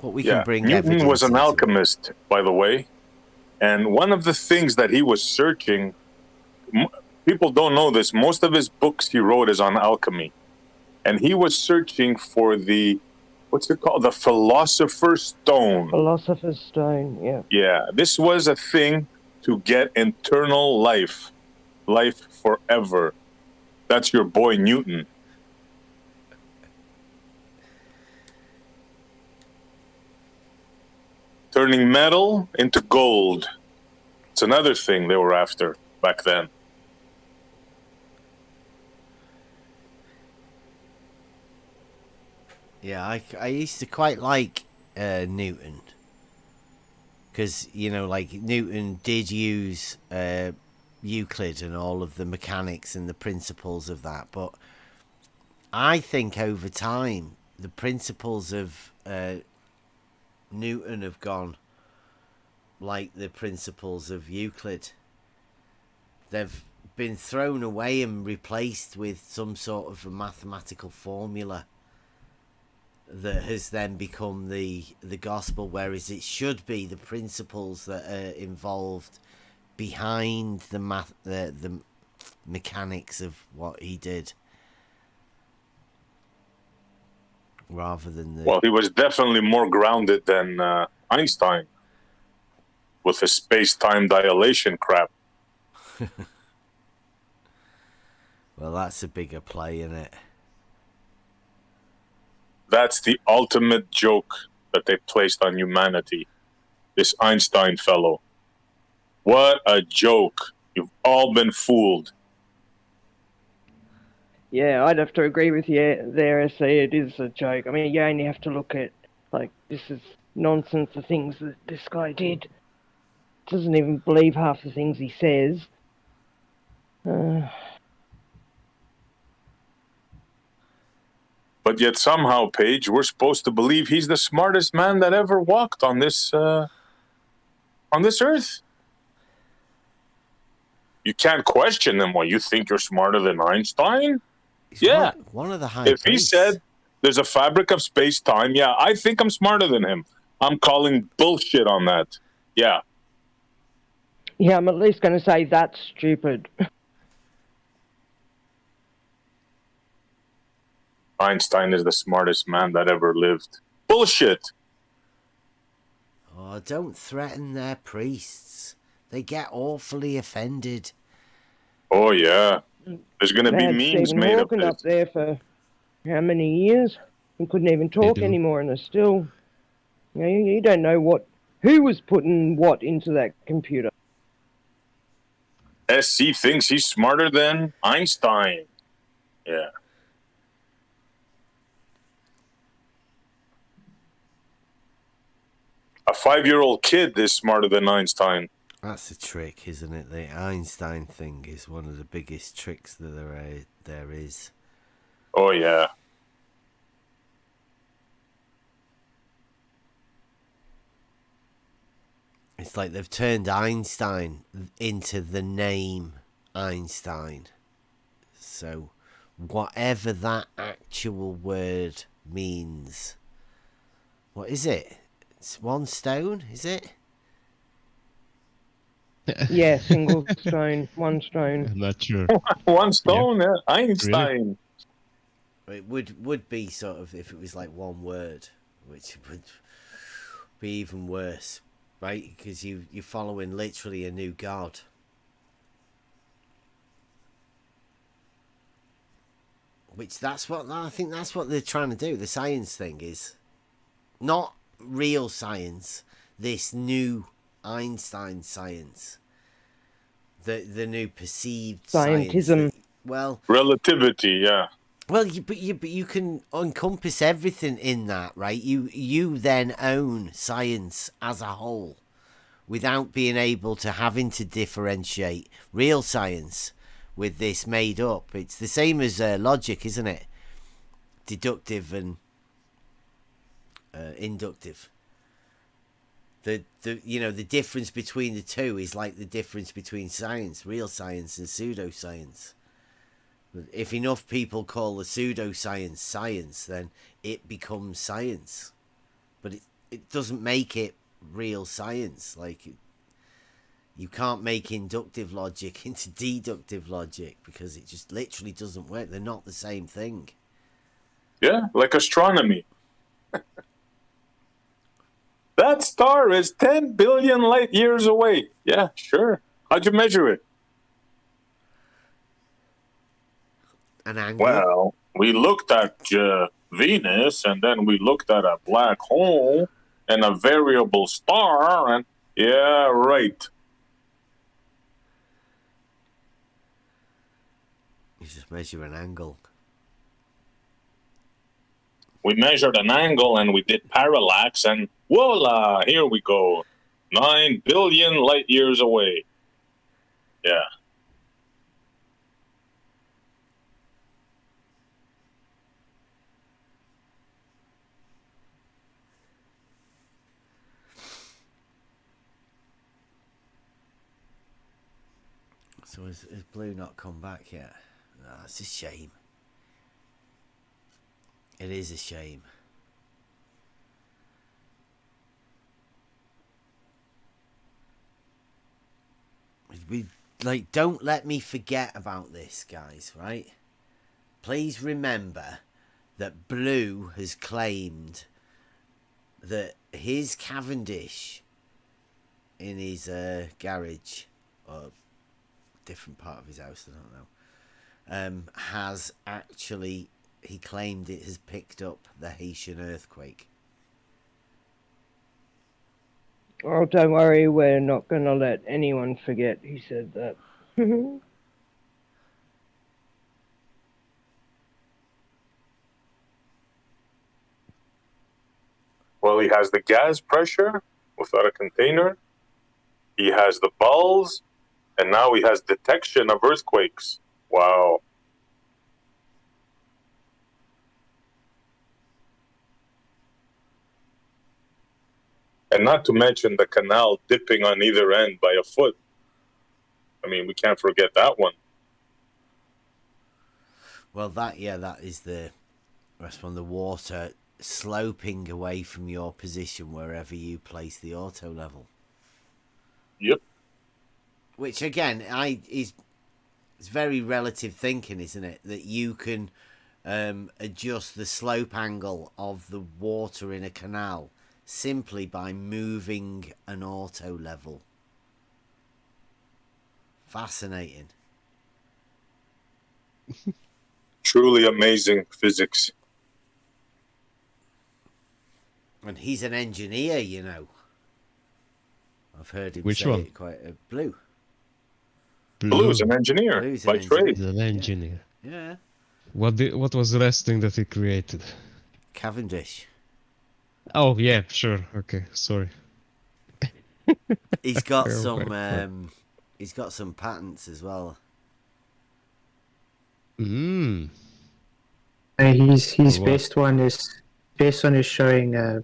But we can bring Newton evidence was an into it. alchemist, by the way, and one of the things that he was searching, people don't know this, most of his books he wrote is on alchemy, and he was searching for the, what's it called, the philosopher's stone. Philosopher's stone, yeah. Yeah, this was a thing to get eternal life forever. That's your boy Newton. Turning metal into gold. It's another thing they were after back then. Yeah, I used to quite like Newton. Because, you know, like, Newton did use Euclid and all of the mechanics and the principles of that. But I think over time, the principles of Newton have gone like the principles of Euclid. They've been thrown away and replaced with some sort of a mathematical formula that has then become the gospel, whereas it should be the principles that are involved behind the mechanics of what he did, rather than the... Well, he was definitely more grounded than Einstein with his space-time dilation crap. Well, that's a bigger play, isn't it? That's the ultimate joke that they placed on humanity. This Einstein fellow. What a joke. You've all been fooled. Yeah, I'd have to agree with you there, SC. It is a joke. I mean, you only have to look at, like, this is nonsense, the things that this guy did. Doesn't even believe half the things he says. But yet somehow, Paige, we're supposed to believe he's the smartest man that ever walked on this earth. You can't question him. Well, you think you're smarter than Einstein? He's one of the high If he priests. said there's a fabric of space-time, yeah, I think I'm smarter than him. I'm calling bullshit on that. Yeah. Yeah, I'm at least going to say that's stupid. Einstein is the smartest man that ever lived. Bullshit. Oh, don't threaten their priests. They get awfully offended. Oh, yeah. There's going to be Had memes Stephen made of Hawking this. up there for how many years? He couldn't even talk do. anymore, and they're still... You know, you don't know who was putting what into that computer. SC thinks he's smarter than Einstein. Yeah. A 5-year-old kid is smarter than Einstein. That's a trick, isn't it? The Einstein thing is one of the biggest tricks that there is. Oh, yeah. It's like they've turned Einstein into the name Einstein. So whatever that actual word means. What is it? It's one stone, is it? Yeah, single stone, one stone. I'm not sure. One stone, yeah. Einstein. It would be sort of if it was like one word, which would be even worse, right? Because you're following literally a new god. Which I think that's what they're trying to do. The science thing is not real science. This new Einstein science, the new perceived Scientism. science. Well, relativity, yeah. Well, but you can encompass everything in that, right? You then own science as a whole, without being able to having to differentiate real science with this made up. It's the same as logic, isn't it? Deductive and inductive. the the difference between the two is like the difference between science, real science, and pseudoscience. If enough people call the pseudoscience science, then it becomes science. But it doesn't make it real science. Like, you can't make inductive logic into deductive logic because it just literally doesn't work. They're not the same thing. Yeah, like astronomy. That star is 10 billion light years away. Yeah, sure. How'd you measure it? An angle? Well, we looked at Venus, and then we looked at a black hole and a variable star, and yeah, right. You just measure an angle. We measured an angle and we did parallax, and voila, here we go. 9 billion light years away. Yeah. So has Blue not come back yet? Oh, it's a shame. It is a shame. We don't let me forget about this, guys, right? Please remember that Blue has claimed that his Cavendish in his garage, or different part of his house, I don't know, has actually, he claimed it has picked up the Haitian earthquake. Oh, don't worry, we're not going to let anyone forget he said that. Well, he has the gas pressure without a container. He has the balls, and now he has detection of earthquakes. Wow. And not to mention the canal dipping on either end by a foot. I mean, we can't forget that one. Well, that is that's from the water sloping away from your position wherever you place the auto level. Yep. Which again, it's very relative thinking, isn't it? That you can adjust the slope angle of the water in a canal simply by moving an auto level. Fascinating. Truly amazing physics. And he's an engineer, you know. I've heard him Which say one? it quite Blue. Blue's an engineer Blue's by an trade. He's an engineer. Yeah. What was the last thing that he created? Cavendish. Oh yeah, sure. Okay, sorry. He's got Yeah, some right. he's got some patents as well. Mm. His What? best one is showing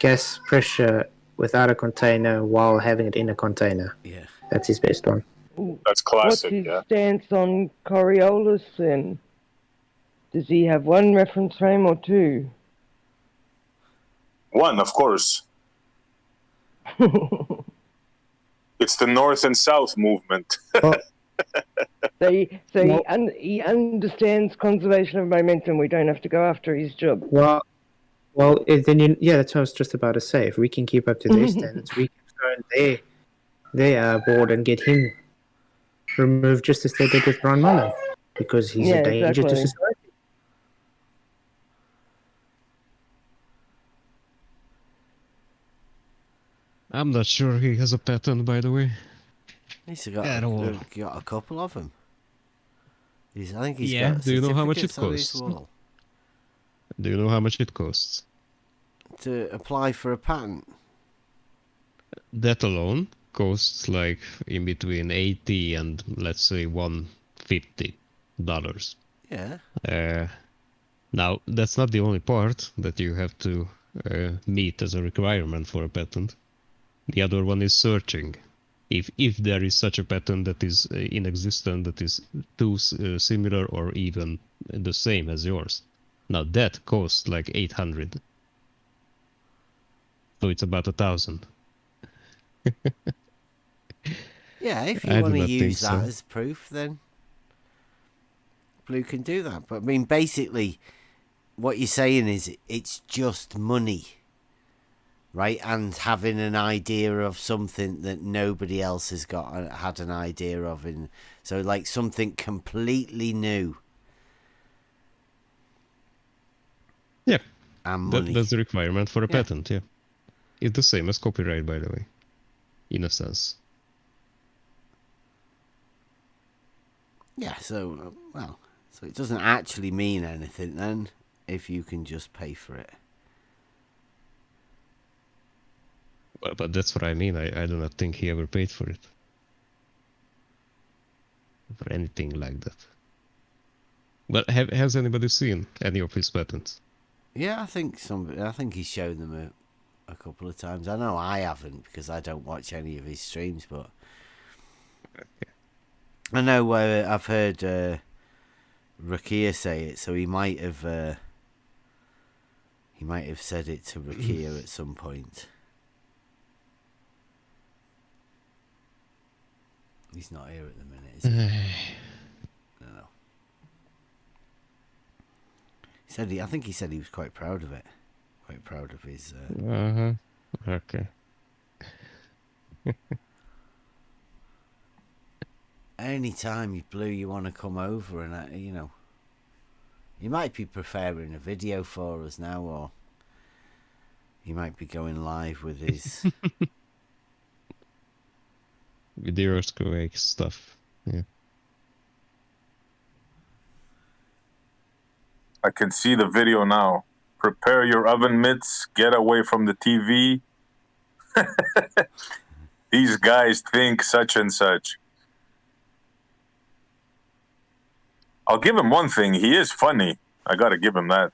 gas pressure without a container while having it in a container. Yeah. That's his best one. That's What's classic, his yeah. stance on Coriolis then? Does he have one reference frame or two? One, of course. It's the North and South movement. So he understands conservation of momentum. We don't have to go after his job. Well, then that's what I was just about to say. If we can keep up to their standards, we can go their board and get him removed just as they did with Ron Mullen, because he's a danger to society. I'm not sure he has a patent, by the way. He's got a couple of them. I think he's got. Do you know how much it certificates on his costs? wall Do you know how much it costs? to apply for a patent? That alone costs like in between $80 and let's say $150. Yeah. Now that's not the only part that you have to meet as a requirement for a patent. The other one is searching. If there is such a pattern that is in existence that is too similar or even the same as yours. Now that costs like 800. So it's about 1,000. Yeah, if I you do want to not think use that so. as proof, then Blue can do that. But I mean, basically, what you're saying is it's just money, right? And having an idea of something that nobody else has had an idea of, so like something completely new. Yeah, And money. that's the requirement for a patent. Yeah, it's the same as copyright, by the way, in a sense. Yeah, so so it doesn't actually mean anything then if you can just pay for it. Well, but that's what I mean. I do not think he ever paid for it. For anything like that. But has anybody seen any of his patents? Yeah, I think he's shown them a couple of times. I know I haven't because I don't watch any of his streams, but I know I've heard Rakia say it, so he might have said it to Rakia at some point. He's not here at the minute, is he? No. I think he said he was quite proud of it. Quite proud of his. Okay. Anytime you want to come over and you might be preparing a video for us now, or he might be going live with his with the earthquake stuff. Yeah. I can see the video now. Prepare your oven mitts. Get away from the TV. These guys think such and such. I'll give him one thing. He is funny. I gotta give him that.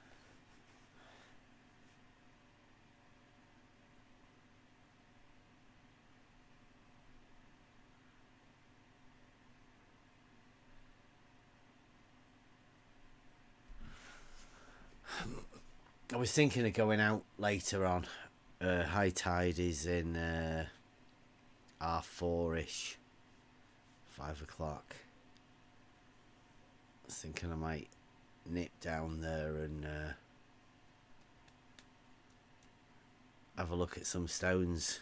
I was thinking of going out later on. High tide is in R4-ish. 5 o'clock. I was thinking I might nip down there and have a look at some stones.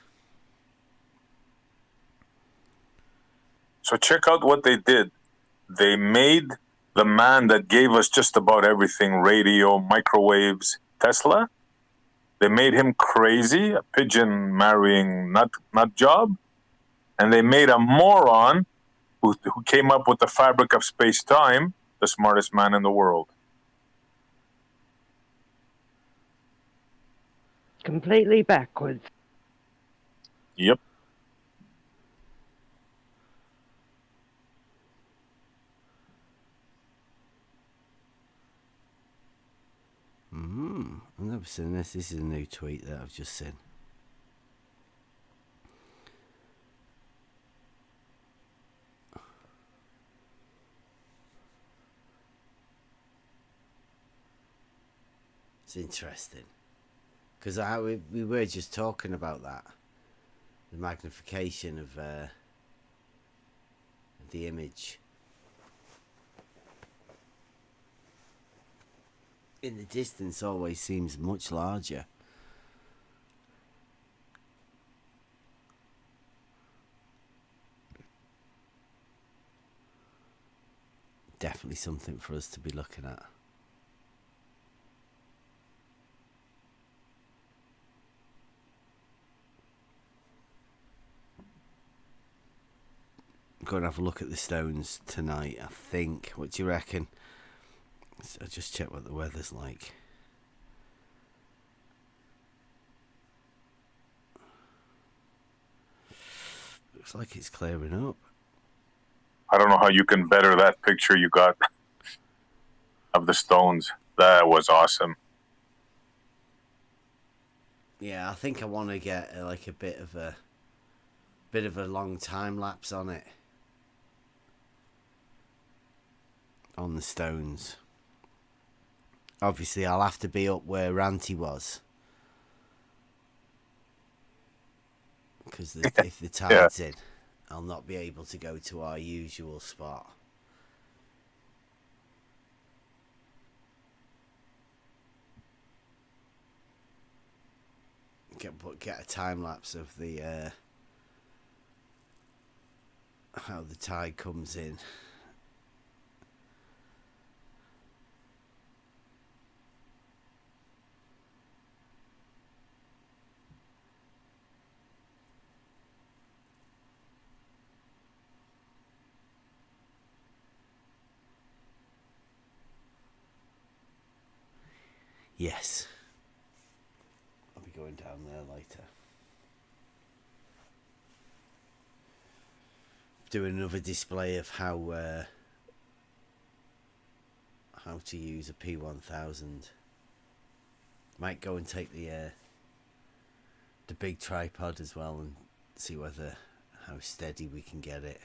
So check out what they did. They made the man that gave us just about everything, radio, microwaves, Tesla. They made him crazy, a pigeon marrying nut job. And they made a moron who came up with the fabric of space-time, the smartest man in the world. Completely backwards. Yep. I've never seen this. This is a new tweet that I've just seen. It's interesting because we were just talking about that, the magnification of the image. In the distance always seems much larger. Definitely something for us to be looking at. I'm going to have a look at the stones tonight, I think. What do you reckon? I'll just check what the weather's like. Looks like it's clearing up. I don't know how you can better that picture you got of the stones. That was awesome. Yeah, I think I want to get like a bit of a bit of a long time lapse on it. On the stones. Obviously, I'll have to be up where Ranty was. Because if the tide's in, I'll not be able to go to our usual spot. Get a time lapse of the how the tide comes in. Yes. I'll be going down there later. Doing another display of how to use a P1000. Might go and take the big tripod as well and see how steady we can get it.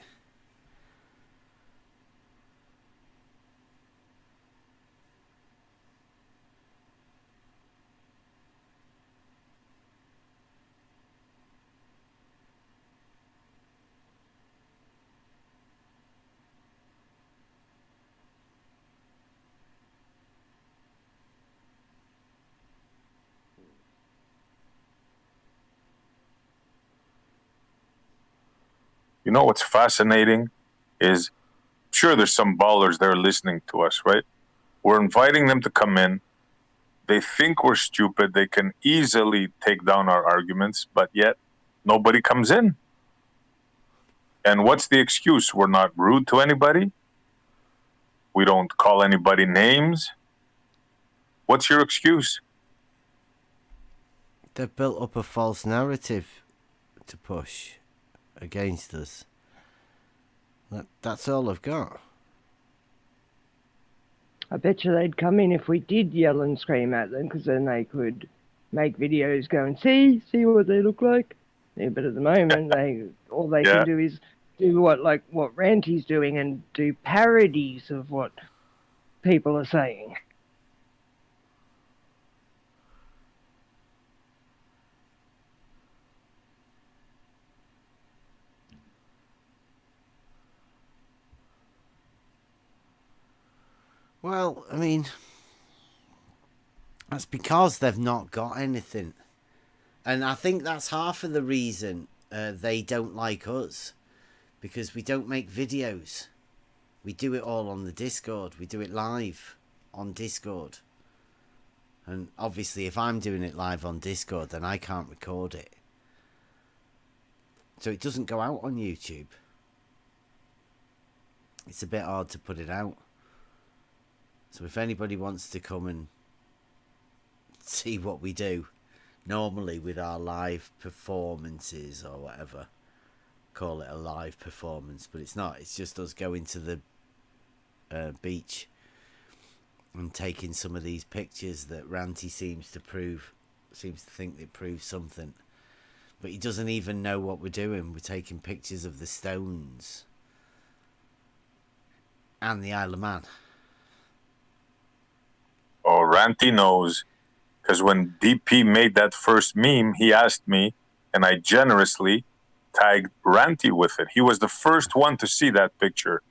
You know what's fascinating is, sure, there's some ballers there listening to us, right? We're inviting them to come in. They think we're stupid. They can easily take down our arguments, but yet nobody comes in. And what's the excuse? We're not rude to anybody. We don't call anybody names. What's your excuse? They've built up a false narrative to push against us. That's all I've got. I bet you they'd come in if we did yell and scream at them, because then they could make videos going, see what they look like. Yeah, but at the moment, all they can do is do what Ranty's doing and do parodies of what people are saying. Well, I mean, that's because they've not got anything. And I think that's half of the reason they don't like us. Because we don't make videos. We do it all on the Discord. We do it live on Discord. And obviously, if I'm doing it live on Discord, then I can't record it. So it doesn't go out on YouTube. It's a bit hard to put it out. So if anybody wants to come and see what we do, normally with our live performances or whatever, call it a live performance, but it's not. It's just us going to the beach and taking some of these pictures that Ranty seems to think it proves something. But he doesn't even know what we're doing. We're taking pictures of the stones and the Isle of Man. Oh, Ranty knows, because when DP made that first meme, he asked me, and I generously tagged Ranty with it. He was the first one to see that picture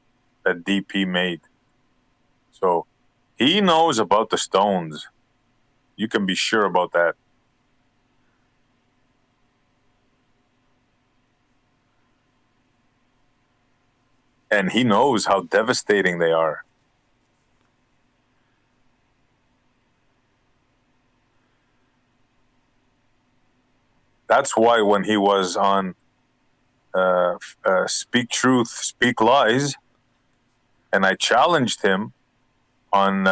that DP made. So he knows about the stones. You can be sure about that. And he knows how devastating they are. That's why when he was on Speak Truth, Speak Lies, and I challenged him on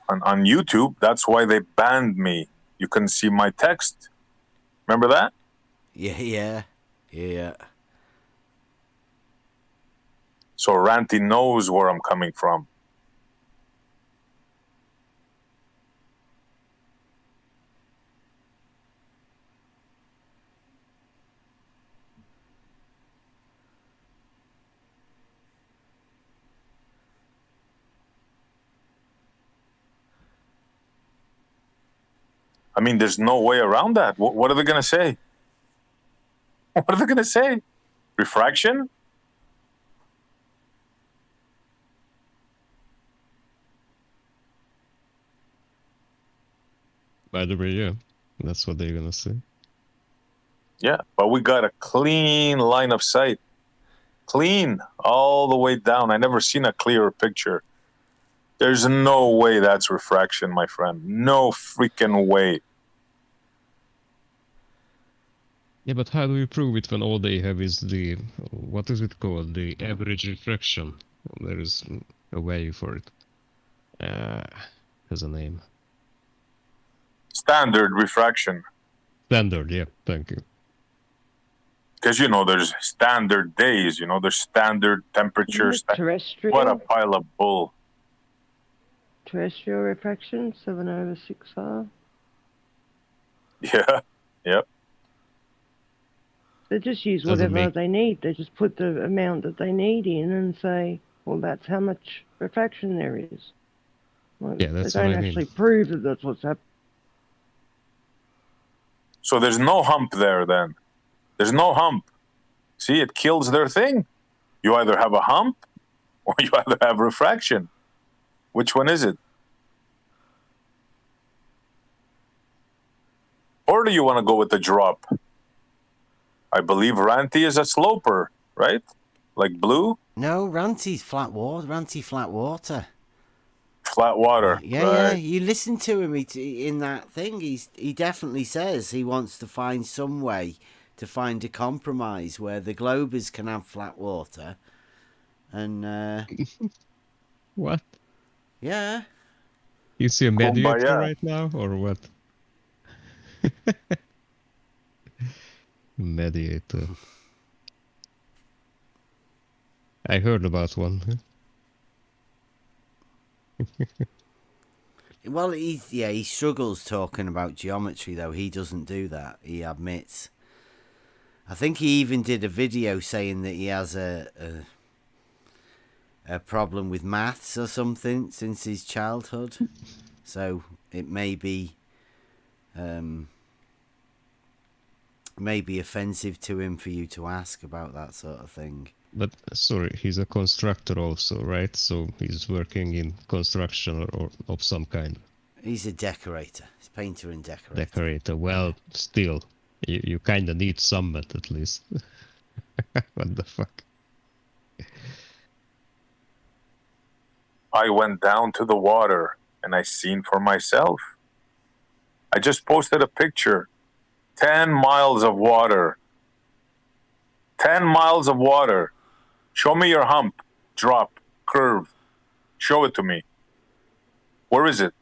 YouTube, that's why they banned me. You couldn't see my text. Remember that? Yeah. So Ranty knows where I'm coming from. I mean, there's no way around that. What are they going to say? What are they going to say? Refraction? By the way, yeah, that's what they're gonna say. Yeah, but we got a clean line of sight. Clean all the way down. I never seen a clearer picture. There's no way that's refraction, my friend. No freaking way. Yeah, but how do you prove it when all they have is the, what is it called? The average refraction. There is a way for it. Has a name. Standard refraction. Standard, yeah, thank you. Because, you know, there's standard days, you know, there's standard temperatures. Terrestrial. What a pile of bull. Terrestrial refraction, 7/6R. Yeah, yep. They just use Doesn't whatever make- they need. They just put the amount that they need in and say, well, that's how much refraction there is. Well, Yeah, that's they what don't I mean. actually prove that that's what's happening. So there's no hump there then. There's no hump. See, it kills their thing. You either have a hump or you either have refraction. Which one is it? Or do you want to go with the drop? I believe Ranty is a sloper, right? Like blue? No, Ranty's flat water. Ranty flat water. Flat water. Yeah, right. yeah. You listen to him in that thing. He definitely says he wants to find some way to find a compromise where the globers can have flat water, and What? yeah. You see a mediator Kumbaya. right now, or what? Mediator. I heard about one. Well, he struggles talking about geometry though. He doesn't do that. He admits. I think he even did a video saying that he has a problem with maths or something since his childhood. So it may be offensive to him for you to ask about that sort of thing. But sorry, he's a constructor also, right? So he's working in construction or of some kind. He's a decorator. He's a painter and decorator. Decorator. Well, still, you kind of need some at least. What the fuck? I went down to the water and I seen for myself. I just posted a picture. 10 miles of water. 10 miles of water. Show me your hump, drop, curve. Show it to me. Where is it?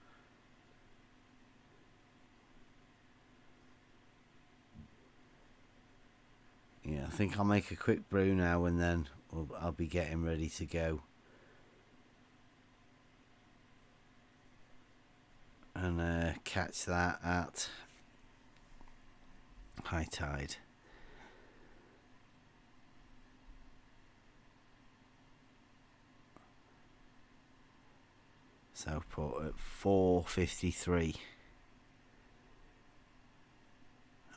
Yeah, I think I'll make a quick brew now and then I'll be getting ready to go. And catch that at high tide. So put at 4:53.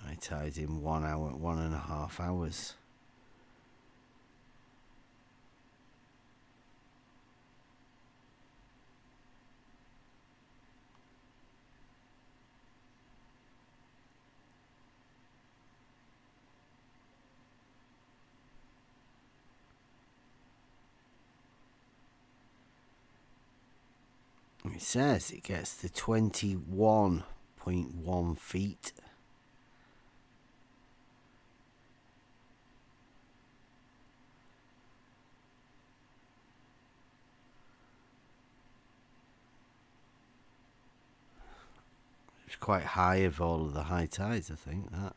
High tide in 1 hour, 1.5 hours. It says it gets to 21.1 feet. It's quite high of all of the high tides, I think, that.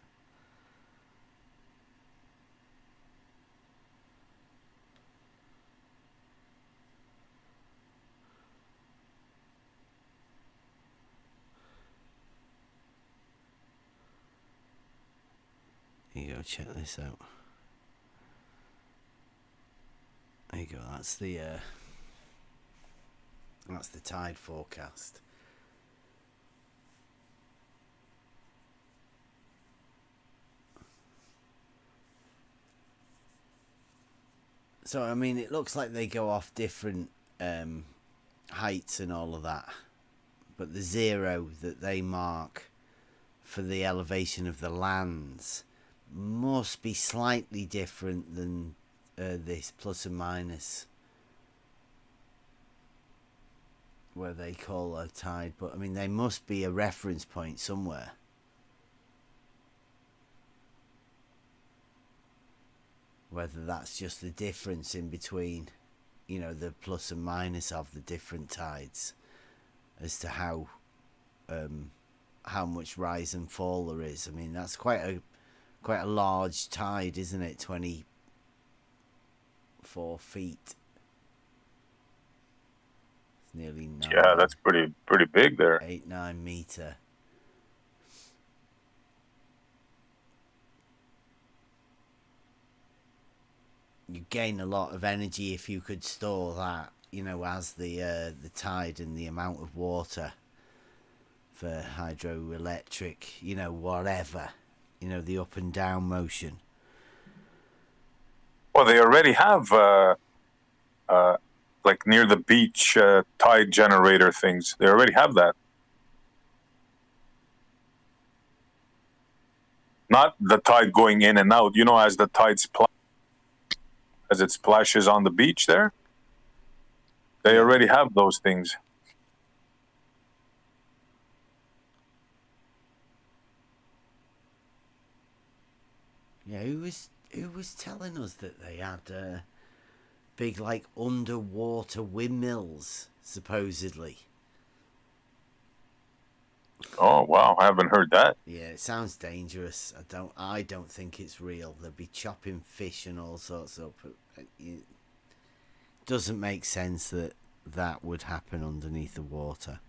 Here you go, check this out. There you go, that's the tide forecast. So, I mean, it looks like they go off different heights and all of that. But the 0 that they mark for the elevation of the lands must be slightly different than this plus and minus, where they call a tide. But, I mean, there must be a reference point somewhere. Whether that's just the difference in between, you know, the plus and minus of the different tides as to how much rise and fall there is. I mean, that's quite a large tide, isn't it? 24 feet. It's nearly 9. Yeah, that's pretty big there. 8-9 meter. You gain a lot of energy if you could store that, you know, as the tide and the amount of water for hydroelectric, you know, whatever, you know, the up and down motion. Well, they already have like near the beach tide generator things. They already have that. Not the tide going in and out, you know, as the tide as it splashes on the beach there. They already have those things. Yeah, who was telling us that they had big like underwater windmills supposedly? Oh wow, I haven't heard that. Yeah, it sounds dangerous. I don't think it's real. They'd be chopping fish and all sorts up. It doesn't make sense that that would happen underneath the water.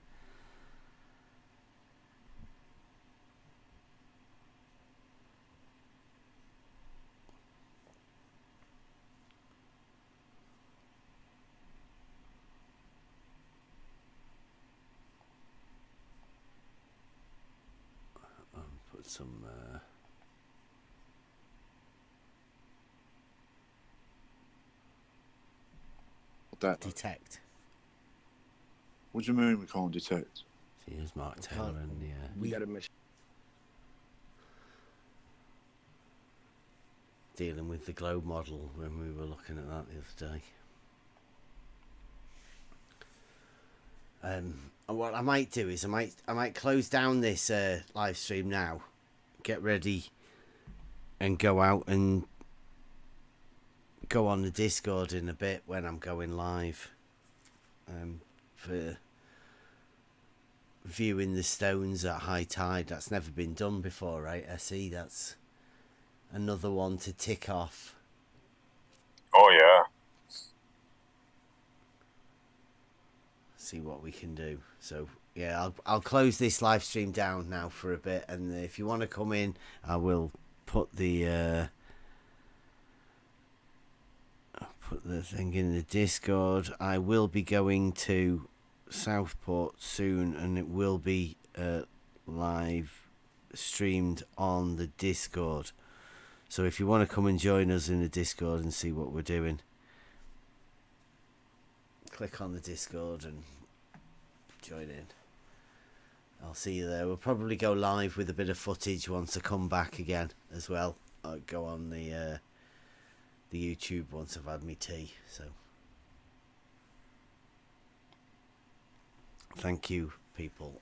Put some that detect. What do you mean we can't detect? Here's Mark Taylor and We got a mission. dealing with the globe model when we were looking at that the other day. What I might do is I might close down this live stream now, get ready, and go out and go on the Discord in a bit when I'm going live for viewing the stones at high tide. That's never been done before, right? I see. That's another one to tick off. Oh yeah. See what we can do. So yeah, I'll close this live stream down now for a bit, and if you want to come in, I will put the thing in the Discord. I will be going to Southport soon, and it will be live streamed on the Discord. So if you want to come and join us in the Discord and see what we're doing, click on the Discord and join in. I'll see you there. We'll probably go live with a bit of footage once I come back again as well. I'll go on the YouTube once I've had my tea. So thank you, people.